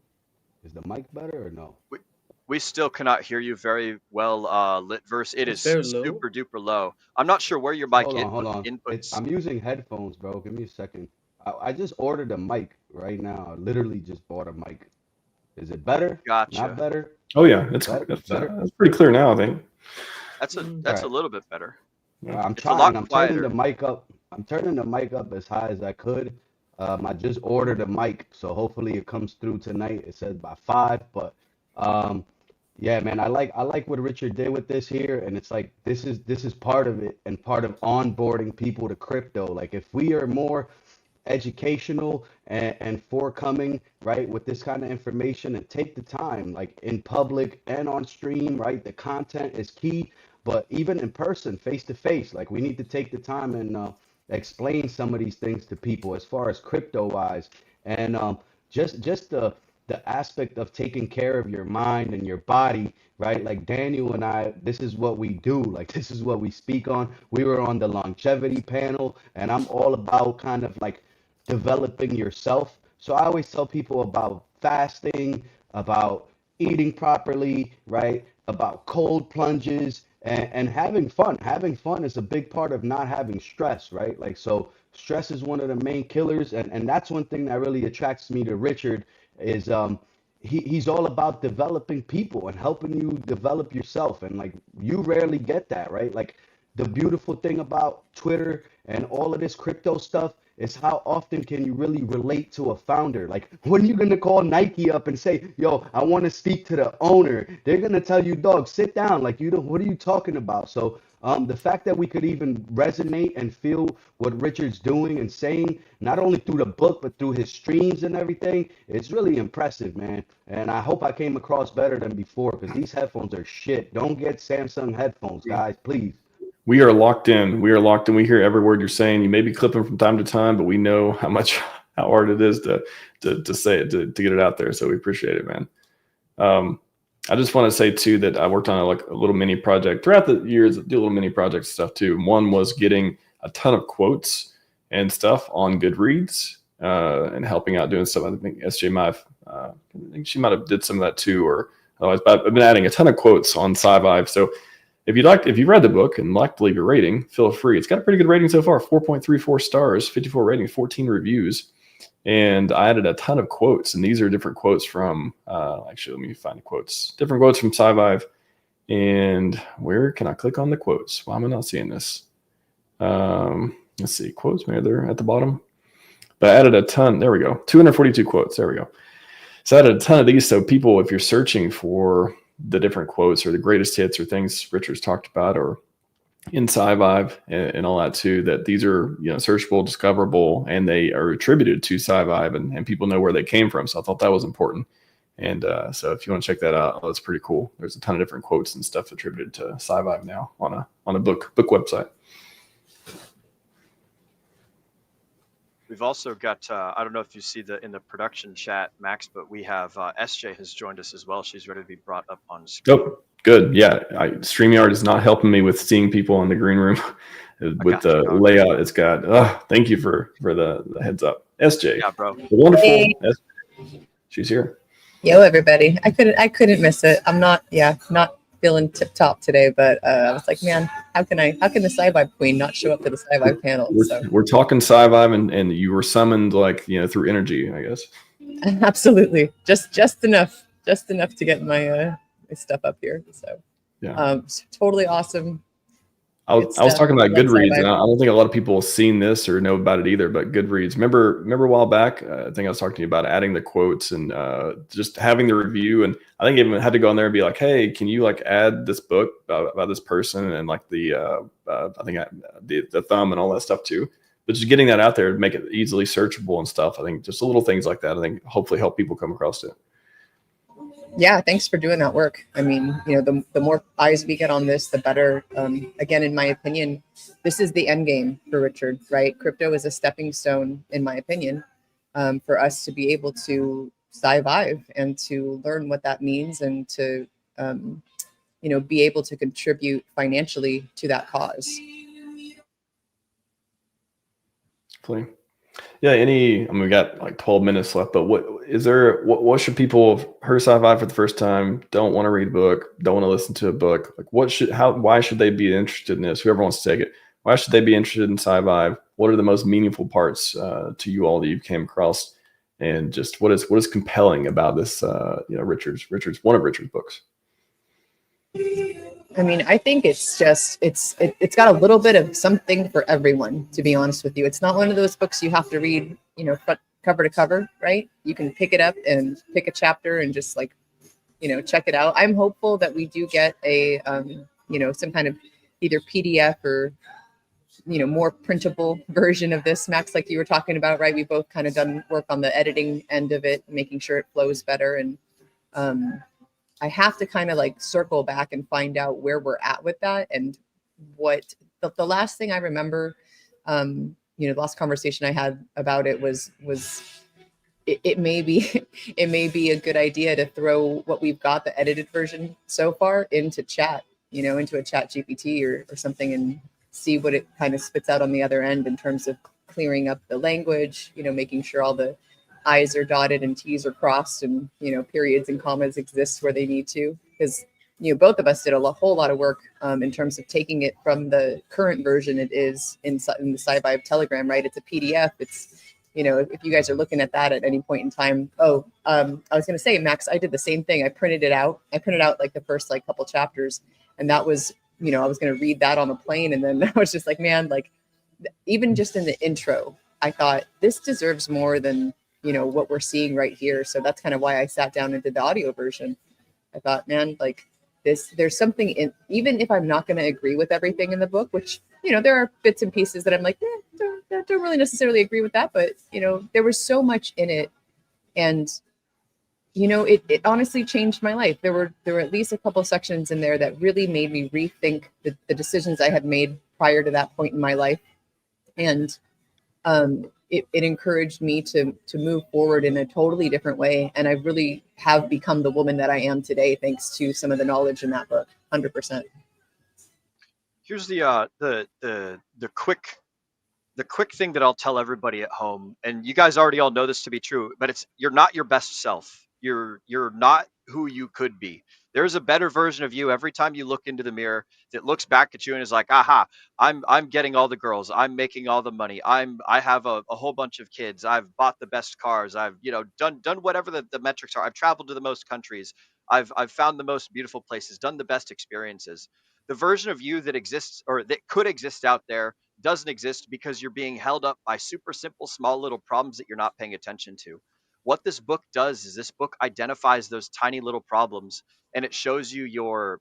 Is the mic better or no? We still cannot hear you very well, Litverse. It It's is very low. super duper low. I'm not sure where your mic Hold on. inputs. I'm using headphones, bro. Give me a second. I just ordered a mic right now. I literally just bought a mic. Is it better? Gotcha. Not better? Oh yeah, that's Better? pretty clear now, I think. That's a Right. little bit better. I'm It's a lot trying. I'm quieter. turning the mic up. I'm turning the mic up as high as I could. I just ordered a mic, so hopefully it comes through tonight. It says by 5, but yeah, man, I like what Richard did with this here, and it's like this is part of it and part of onboarding people to crypto. Like if we are more educational and forthcoming, right, with this kind of information and take the time, like in public and on stream, right? The content is key, but even in person, face to face, like we need to take the time and explain some of these things to people as far as crypto wise, and just the aspect of taking care of your mind and your body, right? Like Daniel and I, this is what we do. Like this is what we speak on. We were on the longevity panel, and I'm all about kind of like developing yourself. So I always tell people about fasting, about eating properly, right? About cold plunges and having fun. Having fun is a big part of not having stress, right? Like, so stress is one of the main killers. And that's one thing that really attracts me to Richard is he's all about developing people and helping you develop yourself. And like, you rarely get that, right? Like, the beautiful thing about Twitter and all of this crypto stuff is how often can you really relate to a founder? Like, when are you going to call Nike up and say, yo, I want to speak to the owner? They're going to tell you, dog, sit down. Like, you know, what are you talking about? So the fact that we could even resonate and feel what Richard's doing and saying, not only through the book, but through his streams and everything, it's really impressive, man. And I hope I came across better than before, because these headphones are shit. Don't get Samsung headphones, guys, please. We are locked in. We are locked in. We hear every word you're saying. You may be clipping from time to time, but we know how hard it is to say it, to get it out there. So we appreciate it, man. I just want to say too that I worked on a little mini project throughout the years. Do little mini project stuff too. One was getting a ton of quotes and stuff on Goodreads and helping out doing stuff. I think SJ might have, I think she might have did some of that too, or otherwise. But I've been adding a ton of quotes on SciVive. So if you've read the book and like to leave a rating, feel free. It's got a pretty good rating so far, 4.34 stars, 54 ratings, 14 reviews. And I added a ton of quotes, and these are different quotes from, actually, let me find the quotes. Different quotes from SciVive. And where can I click on the quotes? Why am I not seeing this? Let's see, quotes, maybe they're at the bottom. But I added a ton, there we go, 242 quotes, there we go. So I added a ton of these, so people, if you're searching for the different quotes or the greatest hits or things Richard's talked about or in SciVive and all that too, that these are, you know, searchable, discoverable, and they are attributed to SciVive and people know where they came from. So I thought that was important. And so if you want to check that out, that's pretty cool. There's a ton of different quotes and stuff attributed to SciVive now on a book website. We've also got, I don't know if you see in the production chat, Max, but we have SJ has joined us as well. She's ready to be brought up on screen. Oh, good. Yeah. StreamYard is not helping me with seeing people in the green room with the layout. It's got, thank you for the heads up. SJ. Yeah, bro. Wonderful. Hey. SJ. She's here. Yo, everybody. I couldn't miss it. I'm not feeling tip top today, but I was like, man, how can the SciVive queen not show up to the SciVive panel? We're talking SciVive and you were summoned through energy, I guess. Absolutely. Just enough to get my stuff up here. So yeah. Totally awesome. I was talking about Goodreads, and I don't think a lot of people have seen this or know about it either. But Goodreads, remember a while back, I think I was talking to you about adding the quotes and just having the review. And I think even had to go in there and be like, hey, can you add this book about this person and the thumb and all that stuff too. But just getting that out there to make it easily searchable and stuff. I think just the little things like that, I think hopefully help people come across it. Yeah, thanks for doing that work. I mean, the more eyes we get on this, the better. Again, in my opinion, this is the end game for Richard, right? Crypto is a stepping stone, in my opinion, for us to be able to SciVive and to learn what that means and to, be able to contribute financially to that cause. Clean. Yeah, we got 12 minutes left, but what is there what should people have heard SciVive for the first time, don't want to read a book, don't want to listen to a book, like why should they be interested in this? Whoever wants to take it, why should they be interested in SciVive? What are the most meaningful parts to you all that you came across, and just what is compelling about this? Richard's one of Richard's books. I mean, I think it's just it's got a little bit of something for everyone, to be honest with you. It's not one of those books you have to read, cover to cover, right? You can pick it up and pick a chapter and just check it out. I'm hopeful that we do get a some kind of either PDF or more printable version of this, Max, like you were talking about, right? We both kind of done work on the editing end of it, making sure it flows better. And I have to kind of circle back and find out where we're at with that. And what the last thing I remember, the last conversation I had about it was it may be a good idea to throw what we've got, the edited version so far, into chat, into a chat GPT or something, and see what it kind of spits out on the other end in terms of clearing up the language, making sure all the I's are dotted and T's are crossed, and periods and commas exist where they need to. Because both of us did a whole lot of work in terms of taking it from the current version it is in the SciVive Telegram, right? It's a PDF. It's if you guys are looking at that at any point in time. I was going to say, Max, I did the same thing. I printed it out the first couple chapters, and that was I was going to read that on a plane, and then I was just like, man, even just in the intro, I thought this deserves more than what we're seeing right here. So that's kind of why I sat down and did the audio version. I thought, man, there's something in, even if I'm not going to agree with everything in the book, which, there are bits and pieces that I'm like, don't really necessarily agree with that. But, there was so much in it. And, it honestly changed my life. There were at least a couple sections in there that really made me rethink the decisions I had made prior to that point in my life. And, it encouraged me to move forward in a totally different way. And I really have become the woman that I am today, thanks to some of the knowledge in that book, 100%. Here's the quick thing that I'll tell everybody at home, and you guys already all know this to be true, but you're not your best self. You're not who you could be. There's a better version of you every time you look into the mirror that looks back at you and is like, aha, I'm getting all the girls, I'm making all the money, I have a whole bunch of kids, I've bought the best cars, I've done whatever the metrics are, I've traveled to the most countries, I've found the most beautiful places, done the best experiences. The version of you that exists or that could exist out there doesn't exist because you're being held up by super simple, small little problems that you're not paying attention to. What this book does is this book identifies those tiny little problems, and it shows you your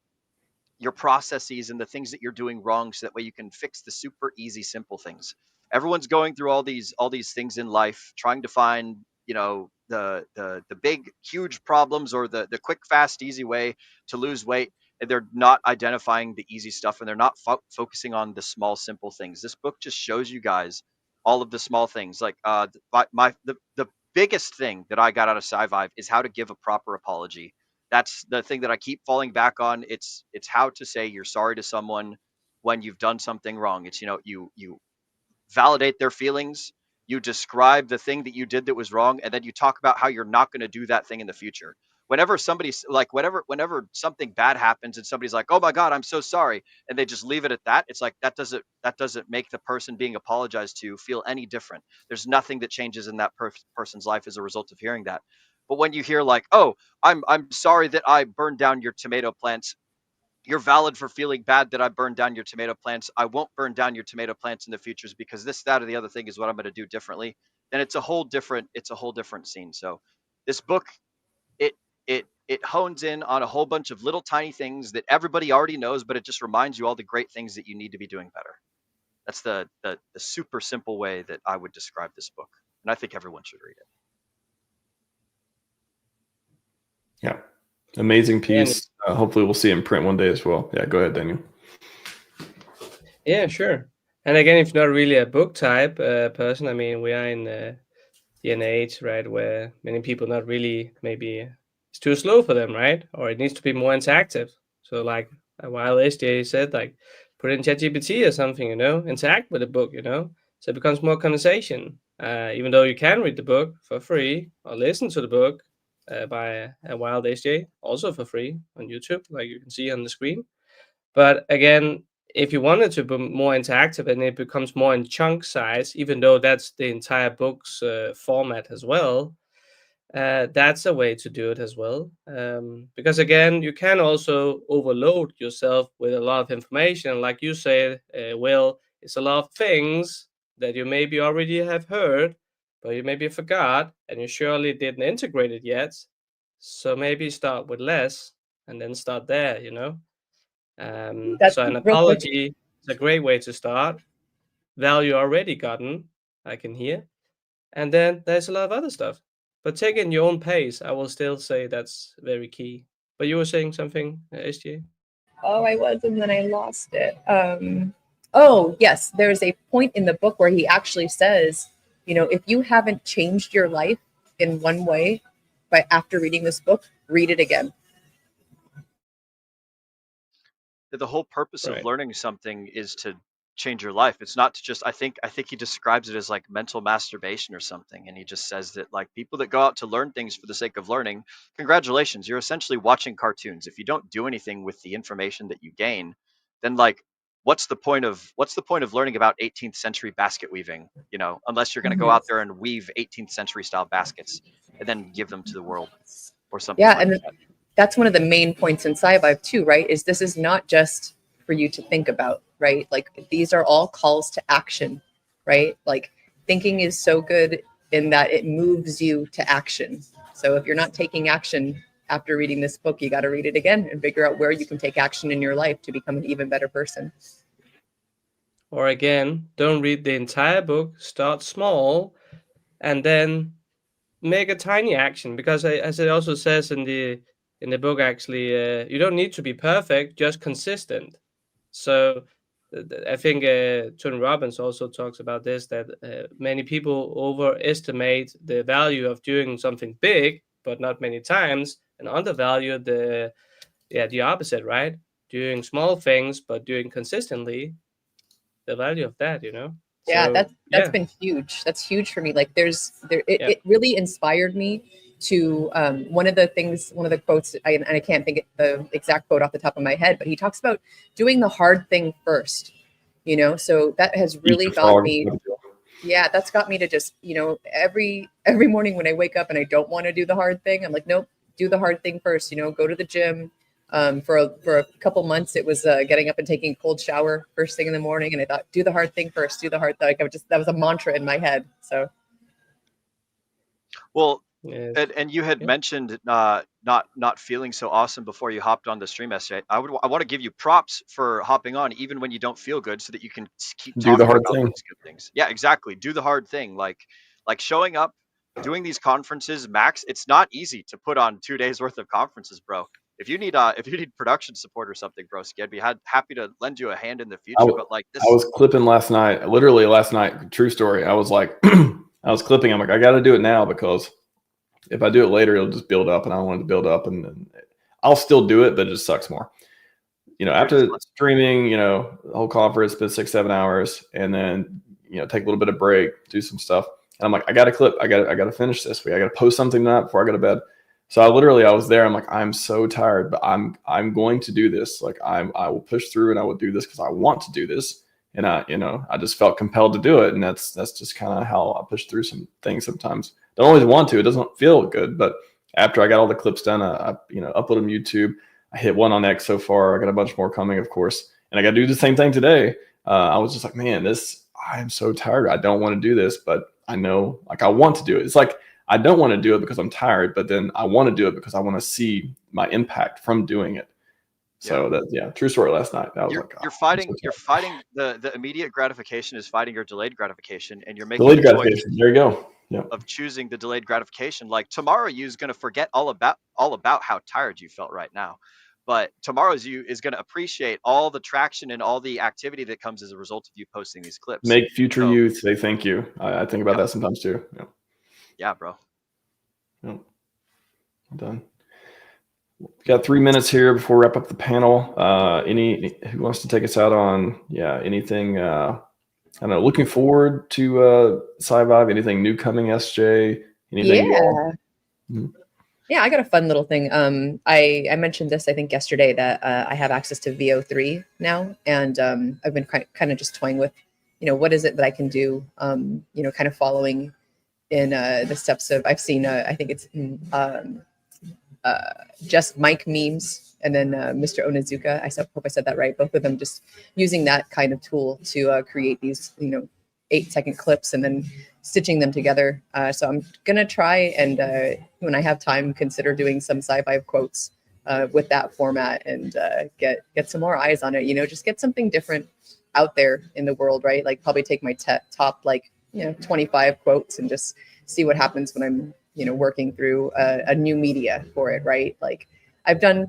processes and the things that you're doing wrong, so that way you can fix the super easy, simple things. Everyone's going through all these things in life, trying to find the big huge problems, or the quick fast easy way to lose weight, and they're not identifying the easy stuff, and they're not focusing on the small simple things. This book just shows you guys all of the small things. The biggest thing that I got out of SciVive is how to give a proper apology. That's the thing that I keep falling back on. It's how to say you're sorry to someone when you've done something wrong. It's you validate their feelings, you describe the thing that you did that was wrong, and then you talk about how you're not going to do that thing in the future. Whenever somebody's whenever something bad happens and somebody's like, oh my God, I'm so sorry, and they just leave it at that, it's like that doesn't make the person being apologized to feel any different. There's nothing that changes in that person's life as a result of hearing that. But when you hear oh, I'm sorry that I burned down your tomato plants, you're valid for feeling bad that I burned down your tomato plants. I won't burn down your tomato plants in the futures because this, that, or the other thing is what I'm going to do differently. Then it's a whole different scene. So this book, it hones in on a whole bunch of little tiny things that everybody already knows, but it just reminds you all the great things that you need to be doing better. That's the super simple way that I would describe this book. And I think everyone should read it. Yeah. Amazing piece. Hopefully we'll see it in print one day as well. Yeah, go ahead, Daniel. Yeah, sure. And again, if you're not really a book type person, I mean, we are in the age, right, where many people not really, maybe it's too slow for them, right? Or it needs to be more interactive. So like a while SJ said, put in ChatGPT or something, interact with the book, so it becomes more conversation. even though you can read the book for free or listen to the book by a Wild HJ, also for free on YouTube, like you can see on the screen. But again, if you wanted to be more interactive and it becomes more in chunk size, even though that's the entire book's format as well, that's a way to do it as well. Because again, you can also overload yourself with a lot of information. Like you said, Will, it's a lot of things that you maybe already have heard, but you maybe forgot and you surely didn't integrate it yet. So maybe start with less and then start there, you know? That's So an real quick. apology is a great way to start. Value already gotten, I can hear. And then there's a lot of other stuff. But taking your own pace, I will still say that's very key. But you were saying something, SGA? Oh, I was, and then I lost it. Oh, yes, there's a point in the book where he actually says, you know, if you haven't changed your life in one way by after reading this book, read it again. The whole purpose of Right. learning something is to change your life. It's not to just, I think he describes it as like mental masturbation or something. And he just says that like people that go out to learn things for the sake of learning, congratulations, you're essentially watching cartoons. If you don't do anything with the information that you gain, then like what's the point of learning about 18th century basket weaving, you know, unless you're going to go out there and weave 18th century style baskets and then give them to the world or something Yeah, like and that. that's one of the main points in SciVive too, right? Is this is not just for you to think about, right? Like these are all calls to action, right? Like thinking is so good in that it moves you to action. So if you're not taking action after reading this book, you got to read it again and figure out where you can take action in your life to become an even better person. Or again, don't read the entire book, start small, and then make a tiny action. Because as it also says in the book, actually, you don't need to be perfect, just consistent. So I think Tony Robbins also talks about this, that many people overestimate the value of doing something big, but not many times, and undervalue the opposite, right? Doing small things, but doing consistently, the value of that, you know? Yeah, So, that's been huge. That's huge for me. Like it really inspired me to one of the quotes, and I can't think of the exact quote off the top of my head, but he talks about doing the hard thing first, you know? So that has really got me. Yeah, that's got me to just, you know, every morning when I wake up and I don't want to do the hard thing, I'm like, nope, do the hard thing first, you know, go to the gym. For a couple months, it was getting up and taking a cold shower first thing in the morning. And I thought, do the hard thing first, do the hard thing. That was a mantra in my head. So. Well, yes. and you had mentioned not feeling so awesome before you hopped on the stream yesterday. I want to give you props for hopping on even when you don't feel good, so that you can keep Do talking the hard about thing. these good things. Yeah, exactly. Do the hard thing, like showing up, doing these conferences. Max, it's not easy to put on 2 days worth of conferences, bro. If you need production support or something, bro, I'd be happy to lend you a hand in the future. But like this, I was clipping last night, literally last night, true story. I was like, I was clipping. I'm like, I got to do it now because if I do it later, it'll just build up, and I don't want it to build up, and I'll still do it, but it just sucks more. You know, after streaming, you know, the whole conference, spent 6-7 hours, and then, you know, take a little bit of break, do some stuff. And I'm like, I got to clip. I got to finish this week. I got to post something tonight before I go to bed. So I was there. I'm like, I'm so tired, but I'm going to do this. Like I will push through, and I will do this because I want to do this. And I just felt compelled to do it. And that's just kind of how I push through some things sometimes. Don't always want to. It doesn't feel good. But after I got all the clips done, I upload them to YouTube. I hit one on X so far. I got a bunch more coming, of course. And I got to do the same thing today. I was just like, man, I am so tired. I don't want to do this, but I know, like, I want to do it. It's like, I don't want to do it because I'm tired, but then I want to do it because I want to see my impact from doing it. So true story last night. I was you're fighting the immediate gratification is fighting your delayed gratification, and you're making delayed the gratification. There you go. Yeah. Of choosing the delayed gratification. Like tomorrow, you's gonna forget all about how tired you felt right now, but tomorrow's you is gonna appreciate all the traction and all the activity that comes as a result of you posting these clips. Make future youth say thank you. I think about that sometimes too. Yeah. Yeah, bro. Yep. I'm done. Got 3 minutes here before we wrap up the panel. Who wants to take us out on anything I don't know. Looking forward to SciVive. Anything new coming, SJ? Anything? Yeah. Mhm. Yeah, I got a fun little thing. I mentioned this, I think, yesterday that I have access to VO3 now, and I've been kind of just toying with, what is it that I can do, kind of following in the steps of, I've seen, I think it's just Mike memes, and then Mr. Onizuka. Hope I said that right. Both of them just using that kind of tool to create these, 8-second clips and then stitching them together. So I'm gonna try and when I have time, consider doing some SciVive quotes with that format and get some more eyes on it. Just get something different out there in the world, right? Like probably take my top 25 quotes and just see what happens when I'm working through a new media for it, right? Like I've done,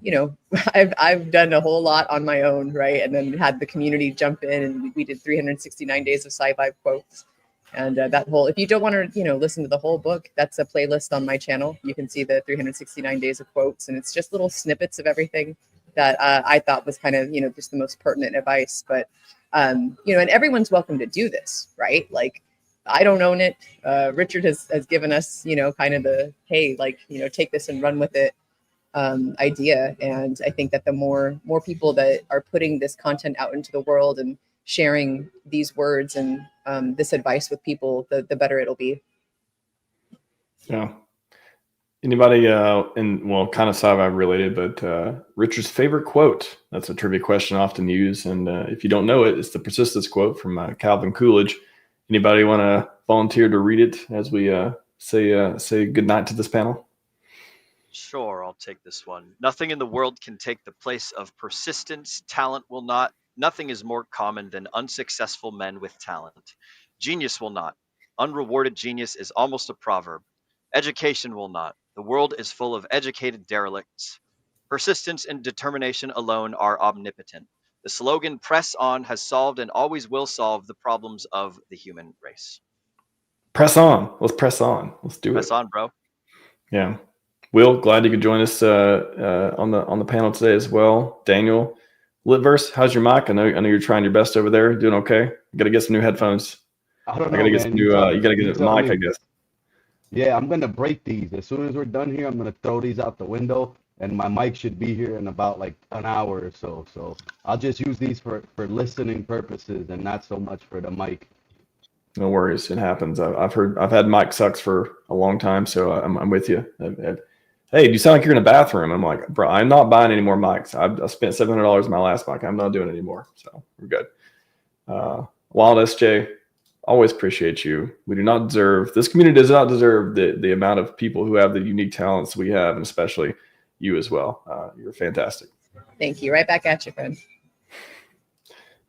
I've done a whole lot on my own, right? And then had the community jump in, and we did 369 days of SciVive quotes. And that whole, if you don't want to, listen to the whole book, that's a playlist on my channel. You can see the 369 days of quotes, and it's just little snippets of everything that I thought was kind of, just the most pertinent advice. But, and everyone's welcome to do this, right? Like, I don't own it. Richard has given us, kind of the, hey, take this and run with it idea. And I think that the more people that are putting this content out into the world and sharing these words and this advice with people, the better it'll be. Yeah. Anybody kind of SciVive related, but Richard's favorite quote? That's a trivia question I often use. And if you don't know it, it's the persistence quote from Calvin Coolidge. Anybody want to volunteer to read it as we say goodnight to this panel? Sure, I'll take this one. Nothing in the world can take the place of persistence. Talent will not. Nothing is more common than unsuccessful men with talent. Genius will not. Unrewarded genius is almost a proverb. Education will not. The world is full of educated derelicts. Persistence and determination alone are omnipotent. The slogan "Press on" has solved and always will solve the problems of the human race. Press on. Let's press on. Let's do it. Press on, bro. Yeah. Will, glad you could join us on the panel today as well. Daniel, Litverse, how's your mic? I know you're trying your best over there. Doing okay? You got to get some new headphones. I don't know, gotta get some new. You got to get a mic, I guess. Yeah, I'm gonna break these as soon as we're done here. I'm gonna throw these out the window, and my mic should be here in about like an hour or so. So I'll just use these for listening purposes and not so much for the mic. No worries, it happens. I've had mic sucks for a long time, so I'm with you. Hey, do you sound like you're in a bathroom? I'm like, bro, I'm not buying any more mics. I spent $700 on my last mic. I'm not doing it anymore. So we're good. Wild SJ, always appreciate you. We do not deserve, this community does not deserve the amount of people who have the unique talents we have, and especially you as well. You're fantastic. Thank you. Right back at you, friend.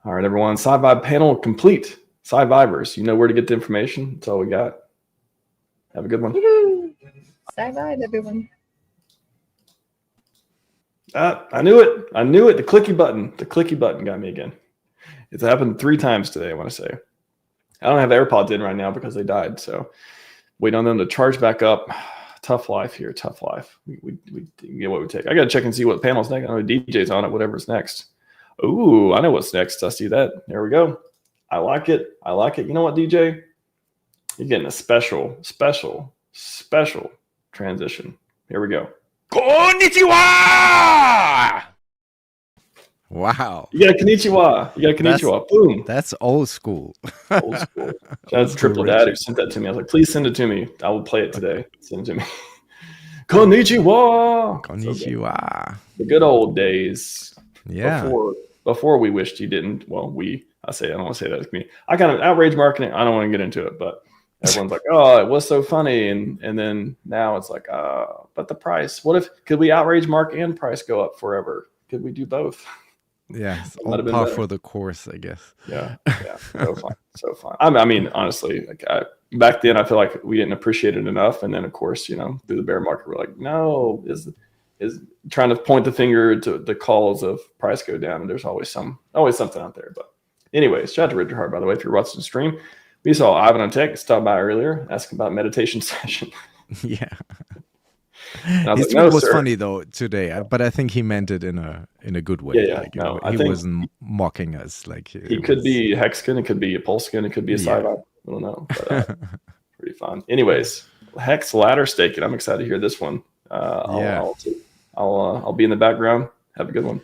All right, everyone. SciVive panel complete. SciVivers, you know where to get the information. That's all we got. Have a good one. SciVive, everyone. I knew it. I knew it. The clicky button. The clicky button got me again. It's happened 3 times today, I want to say. I don't have AirPods in right now because they died. So wait on them to charge back up. Tough life here. Tough life. We get what we take. I got to check and see what panel's next. I know DJ's on it, whatever's next. Ooh, I know what's next. I see that. There we go. I like it. I like it. You know what, DJ? You're getting a special transition. Here we go. Konnichiwa! Wow. You got a konnichiwa. Boom. That's old school. Old school. That's Triple Dad who sent that to me. I was like, please send it to me. I will play it today. Send it to me. Konnichiwa. Konnichiwa. The good old days. Yeah. Before we wished you didn't. Well, I don't want to say that to me. I kind of outrage marketing. I don't want to get into it, but everyone's like, oh, it was so funny. And then now it's like, but the price, could we outrage mark and price go up forever? Could we do both? Yeah. It's all par for the course, I guess. Yeah. So fun. I mean, honestly, back then I feel like we didn't appreciate it enough. And then of course, through the bear market, we're like, no, is trying to point the finger to the calls of price go down. And there's always something out there. But anyways, shout out to Richard Hart, by the way, if you're watching the stream. We saw Ivan on Tech stop by earlier, asking about meditation session. Yeah. And I was His like, tweet no, was sir. funny though today, but I think he meant it in a good way. Yeah. Like, No, I he think wasn't mocking us. Like, he it could was, be Hexkin, it could be a PulseChain, it could be a yeah. SciVive. I don't know, but pretty fun. Anyways, HEX Ladder Staking. I'm excited to hear this one. Yeah. I'll be in the background. Have a good one.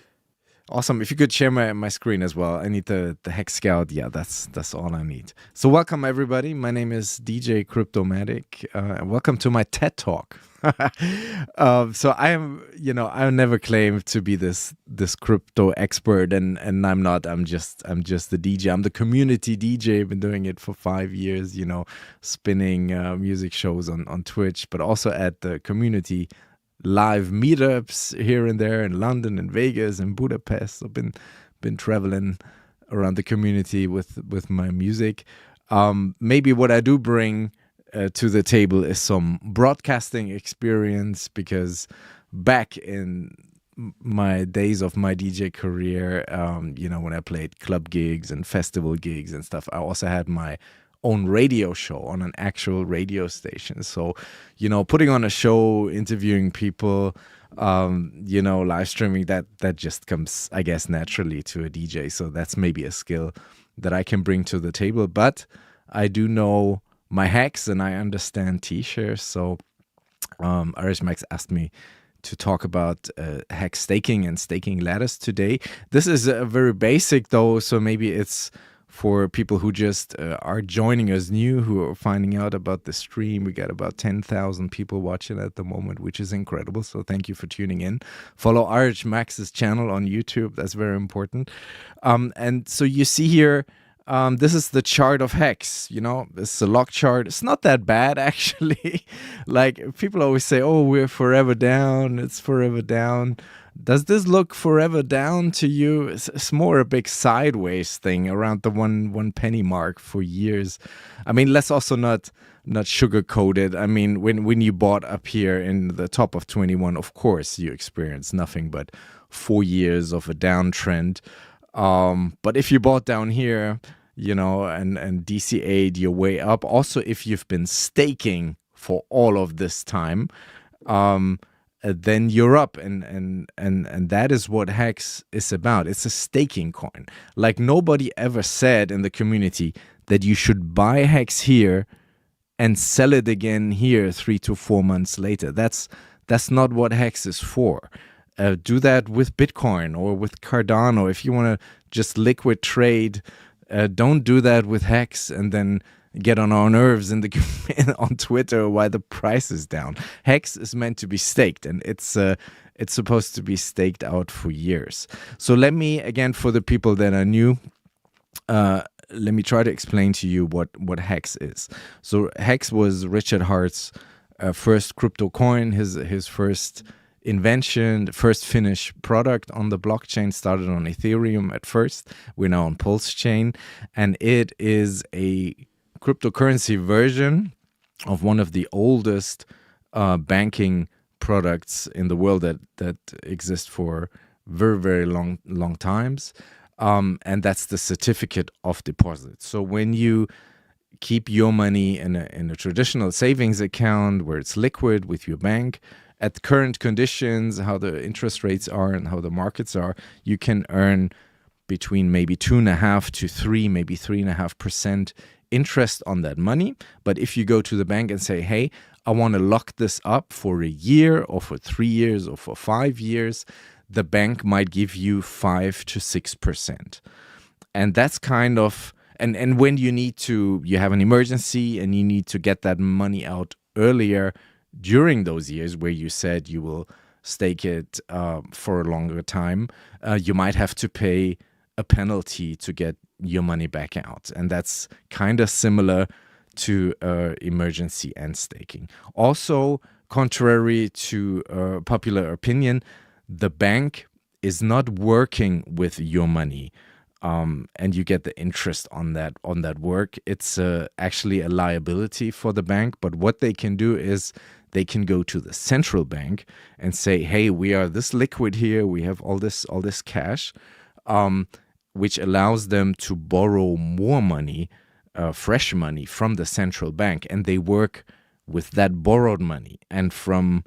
Awesome. If you could share my screen as well. I need the Hex Scout. Yeah, that's all I need. So welcome everybody. My name is DJ Cryptomatic. And welcome to my TED Talk. So I am, I never claim to be this crypto expert, and I'm not. I'm just the DJ. I'm the community DJ. I've been doing it for 5 years, spinning music shows on Twitch, but also at the community live meetups here and there in London and Vegas and Budapest. I've been traveling around the community with my music. Maybe what I do bring to the table is some broadcasting experience, because back in my days of my DJ career, when I played club gigs and festival gigs and stuff, I also had my own radio show on an actual radio station. So, putting on a show, interviewing people, live streaming, that just comes, I guess, naturally to a DJ. So that's maybe a skill that I can bring to the table. But I do know my hacks and I understand T-shares. So RHMax asked me to talk about HEX staking and staking ladders today. This is very basic though, so maybe it's for people who just are joining us new, who are finding out about the stream. We got about 10,000 people watching at the moment, which is incredible. So thank you for tuning in. Follow RHMax's channel on YouTube. That's very important. And so you see here, this is the chart of HEX. It's a lock chart. It's not that bad, actually. Like, people always say, oh, we're forever down. It's forever down. Does this look forever down to you? It's more a big sideways thing around the one penny mark for years. I mean, let's also not sugarcoat it. I mean, when you bought up here in the top of 21, of course you experienced nothing but 4 years of a downtrend. But if you bought down here, and DCA'd your way up, also if you've been staking for all of this time, then you're up, and that is what HEX is about. It's a staking coin. Like, nobody ever said in the community that you should buy HEX here and sell it again here 3 to 4 months later. That's not what HEX is for. Do that with Bitcoin or with Cardano. If you want to just liquid trade, don't do that with HEX and then get on our nerves on Twitter why the price is down. HEX is meant to be staked, and it's supposed to be staked out for years. So let me, again, for the people that are new, let me try to explain to you what HEX is. So HEX was Richard Hart's first crypto coin, his first invention, the first finished product on the blockchain. Started on Ethereum at first. We're now on PulseChain, and it is a cryptocurrency version of one of the oldest banking products in the world that exist for very, very long times, and that's the certificate of deposit. So when you keep your money in a traditional savings account where it's liquid with your bank, at current conditions, how the interest rates are and how the markets are, you can earn between maybe 2.5 to 3, maybe 3.5% interest on that money. But if you go to the bank and say, hey, I want to lock this up for a year or for 3 years or for 5 years, the bank might give you 5 to 6%. And that's kind of, and when you have an emergency and you need to get that money out earlier during those years where you said you will stake it for a longer time, you might have to pay a penalty to get your money back out. And that's kind of similar to emergency and staking. Also, contrary to popular opinion, the bank is not working with your money, and you get the interest on that work. It's actually a liability for the bank. But what they can do is they can go to the central bank and say, hey, we are this liquid here, we have all this cash, which allows them to borrow more money, fresh money from the central bank, and they work with that borrowed money. And from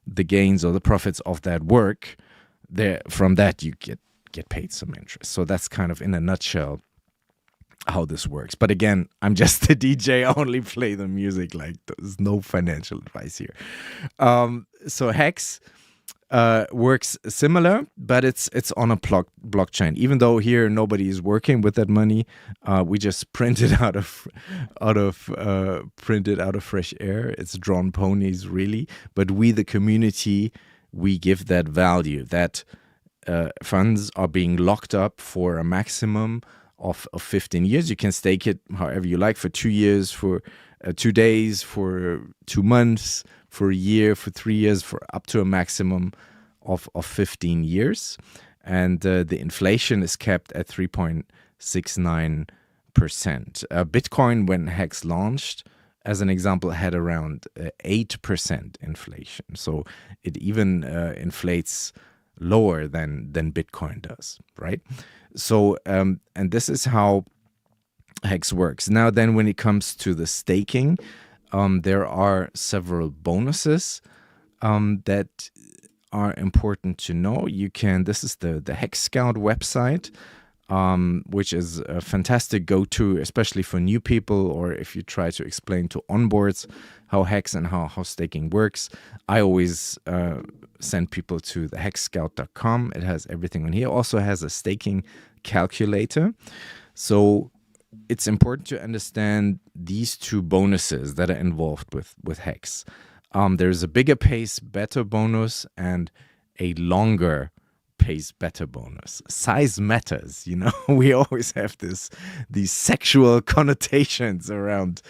the gains or the profits of that work, from that you get paid some interest. So that's kind of in a nutshell how this works. But again, I'm just a DJ. I only play the music. Like, there's no financial advice here. So HEX works similar, but it's on a blockchain. Even though here nobody is working with that money, we just print it out of fresh air. It's drawn ponies, really. But we, the community, we give that value. That funds are being locked up for a maximum of 15 years. You can stake it however you like, for 2 years, for 2 days, for 2 months, for a year, for 3 years, for up to a maximum of 15 years. And the inflation is kept at 3.69%. Bitcoin, when HEX launched, as an example, had around 8% inflation. So it even inflates lower than Bitcoin does, right? So, and this is how HEX works. Now, then, when it comes to the staking, there are several bonuses that are important to know. This is the HEX Scout website, which is a fantastic go-to, especially for new people, or if you try to explain to onboards how HEX and how staking works. I always send people to the hexscout.com. It has everything on here. Also has a staking calculator. So it's important to understand these two bonuses that are involved with HEX. There's a bigger pays better bonus and a longer pays better bonus. Size matters, we always have these sexual connotations around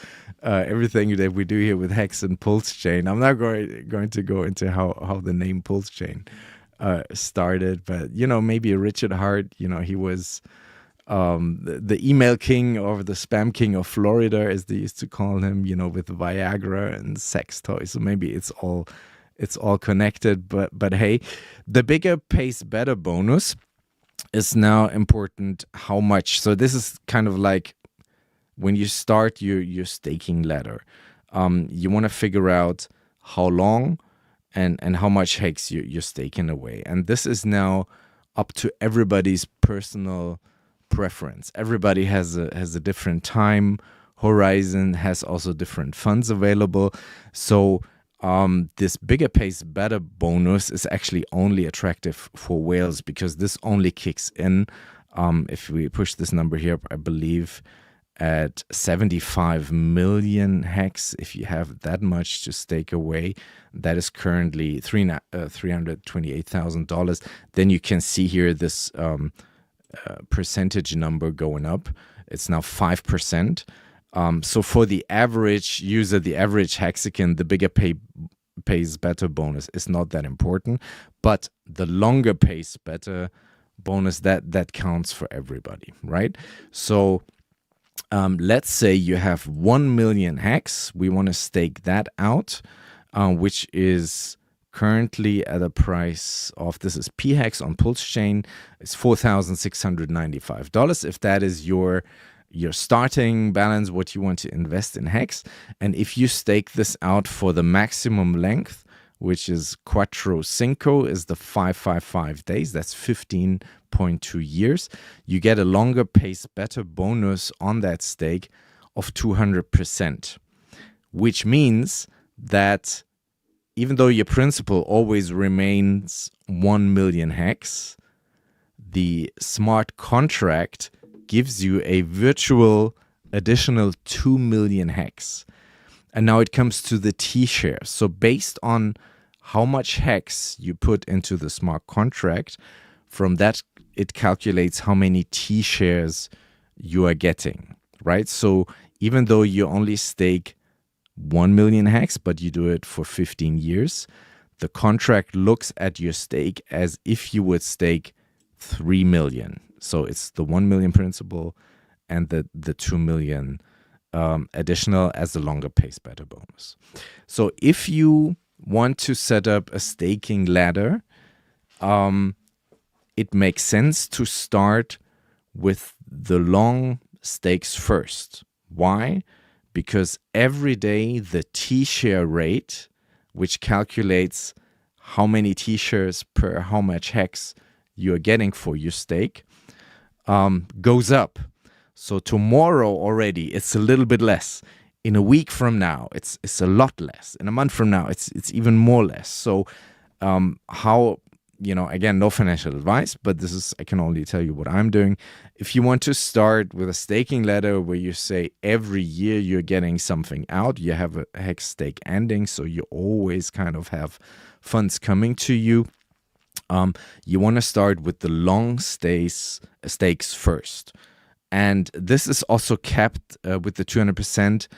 everything that we do here with HEX and PulseChain. I'm not going to go into how the name PulseChain started, but maybe Richard Hart, he was the email king or the spam king of Florida, as they used to call him, with Viagra and sex toys. So maybe it's all connected. But hey, the bigger pays better bonus is now important. How much? So this is kind of like when you start your staking ladder. You want to figure out how long and how much HEX you're staking away. And this is now up to everybody's personal preference. Everybody has a different time horizon, has also different funds available. So this bigger pays better bonus is actually only attractive for whales, because this only kicks in if we push this number here, I believe at 75 million HEX. If you have that much to stake away, that is currently $328,000. Then you can see here this percentage number going up. It's now 5%. So for the average user, the average Hexican, the bigger pays better bonus is not that important, but the longer pays better bonus, that counts for everybody, right? So let's say you have 1 million HEX. We want to stake that out, which is currently at a price of, this is PHEX on PulseChain, it's $4,695. If that is your starting balance, what you want to invest in HEX. And if you stake this out for the maximum length, which is Quattro Cinco, is the 555 days, that's 15.2 years, you get a longer pays better bonus on that stake of 200%, which means that even though your principal always remains 1 million HEX, the smart contract gives you a virtual additional 2 million HEX. And now it comes to the T shares. So based on how much HEX you put into the smart contract, from that it calculates how many T shares you are getting, right? So even though you only stake 1 million HEX, but you do it for 15 years, the contract looks at your stake as if you would stake 3 million. So it's the 1 million principal and the 2 million additional as the longer pays better bonus. So if you want to set up a staking ladder, it makes sense to start with the long stakes first. Why? Because every day the T-share rate, which calculates how many t-shirts per how much hex you're getting for your stake goes up. So tomorrow already it's a little bit less. In a week from now it's a lot less. In a month from now it's even more less. So how, again, no financial advice, but this is, I can only tell you what I'm doing. If you want to start with a staking ladder where you say every year you're getting something out, you have a hex stake ending, so you always kind of have funds coming to you. You want to start with the long stakes first. And this is also capped with the 200%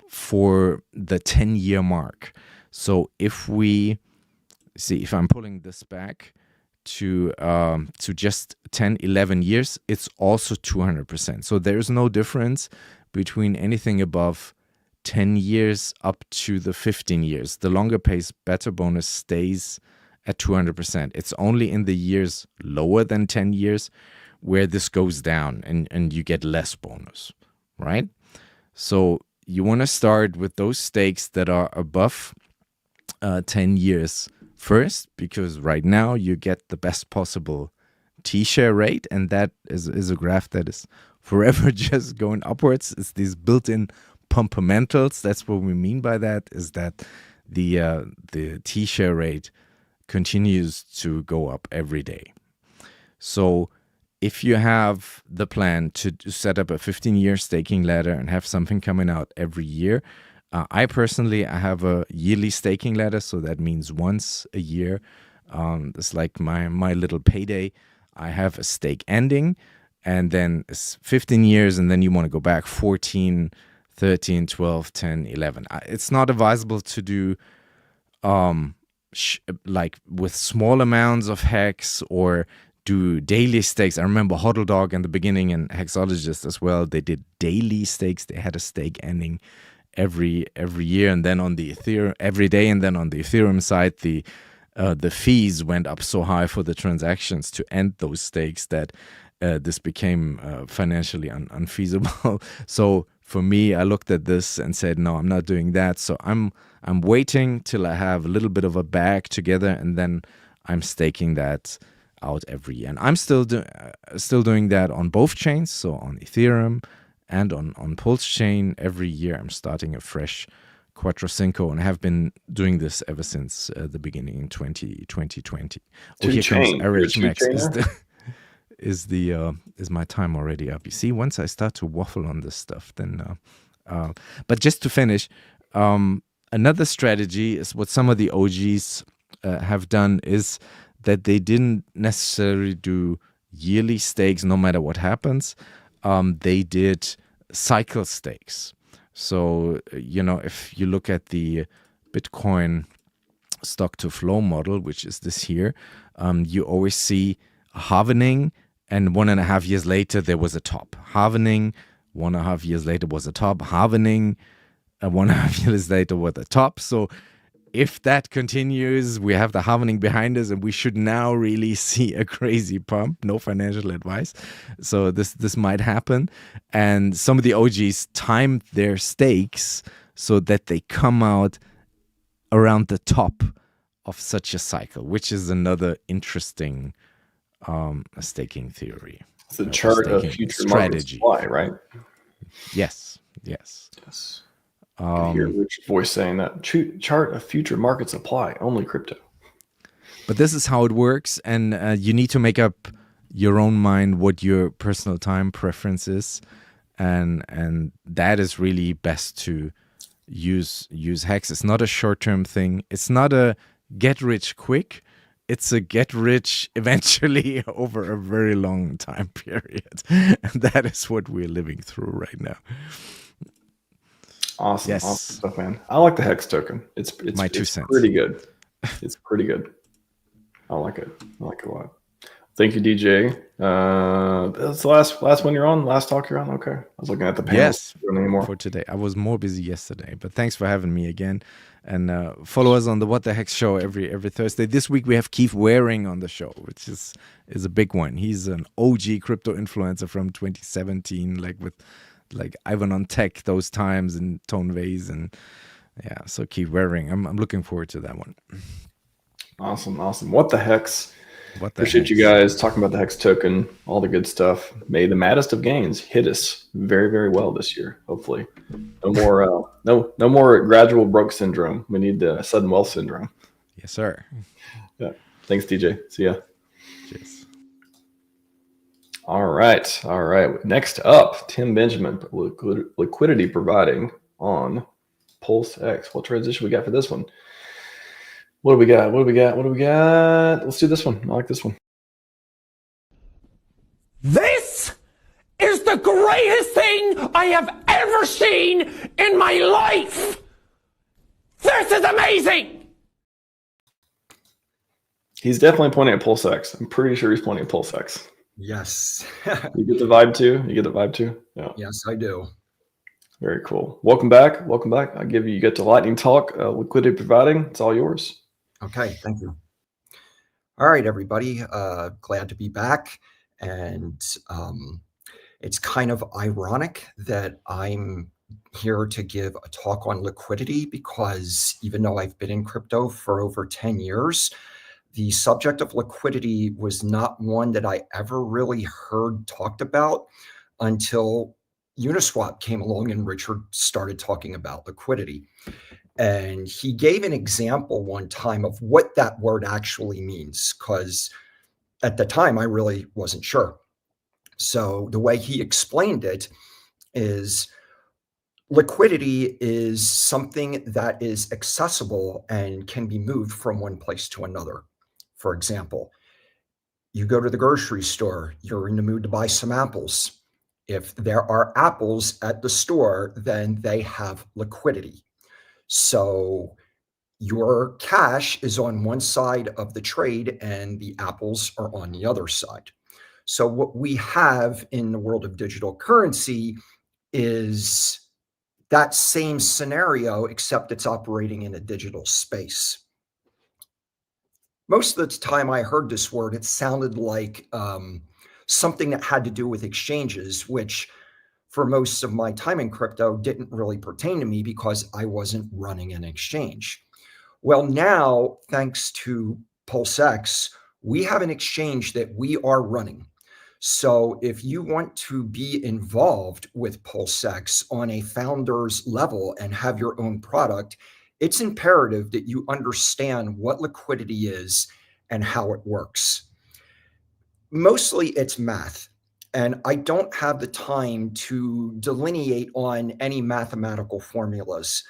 for the 10-year mark. So if we see, if I'm pulling this back to just 10, 11 years, it's also 200%. So there's no difference between anything above 10 years up to the 15 years. The longer pays better bonus stays at 200%. It's only in the years lower than 10 years where this goes down and you get less bonus, right? So you want to start with those stakes that are above 10 years first, because right now you get the best possible T-share rate, and that is a graph that is forever just going upwards. It's these built-in pumpermentals. That's what we mean by that, is that the T-share rate continues to go up every day. So if you have the plan to set up a 15-year staking ladder and have something coming out every year, I have a yearly staking ladder, so that means once a year. It's like my little payday. I have a stake ending, and then it's 15 years, and then you want to go back 14, 13, 12, 10, 11. It's not advisable to do like with small amounts of hex or do daily stakes. I remember HODLdog in the beginning and Hexologist as well. They did daily stakes. They had a stake ending every year, and then on the Ethereum every day, and then on the Ethereum side, the fees went up so high for the transactions to end those stakes that this became financially unfeasible. So for me, I looked at this and said, no, I'm not doing that. So I'm waiting till I have a little bit of a bag together, and then I'm staking that out every year. And I'm still doing that on both chains, so on Ethereum and on PulseChain. Every year I'm starting a fresh Quattro Cinco, and I have been doing this ever since the beginning in 2020. Oh, here comes RHMax. Is my time already up? You see, once I start to waffle on this stuff, then but just to finish, another strategy is what some of the OGs have done, is that they didn't necessarily do yearly stakes no matter what happens. They did cycle stakes. So, if you look at the Bitcoin stock to flow model, which is this here, you always see a halvening, and 1.5 years later, there was a top. Halvening, 1.5 years later was a top. Halvening, 1.5 years later was a top. So if that continues, we have the halvening behind us, and we should now really see a crazy pump. No financial advice. So this might happen. And some of the OGs timed their stakes so that they come out around the top of such a cycle, which is another interesting staking theory. It's a chart of future strategy, market supply, right? Yes. I hear Rich's voice saying that chart of future market supply, only crypto. But this is how it works, and you need to make up your own mind what your personal time preference is, and that is really best to use Hex. It's not a short-term thing. It's not a get rich quick. It's a get rich eventually over a very long time period, and that is what we're living through right now. Awesome stuff, man. I like the Hex token. It's my 2 cents. Pretty good. It's pretty good. I like it. I like it a lot. Thank you, DJ. That's the last one you're on. Last talk you're on. Okay. I was looking at the panels. Yes, for today. I was more busy yesterday, but thanks for having me again. And follow us on the What the Hex show every Thursday. This week we have Keith Waring on the show, which is a big one. He's an OG crypto influencer from 2017, like Ivan on Tech those times, and Tone Vase, and so Keith Waring. I'm looking forward to that one. Awesome. What the hex? What the Appreciate you hex? guys talking about the hex token, all the good stuff. May the maddest of gains hit us very, very well this year. Hopefully, no more no more gradual broke syndrome. We need the sudden wealth syndrome. Yes, sir. Yeah. Thanks, DJ. See ya. Cheers. All right. Next up, Tim Benjamin, liquidity providing on PulseX. What transition we got for this one? What do we got? Let's do this one. I like this one. This is the greatest thing I have ever seen in my life. This is amazing. He's definitely pointing at PulseX. I'm pretty sure he's pointing at PulseX. Yes. You get the vibe too? Yeah. Yes, I do. Very cool. Welcome back. You get to lightning talk, liquidity providing. It's all yours. Okay, thank you. All right, everybody. Glad to be back. And it's kind of ironic that I'm here to give a talk on liquidity, because even though I've been in crypto for over 10 years, the subject of liquidity was not one that I ever really heard talked about until Uniswap came along and Richard started talking about liquidity. And he gave an example one time of what that word actually means, because at the time I really wasn't sure. So the way he explained it is liquidity is something that is accessible and can be moved from one place to another. For example, you go to the grocery store, you're in the mood to buy some apples. If there are apples at the store, then they have liquidity. So your cash is on one side of the trade and the apples are on the other side. So what we have in the world of digital currency is that same scenario, except it's operating in a digital space. Most of the time I heard this word, it sounded like something that had to do with exchanges, which for most of my time in crypto didn't really pertain to me because I wasn't running an exchange. Well, now, thanks to PulseX, we have an exchange that we are running. So if you want to be involved with PulseX on a founder's level and have your own product, it's imperative that you understand what liquidity is and how it works. Mostly it's math, and I don't have the time to delineate on any mathematical formulas.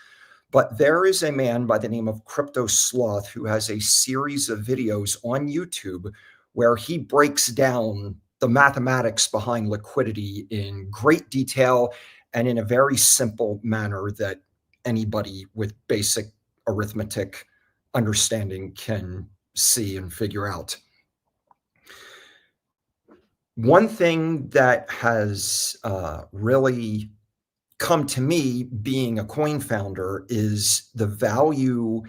But there is a man by the name of Crypto Sloth who has a series of videos on YouTube where he breaks down the mathematics behind liquidity in great detail and in a very simple manner that anybody with basic arithmetic understanding can see and figure out. One thing that has really come to me being a coin founder is the value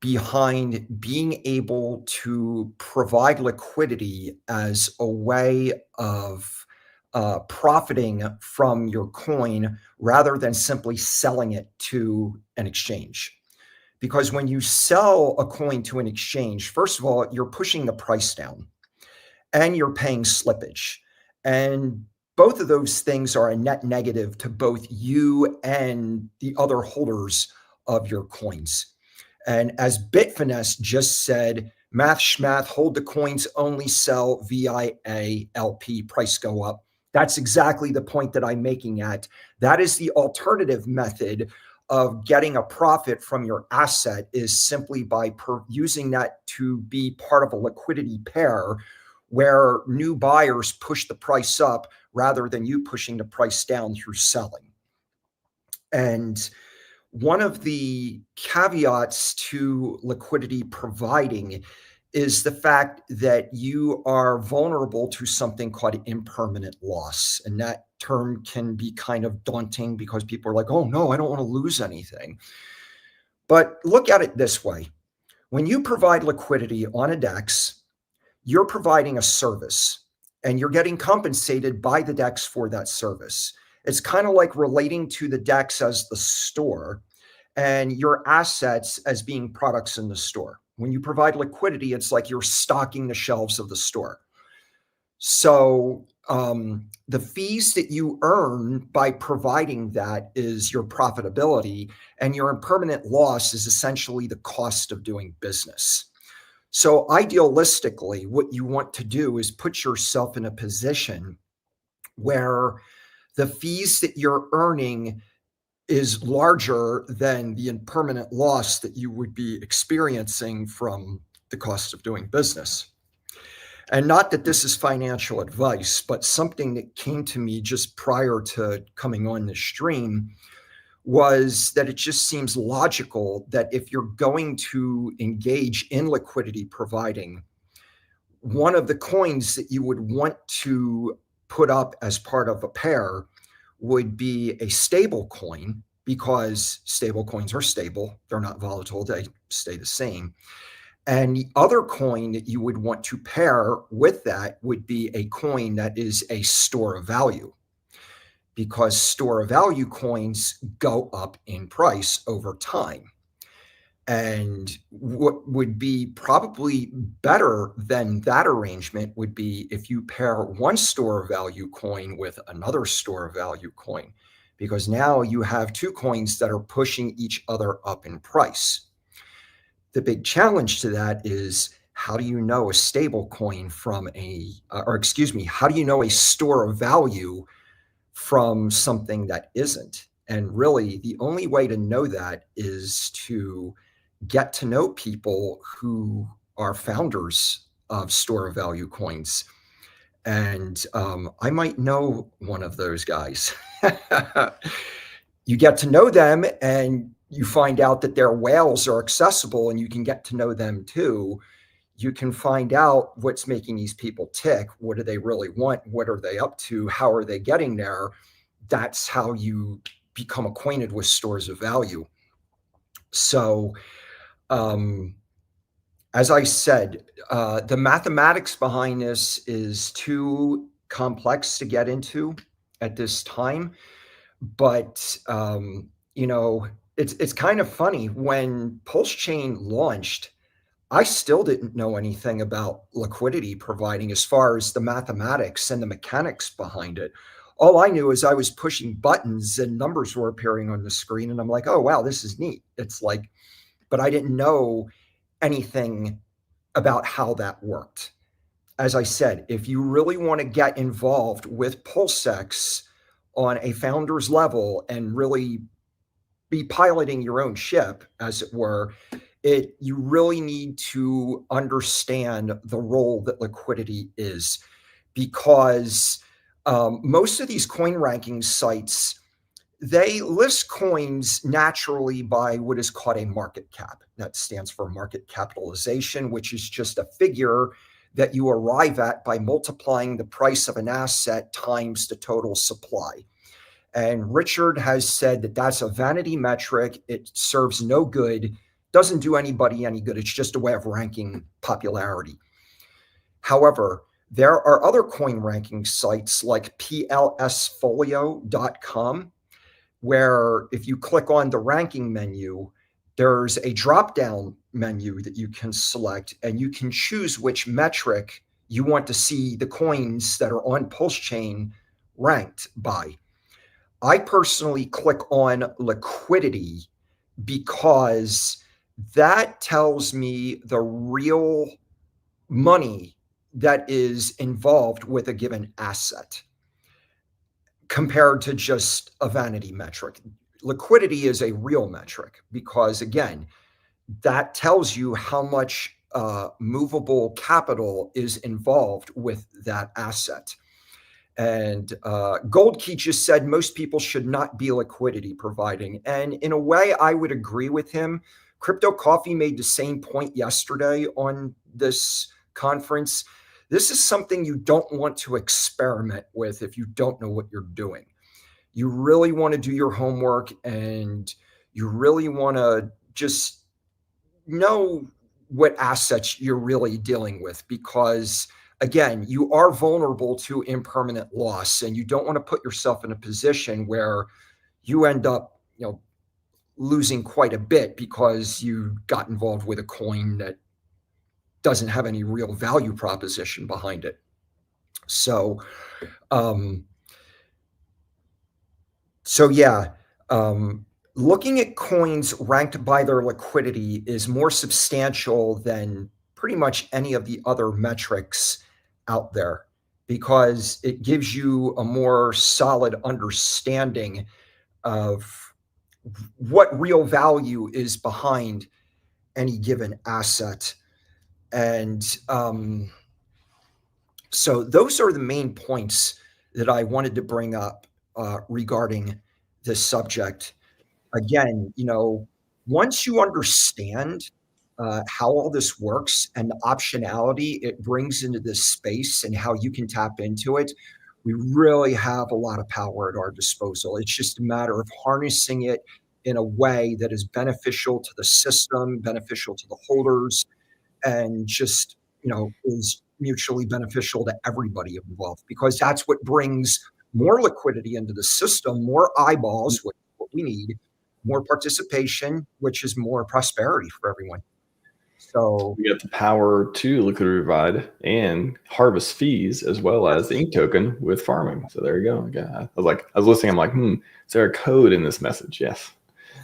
behind being able to provide liquidity as a way of profiting from your coin rather than simply selling it to an exchange. Because when you sell a coin to an exchange, first of all, you're pushing the price down and you're paying slippage. And both of those things are a net negative to both you and the other holders of your coins. And as Bitfinesse just said, math schmath, hold the coins, only sell VIA LP, price go up. That's exactly the point that I'm making at. That is the alternative method of getting a profit from your asset, is simply by using that to be part of a liquidity pair where new buyers push the price up rather than you pushing the price down through selling. And one of the caveats to liquidity providing is the fact that you are vulnerable to something called impermanent loss. And that term can be kind of daunting because people are like, oh no, I don't want to lose anything. But look at it this way. When you provide liquidity on a DEX, you're providing a service and you're getting compensated by the DEX for that service. It's kind of like relating to the DEX as the store and your assets as being products in the store. When you provide liquidity, it's like you're stocking the shelves of the store. So the fees that you earn by providing that is your profitability, and your impermanent loss is essentially the cost of doing business. So idealistically, what you want to do is put yourself in a position where the fees that you're earning is larger than the impermanent loss that you would be experiencing from the cost of doing business. And not that this is financial advice, but something that came to me just prior to coming on the stream was that it just seems logical that if you're going to engage in liquidity providing, one of the coins that you would want to put up as part of a pair would be a stable coin, because stable coins are stable. They're not volatile. They stay the same. And the other coin that you would want to pair with that would be a coin that is a store of value, because store of value coins go up in price over time. And what would be probably better than that arrangement would be if you pair one store of value coin with another store of value coin, because now you have two coins that are pushing each other up in price. The big challenge to that is, how do you know a stable coin from how do you know a store of value from something that isn't? And really, the only way to know that is to get to know people who are founders of store of value coins. And I might know one of those guys. You get to know them and you find out that their whales are accessible, and you can get to know them too. You can find out what's making these people tick. What do they really want? What are they up to? How are they getting there? That's how you become acquainted with stores of value. So, as I said, the mathematics behind this is too complex to get into at this time. But, it's kind of funny. When PulseChain launched, I still didn't know anything about liquidity providing as far as the mathematics and the mechanics behind it. All I knew is I was pushing buttons and numbers were appearing on the screen, and I'm like, oh, wow, this is neat. It's like, but I didn't know anything about how that worked. As I said, if you really want to get involved with PulseX on a founder's level and really be piloting your own ship, as it were, you really need to understand the role that liquidity is, because most of these coin ranking sites, they list coins naturally by what is called a market cap. That stands for market capitalization, which is just a figure that you arrive at by multiplying the price of an asset times the total supply. And Richard has said that that's a vanity metric. It serves no good, doesn't do anybody any good. It's just a way of ranking popularity. However, there are other coin ranking sites like plsfolio.com, where if you click on the ranking menu, there's a drop-down menu that you can select, and you can choose which metric you want to see the coins that are on PulseChain ranked by. I personally click on liquidity because that tells me the real money that is involved with a given asset, compared to just a vanity metric. Liquidity is a real metric because, again, that tells you how much movable capital is involved with that asset. And Goldkey just said most people should not be liquidity providing. And in a way, I would agree with him. Crypto Coffee made the same point yesterday on this conference. This is something you don't want to experiment with if you don't know what you're doing. You really want to do your homework, and you really want to just know what assets you're really dealing with, because again, you are vulnerable to impermanent loss, and you don't want to put yourself in a position where you end up, losing quite a bit because you got involved with a coin that doesn't have any real value proposition behind it. So, looking at coins ranked by their liquidity is more substantial than pretty much any of the other metrics out there, because it gives you a more solid understanding of what real value is behind any given asset. And so those are the main points that I wanted to bring up regarding this subject. Again, once you understand how all this works and the optionality it brings into this space and how you can tap into it, we really have a lot of power at our disposal. It's just a matter of harnessing it in a way that is beneficial to the system, beneficial to the holders, and just, is mutually beneficial to everybody involved, because that's what brings more liquidity into the system, more eyeballs, which is what we need, more participation, which is more prosperity for everyone. So we got the power to liquidity provide and harvest fees, as well as the ink token with farming. So there you go. Yeah, I was listening. I'm like, is there a code in this message? Yes.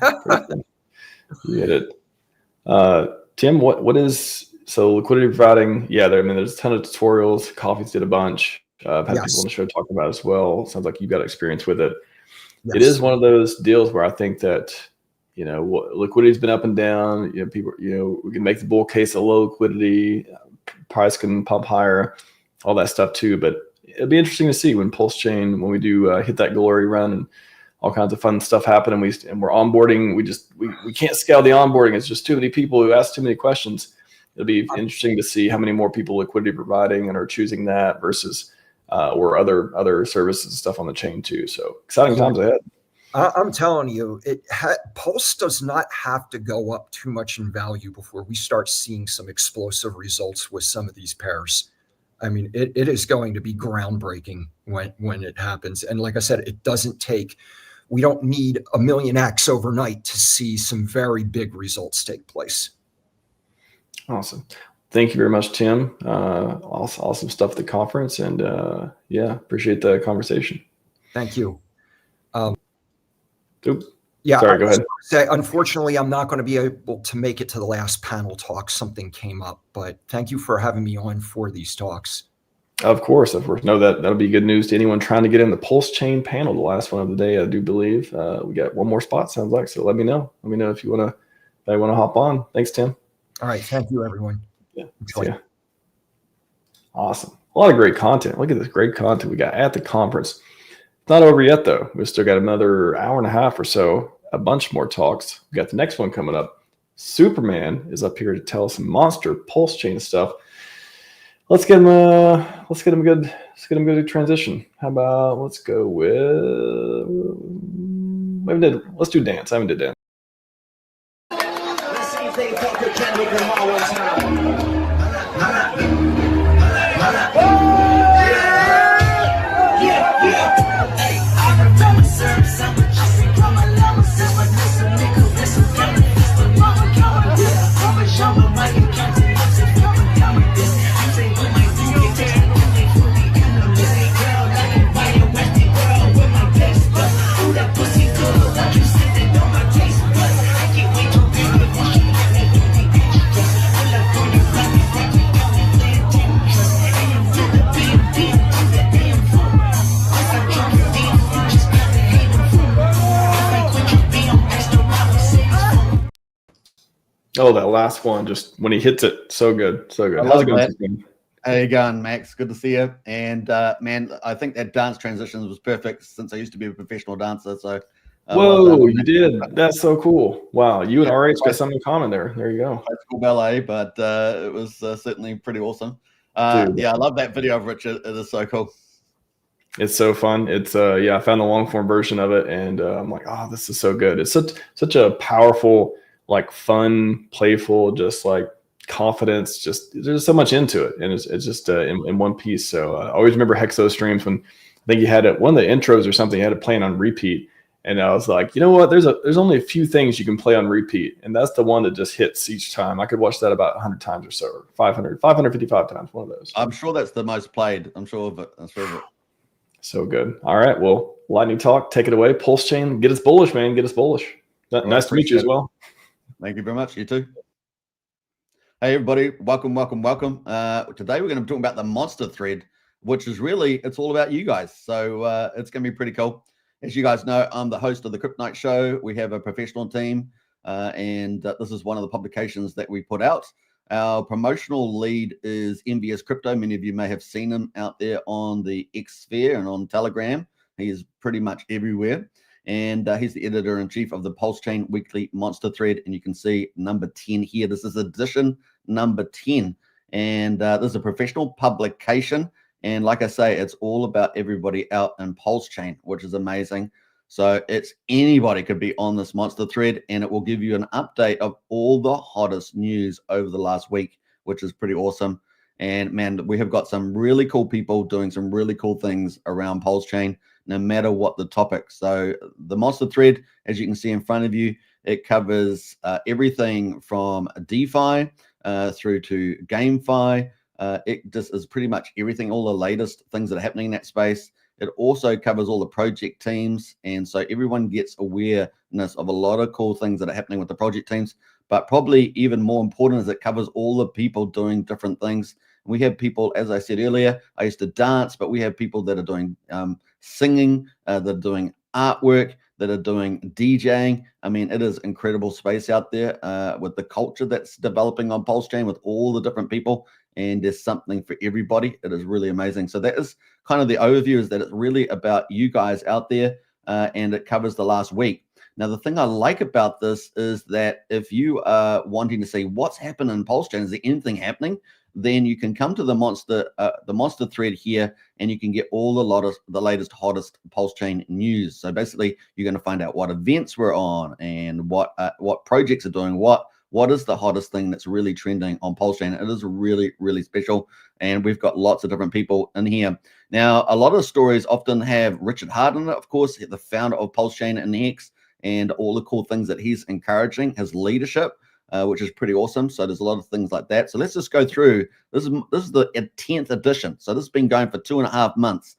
You get it. Tim, what is liquidity providing? Yeah, there's a ton of tutorials. Coffee's did a bunch. I've had people on the show talking about it as well. Sounds like you've got experience with it. Yes. It is one of those deals where I think that liquidity's been up and down. People, we can make the bull case of low liquidity, price can pump higher, all that stuff too. But it'll be interesting to see when PulseChain, when we do hit that glory run and all kinds of fun stuff happen, and we're onboarding. We can't scale the onboarding. It's just too many people who ask too many questions. It'll be interesting to see how many more people liquidity providing and are choosing that versus or other services and stuff on the chain too. So exciting times ahead. I'm telling you, Pulse does not have to go up too much in value before we start seeing some explosive results with some of these pairs. I mean, it is going to be groundbreaking when it happens. And like I said, we don't need a million X overnight to see some very big results take place. Awesome. Thank you very much, Tim. Awesome stuff at the conference. And appreciate the conversation. Thank you. Sorry, go ahead. Unfortunately, I'm not going to be able to make it to the last panel talk. Something came up, but thank you for having me on for these talks. Of course. No, that'll be good news to anyone trying to get in the PulseChain panel, the last one of the day, I do believe. We got one more spot, sounds like. So let me know. Let me know if you want to hop on. Thanks, Tim. All right. Thank you, everyone. Yeah. Awesome. A lot of great content. Look at this great content we got at the conference. It's not over yet, though. We've still got another hour and a half or so, a bunch more talks. We got the next one coming up. Superman is up here to tell us some monster PulseChain stuff. Let's get him a good transition. How about let's go with let's do dance. I haven't did dance. Let's see if they fuck with Kendrick Lamar one time. Oh, that last one, just when he hits it, so good, so good. How's it going? How you going, Max? Good to see you. And man, I think that dance transition was perfect since I used to be a professional dancer. So, whoa, you did. That's so cool. Wow, you and RH got something in common there. There you go. High school ballet, but it was certainly pretty awesome. Yeah, I love that video of Richard. It is so cool. It's so fun. It's I found the long form version of it, and I'm like, oh, this is so good. It's such a powerful, like fun, playful, just like confidence. Just there's so much into it, and it's just in one piece. So I always remember Hexo streams when I think he had one of the intros or something. He had it playing on repeat, And I was like, you know what? There's only a few things you can play on repeat, and that's the one that just hits each time. I could watch that about 100 times or so, or 555 times, one of those. I'm sure that's the most played. I'm sure of it. So good. All right. Well, lightning talk, take it away. PulseChain, get us bullish, man. Get us bullish. Nice to meet you as well. Thank you very much. You too. Hey, everybody. Welcome. Today we're going to be talking about the monster thread, which is really, it's all about you guys. So it's going to be pretty cool. As you guys know, I'm the host of the Crypto Night Show. We have a professional team, and this is one of the publications that we put out. Our promotional lead is MVS Crypto. Many of you may have seen him out there on the X sphere and on Telegram. He is pretty much everywhere. And he's the editor-in-chief of the PulseChain Weekly Monster Thread. And you can see number 10 here. This is edition number 10. And this is a professional publication. And like I say, it's all about everybody out in PulseChain, which is amazing. So it's anybody could be on this monster thread, and it will give you an update of all the hottest news over the last week, which is pretty awesome. And man, we have got some really cool people doing some really cool things around PulseChain, no matter what the topic. So the monster thread, as you can see in front of you, it covers everything from DeFi through to GameFi. It just is pretty much everything, all the latest things that are happening in that space. It also covers all the project teams. And so everyone gets awareness of a lot of cool things that are happening with the project teams. But probably even more important is it covers all the people doing different things. We have people, as I said earlier, I used to dance, but we have people that are doing singing, that are doing artwork, that are doing DJing. I mean, it is incredible space out there with the culture that's developing on PulseChain with all the different people. And there's something for everybody. It is really amazing. So that is kind of the overview, is that it's really about you guys out there, and it covers the last week. Now, the thing I like about this is that if you are wanting to see what's happening in PulseChain, is there anything happening, then you can come to the monster thread here, and you can get all the latest, hottest PulseChain news. So basically, you're going to find out what events we're on and what projects are doing what is the hottest thing that's really trending on PulseChain. It is really, really special, and we've got lots of different people in here. Now, a lot of stories often have Richard Hart in it, of course, the founder of PulseChain and HEX, and all the cool things that he's encouraging, his leadership, which is pretty awesome. So there's a lot of things like that. So let's just go through. This is the 10th edition. So this has been going for 2.5 months.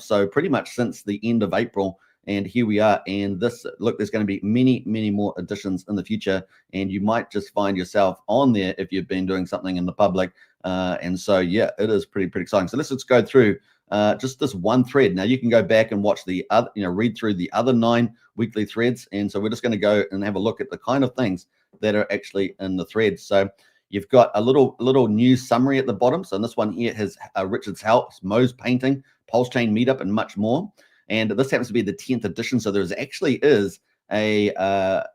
So pretty much since the end of April. And here we are. And there's going to be many, many more editions in the future. And you might just find yourself on there if you've been doing something in the public. And so, yeah, it is pretty exciting. So let's just go through just this one thread. Now you can go back and watch the other, read through the other 9 weekly threads. And so we're just going to go and have a look at the kind of things that are actually in the threads. So you've got a little news summary at the bottom. So this one here has Richard's house, Mo's painting, PulseChain meetup, and much more. And this happens to be the 10th edition. So there's actually is a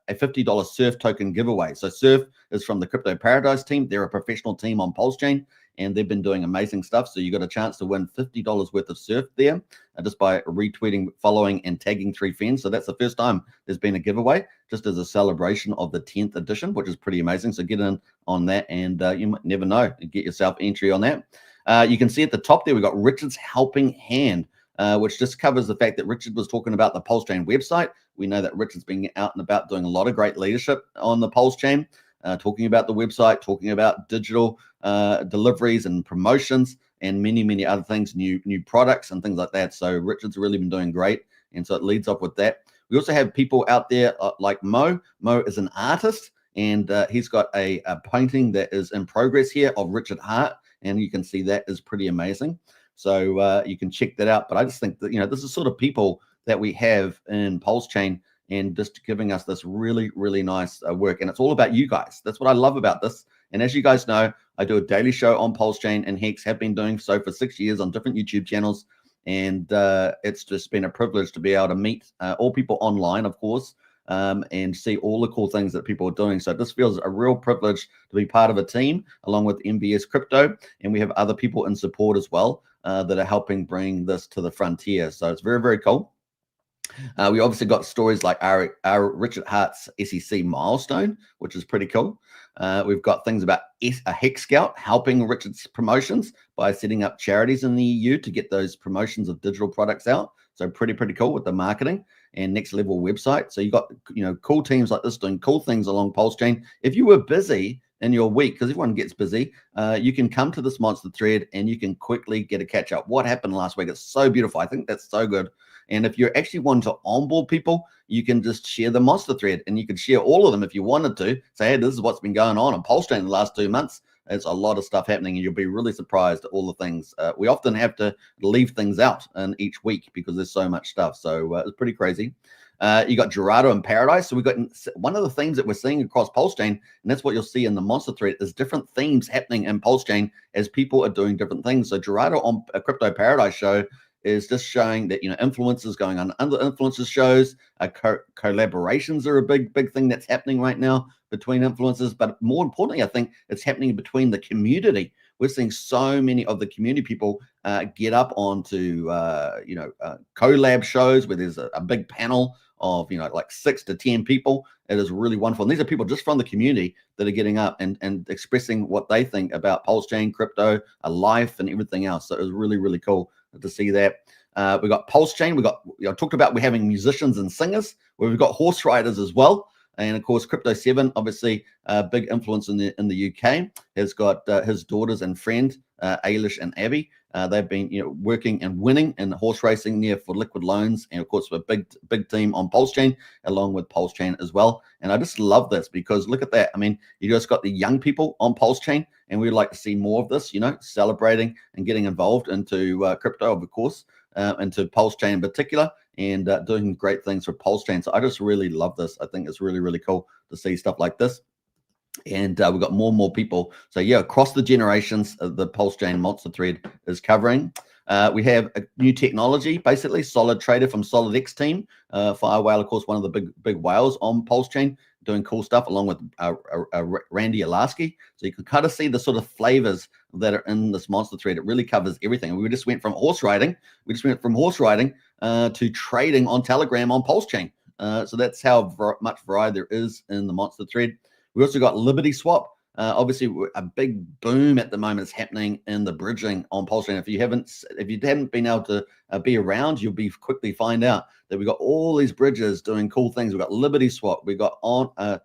$50 Surf token giveaway. So Surf is from the Crypto Paradise team. They're a professional team on PulseChain, and they've been doing amazing stuff. So you got a chance to win $50 worth of Surf there just by retweeting, following, and tagging 3 friends. So that's the first time there's been a giveaway, just as a celebration of the 10th edition, which is pretty amazing. So get in on that, and you might never know, get yourself entry on that. You can see at the top there, we've got Richard's helping hand, which just covers the fact that Richard was talking about the PulseChain website. We know that Richard's been out and about doing a lot of great leadership on the PulseChain, talking about the website, talking about digital deliveries and promotions, and many, many other things, new products and things like that. So Richard's really been doing great, and so it leads up with that. We also have people out there like Mo. Mo is an artist, and he's got a painting that is in progress here of Richard Hart, and you can see that is pretty amazing. So you can check that out. But I just think that, this is sort of people that we have in PulseChain, and just giving us this really, really nice work. And it's all about you guys. That's what I love about this. And as you guys know, I do a daily show on PulseChain and HEX, have been doing so for 6 years on different YouTube channels. And it's just been a privilege to be able to meet all people online, of course, and see all the cool things that people are doing. So this feels a real privilege to be part of a team along with MVS Crypto. And we have other people in support as well that are helping bring this to the frontier. So it's very, very cool. We obviously got stories like our Richard Hart's SEC milestone, which is pretty cool. We've got things about a HEX Scout helping Richard's promotions by setting up charities in the EU to get those promotions of digital products out. So pretty cool with the marketing. and next level website. So you got, cool teams like this doing cool things along PulseChain. If you were busy in your week, because everyone gets busy, you can come to this monster thread and you can quickly get a catch up. What happened last week? It's so beautiful. I think that's so good. And if you're actually wanting to onboard people, you can just share the monster thread, and you can share all of them if you wanted to. Say, hey, this is what's been going on PulseChain in the last 2 months. There's a lot of stuff happening, and you'll be really surprised at all the things. We often have to leave things out in each week because there's so much stuff. So it's pretty crazy. You got Gerardo and Paradise. So we got one of the themes that we're seeing across PulseChain, and that's what you'll see in the monster thread, is different themes happening in PulseChain as people are doing different things. So Gerardo on a Crypto Paradise show is just showing that, influencers going on other influencers shows, collaborations are a big thing that's happening right now between influencers. But more importantly, I think it's happening between the community. We're seeing so many of the community people get up onto collab shows where there's a big panel of like 6 to 10 people. It is really wonderful, and these are people just from the community that are getting up and expressing what they think about PulseChain, crypto, life, and everything else. So it was really cool to see that. We got PulseChain. We got, talked about we're having musicians and singers, where we've got horse riders as well. And of course, Crypto 7, obviously a big influence in the UK, has got his daughters and friend, Ailish and Abby. They've been working and winning in horse racing there for Liquid Loans, and of course a big team on PulseChain along with PulseChain as well. And I just love this because look at that. I mean, you just got the young people on PulseChain, and we'd like to see more of this, celebrating and getting involved into crypto, of course, into PulseChain in particular, and doing great things for PulseChain. So I just really love this. I think it's really cool to see stuff like this. And we've got more and more people. So yeah, across the generations, the PulseChain monster thread is covering. We have a new technology, basically Solid Trader from SolidX team. Firewhale, of course, one of the big whales on PulseChain, doing cool stuff along with Randy Alasky. So you can kind of see the sort of flavors that are in this monster thread. It really covers everything. We just went from horse riding. To trading on Telegram on PulseChain. So that's how much variety there is in the monster thread. We also got Liberty Swap. Obviously, a big boom at the moment is happening in the bridging on PulseChain. If you haven't been able to be around, you'll be quickly find out that we got all these bridges doing cool things. We got Liberty Swap. We got on-ramps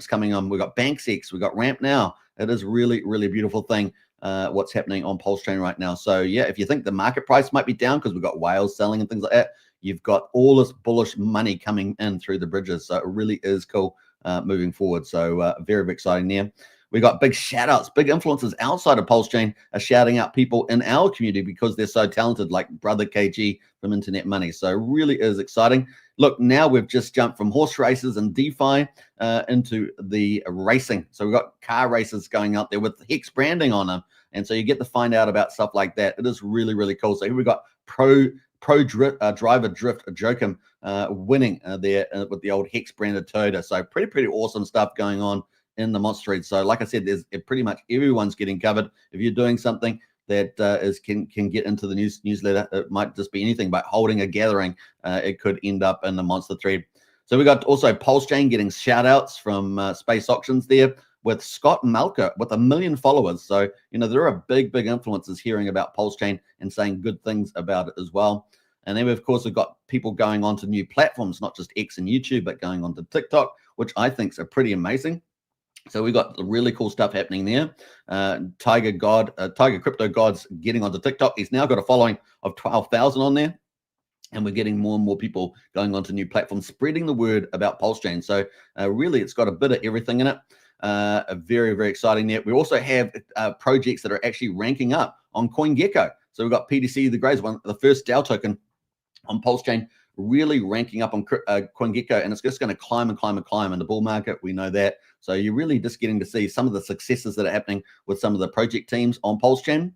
coming on. We got BanksX. We got Ramp Now. It is really a beautiful thing. What's happening on PulseChain right now. So yeah, if you think the market price might be down because we've got whales selling and things like that, you've got all this bullish money coming in through the bridges. So it really is cool moving forward. So very exciting there. We got big shout outs, big influencers outside of PulseChain are shouting out people in our community because they're so talented, like Brother KG from Internet Money. So really is exciting. Look, now we've just jumped from horse races and DeFi into the racing. So we've got car races going out there with HEX branding on them. And so you get to find out about stuff like that. It is really cool. So here we got pro driver drift Joachim winning there with the old HEX branded Toyota. So pretty awesome stuff going on in the monster thread. So like I said, there's pretty much everyone's getting covered. If you're doing something that can get into the newsletter, it might just be anything, but holding a gathering, it could end up in the monster thread. So we got also PulseChain getting shout outs from Space Auctions there with Scott Malka with 1 million followers. So, there are big influencers hearing about PulseChain and saying good things about it as well. And then we, of course, have got people going on to new platforms, not just X and YouTube, but going on to TikTok, which I think are pretty amazing. So we got really cool stuff happening there. Tiger Crypto God's getting onto TikTok. He's now got a following of 12,000 on there. And we're getting more and more people going onto new platforms, spreading the word about PulseChain. So really, it's got a bit of everything in it. Very exciting there. We also have projects that are actually ranking up on CoinGecko. So we've got PDC the Greys, the first DAO token on PulseChain, really ranking up on CoinGecko, and it's just going to climb in the bull market. We know that. So you're really just getting to see some of the successes that are happening with some of the project teams on PulseChain,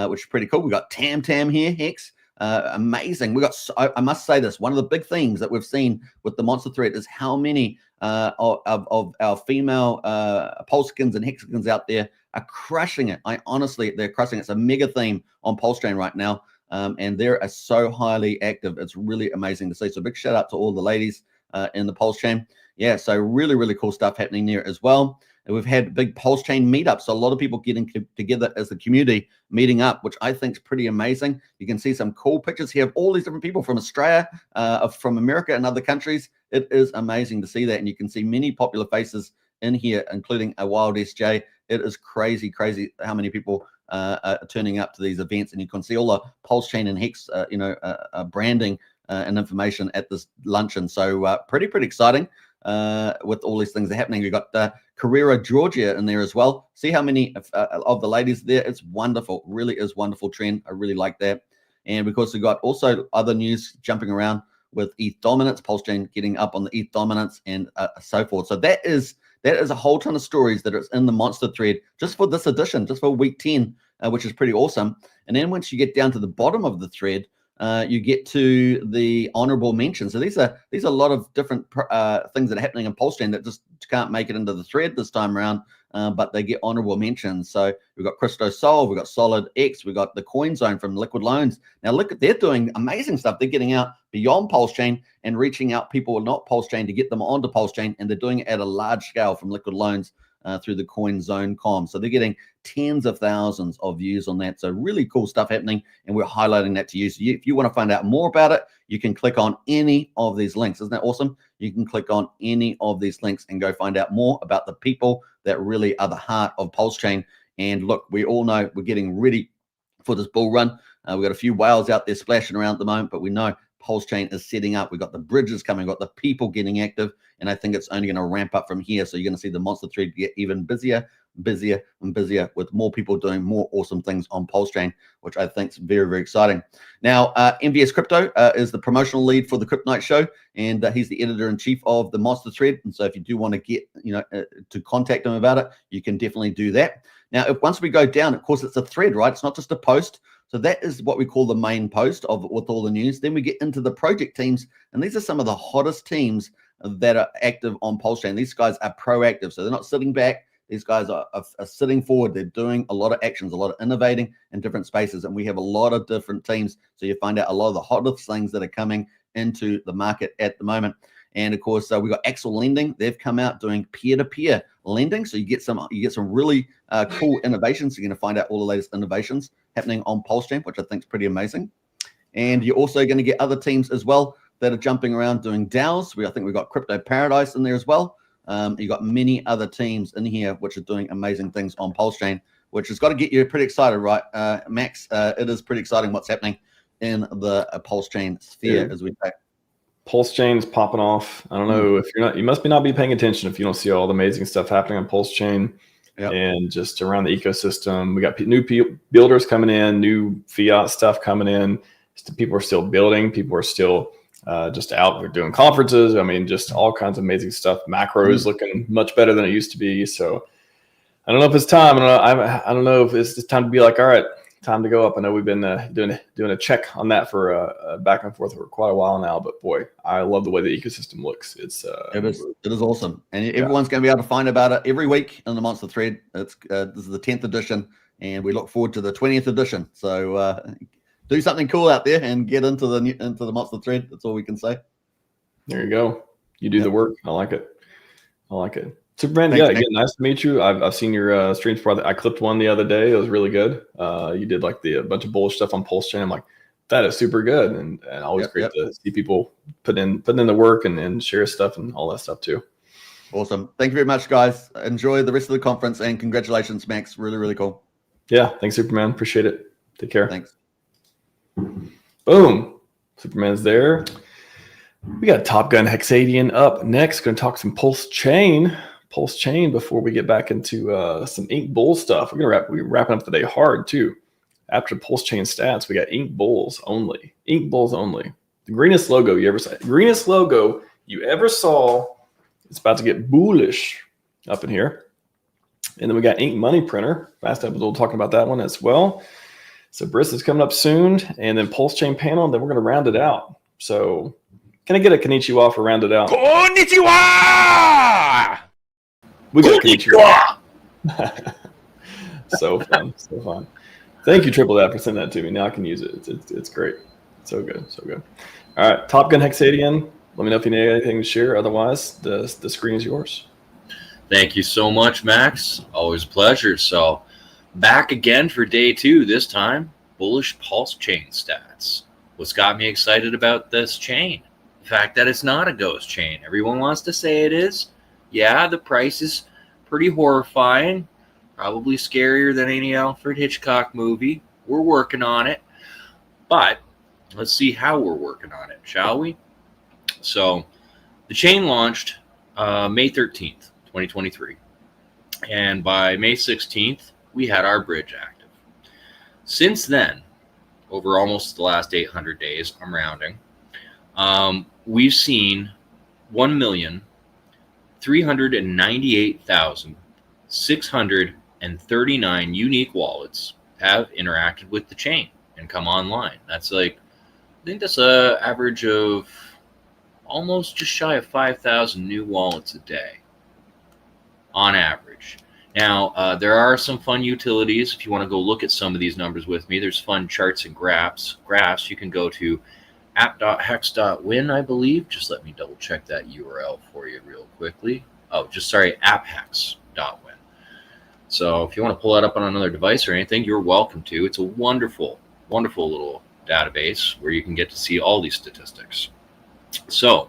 which is pretty cool. We got Tam here, HEX. Amazing. We got, I must say this, one of the big things that we've seen with the monster thread is how many of our female Pulsekins and Hexagons out there are crushing it. They're crushing it. It's a mega theme on PulseChain right now. And they're so highly active. It's really amazing to see. So big shout out to all the ladies in the PulseChain. Yeah, so really cool stuff happening there as well. And we've had big PulseChain meetups. So a lot of people getting together as the community, meeting up, which I think is pretty amazing. You can see some cool pictures here of all these different people from Australia, from America and other countries. It is amazing to see that. And you can see many popular faces in here, including a Wild SJ. It is crazy how many people are turning up to these events. And you can see all the PulseChain and HEX, branding and information at this luncheon. So pretty exciting with all these things that are happening. We've got Carrera, Georgia in there as well. See how many of the ladies there. It's wonderful. Really is wonderful trend. I really like that. And because we've got also other news jumping around with ETH dominance, PulseChain getting up on the ETH dominance and so forth. So that is a whole ton of stories that is in the monster thread just for this edition, just for week 10, which is pretty awesome. And then once you get down to the bottom of the thread, you get to the honorable mention. So these are a lot of different things that are happening in PulseChain that just can't make it into the thread this time around, but they get honorable mentions. So we've got Christo Sol, we've got Solid X, we've got the Coin Zone from Liquid Loans. Now look, they're doing amazing stuff. They're getting out beyond PulseChain and reaching out people who are not PulseChain to get them onto PulseChain, and they're doing it at a large scale from Liquid Loans through the Coin Zone com. So they're getting tens of thousands of views on that. So really cool stuff happening, and we're highlighting that to you. So if you want to find out more about it, you can click on any of these links. Isn't that awesome? You can click on any of these links and go find out more about the people that really are the heart of PulseChain. And look, we all know we're getting ready for this bull run. We've got a few whales out there splashing around at the moment, but we know PulseChain is setting up. We've got the bridges coming, we've got the people getting active, and I think it's only going to ramp up from here. So you're going to see the monster thread get even busier with more people doing more awesome things on PulseChain, which I think is very exciting. Now, MVS Crypto is the promotional lead for the Crypto Night show, and he's the editor-in-chief of the monster thread. And so if you do want to get, to contact him about it, you can definitely do that. Now, once we go down, of course, it's a thread, right? It's not just a post. So that is what we call the main post with all the news. Then we get into the project teams, and these are some of the hottest teams that are active on PulseChain. These guys are proactive, so they're not sitting back. These guys are sitting forward. They're doing a lot of actions, a lot of innovating in different spaces, and we have a lot of different teams. So you find out a lot of the hottest things that are coming into the market at the moment. And of course, we got Axel Lending. They've come out doing peer-to-peer lending. So you get some really cool innovations. You're going to find out all the latest innovations happening on PulseChain, which I think is pretty amazing. And you're also going to get other teams as well that are jumping around doing DAOs. I think we've got Crypto Paradise in there as well. You've got many other teams in here which are doing amazing things on PulseChain, which has got to get you pretty excited, right, Max? It is pretty exciting what's happening in the PulseChain sphere, as we say. PulseChain is popping off. I don't know if you're not, you must not be paying attention if you don't see all the amazing stuff happening on PulseChain and just around the ecosystem. We got new builders coming in, new fiat stuff coming in. People are still building. People are still just out. We're doing conferences. I mean, just all kinds of amazing stuff. Macro is looking much better than it used to be. So I don't know if it's time. I don't know if it's time to be like, all right, time to go up. I know we've been doing a check on that for back and forth for quite a while now. But boy, I love the way the ecosystem looks. It is awesome, and everyone's going to be able to find about it every week in the Monster Thread. It's this is the 10th edition, and we look forward to the 20th edition. So do something cool out there and get into the Monster Thread. That's all we can say. There you go. You do the work. I like it. Superman, again, nice to meet you. I've seen your streams before. I clipped one the other day. It was really good. You did like a bunch of bullish stuff on PulseChain. I'm like, that is super good, and always great to see people put in the work and share stuff and all that stuff too. Awesome. Thank you very much, guys. Enjoy the rest of the conference, and congratulations, Max. Really cool. Yeah, thanks, Superman. Appreciate it. Take care. Thanks. Boom. Superman's there. We got Top Gun Hexadian up next. Going to talk some PulseChain before we get back into some Ink Bull stuff. We're wrapping up the day hard too. After PulseChain stats, we got Ink Bulls only. Ink Bulls only. The greenest logo you ever saw. Greenest logo you ever saw. It's about to get bullish up in here. And then we got Ink Money Printer. Last episode we'll talking about that one as well. So Briss is coming up soon, and then PulseChain Panel, and then we're going to round it out. So can I get a konnichiwa for round it out? Konnichiwa! We got konnichiwa. So fun. Thank you, Triple Dap, for sending that to me. Now I can use it. It's great. So good. All right, Top Gun Hexadian. Let me know if you need anything to share. Otherwise, the screen is yours. Thank you so much, Max. Always a pleasure. So back again for day 2, this time, bullish PulseChain stats. What's got me excited about this chain? The fact that it's not a ghost chain. Everyone wants to say it is. Yeah, the price is pretty horrifying. Probably scarier than any Alfred Hitchcock movie. We're working on it. But let's see how we're working on it, shall we? So the chain launched May 13th, 2023. And by May 16th, we had our bridge active. Since then, over almost the last 800 days, I'm rounding, we've seen 1,398,639 unique wallets have interacted with the chain and come online. That's like, I think that's an average of almost just shy of 5,000 new wallets a day on average. Now, there are some fun utilities. If you want to go look at some of these numbers with me, there's fun charts and graphs. You can go to app.hex.win, I believe. Just let me double check that URL for you real quickly. Oh, apphex.win. So if you want to pull that up on another device or anything, you're welcome to. It's a wonderful, wonderful little database where you can get to see all these statistics. So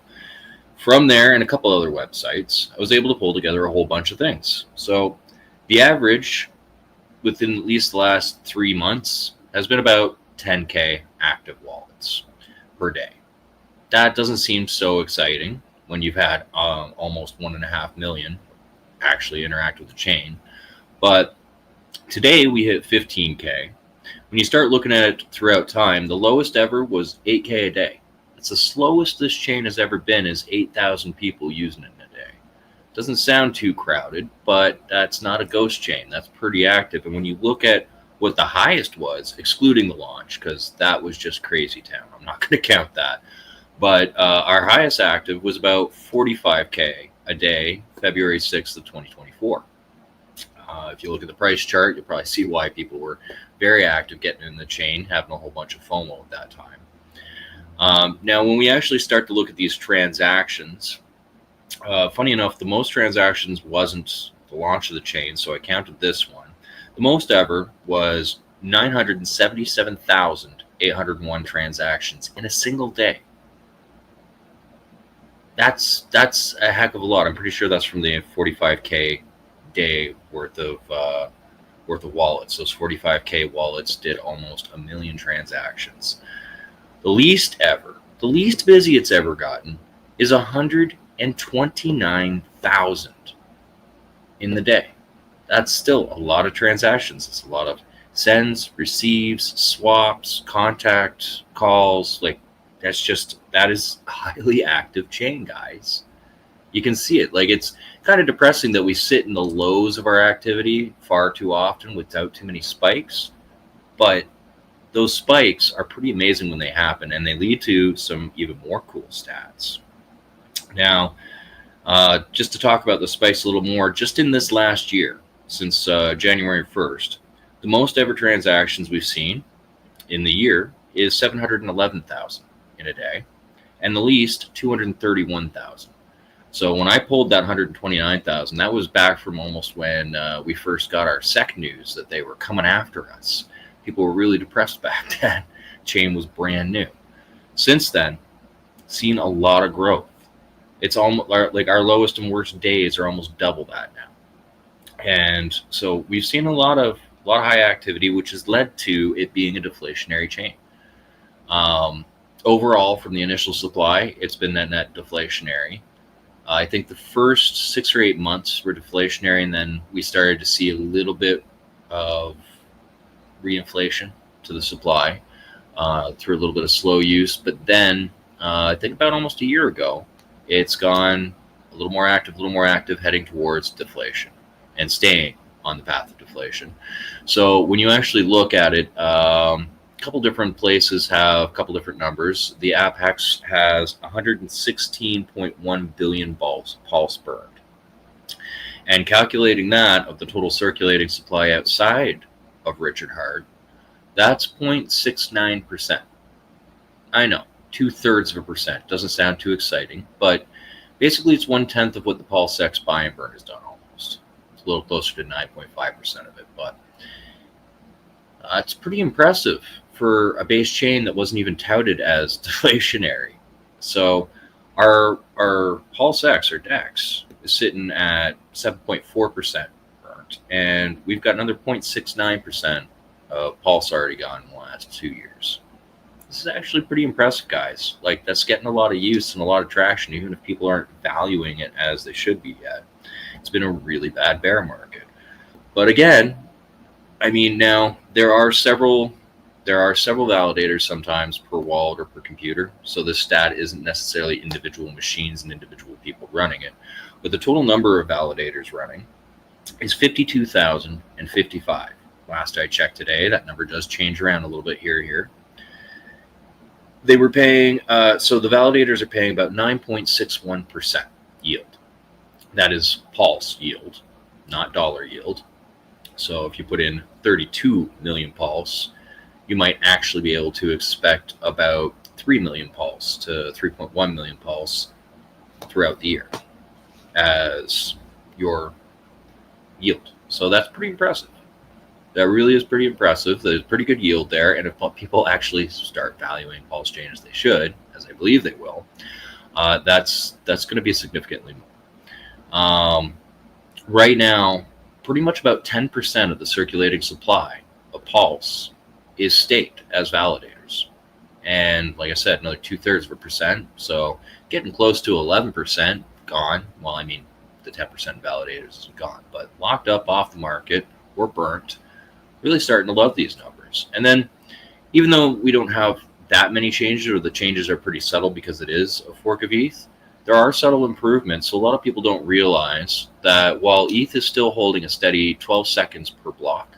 from there and a couple other websites, I was able to pull together a whole bunch of things. So the average within at least the last 3 months has been about 10K active wallets per day. That doesn't seem so exciting when you've had almost 1.5 million actually interact with the chain. But today we hit 15K. When you start looking at it throughout time, the lowest ever was 8K a day. It's the slowest this chain has ever been, is 8,000 people using it in a day. Doesn't sound too crowded, but that's not a ghost chain. That's pretty active. And when you look at what the highest was, excluding the launch, because that was just crazy town, I'm not going to count that. But our highest active was about 45K a day, February 6th of 2024. If you look at the price chart, you'll probably see why people were very active getting in the chain, having a whole bunch of FOMO at that time. Now, when we actually start to look at these transactions, funny enough, the most transactions wasn't the launch of the chain, so I counted this one. The most ever was 977,801 transactions in a single day. That's a heck of a lot. I'm pretty sure that's from the 45K day worth of wallets. Those 45K wallets did almost 1 million transactions. The least busy it's ever gotten is 129,000 in the day. That's still a lot of transactions. It's a lot of sends, receives, swaps, contact calls. Like, that is a highly active chain, guys. You can see it. Like, it's kind of depressing that we sit in the lows of our activity far too often without too many spikes, but those spikes are pretty amazing when they happen, and they lead to some even more cool stats. Now, just to talk about the spikes a little more, just in this last year, since January 1st, the most ever transactions we've seen in the year is 711,000 in a day, and the least 231,000. So when I pulled that 129,000, that was back from almost when we first got our SEC news that they were coming after us. People were really depressed back then. Chain was brand new. Since then, seen a lot of growth. It's almost like our lowest and worst days are almost double that now. And so we've seen a lot of high activity, which has led to it being a deflationary chain. Overall, from the initial supply, it's been net deflationary. I think the first 6 or 8 months were deflationary, and then we started to see a little bit of reinflation to the supply through a little bit of slow use. But then I think about almost a year ago, it's gone a little more active, heading towards deflation and staying on the path of deflation. So when you actually look at it, a couple different places have a couple different numbers. The app HEX has 116.1 billion pulse burned. And calculating that of the total circulating supply outside of Richard Hart, that's 0.69%. I know, 2/3%. Doesn't sound too exciting, but basically it's 1/10 of what the PulseX buy and burn has done almost. a little closer to 9.5% of it, but it's pretty impressive for a base chain that wasn't even touted as deflationary. So our PulseX, or DEX, is sitting at 7.4% burnt, and we've got another 0.69% of Pulse already gone in the last 2 years. This is actually pretty impressive, guys. Like, that's getting a lot of use and a lot of traction, even if people aren't valuing it as they should be yet. It's been a really bad bear market. But again, I mean, now there are several validators sometimes per wallet or per computer. So this stat isn't necessarily individual machines and individual people running it. But the total number of validators running is 52,055. Last I checked today, that number does change around a little bit here. They were paying, so the validators are paying about 9.61% yield. That is Pulse yield, not dollar yield. So if you put in 32 million Pulse, you might actually be able to expect about 3 million Pulse to 3.1 million Pulse throughout the year as your yield. So that's pretty impressive. That really is pretty impressive. There's pretty good yield there, and if people actually start valuing PulseChain as they should, as I believe they will, that's going to be significantly more. Right now, pretty much about 10% of the circulating supply of Pulse is staked as validators, and like I said, another 2/3%. So getting close to 11% gone. Well, I mean, the 10% validators is gone, but locked up off the market or burnt. Really starting to love these numbers. And then, even though we don't have that many changes, or the changes are pretty subtle because it is a fork of ETH, there are subtle improvements. So a lot of people don't realize that while ETH is still holding a steady 12 seconds per block,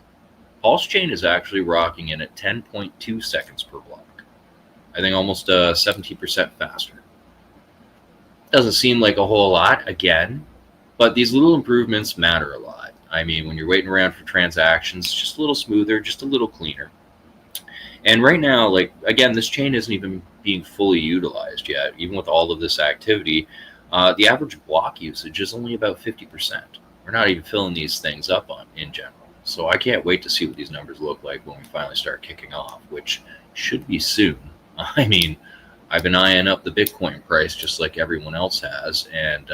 PulseChain is actually rocking in at 10.2 seconds per block. I think almost 17% faster. Doesn't seem like a whole lot, again, but these little improvements matter a lot. I mean, when you're waiting around for transactions, just a little smoother, just a little cleaner. And right now, like, again, this chain isn't even being fully utilized yet. Even with all of this activity, the average block usage is only about 50%. We're not even filling these things up in general. So I can't wait to see what these numbers look like when we finally start kicking off, which should be soon. I mean, I've been eyeing up the Bitcoin price just like everyone else has, and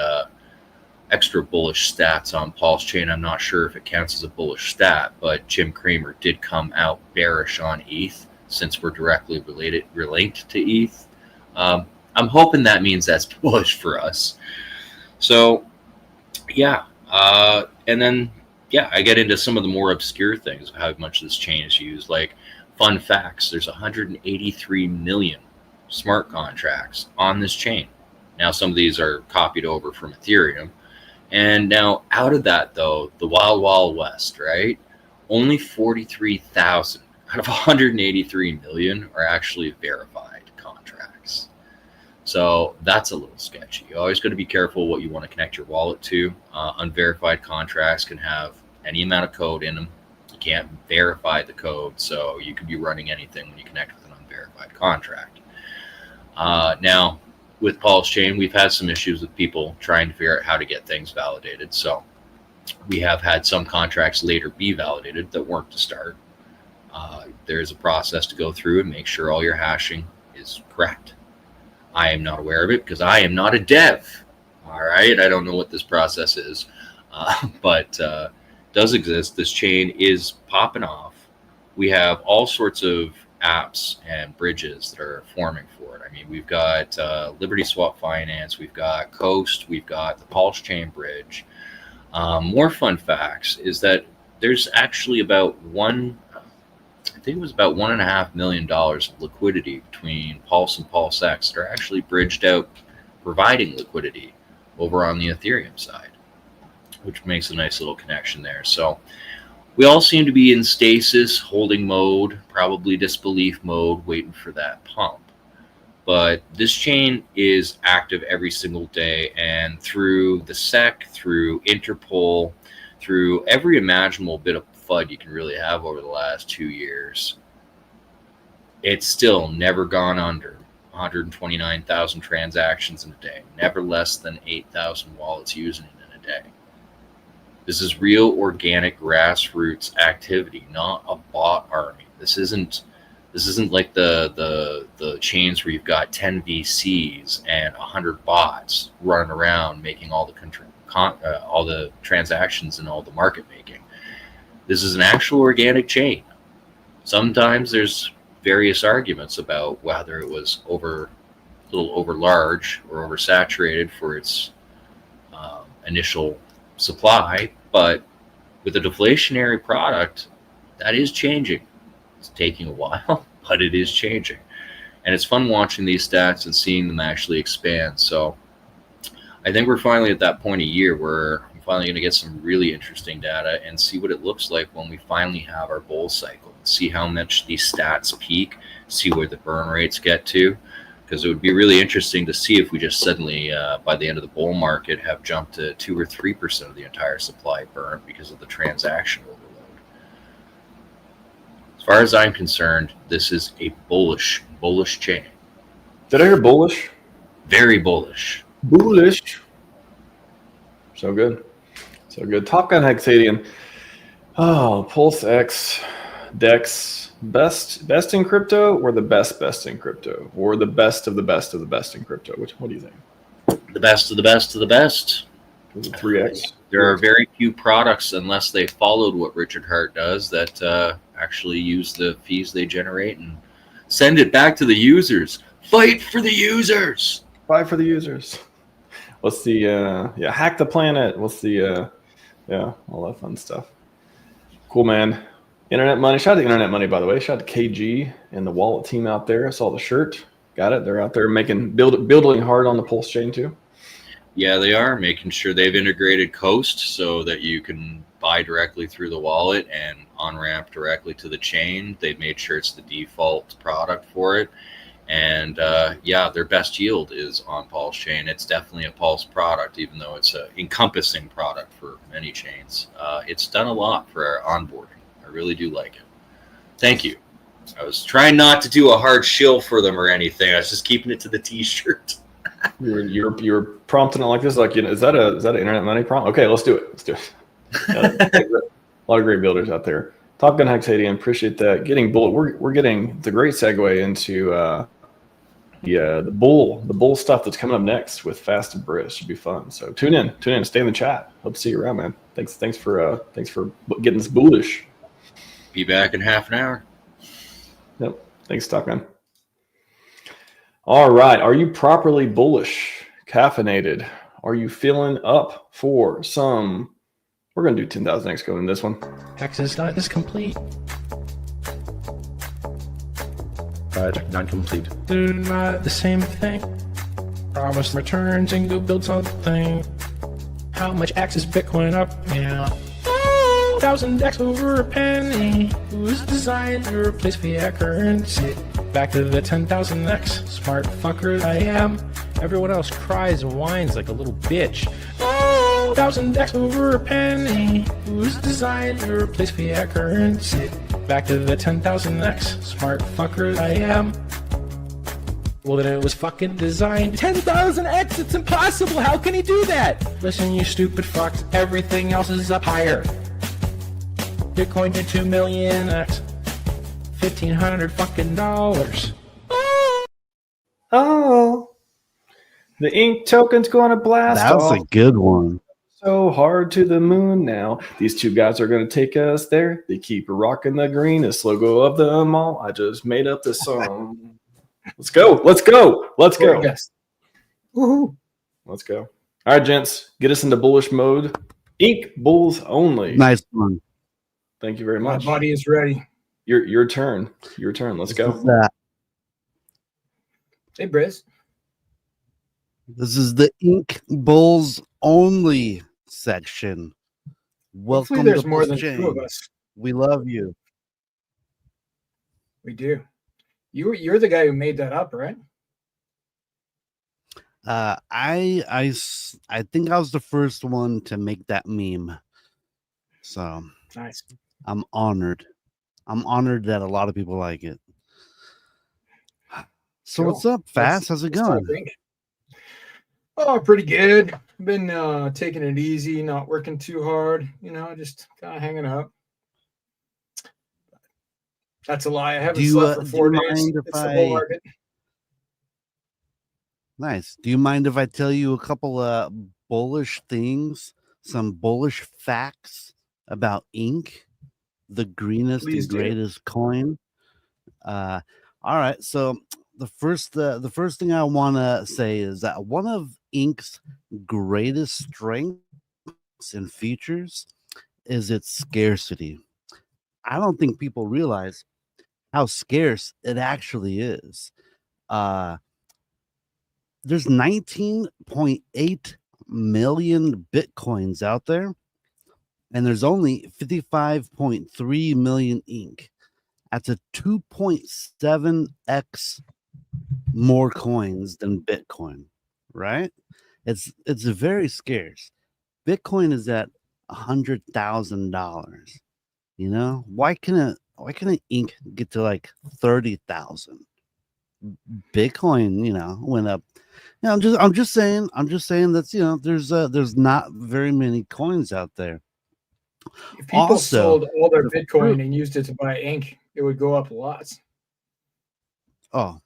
extra bullish stats on PulseChain. I'm not sure if it counts as a bullish stat, but Jim Cramer did come out bearish on ETH, since we're directly related to ETH. I'm hoping that means that's bullish for us. So yeah, and then yeah, I get into some of the more obscure things of how much this chain is used. Like, fun facts, there's 183 million smart contracts on this chain. Now some of these are copied over from Ethereum. And now, out of that, though, the Wild Wild West, right? Only 43,000 out of 183 million are actually verified contracts. So that's a little sketchy. You always got to be careful what you want to connect your wallet to. Unverified contracts can have any amount of code in them. You can't verify the code, so you could be running anything when you connect with an unverified contract. Now, with PulseChain, we've had some issues with people trying to figure out how to get things validated. So we have had some contracts later be validated that weren't to start. There's a process to go through and make sure all your hashing is correct. I am not aware of it because I am not a dev. All right, I don't know what this process is, but does exist. This chain is popping off. We have all sorts of apps and bridges that are forming for it. I mean, we've got Liberty Swap Finance, we've got Coast, we've got the PulseChain bridge. More fun facts is that there's actually about $1.5 million of liquidity between Pulse and PulseX that are actually bridged out, providing liquidity over on the Ethereum side, which makes a nice little connection there. So we all seem to be in stasis, holding mode, probably disbelief mode, waiting for that pump. But this chain is active every single day, and through the SEC, through Interpol, through every imaginable bit of FUD you can really have over the last 2 years, it's still never gone under 129,000 transactions in a day, never less than 8,000 wallets using it in a day. This is real organic grassroots activity, not a bot army. This isn't like the chains where you've got 10 VCs and 100 bots running around making all the transactions and all the market making. This is an actual organic chain. Sometimes there's various arguments about whether it was a little over large or oversaturated for its initial supply, but with a deflationary product, that is changing. It's taking a while, but it is changing. And it's fun watching these stats and seeing them actually expand. So I think we're finally at that point of year where I'm finally going to get some really interesting data and see what it looks like when we finally have our bull cycle. See how much these stats peak, see where the burn rates get to. Because it would be really interesting to see if we just suddenly, by the end of the bull market, have jumped to 2 or 3% of the entire supply burn because of the transaction overload. As far as I'm concerned, this is a bullish chain. Did I hear bullish? Very bullish. Bullish. So good. So good. Top Gun Hexadian. Oh, PulseX, DEX. Best in crypto, or the best in crypto, or the best of the best of the best in crypto? What do you think? The best of the best of the best. 3x. There are very few products, unless they followed what Richard Hart does, that actually use the fees they generate and send it back to the users. Fight for the users. Fight for the users. What's the hack the planet? What's the all that fun stuff. Cool, man. Internet Money. Shout out to Internet Money, by the way. Shout out to KG and the wallet team out there. I saw the shirt. Got it. They're out there building hard on the Pulse chain too. Yeah, they are making sure they've integrated Coast so that you can buy directly through the wallet and on-ramp directly to the chain. They've made sure it's the default product for it. And their best yield is on Pulse chain. It's definitely a Pulse product, even though it's an encompassing product for many chains. It's done a lot for our onboarding. I really do like it. Thank you. I was trying not to do a hard shill for them or anything. I was just keeping it to the t-shirt. You're prompting it like this, like, is that an Internet Money prompt? Okay, let's do it. A lot of great builders out there. Top Gun Hexadian, appreciate that. Getting bull. We're getting the great segue into the bull stuff that's coming up next with Fast and Brisk. Should be fun. So tune in, stay in the chat. Hope to see you around, man. Thanks for getting this bullish. Be back in half an hour. Yep. Thanks, Top Gun. All right. Are you properly bullish? Caffeinated? Are you feeling up for some? We're going to do 10,000x going in this one. Access dot is complete. Project not complete. They're not the same thing. Promise returns and go build something. How much X is Bitcoin up now? 1,000x over a penny. Who's designed to replace fiat currency? Back to the 10,000x. Smart fucker I am. Everyone else cries and whines like a little bitch. 1,000x over a penny. Who's designed to replace fiat currency? Back to the 10,000x. Smart fucker I am. Well, then it was fucking designed. 10,000x, it's impossible. How can he do that? Listen, you stupid fucks. Everything else is up higher. Bitcoin to 2 million X. $1,500 fucking dollars. Oh, the ink token's going to blast. That's off. a good one. So hard to the moon now. These two guys are going to take us there. They keep rocking the greenest logo of them all. I just made up this song. Let's go. Let's go. Let's go. Woohoo. Let's go. All right, gents, get us into bullish mode. Ink bulls only. Nice one. Thank you very much. My body is ready. Your turn. Your turn. Let's go. Hey, Briz. This is the Ink Bulls only section. Welcome Hopefully there's to more than PulseChain. 2 of us. We love you. We do. You're the guy who made that up, right? I think I was the first one to make that meme. So Nice. I'm honored. I'm honored that a lot of people like it. So Cool. what's up, Fast? How's it Let's talk going? Ink. Oh, pretty good. Been taking it easy, not working too hard, just kind of hanging out. That's a lie. I haven't slept for do 4 you days. mind if It's the bull I market. Nice. Do you mind if I tell you a couple of bullish things, some bullish facts about ink, the greenest Please and do. greatest coin? All right. So the first thing I want to say is that one of ink's greatest strengths and features is its scarcity. I don't think people realize how scarce it actually is. There's 19.8 million bitcoins out there, and there's only 55.3 million ink. That's a 2.7x more coins than Bitcoin, right? It's very scarce. Bitcoin is at $100,000. Why can an ink get to like 30,000? Bitcoin, went up. I'm just saying that's there's not very many coins out there. If people sold all their Bitcoin and used it to buy ink, it would go up lots. Oh,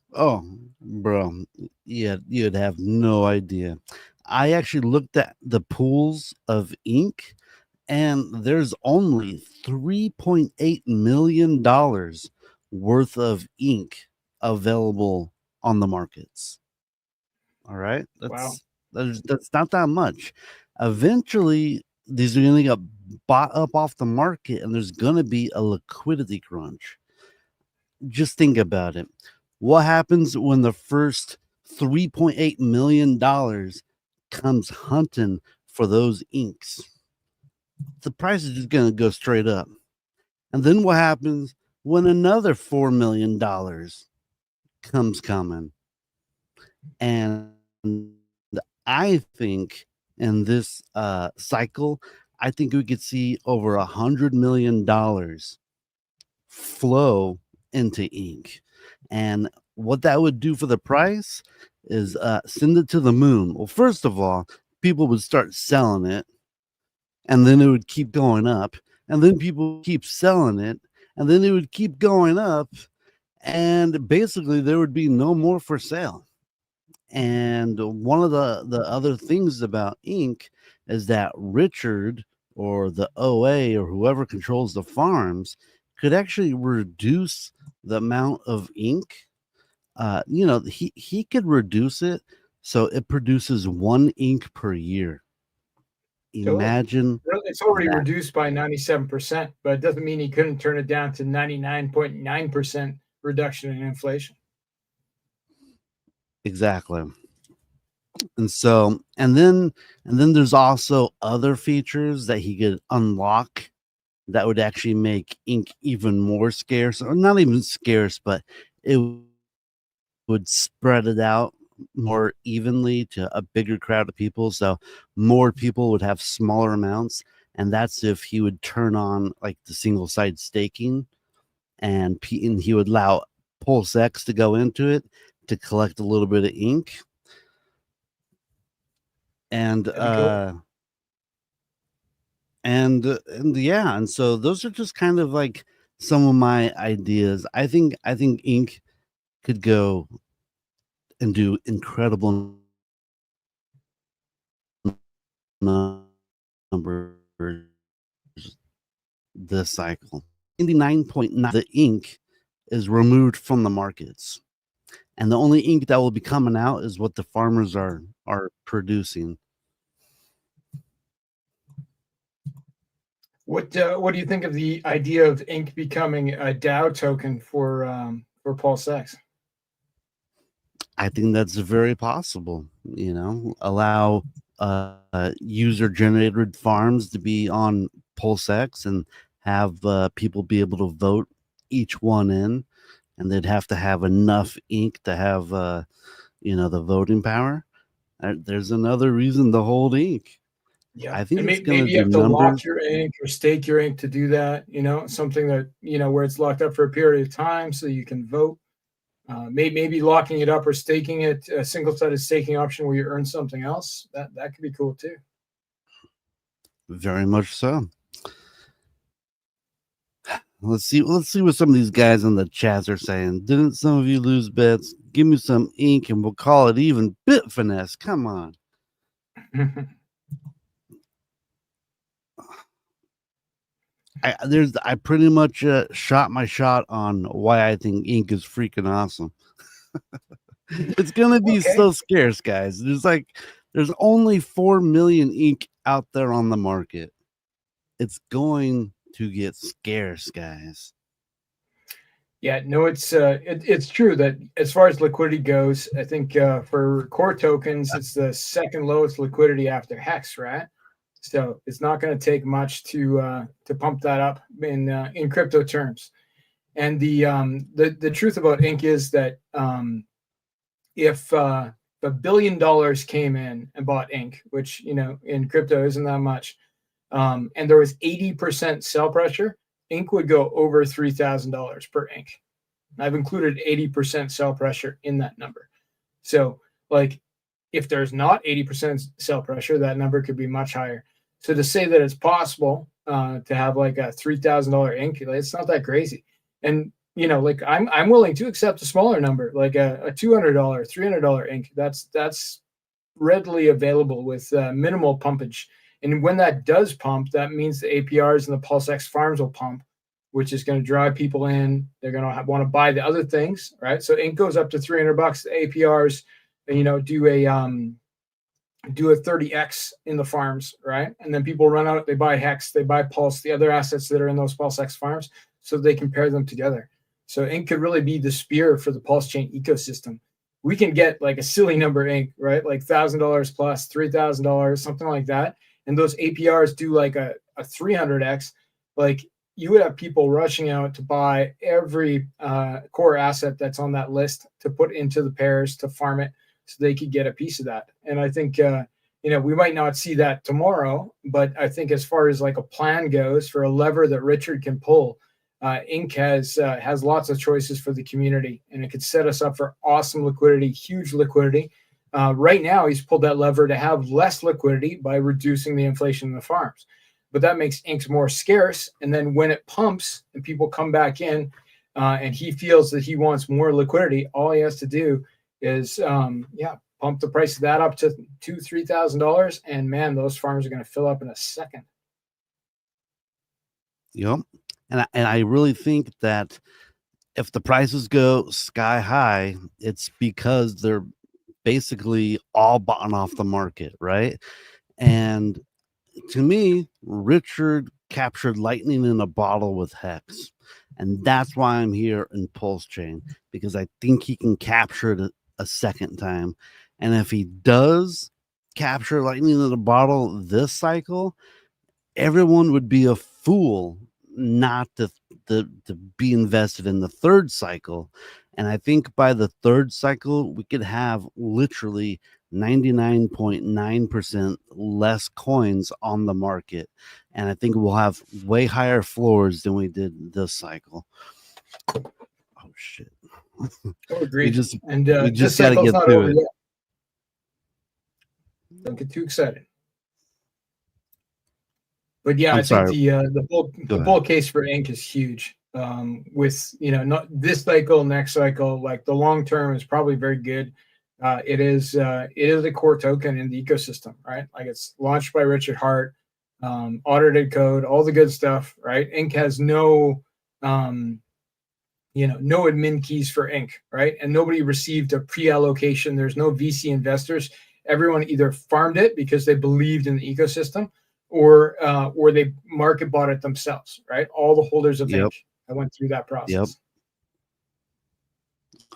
bro, yeah, you'd have no idea. I actually looked at the pools of ink, and there's only $3.8 million worth of ink available on the markets. All right, that's not that much. Eventually, these are going to get bought up off the market, and there's going to be a liquidity crunch. Just think about it. What happens when the first $3.8 million comes hunting for those inks? The price is just going to go straight up. And then what happens when another $4 million comes coming? And I think in this cycle, I think we could see over $100 million flow into ink. And what that would do for the price is send it to the moon. Well, first of all, people would start selling it, and then it would keep going up, and then people keep selling it, and then it would keep going up, and basically there would be no more for sale. And one of the other things about ink is that Richard or the OA or whoever controls the farms could actually reduce the amount of ink. He could reduce it so it produces 1 ink per year. Imagine it's already that. reduced by 97%, but it doesn't mean he couldn't turn it down to 99.9% reduction in inflation. Exactly. And so, and then there's also other features that he could unlock that would actually make ink even more scarce, or not even scarce, but it would spread it out more evenly to a bigger crowd of people. So more people would have smaller amounts. And that's if he would turn on like the single side staking, and he would allow PulseX to go into it to collect a little bit of ink. And and so those are just kind of like some of my ideas. I think ink could go and do incredible numbers this cycle. 99.9 the ink is removed from the markets, and the only ink that will be coming out is what the farmers are producing. What do you think of the idea of ink becoming a DAO token for PulseX? I think that's very possible. Allow user generated farms to be on PulseX and have people be able to vote each one in, and they'd have to have enough ink to have the voting power. There's another reason to hold ink. Yeah, I think and it's maybe going you have to to do lock numbers. your ink or stake your ink to do that. Something that where it's locked up for a period of time so you can vote. Maybe locking it up or staking it, a single-sided staking option where you earn something else. That could be cool too. Very much so. Let's see what some of these guys in the chats are saying. Didn't some of you lose bets? Give me some ink and we'll call it even. Bit finesse. Come on. I pretty much shot my shot on why I think ink is freaking awesome. It's gonna be so scarce, guys. There's only 4 million ink out there on the market. It's going to get scarce, guys. Yeah, no, it's true that as far as liquidity goes, I think for core tokens, it's the second lowest liquidity after HEX, right? So it's not going to take much to pump that up in crypto terms. And the truth about ink is that if $1 billion came in and bought ink, which in crypto isn't that much, and there was 80% sell pressure, ink would go over $3,000 per ink. I've included 80% sell pressure in that number. So like if there's not 80% sell pressure, that number could be much higher. So to say that it's possible to have like a $3,000 ink, it's not that crazy. And like I'm willing to accept a smaller number, like a $200, $300 ink. That's readily available with minimal pumpage. And when that does pump, that means the APRs and the PulseX farms will pump, which is going to drive people in. They're going to want to buy the other things, right? So ink goes up to $300. The APRs, do a 30x in the farms, right? And then people run out, they buy HEX, they buy Pulse, the other assets that are in those PulseX farms, so they can pair them together. So ink could really be the spear for the PulseChain ecosystem. We can get like a silly number ink, right? Like $1,000 plus, $3,000, something like that. And those APRs do like a 300x. Like you would have people rushing out to buy every core asset that's on that list to put into the pairs to farm it, so they could get a piece of that. And I think, we might not see that tomorrow, but I think as far as like a plan goes for a lever that Richard can pull, Ink has lots of choices for the community, and it could set us up for awesome liquidity, huge liquidity. Right now, he's pulled that lever to have less liquidity by reducing the inflation in the farms. But that makes Ink more scarce. And then when it pumps and people come back in and he feels that he wants more liquidity, all he has to do is pump the price of that up to $2,000-$3,000, and man, those farms are going to fill up in a second. Yep. And I really think that if the prices go sky high, it's because they're basically all bought off the market, right? And to me, Richard captured lightning in a bottle with HEX, and that's why I'm here in PulseChain, because I think he can capture it a second time. And if he does capture lightning in a bottle this cycle, everyone would be a fool not to be invested in the third cycle. And I think by the third cycle, we could have literally 99.9% less coins on the market. And I think we'll have way higher floors than we did this cycle. Oh, shit. Oh, agreed. We just got to get through it. Don't get too excited. But yeah, I think the bull case for Ink is huge. With not this cycle, next cycle, like the long term is probably very good. It is a core token in the ecosystem, right? Like it's launched by Richard Hart, audited code, all the good stuff, right? Ink has no admin keys for Ink, right? And nobody received a pre-allocation. There's no VC investors. Everyone either farmed it because they believed in the ecosystem, or they market bought it themselves, right? All the holders of Ink, I went through that process. Yep.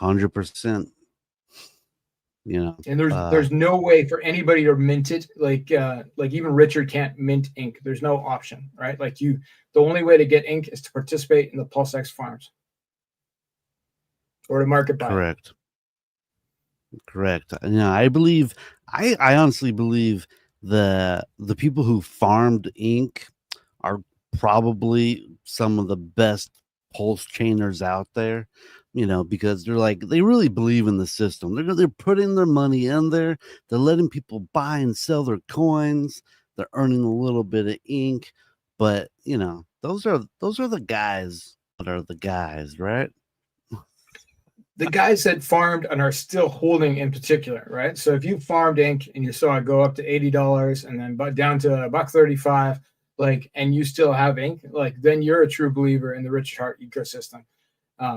100%. And there's no way for anybody to mint it. Like even Richard can't mint Ink. There's no option, right? Like the only way to get Ink is to participate in the PulseX farms or to market buy. Correct. I honestly believe the people who farmed Ink are probably some of the best pulse chainers out there. you know, because they're like, they really believe in the system. They're putting their money in there. They're letting people buy and sell their coins. They're earning a little bit of ink, but you know, those are the guys that are the guys, right? The guys that farmed and are still holding in particular, right? So if you farmed ink and you saw it go up to $80 and then down to $1.35, like, and you still have ink, like, then you're a true believer in the Richard Hart ecosystem.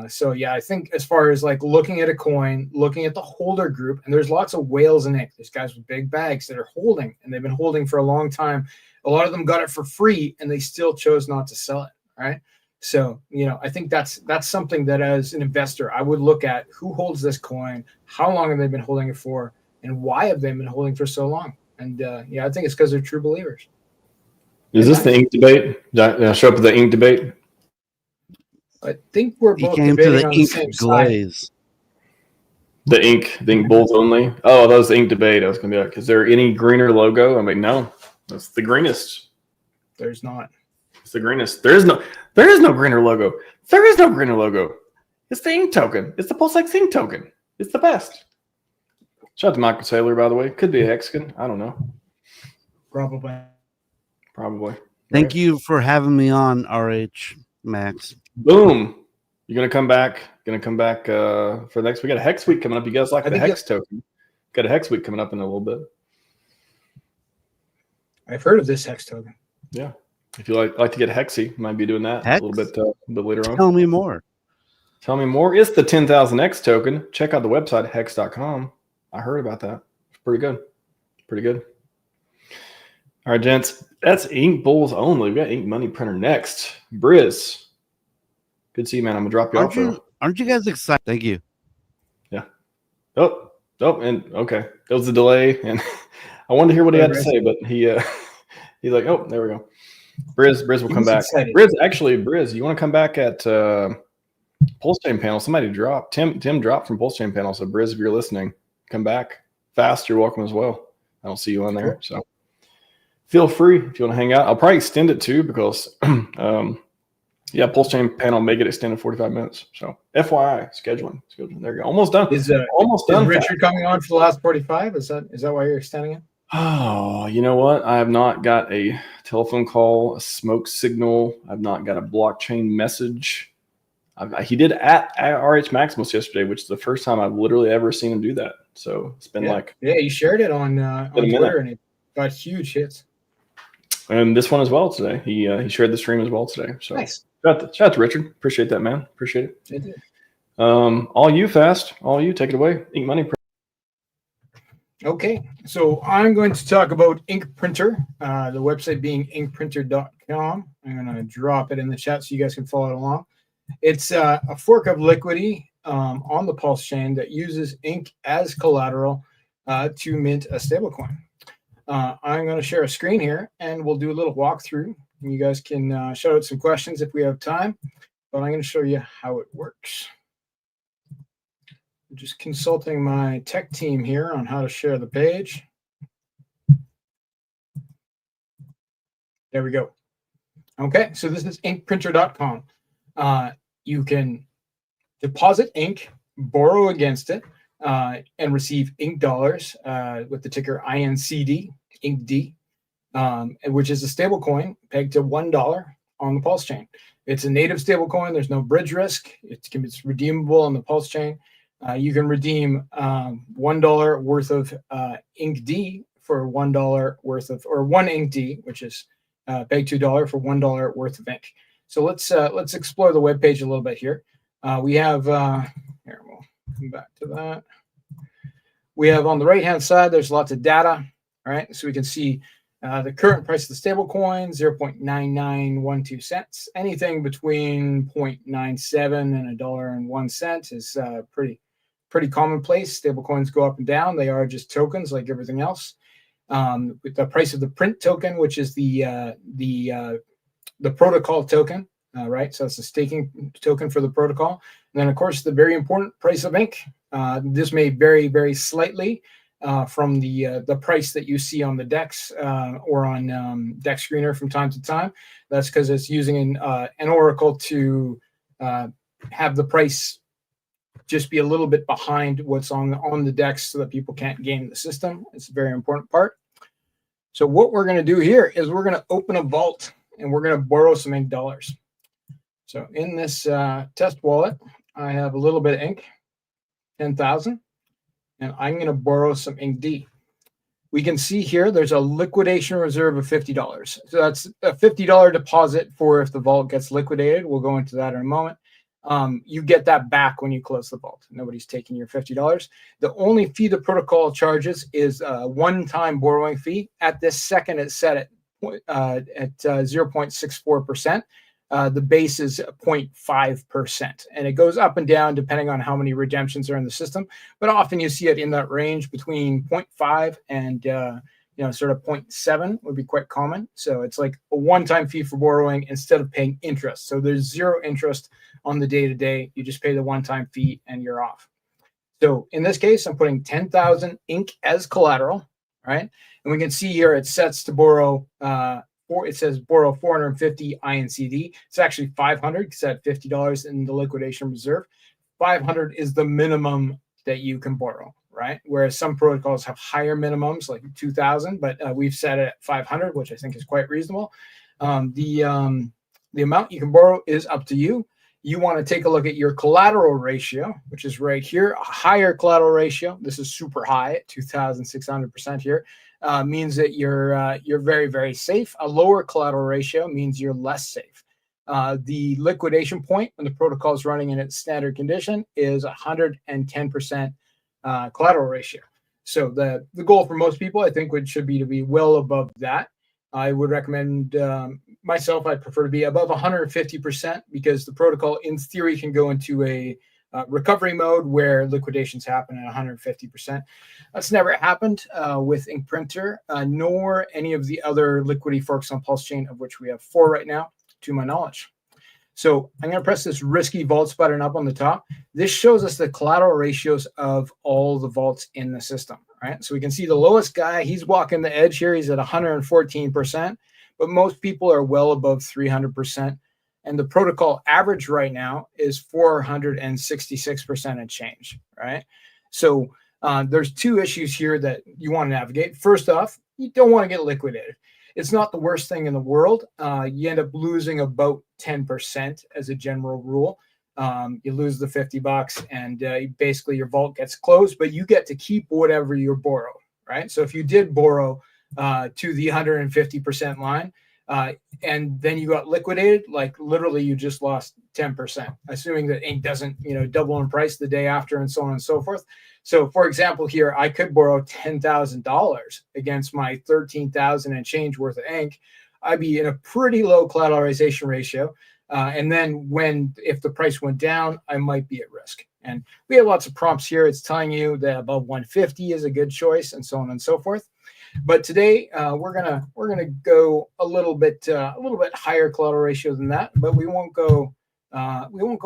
So yeah, I think as far as like looking at a coin, looking at the holder group, and there's lots of whales in ink. There's guys with big bags that are holding, and they've been holding for a long time. A lot of them got it for free, and they still chose not to sell it, right? So, you know, I think that's something that as an investor, I would look at who holds this coin, how long have they been holding it for, and why have they been holding for so long? And yeah, I think it's because they're true believers. Is this the ink debate? Did I show up at the ink debate? I think we're He both came to debating the on ink the same glaze. side. The ink bulls only. Oh, that was the ink debate. I was gonna be like, is there any greener logo? I'm like, no, that's the greenest. There's not. It's the greenest. There is no greener logo. There is no greener logo. It's the ink token. It's the PulseX ink token. It's the best. Shout out to Michael Taylor, by the way. Could be a Hexagon. I don't know. Probably. Thank you for having me on, RHMax. Boom. You're gonna come back. For next. We got a Hex week coming up. You guys like the Hex token? Got a Hex week coming up in a little bit. I've heard of this Hex token. Yeah. If you like to get Hexy, might be doing that Hex? a little bit later on. Tell me more. It's the 10,000X token. Check out the website, hex.com. I heard about that. It's pretty good. All right, gents. That's ink bulls only. We got ink money printer next. Briz. Good to see you, man. I'm gonna drop you off. Aren't you guys excited? Thank you. Yeah. Oh, and okay. There was a delay, and I wanted to hear what he had to say, but he's like, oh, there we go. Briz will come back. Excited. Briz, you want to come back at PulseChain Panel? Somebody dropped. Tim dropped from PulseChain Panel. So Briz, if you're listening, come back fast. You're welcome as well. I don't see you on there, so feel free if you want to hang out. I'll probably extend it too because yeah, PulseChain Panel may get extended 45 minutes. So FYI, scheduling. There you go. Almost done. Almost done. Is Richard coming on for the last 45? Is that why you're extending it? Oh, you know what? I have not got a telephone call, a smoke signal. I've not got a blockchain message. He did at RHMax yesterday, which is the first time I've literally ever seen him do that. So it's been he shared it on Twitter, and it got huge hits. And this one as well today. He shared the stream as well today. So nice. Shout out to Richard. Appreciate that, man. Appreciate it. Thank you. All you take it away. Ink money. Okay, so I'm going to talk about Ink Printer, the website being inkprinter.com. I'm going to drop it in the chat so you guys can follow it along. It's a fork of Liquidity on the Pulse chain that uses ink as collateral to mint a stablecoin. I'm going to share a screen here, and we'll do a little walkthrough. And you guys can shout out some questions if we have time, but I'm going to show you how it works. Just consulting my tech team here on how to share the page. There we go. Okay, so this is inkprinter.com. You can deposit ink, borrow against it, and receive ink dollars with the ticker INCD, INCD, which is a stable coin pegged to $1 on the Pulse chain. It's a native stable coin. There's no bridge risk. It's redeemable on the Pulse chain. You can redeem $1 worth of INCD for $1 worth of, or one INCD, which is pegged to $1 for $1 worth of ink. So let's explore the webpage a little bit here. We have here, we'll come back to that. We have on the right hand side, there's lots of data. All right, so we can see the current price of the stable coin, 0.9912 cents. Anything between 0.97 and $1.01 is pretty commonplace. Stable coins go up and down. They are just tokens like everything else. With the price of the print token, which is the protocol token, right? So it's a staking token for the protocol. And then, of course, the very important price of ink. This may vary very slightly from the price that you see on the DEX or on DEX Screener from time to time. That's because it's using an oracle to have the price just be a little bit behind what's on the DEX so that people can't game the system. It's a very important part. So what we're going to do here is we're going to open a vault and we're going to borrow some ink dollars. So in this test wallet, I have a little bit of ink, 10,000, and I'm going to borrow some ink D. We can see here there's a liquidation reserve of $50. So that's a $50 deposit for if the vault gets liquidated. We'll go into that in a moment. You get that back when you close the vault. Nobody's taking your $50. The only fee the protocol charges is a one-time borrowing fee. At this second, it's set at 0.64%. The base is 0.5%, and it goes up and down depending on how many redemptions are in the system. But often you see it in that range between 0.5 and sort of 0.7 would be quite common. So it's like a one-time fee for borrowing instead of paying interest. So there's zero interest on the day-to-day. You just pay the one-time fee and you're off. So in this case, I'm putting 10,000 ink as collateral, right? And we can see here it sets to borrow. It says borrow 450 INCD. It's actually 500 because I had $50 in the liquidation reserve. 500 is the minimum that you can borrow, right? Whereas some protocols have higher minimums, like 2,000, but we've set it at 500, which I think is quite reasonable. The amount you can borrow is up to you. You want to take a look at your collateral ratio, which is right here. A higher collateral ratio, this is super high at 2,600% here, means that you're very, very safe. A lower collateral ratio means you're less safe. The liquidation point when the protocol is running in its standard condition is 110% collateral ratio. So the goal for most people, I think, should be to be well above that. I would recommend myself, I'd prefer to be above 150% because the protocol in theory can go into a recovery mode where liquidations happen at 150%. That's never happened with Ink Printer, nor any of the other liquidity forks on PulseChain, of which we have 4 right now, to my knowledge. So I'm going to press this risky vaults button up on the top. This shows us the collateral ratios of all the vaults in the system, right? So we can see the lowest guy, he's walking the edge here. He's at 114%, but most people are well above 300%. And the protocol average right now is 466% and change, right? So there's 2 issues here that you want to navigate. First off, you don't want to get liquidated. It's not the worst thing in the world. You end up losing about 10% as a general rule. You lose the $50 and basically your vault gets closed, but you get to keep whatever you borrow, right? So if you did borrow to the 150% line, and then you got liquidated, like literally you just lost 10%, assuming that ink doesn't, double in price the day after and so on and so forth. So for example, here, I could borrow $10,000 against my 13,000 and change worth of ink. I'd be in a pretty low collateralization ratio. And then if the price went down, I might be at risk. And we have lots of prompts here. It's telling you that above 150 is a good choice and so on and so forth. But today we're gonna go a little bit higher collateral ratio than that, but we won't go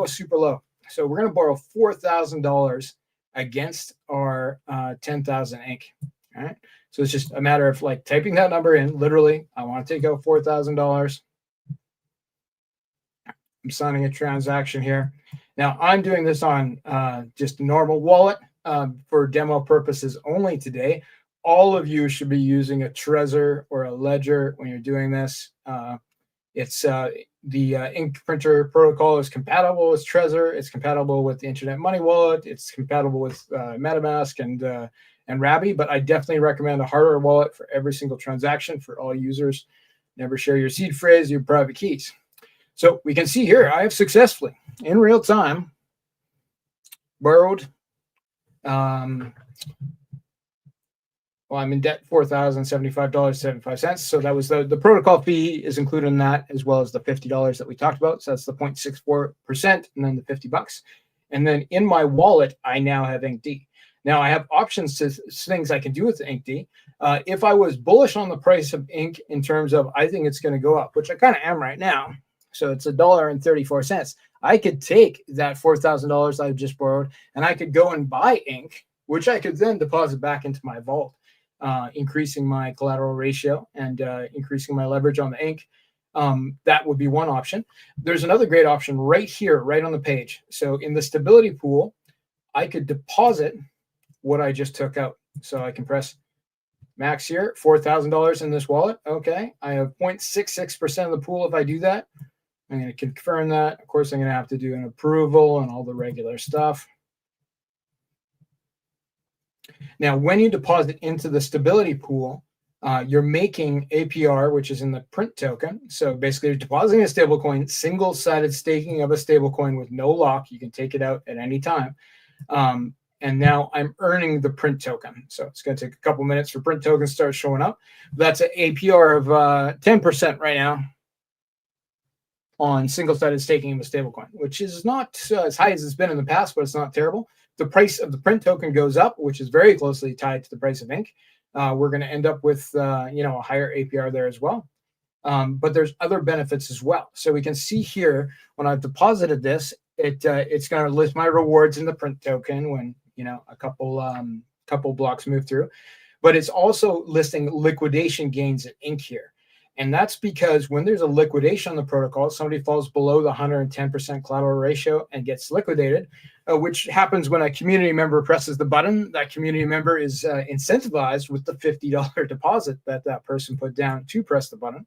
super low. So we're gonna borrow $4,000 against our 10,000 ink. All right. So it's just a matter of like typing that number in. Literally, I want to take out $4,000. I'm signing a transaction here. Now I'm doing this on just a normal wallet for demo purposes only today. All of you should be using a Trezor or a Ledger when you're doing this. It's the Ink Printer protocol is compatible with Trezor. It's compatible with the Internet Money Wallet. It's compatible with MetaMask and Rabby. But I definitely recommend a hardware wallet for every single transaction for all users. Never share your seed phrase, your private keys. So we can see here I have successfully, in real time, borrowed. Well, I'm in debt $4,075.75. So that was the protocol fee is included in that, as well as the $50 that we talked about. So that's the 0.64% and then the $50. And then in my wallet, I now have InkD. Now I have options to things I can do with the InkD. If I was bullish on the price of ink in terms of I think it's going to go up, which I kind of am right now. So it's $1.34. I could take that $4,000 I've just borrowed and I could go and buy ink, which I could then deposit back into my vault. Increasing my collateral ratio and increasing my leverage on the ink. That would be one option. There's another great option right here, right on the page. So in the stability pool, I could deposit what I just took out. So I can press max here, $4,000 in this wallet. Okay, I have 0.66% of the pool if I do that. I'm going to confirm that. Of course, I'm going to have to do an approval and all the regular stuff. Now, when you deposit into the stability pool, you're making APR, which is in the print token. So basically, you're depositing a stablecoin, single-sided staking of a stablecoin with no lock. You can take it out at any time. And now I'm earning the print token. So it's going to take a couple minutes for print tokens to start showing up. That's an APR of 10% right now on single-sided staking of a stablecoin, which is not as high as it's been in the past, but it's not terrible. The price of the print token goes up, which is very closely tied to the price of ink. We're going to end up with a higher APR there as well. But there's other benefits as well. So we can see here when I've deposited this, it's going to list my rewards in the print token when a couple blocks move through. But it's also listing liquidation gains at ink here. And that's because when there's a liquidation on the protocol, somebody falls below the 110% collateral ratio and gets liquidated, which happens when a community member presses the button. That community member is incentivized with the $50 deposit that that person put down to press the button.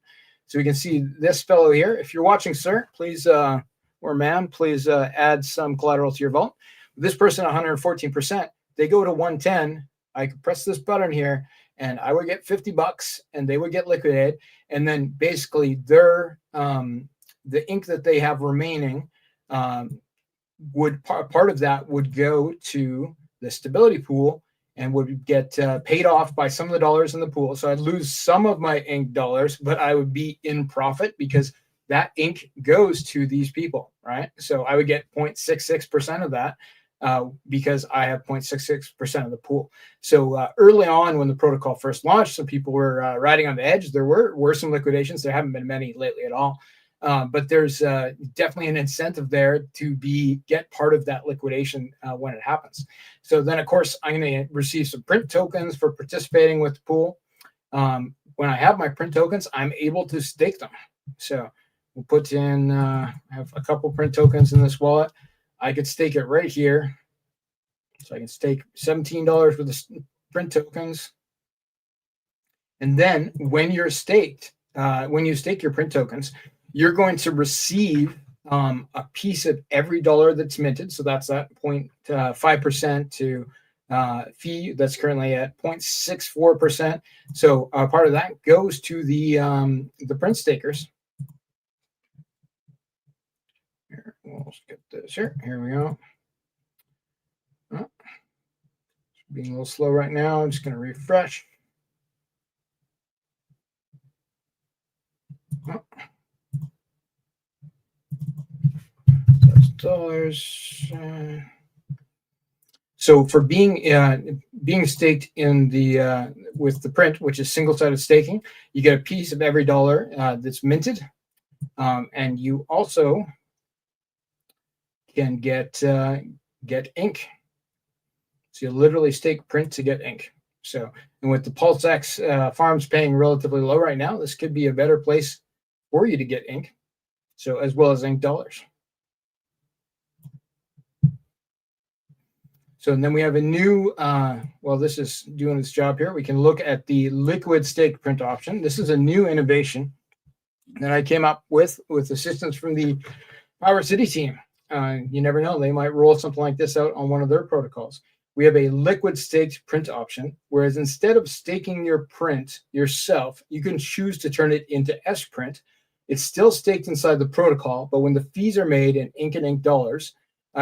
So we can see this fellow here. If you're watching, sir, please, or ma'am, please add some collateral to your vault. This person, 114%, they go to 110. I could press this button here, and I would get $50 and they would get liquidated. And then basically their the ink that they have remaining would part of that would go to the stability pool and would get paid off by some of the dollars in the pool. So I'd lose some of my ink dollars, but I would be in profit because that ink goes to these people, right? So I would get 0.66% of that. Because I have 0.66% of the pool. So early on when the protocol first launched, some people were riding on the edge. There were some liquidations. There haven't been many lately at all. But there's definitely an incentive there to get part of that liquidation when it happens. So then, of course, I'm going to receive some print tokens for participating with the pool. When I have my print tokens, I'm able to stake them. So we'll put in, I have a couple print tokens in this wallet. I could stake it right here. So I can stake $17 worth of print tokens. And then when you're staked, when you stake your print tokens, you're going to receive a piece of every dollar that's minted. So that's that 0.5% to fee that's currently at 0.64%. So part of that goes to the print stakers. Here, we'll get this here. Here we go. Oh, being a little slow right now. I'm just going to refresh. Oh. That's dollars. So for being staked in the with the print, which is single-sided staking, you get a piece of every dollar that's minted, and you also can get ink. So you literally stake print to get ink. So, and with the PulseX farms paying relatively low right now, this could be a better place for you to get ink. So as well as ink dollars. So and then we have a new, well, this is doing its job here. We can look at the liquid stake print option. This is a new innovation that I came up with assistance from the Power City team. You never know, they might roll something like this out on one of their protocols. We have a liquid staked print option, whereas instead of staking your print yourself, you can choose to turn it into S-print. It's still staked inside the protocol, but when the fees are made in ink and ink dollars,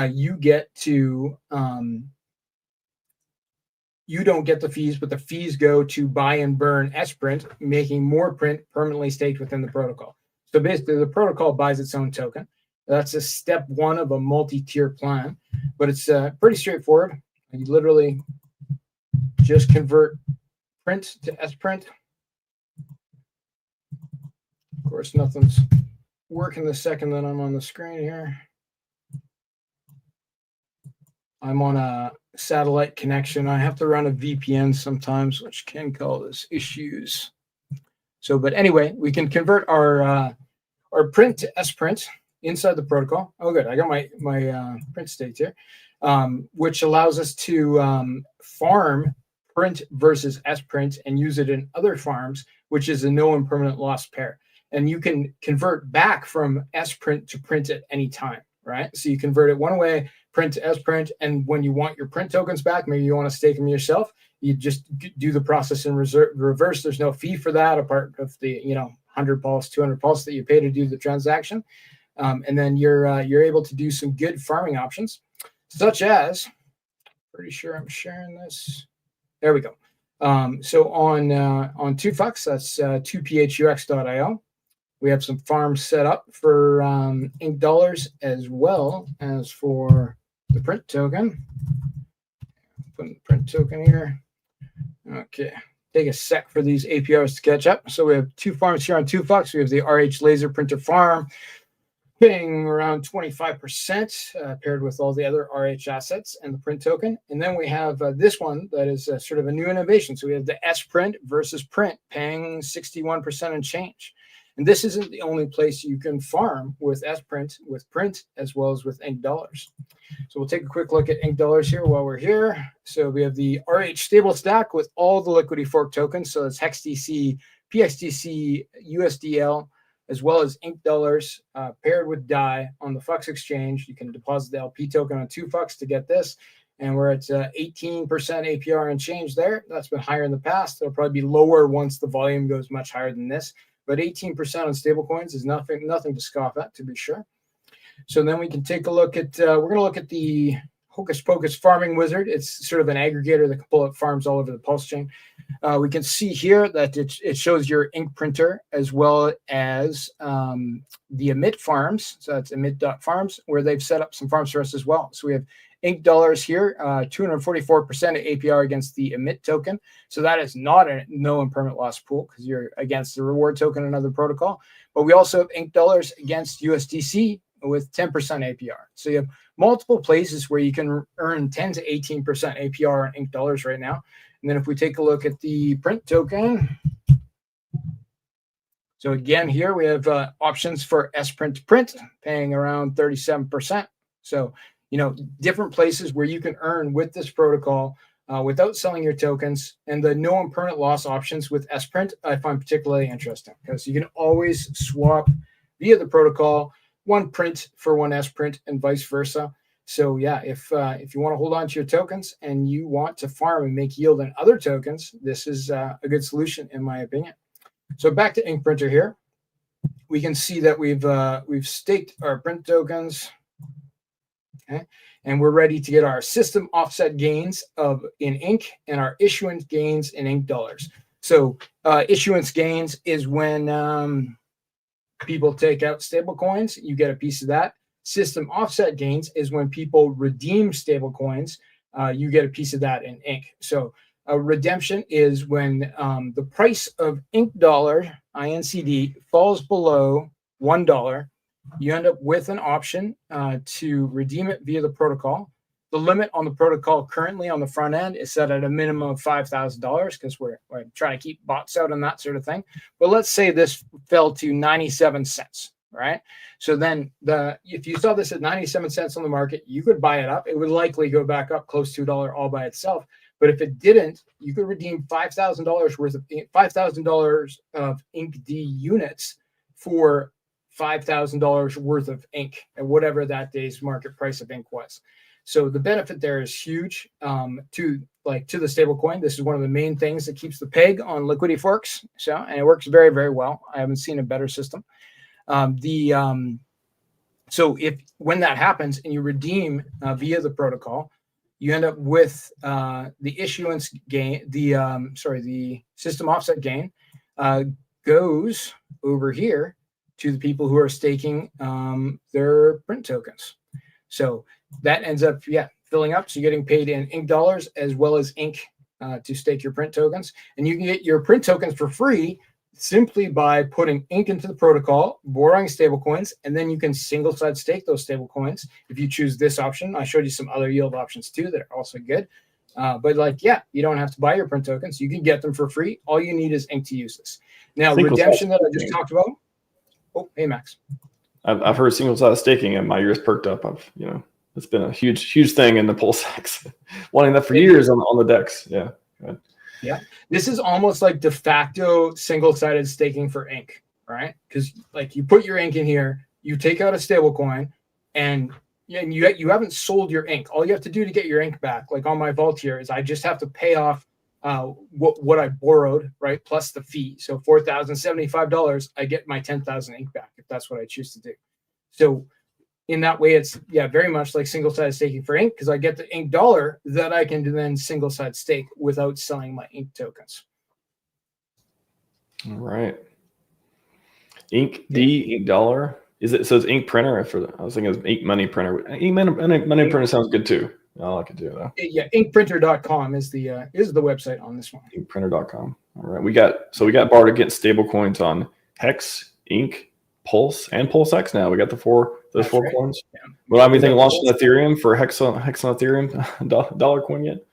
you get to, you don't get the fees, but the fees go to buy and burn S-print, making more print permanently staked within the protocol. So basically the protocol buys its own token. That's a step one of a multi-tier plan, but it's pretty straightforward. You literally just convert print to S-print. Of course, nothing's working the second that I'm on the screen here. I'm on a satellite connection. I have to run a VPN sometimes, which can cause issues. So, but anyway, we can convert our print to S-print inside the protocol. Oh, good. I got my print staked here. which allows us to farm print versus S print and use it in other farms, which is a no impermanent loss pair. And you can convert back from S print to print at any time, right? So you convert it one way, print to S print, and when you want your print tokens back, maybe you want to stake them yourself, you just do the process in reverse. There's no fee for that, apart of the 100 pulse, 200 pulse that you pay to do the transaction, and then you're able to do some good farming options, such as, pretty sure I'm sharing this. There we go. So on 2FUX, that's 2phux.io. We have some farms set up for ink dollars as well as for the print token. Putting the print token here. Okay, take a sec for these APRs to catch up. So we have two farms here on 2FUX. We have the RH laser printer farm, paying around 25% paired with all the other RH assets and the print token. And then we have this one that is sort of a new innovation. So we have the S print versus print, paying 61% and change. And this isn't the only place you can farm with S print, with print, as well as with ink dollars. So we'll take a quick look at ink dollars here while we're here. So we have the RH stable stack with all the Liquidity fork tokens. So it's HEXDC, PXDC, USDL, as well as ink dollars paired with DAI on the FUX exchange. You can deposit the LP token on 2FUX to get this. And we're at 18% APR and change there. That's been higher in the past. It'll probably be lower once the volume goes much higher than this. But 18% on stablecoins is nothing to scoff at, to be sure. So then we can take a look at, we're going to look at the Hocus Pocus Farming Wizard. It's sort of an aggregator that can pull up farms all over the Pulse chain. We can see here that it shows your ink printer as well as the emit farms. So that's emit.farms, where they've set up some farms for us as well. So we have ink dollars here, 244% APR against the emit token. So that is not a no impermanent loss pool because you're against the reward token and other protocol. But we also have ink dollars against USDC with 10% APR. So you have multiple places where you can earn 10 to 18% APR on ink dollars right now. And then if we take a look at the print token, so again, here we have options for S print to print, paying around 37%. So, different places where you can earn with this protocol without selling your tokens, and the no impermanent loss options with S print I find particularly interesting because you can always swap via the protocol one print for one S print and vice versa. So yeah, if you want to hold on to your tokens and you want to farm and make yield on other tokens, this is a good solution in my opinion. So back to ink printer here, we can see that we've staked our print tokens. Okay. And we're ready to get our system offset gains in ink and our issuance gains in ink dollars. So issuance gains is when people take out stable coins, you get a piece of that. System offset gains is when people redeem stable coins, you get a piece of that in ink. So a redemption is when the price of ink dollar, INCD, falls below $1. You end up with an option to redeem it via the protocol. The limit on the protocol currently on the front end is set at a minimum of $5,000 because we're trying to keep bots out and that sort of thing. But let's say this fell to 97 cents, right? So then if you saw this at 97 cents on the market, you could buy it up. It would likely go back up close to $1 all by itself. But if it didn't, you could redeem $5,000 worth of $5,000 of ink D units for $5,000 worth of ink at whatever that day's market price of ink was. So the benefit there is huge to the stable coin. This is one of the main things that keeps the peg on Liquidity forks. So, and it works very, very well. I haven't seen a better system. So when that happens and you redeem via the protocol, you end up with the issuance gain, the system offset gain goes over here to the people who are staking their print tokens. So that ends up, filling up. So you're getting paid in ink dollars as well as ink to stake your print tokens. And you can get your print tokens for free simply by putting ink into the protocol, borrowing stable coins, and then you can single side stake those stable coins if you choose this option. I showed you some other yield options too that are also good. But you don't have to buy your print tokens. You can get them for free. All you need is ink to use this. Now, redemption that I just talked about. Oh, hey, Max. I've heard single side staking and my ears perked up. This It's been a huge thing in the PulseX. Wanting that for years on the DEX. Yeah. Yeah, this is almost like de facto single-sided staking for ink, right? Because like you put your ink in here, you take out a stable coin, and you haven't sold your ink. All you have to do to get your ink back, like on my vault here, is I just have to pay off what I borrowed, right, plus the fee. So $4,075, I get my 10,000 ink back if that's what I choose to do. So in that way, it's very much like single-sided staking for ink, because I get the ink dollar that I can then single-sided stake without selling my ink tokens. All right. Ink dollar. Is it so? It's ink printer. I was thinking it was ink money printer. Ink money printer sounds good too. I like it too though. Yeah, inkprinter.com is the website on this one. Inkprinter.com. All right. We got barred against stable coins on HEX, Ink, Pulse, and PulseX now. We got those four coins. Yeah. Will I have anything launched on Ethereum for HEX on Ethereum dollar coin yet?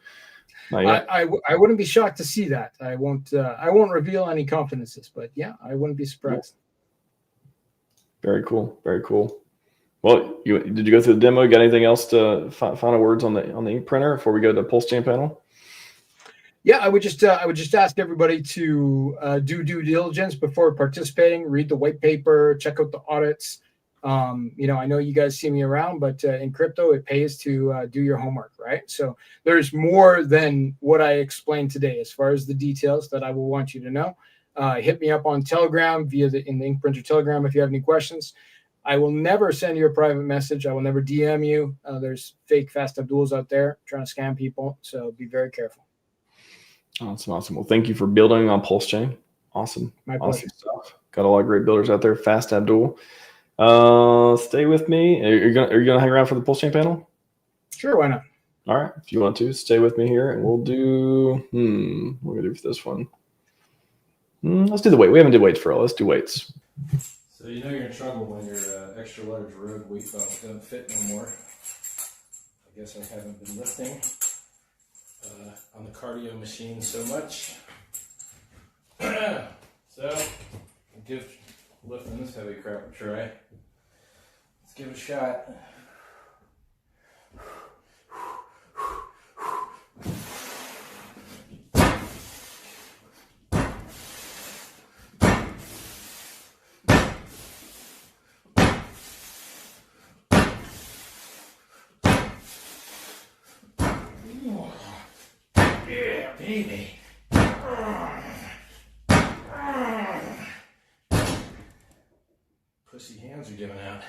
Not yet. I wouldn't be shocked to see that. I won't reveal any confidences, but yeah, I wouldn't be surprised. Very cool. Very cool. Well, did you go through the demo? You got anything else to final words on the ink printer before we go to PulseChain Panel? Yeah, I would just ask everybody to do due diligence before participating. Read the white paper, check out the audits. I know you guys see me around, but in crypto, it pays to do your homework, right? So there's more than what I explained today as far as the details that I will want you to know. Hit me up on Telegram in the Ink Printer Telegram if you have any questions. I will never send you a private message. I will never DM you. There's fake Fast Abduls out there trying to scam people, so be very careful. Awesome. Well, thank you for building on PulseChain. Awesome. My pleasure. Awesome stuff. Got a lot of great builders out there. Fast Abdul. Stay with me. Are you gonna hang around for the PulseChain panel? Sure, why not? All right. If you want to, stay with me here, and we'll do. What are we gonna do for this one? Let's do the weight. We haven't did weights for all. Let's do weights. So you know you're in trouble when your extra large road weight belt doesn't fit no more. I guess I haven't been lifting on the cardio machine so much. So I'll give lifting this heavy crap a try. Let's give it a shot. Yeah, baby. Pussy hands are giving out.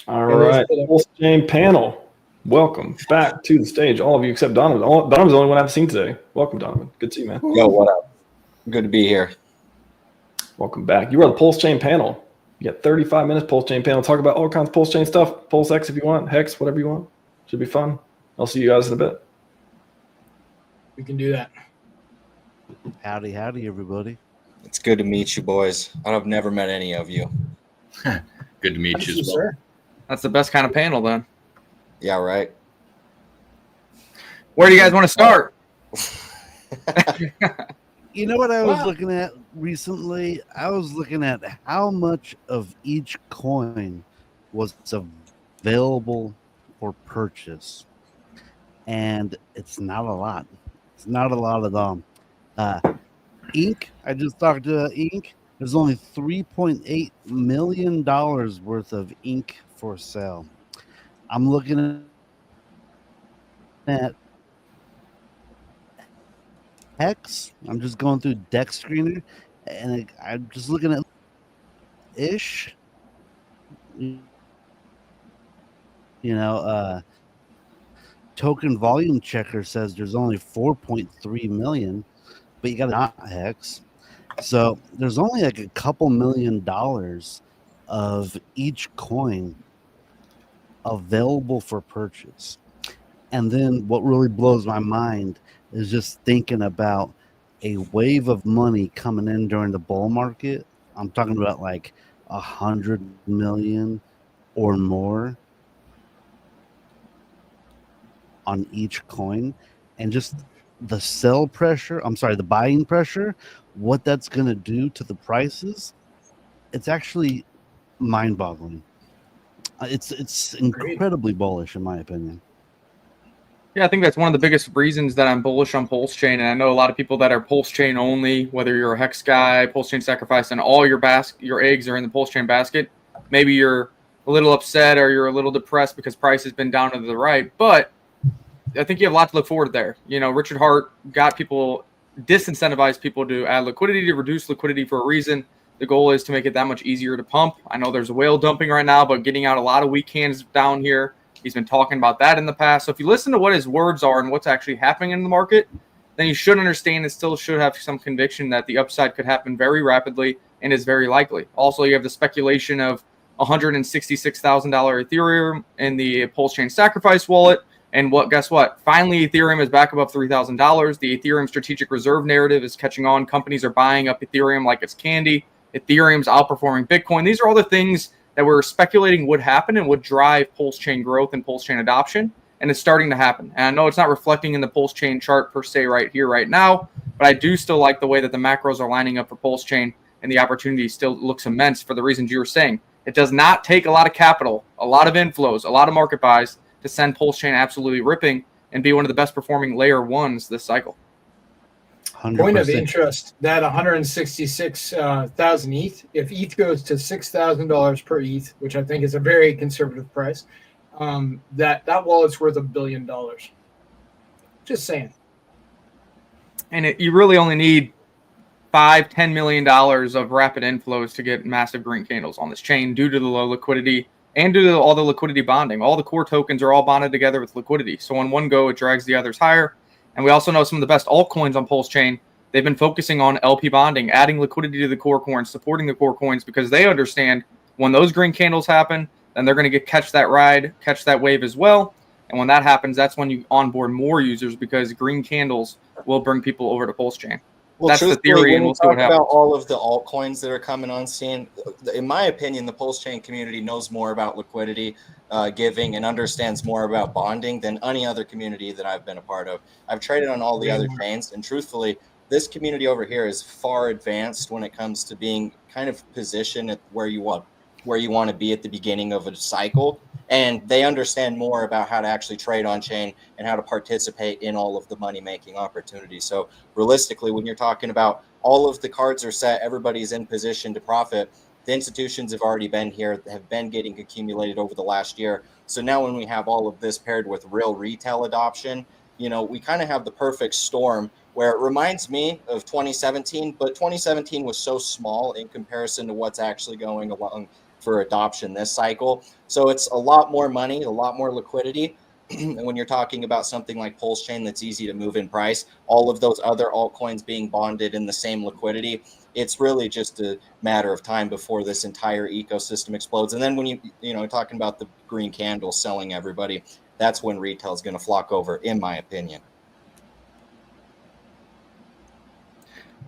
All right, PulseChain panel. Welcome back to the stage, all of you except Donovan. Donovan's the only one I've seen today. Welcome, Donovan. Good to see you, man. Yo, what up? Good to be here. Welcome back. You are the PulseChain panel. You got 35 minutes PulseChain panel. Talk about all kinds of PulseChain stuff. PulseX if you want, HEX, whatever you want. Should be fun. I'll see you guys in a bit. We can do that. Howdy, everybody. It's good to meet you, boys. I've never met any of you. Good to meet you as well. Sir. That's the best kind of panel, then. Yeah, right. Where do you guys want to start? You know what I was looking at recently? I was looking at how much of each coin was available for purchase. And it's not a lot. It's not a lot at all. Ink, I just talked to Ink. There's only $3.8 million worth of ink for sale. I'm looking at HEX. I'm just going through DEX Screener, and I'm just looking at ish. Token volume checker says there's only 4.3 million, but you got not HEX. So there's only like a couple $1 million of each coin available for purchase. And then what really blows my mind is just thinking about a wave of money coming in during the bull market. I'm talking about like 100 million or more on each coin, and just the the buying pressure, what that's going to do to the prices. It's actually mind-boggling. It's incredibly bullish in my opinion. Yeah, I think that's one of the biggest reasons that I'm bullish on PulseChain. And I know a lot of people that are PulseChain only, whether you're a Hex guy, PulseChain Sacrifice, and all your eggs are in the PulseChain basket. Maybe you're a little upset or you're a little depressed because price has been down to the right. But I think you have a lot to look forward there. You know, Richard Hart got people, disincentivized people to add liquidity, to reduce liquidity for a reason. The goal is to make it that much easier to pump. I know there's a whale dumping right now, but getting out a lot of weak hands down here. He's been talking about that in the past. So if you listen to what his words are and what's actually happening in the market, then you should understand and still should have some conviction that the upside could happen very rapidly and is very likely. Also, you have the speculation of $166,000 Ethereum in the PulseChain Sacrifice wallet. And guess what? Finally, Ethereum is back above $3,000. The Ethereum strategic reserve narrative is catching on. Companies are buying up Ethereum like it's candy. Ethereum's outperforming Bitcoin. These are all the things that we're speculating would happen and would drive PulseChain growth and PulseChain adoption. And it's starting to happen. And I know it's not reflecting in the PulseChain chart per se right here, right now, but I do still like the way that the macros are lining up for PulseChain, and the opportunity still looks immense for the reasons you were saying. It does not take a lot of capital, a lot of inflows, a lot of market buys to send PulseChain absolutely ripping and be one of the best performing layer ones this cycle. 100%. Point of interest, that 166,000 ETH, if ETH goes to $6,000 per ETH, which I think is a very conservative price, that wallet's worth $1 billion. Just saying. And you really only need $5-10 million of rapid inflows to get massive green candles on this chain due to the low liquidity and due to all the liquidity bonding. All the core tokens are all bonded together with liquidity. So in one go, it drags the others higher. And we also know some of the best altcoins on PulseChain, they've been focusing on LP bonding, adding liquidity to the core coins, supporting the core coins, because they understand when those green candles happen, then they're going to catch that ride, catch that wave as well. And when that happens, that's when you onboard more users, because green candles will bring people over to PulseChain. Well, That's the truthfully, theory, when and we we'll see what talk about happens. all of the altcoins that are coming on scene, in my opinion, the PulseChain community knows more about liquidity giving and understands more about bonding than any other community that I've been a part of. I've traded on all the other chains, and truthfully, this community over here is far advanced when it comes to being kind of positioned at where you want to be at the beginning of a cycle. And they understand more about how to actually trade on chain and how to participate in all of the money making opportunities. So realistically, when you're talking about all of the cards are set, everybody's in position to profit. The institutions have already been here, have been getting accumulated over the last year. So now when we have all of this paired with real retail adoption, you know, we kind of have the perfect storm where it reminds me of 2017, but 2017 was so small in comparison to what's actually going along for adoption this cycle. So it's a lot more money, a lot more liquidity. And when you're talking about something like PulseChain that's easy to move in price, all of those other altcoins being bonded in the same liquidity, it's really just a matter of time before this entire ecosystem explodes. And then when you know, talking about the green candle selling everybody, that's when retail is going to flock over, in my opinion.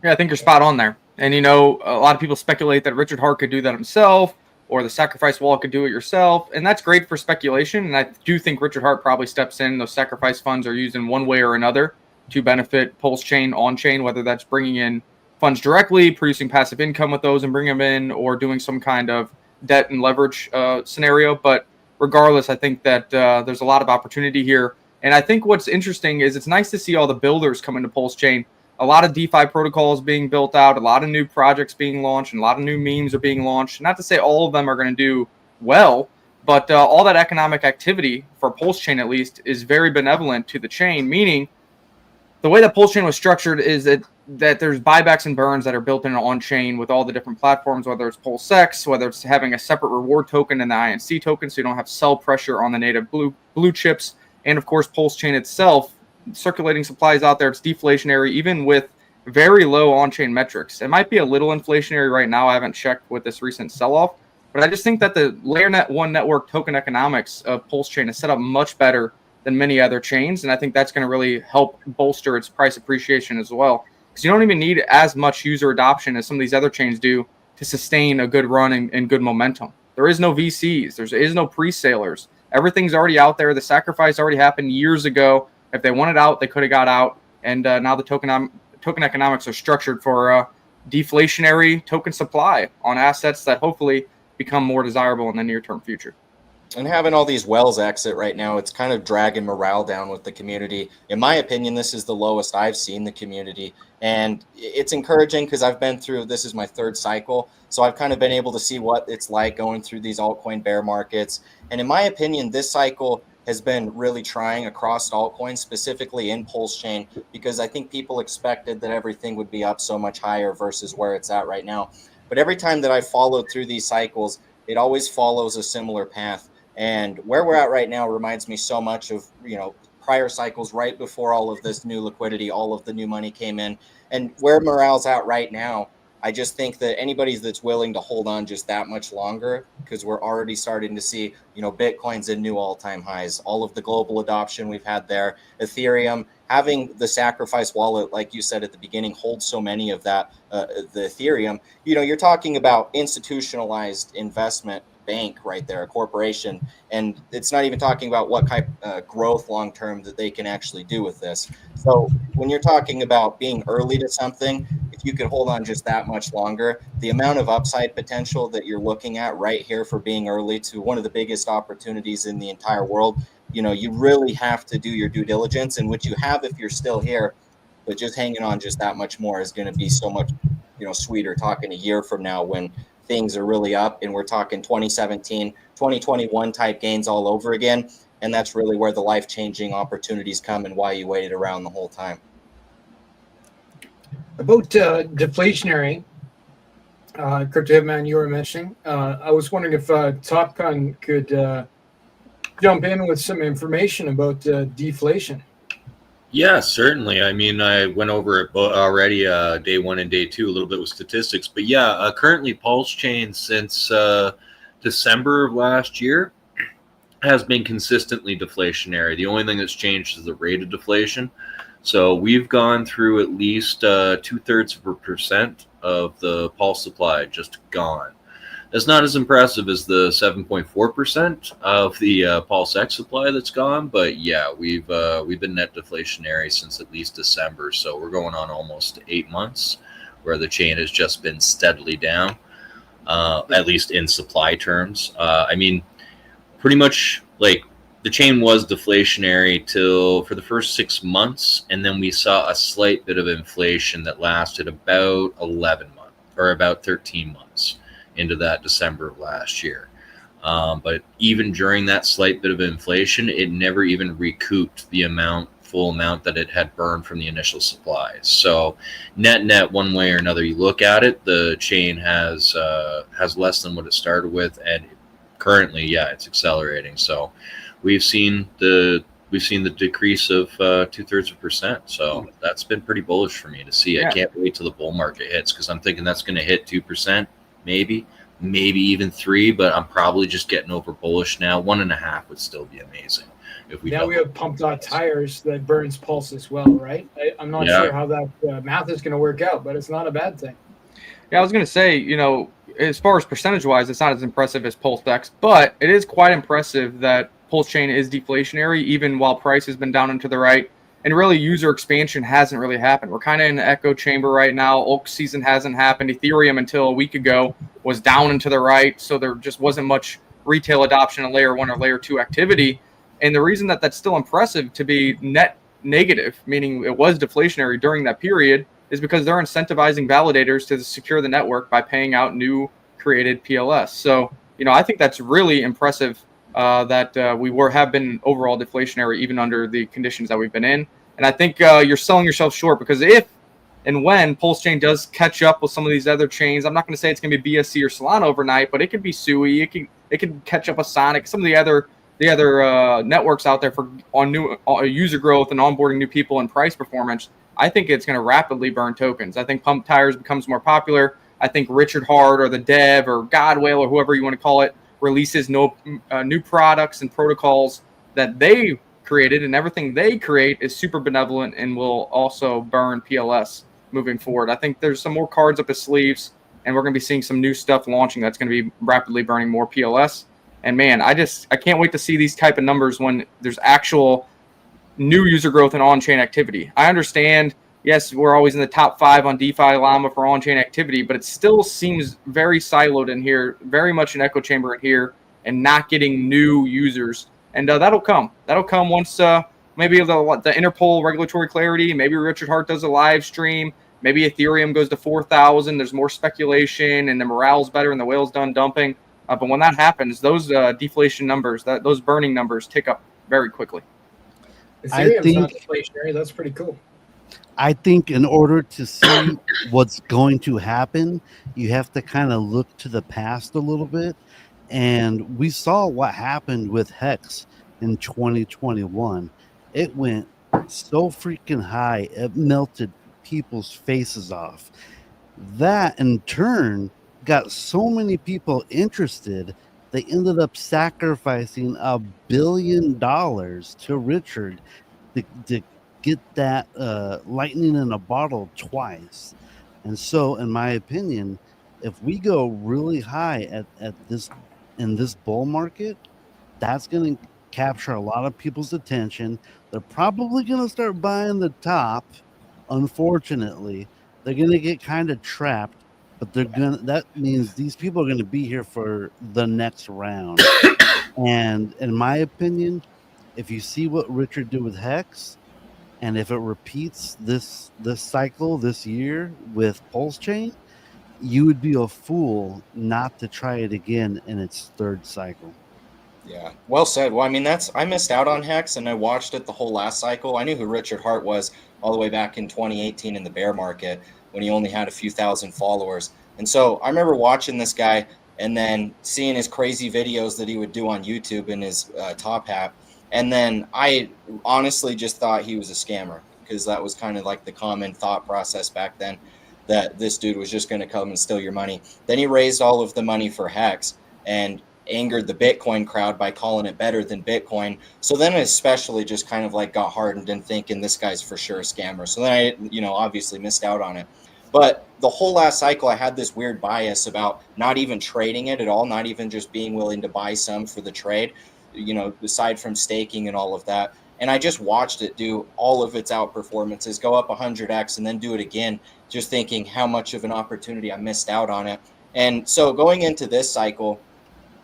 Yeah, I think you're spot on there. And, you know, a lot of people speculate that Richard Hart could do that himself, or the sacrifice wallet could do it yourself. And that's great for speculation. And I do think Richard Hart probably steps in. Those sacrifice funds are used in one way or another to benefit PulseChain on-chain, whether that's bringing in funds directly, producing passive income with those and bring them in, or doing some kind of debt and leverage scenario. But regardless, I think that there's a lot of opportunity here. And I think what's interesting is it's nice to see all the builders come into PulseChain. A lot of DeFi protocols being built out, a lot of new projects being launched, and a lot of new memes are being launched. Not to say all of them are going to do well, but all that economic activity, for PulseChain at least, is very benevolent to the chain, meaning the way that PulseChain was structured is that there's buybacks and burns that are built in on-chain with all the different platforms, whether it's PulseX, whether it's having a separate reward token and the INC token, so you don't have sell pressure on the native blue chips, and of course PulseChain itself, circulating supplies out there, it's deflationary, even with very low on-chain metrics. It might be a little inflationary right now. I haven't checked with this recent sell-off, but I just think that the LayerNet 1 network token economics of PulseChain is set up much better than many other chains, and I think that's going to really help bolster its price appreciation as well, because you don't even need as much user adoption as some of these other chains do to sustain a good run and good momentum. There is no VCs. There is no pre-salers. Everything's already out there. The sacrifice already happened years ago. If they wanted out, they could have got out. And now the token economics are structured for deflationary token supply on assets that hopefully become more desirable in the near-term future. And having all these wells exit right now, it's kind of dragging morale down with the community. In my opinion, this is the lowest I've seen the community. And it's encouraging because I've been through, this is my third cycle. So I've kind of been able to see what it's like going through these altcoin bear markets. And in my opinion, this cycle has been really trying across altcoins, specifically in PulseChain, because I think people expected that everything would be up so much higher versus where it's at right now. But every time that I followed through these cycles, it always follows a similar path. And where we're at right now reminds me so much of, prior cycles right before all of this new liquidity, all of the new money came in. And where morale's at right now, I just think that anybody that's willing to hold on just that much longer, because we're already starting to see, Bitcoin's in new all-time highs, all of the global adoption we've had there, Ethereum, having the sacrifice wallet, like you said at the beginning, hold so many of that, the Ethereum, you're talking about institutionalized investment bank right there, a corporation, and it's not even talking about what type of growth long term that they can actually do with this. So when you're talking about being early to something, if you could hold on just that much longer, the amount of upside potential that you're looking at right here for being early to one of the biggest opportunities in the entire world, you really have to do your due diligence, and what you have if you're still here, but just hanging on just that much more is going to be so much sweeter talking a year from now when things are really up and we're talking 2017, 2021 type gains all over again. And that's really where the life-changing opportunities come and why you waited around the whole time. About deflationary, Crypto Hitman, you were mentioning, I was wondering if Top Gun could jump in with some information about deflation. Yeah, certainly. I mean, I went over it already day one and day two, a little bit with statistics. But yeah, currently PulseChain since December of last year has been consistently deflationary. The only thing that's changed is the rate of deflation. So we've gone through at least 0.2% of the Pulse supply just gone. That's not as impressive as the 7.4% of the PulseX supply that's gone, but yeah, we've been net deflationary since at least December, so we're going on almost 8 months where the chain has just been steadily down, at least in supply terms. I mean, pretty much like the chain was deflationary for the first 6 months, and then we saw a slight bit of inflation that lasted about 11 months or about 13 months. Into that December of last year. But even during that slight bit of inflation, it never even recouped the full amount that it had burned from the initial supplies. So net, one way or another you look at it, the chain has less than what it started with, and currently, yeah, it's accelerating. So we've seen the decrease of 0.2%. So that's been pretty bullish for me to see. Yeah. I can't wait till the bull market hits, because I'm thinking that's going to hit 2%. Maybe even 3%, but I'm probably just getting over bullish now. 1.5 would still be amazing. If we have Pump.Tires that burns Pulse as well, right? I'm not sure how that math is going to work out, but it's not a bad thing. Yeah, I was going to say, as far as percentage-wise, it's not as impressive as PulseX, but it is quite impressive that PulseChain is deflationary, even while price has been down and to the right. And really, user expansion hasn't really happened. We're kind of in an echo chamber right now. Oak season hasn't happened. Ethereum, until a week ago, was down and to the right. So there just wasn't much retail adoption of layer 1 or layer 2 activity. And the reason that that's still impressive to be net negative, meaning it was deflationary during that period, is because they're incentivizing validators to secure the network by paying out new created PLS. So, I think that's really impressive. That we have been overall deflationary even under the conditions that we've been in. And I think you're selling yourself short, because if and when PulseChain does catch up with some of these other chains, I'm not going to say it's going to be BSC or Solana overnight, but it could be Sui, it could catch up with Sonic, some of the other networks out there on new user growth and onboarding new people and price performance. I think it's going to rapidly burn tokens. I think Pump.Tires becomes more popular. I think Richard Hart or the Dev or Godwell or whoever you want to call it releases new products and protocols that they created, and everything they create is super benevolent and will also burn PLS moving forward. I think there's some more cards up his sleeves, and we're going to be seeing some new stuff launching that's going to be rapidly burning more PLS. And man, I can't wait to see these type of numbers when there's actual new user growth and on-chain activity. I understand Yes, we're always in the top 5 on DeFi Llama for on-chain activity, but it still seems very siloed in here, very much an echo chamber in here, and not getting new users. And that'll come. That'll come once maybe the Interpol regulatory clarity, maybe Richard Hart does a live stream, maybe Ethereum goes to 4,000, there's more speculation, and the morale's better, and the whale's done dumping. But when that happens, those deflation numbers, those burning numbers tick up very quickly. Ethereum's not deflationary. That's pretty cool. I think in order to see what's going to happen, you have to kind of look to the past a little bit. And we saw what happened with HEX in 2021. It went so freaking high, it melted people's faces off. That in turn got so many people interested, they ended up sacrificing $1 billion to Richard to get that lightning in a bottle twice. And so, in my opinion, if we go really high at this in this bull market, that's going to capture a lot of people's attention. They're probably going to start buying the top. Unfortunately, they're going to get kind of trapped, but that means these people are going to be here for the next round. And in my opinion, if you see what Richard did with HEX, and if it repeats this cycle this year with PulseChain, you would be a fool not to try it again in its third cycle. Yeah, well said. Well, I mean, I missed out on HEX, and I watched it the whole last cycle. I knew who Richard Hart was all the way back in 2018 in the bear market when he only had a few thousand followers. And so I remember watching this guy and then seeing his crazy videos that he would do on YouTube in his top hat. And then I honestly just thought he was a scammer, because that was kind of like the common thought process back then, that this dude was just going to come and steal your money. Then he raised all of the money for HEX and angered the Bitcoin crowd by calling it better than Bitcoin. So then I especially just kind of like got hardened and thinking this guy's for sure a scammer. So then I, obviously missed out on it. But the whole last cycle, I had this weird bias about not even trading it at all, not even just being willing to buy some for the trade, aside from staking and all of that. And I just watched it do all of its outperformances, go up 100x and then do it again, just thinking how much of an opportunity I missed out on it. And so going into this cycle,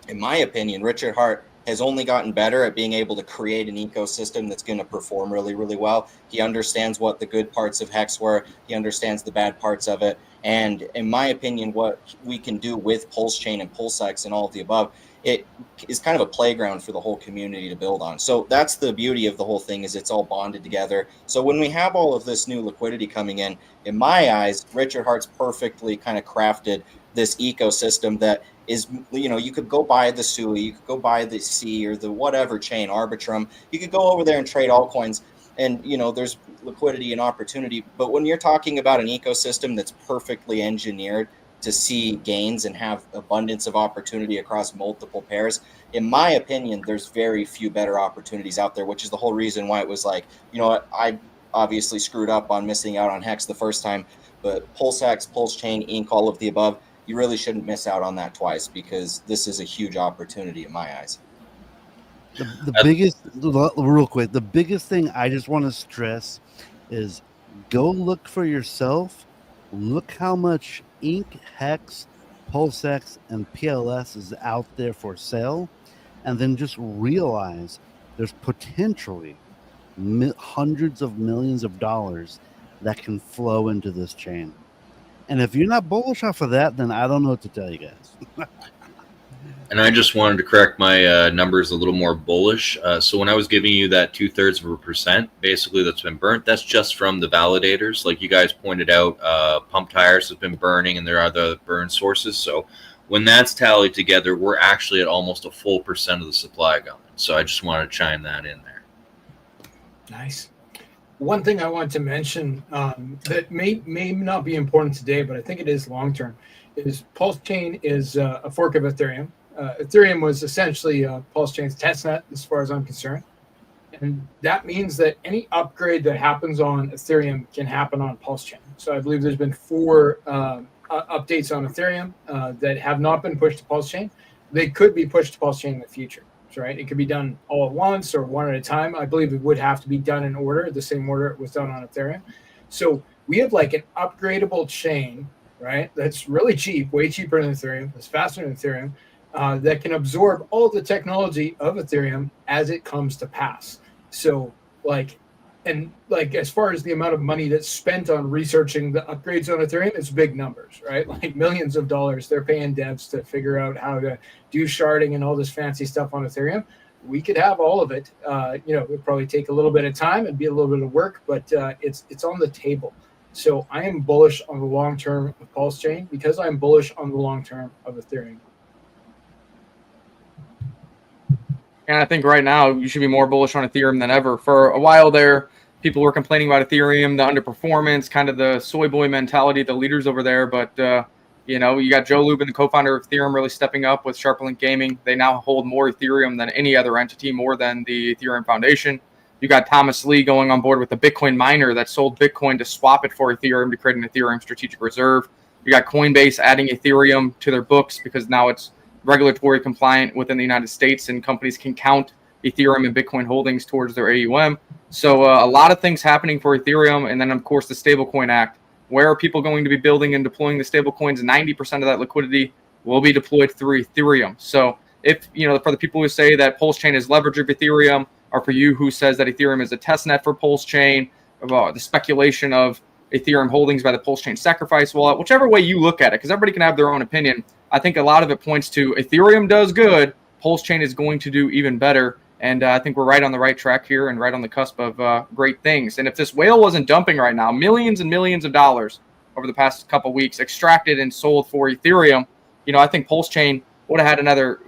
in my opinion, Richard Hart has only gotten better at being able to create an ecosystem that's going to perform really, really well. He understands what the good parts of HEX were. He understands the bad parts of it. And in my opinion, what we can do with PulseChain and PulseX and all of the above, it is kind of a playground for the whole community to build on. So that's the beauty of the whole thing, is it's all bonded together. So when we have all of this new liquidity coming in my eyes, Richard Hart's perfectly kind of crafted this ecosystem that is, you could go buy the SUI, you could go buy the C or the whatever chain, Arbitrum. You could go over there and trade altcoins, and there's liquidity and opportunity. But when you're talking about an ecosystem that's perfectly engineered to see gains and have abundance of opportunity across multiple pairs, in my opinion, there's very few better opportunities out there, which is the whole reason why it was like, I obviously screwed up on missing out on HEX the first time, but PulseX, PulseChain, Inc., all of the above, you really shouldn't miss out on that twice, because this is a huge opportunity in my eyes. The biggest, real quick, the biggest thing I just want to stress is go look for yourself. Look how much Inc., HEX, PulseX, and PLS is out there for sale. And then just realize there's potentially hundreds of millions of dollars that can flow into this chain. And if you're not bullish off of that, then I don't know what to tell you guys. And I just wanted to correct my numbers a little more bullish. So when I was giving you that 0.2%, basically that's been burnt, that's just from the validators. Like you guys pointed out, Pump.Tires has been burning, and there are other burn sources. So when that's tallied together, we're actually at almost a full % of the supply going. So I just wanted to chime that in there. Nice. One thing I want to mention that may not be important today, but I think it is long term, is PulseChain is a fork of Ethereum. Ethereum was essentially PulseChain's testnet, as far as I'm concerned, and that means that any upgrade that happens on Ethereum can happen on PulseChain. So I believe there's been 4 updates on Ethereum that have not been pushed to PulseChain. They could be pushed to PulseChain in the future. Right, it could be done all at once or one at a time. I believe it would have to be done in order, the same order it was done on Ethereum. So we have like an upgradable chain, right? That's really cheap, way cheaper than Ethereum. That's faster than Ethereum. That can absorb all the technology of Ethereum as it comes to pass. So as far as the amount of money that's spent on researching the upgrades on Ethereum, it's big numbers, right? Like millions of dollars. They're paying devs to figure out how to do sharding and all this fancy stuff on Ethereum. We could have all of it. It would probably take a little bit of time and be a little bit of work, but it's on the table. So I am bullish on the long term of PulseChain because I'm bullish on the long term of Ethereum. And I think right now you should be more bullish on Ethereum than ever. For a while there, people were complaining about Ethereum, the underperformance, kind of the soy boy mentality, the leaders over there. But, you got Joe Lubin, the co-founder of Ethereum, really stepping up with SharpLink Gaming. They now hold more Ethereum than any other entity, more than the Ethereum Foundation. You got Thomas Lee going on board with the Bitcoin miner that sold Bitcoin to swap it for Ethereum to create an Ethereum strategic reserve. You got Coinbase adding Ethereum to their books because now it's regulatory compliant within the United States, and companies can count Ethereum and Bitcoin holdings towards their AUM. So a lot of things happening for Ethereum. And then, of course, the Stablecoin Act. Where are people going to be building and deploying the stablecoins? 90% of that liquidity will be deployed through Ethereum. So if, for the people who say that PulseChain is leverage of Ethereum, or for you who says that Ethereum is a testnet for PulseChain, about the speculation of Ethereum holdings by the PulseChain sacrifice wallet, whichever way you look at it, because everybody can have their own opinion. I think a lot of it points to Ethereum does good, PulseChain is going to do even better. And I think we're right on the right track here and right on the cusp of great things. And if this whale wasn't dumping right now, millions and millions of dollars over the past couple of weeks extracted and sold for Ethereum, I think PulseChain would have had another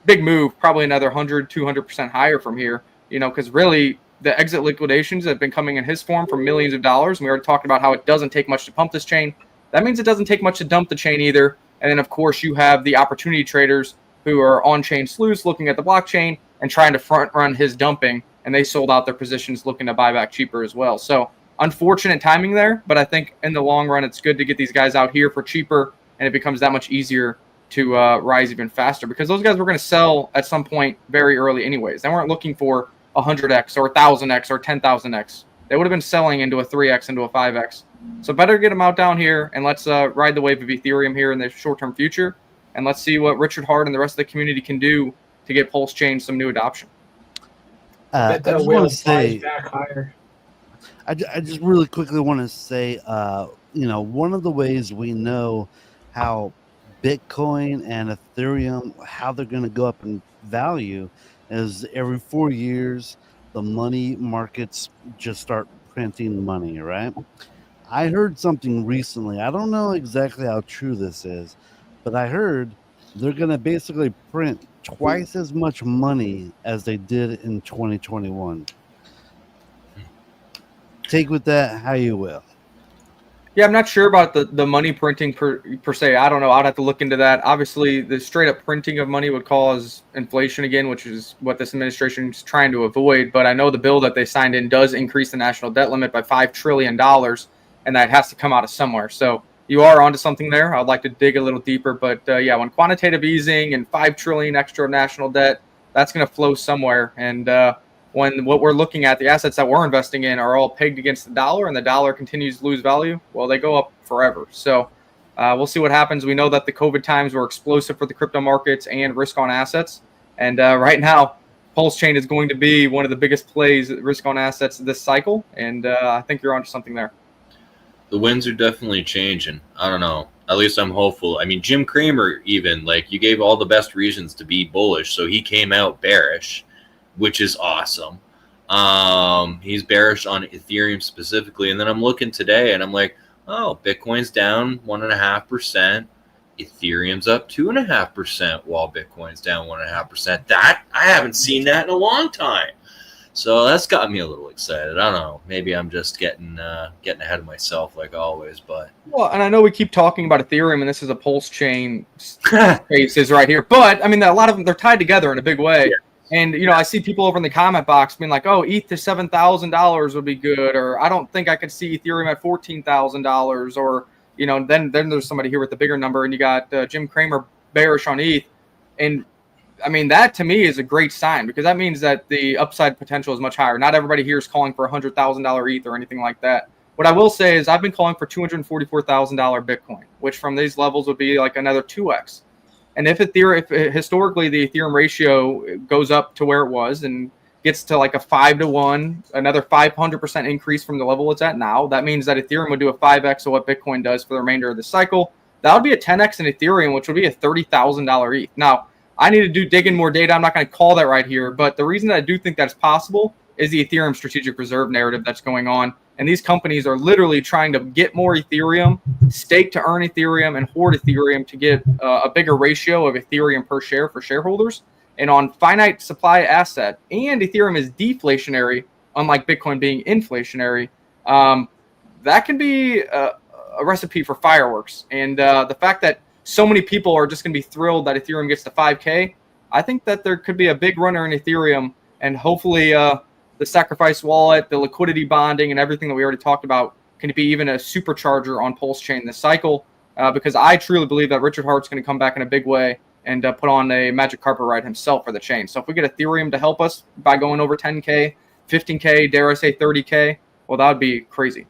big move, probably another 100, 200% higher from here, because really the exit liquidations have been coming in his form for millions of dollars. And we already talked about how it doesn't take much to pump this chain. That means it doesn't take much to dump the chain either. And then, of course, you have the opportunity traders who are on-chain sleuths looking at the blockchain and trying to front-run his dumping, and they sold out their positions looking to buy back cheaper as well. So unfortunate timing there, but I think in the long run, it's good to get these guys out here for cheaper, and it becomes that much easier to rise even faster because those guys were going to sell at some point very early anyways. They weren't looking for 100x or 1,000x or 10,000x. They would have been selling into a 3x, into a 5x. So better get them out down here, and let's ride the wave of Ethereum here in the short-term future, and let's see what Richard Hart and the rest of the community can do to get PulseChain some new adoption. I just want to say, I just really quickly want to say, one of the ways we know how Bitcoin and Ethereum, how they're going to go up in value is every 4 years, the money markets just start printing money, right? I heard something recently. I don't know exactly how true this is, but I heard they're going to basically print twice as much money as they did in 2021. Take with that how you will. Yeah, I'm not sure about the money printing per se. I don't know. I'd have to look into that. Obviously, the straight up printing of money would cause inflation again, which is what this administration is trying to avoid. But I know the bill that they signed in does increase the national debt limit by $5 trillion, and that has to come out of somewhere. So you are onto something there. I'd like to dig a little deeper. But yeah, when quantitative easing and $5 trillion extra national debt, that's going to flow somewhere. And when what we're looking at, the assets that we're investing in are all pegged against the dollar and the dollar continues to lose value, well, they go up forever. So we'll see what happens. We know that the COVID times were explosive for the crypto markets and risk on assets. And right now, PulseChain is going to be one of the biggest plays risk on assets this cycle. And I think you're onto something there. The winds are definitely changing. I don't know. At least I'm hopeful. I mean, Jim Cramer even, you gave all the best reasons to be bullish. So he came out bearish, which is awesome. He's bearish on Ethereum specifically. And then I'm looking today and I'm like, oh, Bitcoin's down 1.5%. Ethereum's up 2.5% while Bitcoin's down 1.5%. That I haven't seen that in a long time. So that's got me a little excited. I don't know. Maybe I'm just getting ahead of myself like always. But well, and I know we keep talking about Ethereum, and this is a PulseChain spaces right here. But I mean, a lot of them, they're tied together in a big way. Yeah. And, I see people over in the comment box being like, oh, ETH to $7,000 would be good. Or I don't think I could see Ethereum at $14,000. Or, then there's somebody here with the bigger number. And you got Jim Cramer bearish on ETH. And, I mean, that to me is a great sign because that means that the upside potential is much higher. Not everybody here is calling for $100,000 ETH or anything like that. What I will say is I've been calling for $244,000 Bitcoin, which from these levels would be like another 2x. And if historically the Ethereum ratio goes up to where it was and gets to like a 5-to-1, another 500% increase from the level it's at now, that means that Ethereum would do a 5x of what Bitcoin does for the remainder of the cycle. That would be a 10x in Ethereum, which would be a $30,000 ETH. Now, I need to dig in more data. I'm not going to call that right here, but the reason that I do think that's possible is the Ethereum strategic reserve narrative that's going on. And these companies are literally trying to get more Ethereum, stake to earn Ethereum, and hoard Ethereum to get a bigger ratio of Ethereum per share for shareholders. And on finite supply asset, and Ethereum is deflationary, unlike Bitcoin being inflationary, that can be a recipe for fireworks. And the fact that so many people are just going to be thrilled that Ethereum gets to 5K, I think that there could be a big runner in Ethereum, and hopefully the sacrifice wallet, the liquidity bonding, and everything that we already talked about can be even a supercharger on PulseChain this cycle, because I truly believe that Richard Hart's going to come back in a big way and put on a magic carpet ride himself for the chain. So if we get Ethereum to help us by going over 10K, 15K, dare I say 30K, well, that would be crazy.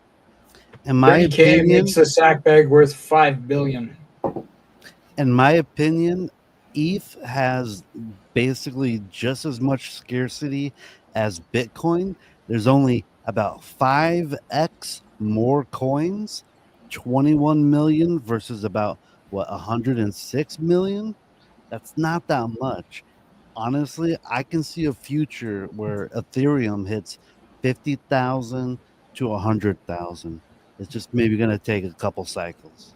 In my 30K opinion, makes a sack bag worth $5 billion. in my opinion, ETH has basically just as much scarcity as Bitcoin. There's only about 5x more coins, 21 million versus about 106 million. That's not that much. Honestly, I can see a future where Ethereum hits 50,000 to 100,000. It's just maybe going to take a couple cycles.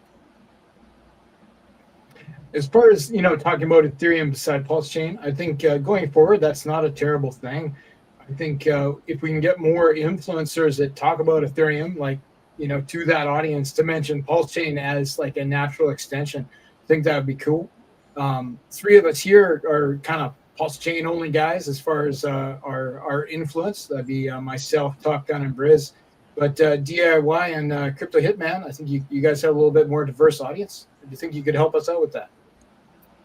As far as, talking about Ethereum beside PulseChain, I think going forward, that's not a terrible thing. I think if we can get more influencers that talk about Ethereum, like, to that audience, to mention PulseChain as like a natural extension, I think that would be cool. Three of us here are kind of PulseChain only guys as far as our influence. That'd be myself, Top Gun, and Briz. But DIY and Crypto Hitman, I think you guys have a little bit more diverse audience. Do you think you could help us out with that?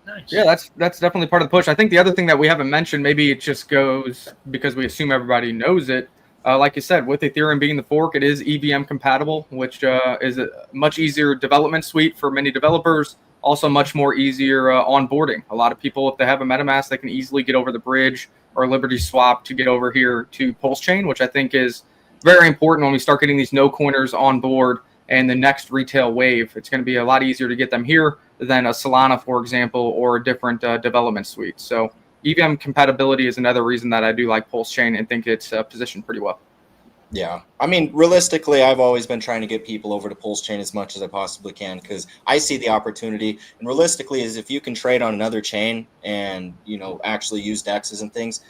Nice. Yeah, that's definitely part of the push. I think the other thing that we haven't mentioned, maybe it just goes because we assume everybody knows it. Like you said, with Ethereum being the fork, it is EVM compatible, which is a much easier development suite for many developers. Also much more easier onboarding. A lot of people, if they have a MetaMask, they can easily get over the bridge or Liberty Swap to get over here to PulseChain, which I think is very important when we start getting these no-coiners on board and the next retail wave. It's going to be a lot easier to get them here than a Solana, for example, or a different development suite. So EVM compatibility is another reason that I do like PulseChain and think it's positioned pretty well. Yeah. I mean, realistically, I've always been trying to get people over to PulseChain as much as I possibly can because I see the opportunity. And realistically, is if you can trade on another chain and, actually use DEXs and things,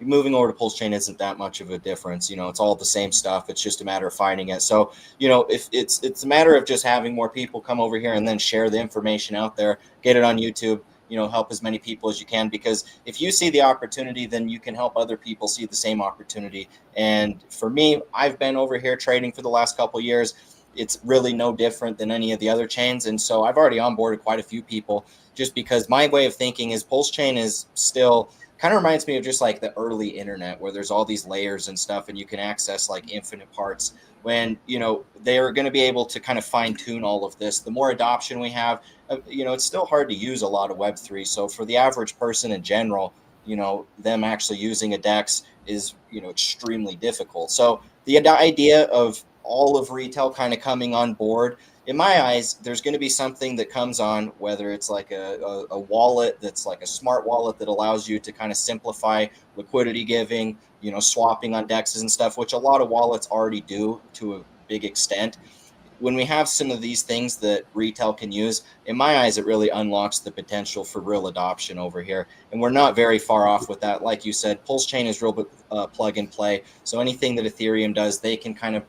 moving over to PulseChain isn't that much of a difference. It's all the same stuff. It's just a matter of finding it. So, if it's a matter of just having more people come over here and then share the information out there, get it on YouTube, help as many people as you can, because if you see the opportunity, then you can help other people see the same opportunity. And for me, I've been over here trading for the last couple of years. It's really no different than any of the other chains. And so I've already onboarded quite a few people just because my way of thinking is PulseChain is still kind of reminds me of just like the early internet where there's all these layers and stuff and you can access like infinite parts when, they are going to be able to kind of fine tune all of this. The more adoption we have, it's still hard to use a lot of Web3. So for the average person in general, them actually using a DEX is, extremely difficult. So the idea of all of retail kind of coming on board, in my eyes, there's going to be something that comes on, whether it's like a wallet that's like a smart wallet that allows you to kind of simplify liquidity giving, swapping on DEXs and stuff, which a lot of wallets already do to a big extent. When we have some of these things that retail can use, in my eyes, it really unlocks the potential for real adoption over here. And we're not very far off with that. Like you said, PulseChain is real plug and play. So anything that Ethereum does, they can kind of,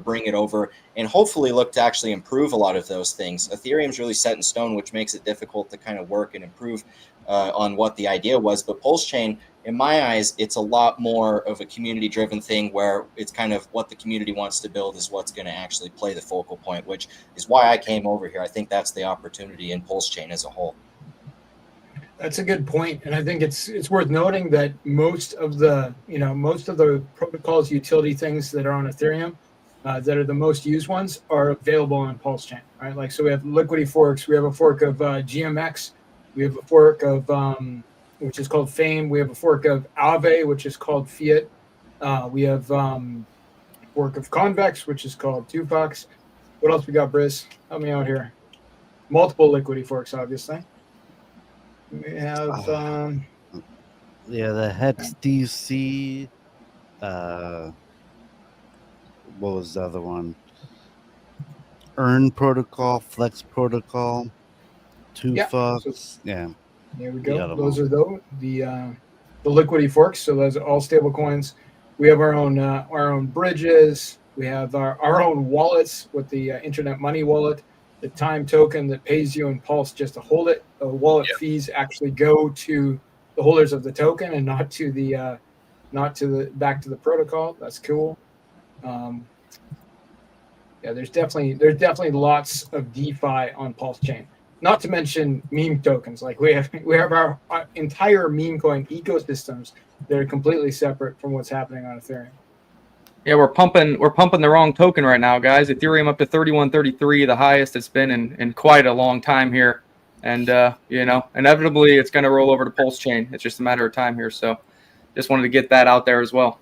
bring it over and hopefully look to actually improve a lot of those things. Ethereum's really set in stone, which makes it difficult to kind of work and improve on what the idea was. But PulseChain, in my eyes, it's a lot more of a community-driven thing where it's kind of what the community wants to build is what's going to actually play the focal point, which is why I came over here. I think that's the opportunity in PulseChain as a whole. That's a good point, and I think it's worth noting that most of the protocols, utility things that are on Ethereum that are the most used ones are available on PulseChain, right? Like, so we have Liquidity forks, we have a fork of GMX, we have a fork of which is called Fame, we have a fork of Aave, which is called Fiat, we have a fork of Convex, which is called Tupax. What else we got, Briz? Help me out here. Multiple Liquidity forks, obviously. We have yeah, the HEX DC. What was the other one? Earn protocol, Flex protocol, two fucks. Yeah. There we go. Those are the Liquidity forks. So those are all stable coins. We have our own bridges. We have our own wallets with the internet money wallet, the time token that pays you in Pulse just to hold it. The wallet fees actually go to the holders of the token and not to the back to the protocol. That's cool. Yeah, there's definitely lots of DeFi on PulseChain. Not to mention meme tokens. Like we have our entire meme coin ecosystems that are completely separate from what's happening on Ethereum. Yeah, we're pumping the wrong token right now, guys. Ethereum up to 31.33, the highest it's been in quite a long time here. And inevitably it's going to roll over to PulseChain. It's just a matter of time here. So just wanted to get that out there as well.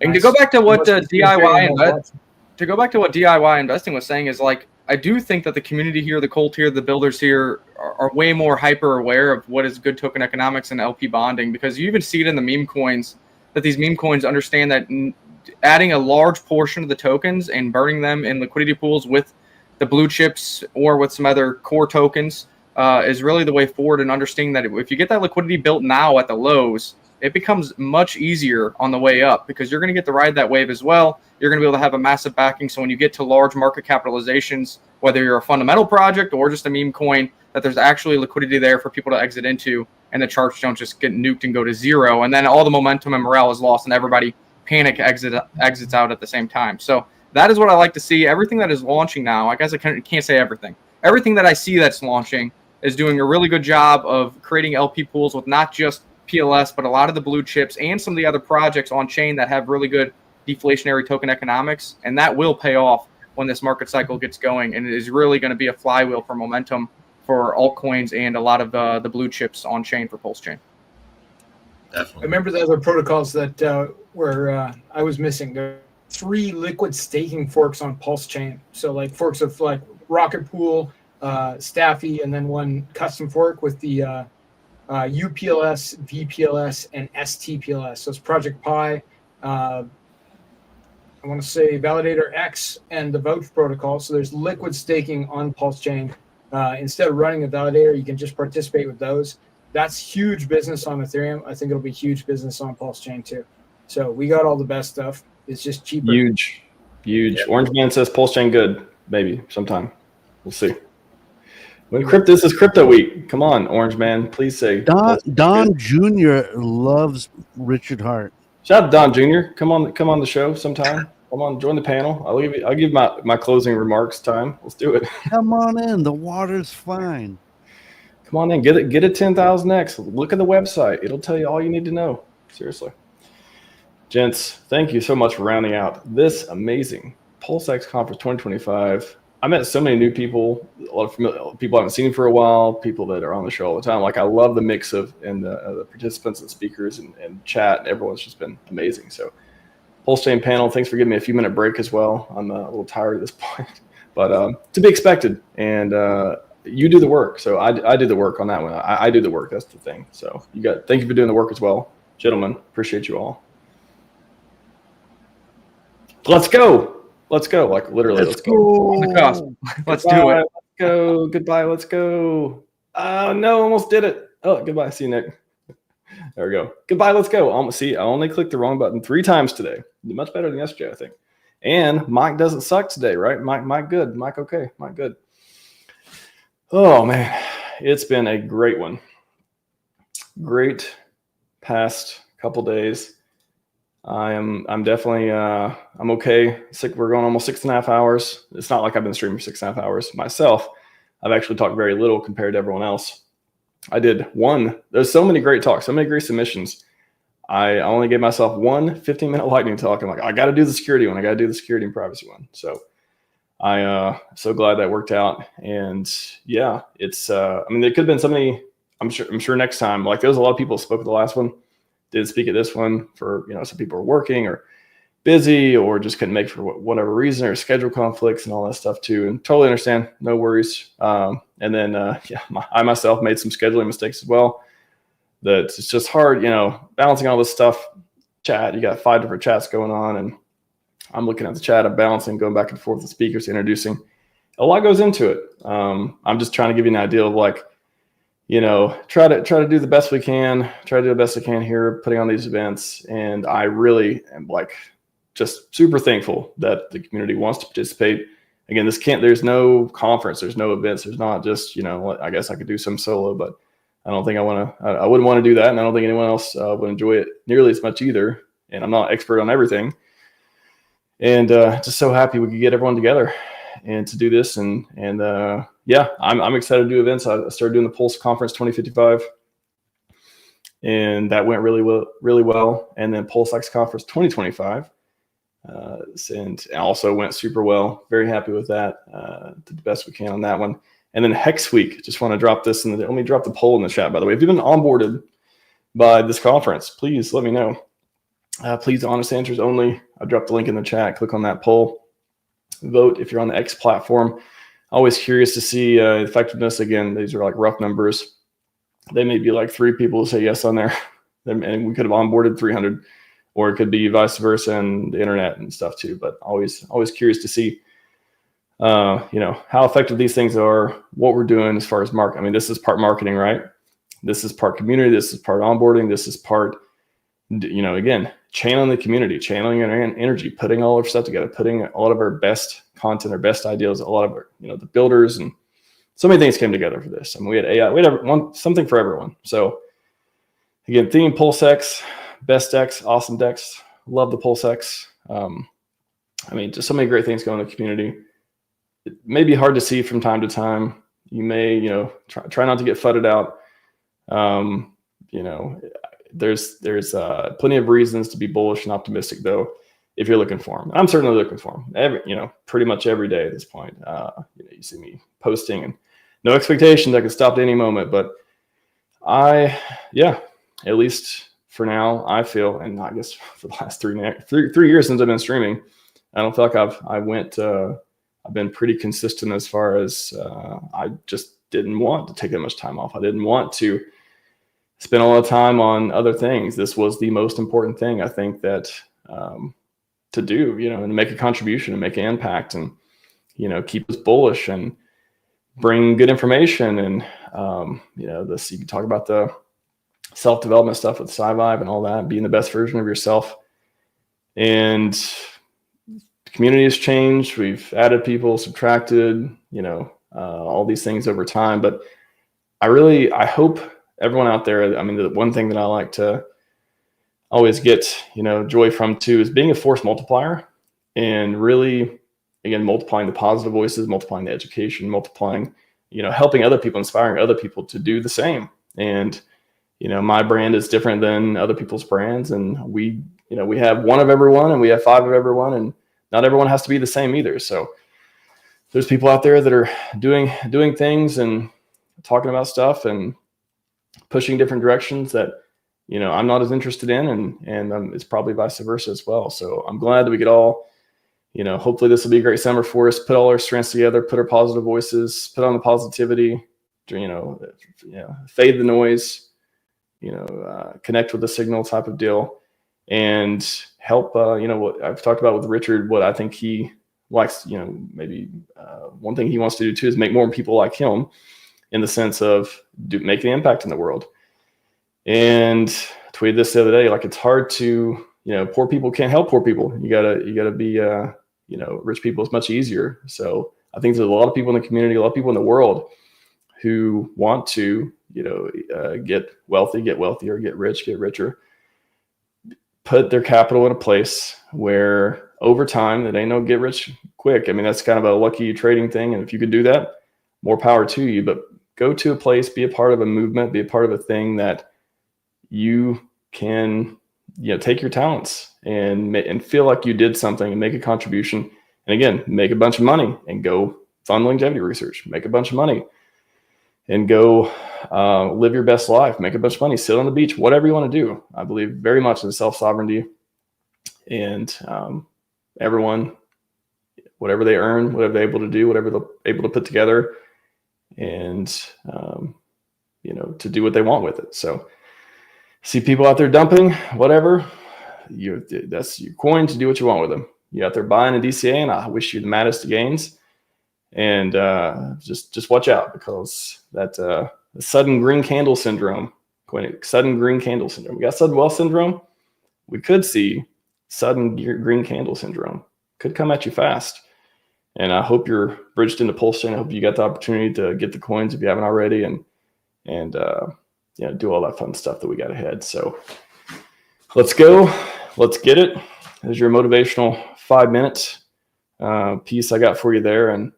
And to go back to what DIY investing was saying is, like, I do think that the community here, the cult here, the builders here are way more hyper aware of what is good token economics and LP bonding, because you even see it in the meme coins, that these meme coins understand that adding a large portion of the tokens and burning them in liquidity pools with the blue chips or with some other core tokens is really the way forward, and understanding that if you get that liquidity built now at the lows, it becomes much easier on the way up, because you're going to get to ride that wave as well. You're going to be able to have a massive backing. So when you get to large market capitalizations, whether you're a fundamental project or just a meme coin, that there's actually liquidity there for people to exit into, and the charts don't just get nuked and go to zero. And then all the momentum and morale is lost and everybody exits out at the same time. So that is what I like to see. Everything that is launching now, I guess I can't say everything. Everything that I see that's launching is doing a really good job of creating LP pools with not just PLS, but a lot of the blue chips and some of the other projects on chain that have really good deflationary token economics. And that will pay off when this market cycle gets going. And it is really going to be a flywheel for momentum for altcoins and a lot of the blue chips on chain for PulseChain. Definitely. I remember the other protocols that were I was missing. There are 3 liquid staking forks on PulseChain. So like forks of like Rocket Pool, Staffy, and then one custom fork with the UPLS, VPLS, and STPLS. So it's Project Pi, I want to say Validator X, and the Vouch protocol. So there's liquid staking on PulseChain. Instead of running a validator, you can just participate with those. That's huge business on Ethereum. I think it'll be huge business on PulseChain too. So we got all the best stuff. It's just cheaper. Huge. Yeah. Orange Man says PulseChain good. Maybe sometime. We'll see. This is crypto week. Come on, Orange Man. Please say. Don Jr. loves Richard Hart. Shout out to Don Jr. Come on the show sometime. Come on, join the panel. I'll give my closing remarks time. Let's do it. Come on in. The water's fine. Come on in. Get a 10,000x. Look at the website. It'll tell you all you need to know. Seriously. Gents, thank you so much for rounding out this amazing PulseX Conference 2025. I met so many new people, a lot of people I haven't seen for a while, people that are on the show all the time. Like, I love the mix of the participants and speakers and chat, and everyone's just been amazing. So PulseChain Panel, thanks for giving me a few minute break as well. I'm a little tired at this point, but to be expected. And you do the work. So I do the work on that one. I do the work. That's the thing. So thank you for doing the work as well. Gentlemen, appreciate you all. Let's go. Like literally, let's go. On the cusp. Let's do it. Let's go. Goodbye. Let's go. No, almost did it. Oh, goodbye. See you, Nick. There we go. Goodbye. Let's go. See, I only clicked the wrong button 3 times today. Much better than yesterday, I think. And Mike doesn't suck today, right? Mike good. Mike okay. Mike good. Oh man, it's been a great one. Great past couple days. I'm definitely I'm okay. We're going almost 6.5 hours. It's not like I've been streaming for 6.5 hours myself. I've actually talked very little compared to everyone else. I did one. There's so many great talks, so many great submissions. I only gave myself one 15-minute lightning talk. I'm like, I got to do the security one. I got to do the security and privacy one. So I'm so glad that worked out. And yeah, it's, I mean, there could have been somebody, I'm sure next time, like there was a lot of people who spoke at the last one, didn't speak at this one for, you know, some people are working or busy or just couldn't make for whatever reason, or schedule conflicts and all that stuff too. And totally understand, no worries. And then, yeah, I myself made some scheduling mistakes as well. That it's just hard, you know, balancing all this stuff. Chat, you got 5 different chats going on, and I'm looking at the chat, I'm balancing, going back and forth with speakers, introducing. A lot goes into it. I'm just trying to give you an idea of, like, you know, try to do the best we can, try to do the best I can here, putting on these events. And I really am, like, just super thankful that the community wants to participate. Again, there's no conference, there's no events, there's not just, you know, I guess I could do some solo, but I don't think I wouldn't want to do that. And I don't think anyone else would enjoy it nearly as much either. And I'm not expert on everything. And just so happy we could get everyone together and to do this. And yeah, I'm excited to do events. I started doing the Pulse Conference 2055, and that went really well. And then PulseX Conference 2025, and also went super well. Very happy with that. Did the best we can on that one. And then HEX Week, just want to drop this in let me drop the poll in the chat, by the way. If you've been onboarded by this conference, please let me know. Please, honest answers only. I dropped the link in the chat. Click on that poll. Vote if you're on the X platform. Always curious to see effectiveness. Again, these are like rough numbers. They may be like 3 people who say yes on there, and we could have onboarded 300, or it could be vice versa and the internet and stuff too. But always curious to see, you know, how effective these things are, what we're doing as far as I mean, this is part marketing, right? This is part community. This is part onboarding. This is part, you know, again, channeling the community, channeling our energy, putting all our stuff together, putting a lot of our best content, our best ideas, a lot of our, you know, the builders, and so many things came together for this. I mean, we had AI, we had something for everyone. So again, theme PulseX, best DEX, awesome DEX, love the PulseX. I mean, just so many great things going in the community. It may be hard to see from time to time. You may, you know, try not to get fudded out. You know, there's plenty of reasons to be bullish and optimistic, though, if you're looking for them. I'm certainly looking for them. You know, pretty much every day at this point. You know, you see me posting, and no expectations I can stop at any moment. But yeah, at least for now, I feel, and I guess for the last three years since I've been streaming, I don't feel like I've been pretty consistent as far as I just didn't want to take that much time off. I didn't want to spend a lot of time on other things. This was the most important thing, I think, that to do, you know, and make a contribution and make an impact, and, you know, keep us bullish and bring good information. And, you know, you can talk about the self-development stuff with SciVive and all that, being the best version of yourself. And the community has changed. We've added people, subtracted, you know, all these things over time. But I hope everyone out there, I mean, the one thing that I like to always get, you know, joy from too, is being a force multiplier, and really, again, multiplying the positive voices, multiplying the education, multiplying, you know, helping other people, inspiring other people to do the same. And, you know, my brand is different than other people's brands, and we have one of everyone, and we have 5 of everyone, and not everyone has to be the same either. So there's people out there that are doing things and talking about stuff and pushing different directions that, you know, I'm not as interested in, and it's probably vice versa as well. So I'm glad that we could all, you know, hopefully this will be a great summer for us, put all our strengths together, put our positive voices, put on the positivity, you know, fade the noise, you know, connect with the signal type of deal, and help, you know, what I've talked about with Richard, what I think he likes, you know, maybe one thing he wants to do too is make more people like him, in the sense of make an impact in the world. And I tweeted this the other day, like, it's hard to, you know, poor people can't help poor people. You gotta be, you know, rich people is much easier. So I think there's a lot of people in the community, a lot of people in the world who want to, you know, get wealthy, get wealthier, get rich, get richer, put their capital in a place where over time, it ain't no get rich quick. I mean, that's kind of a lucky trading thing. And if you could do that, more power to you. But go to a place, be a part of a movement, be a part of a thing that you can take your talents and feel like you did something and make a contribution. And again, make a bunch of money and go fund longevity research, make a bunch of money and go live your best life, make a bunch of money, sit on the beach, whatever you want to do. I believe very much in self-sovereignty, and everyone, whatever they earn, whatever they're able to do, whatever they're able to put together, and to do what they want with it. So see people out there dumping, whatever, that's your coin to do what you want with them. You're out there buying a DCA, and I wish you the maddest of gains. And just watch out, because that the sudden green candle syndrome, sudden green candle syndrome. We got sudden wealth syndrome. We could see sudden green candle syndrome. Could come at you fast. And I hope you're bridged into PulseChain. I hope you got the opportunity to get the coins if you haven't already, and do all that fun stuff that we got ahead. So let's go. Let's get it. There's your motivational 5 minutes piece I got for you there. And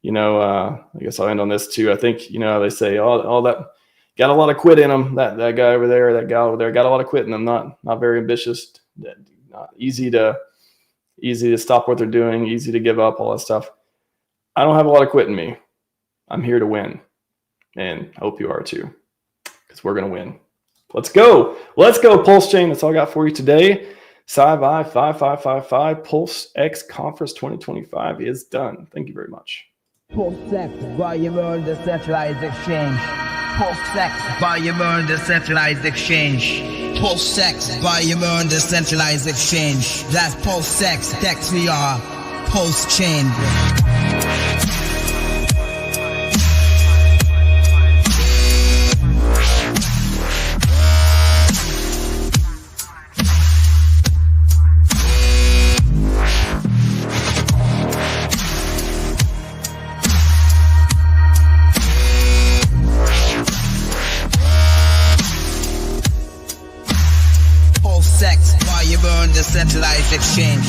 I guess I'll end on this too. I think, they say all that got a lot of quit in them. That guy over there, that guy over there got a lot of quit in them. Not very ambitious, not easy to stop what they're doing, easy to give up, all that stuff. I don't have a lot of quit in me. I'm here to win, and I hope you are too, because we're going to win. Let's go. Let's go, PulseChain. That's all I got for you today. SciVive 5555 PulseX Conference 2025 is done. Thank you very much. PulseX, volume decentralized exchange. PulseX, volume decentralized exchange. PulseX, volume decentralized exchange. That's PulseX, DEX we are. PulseChain. PulseX, volume decentralized exchange.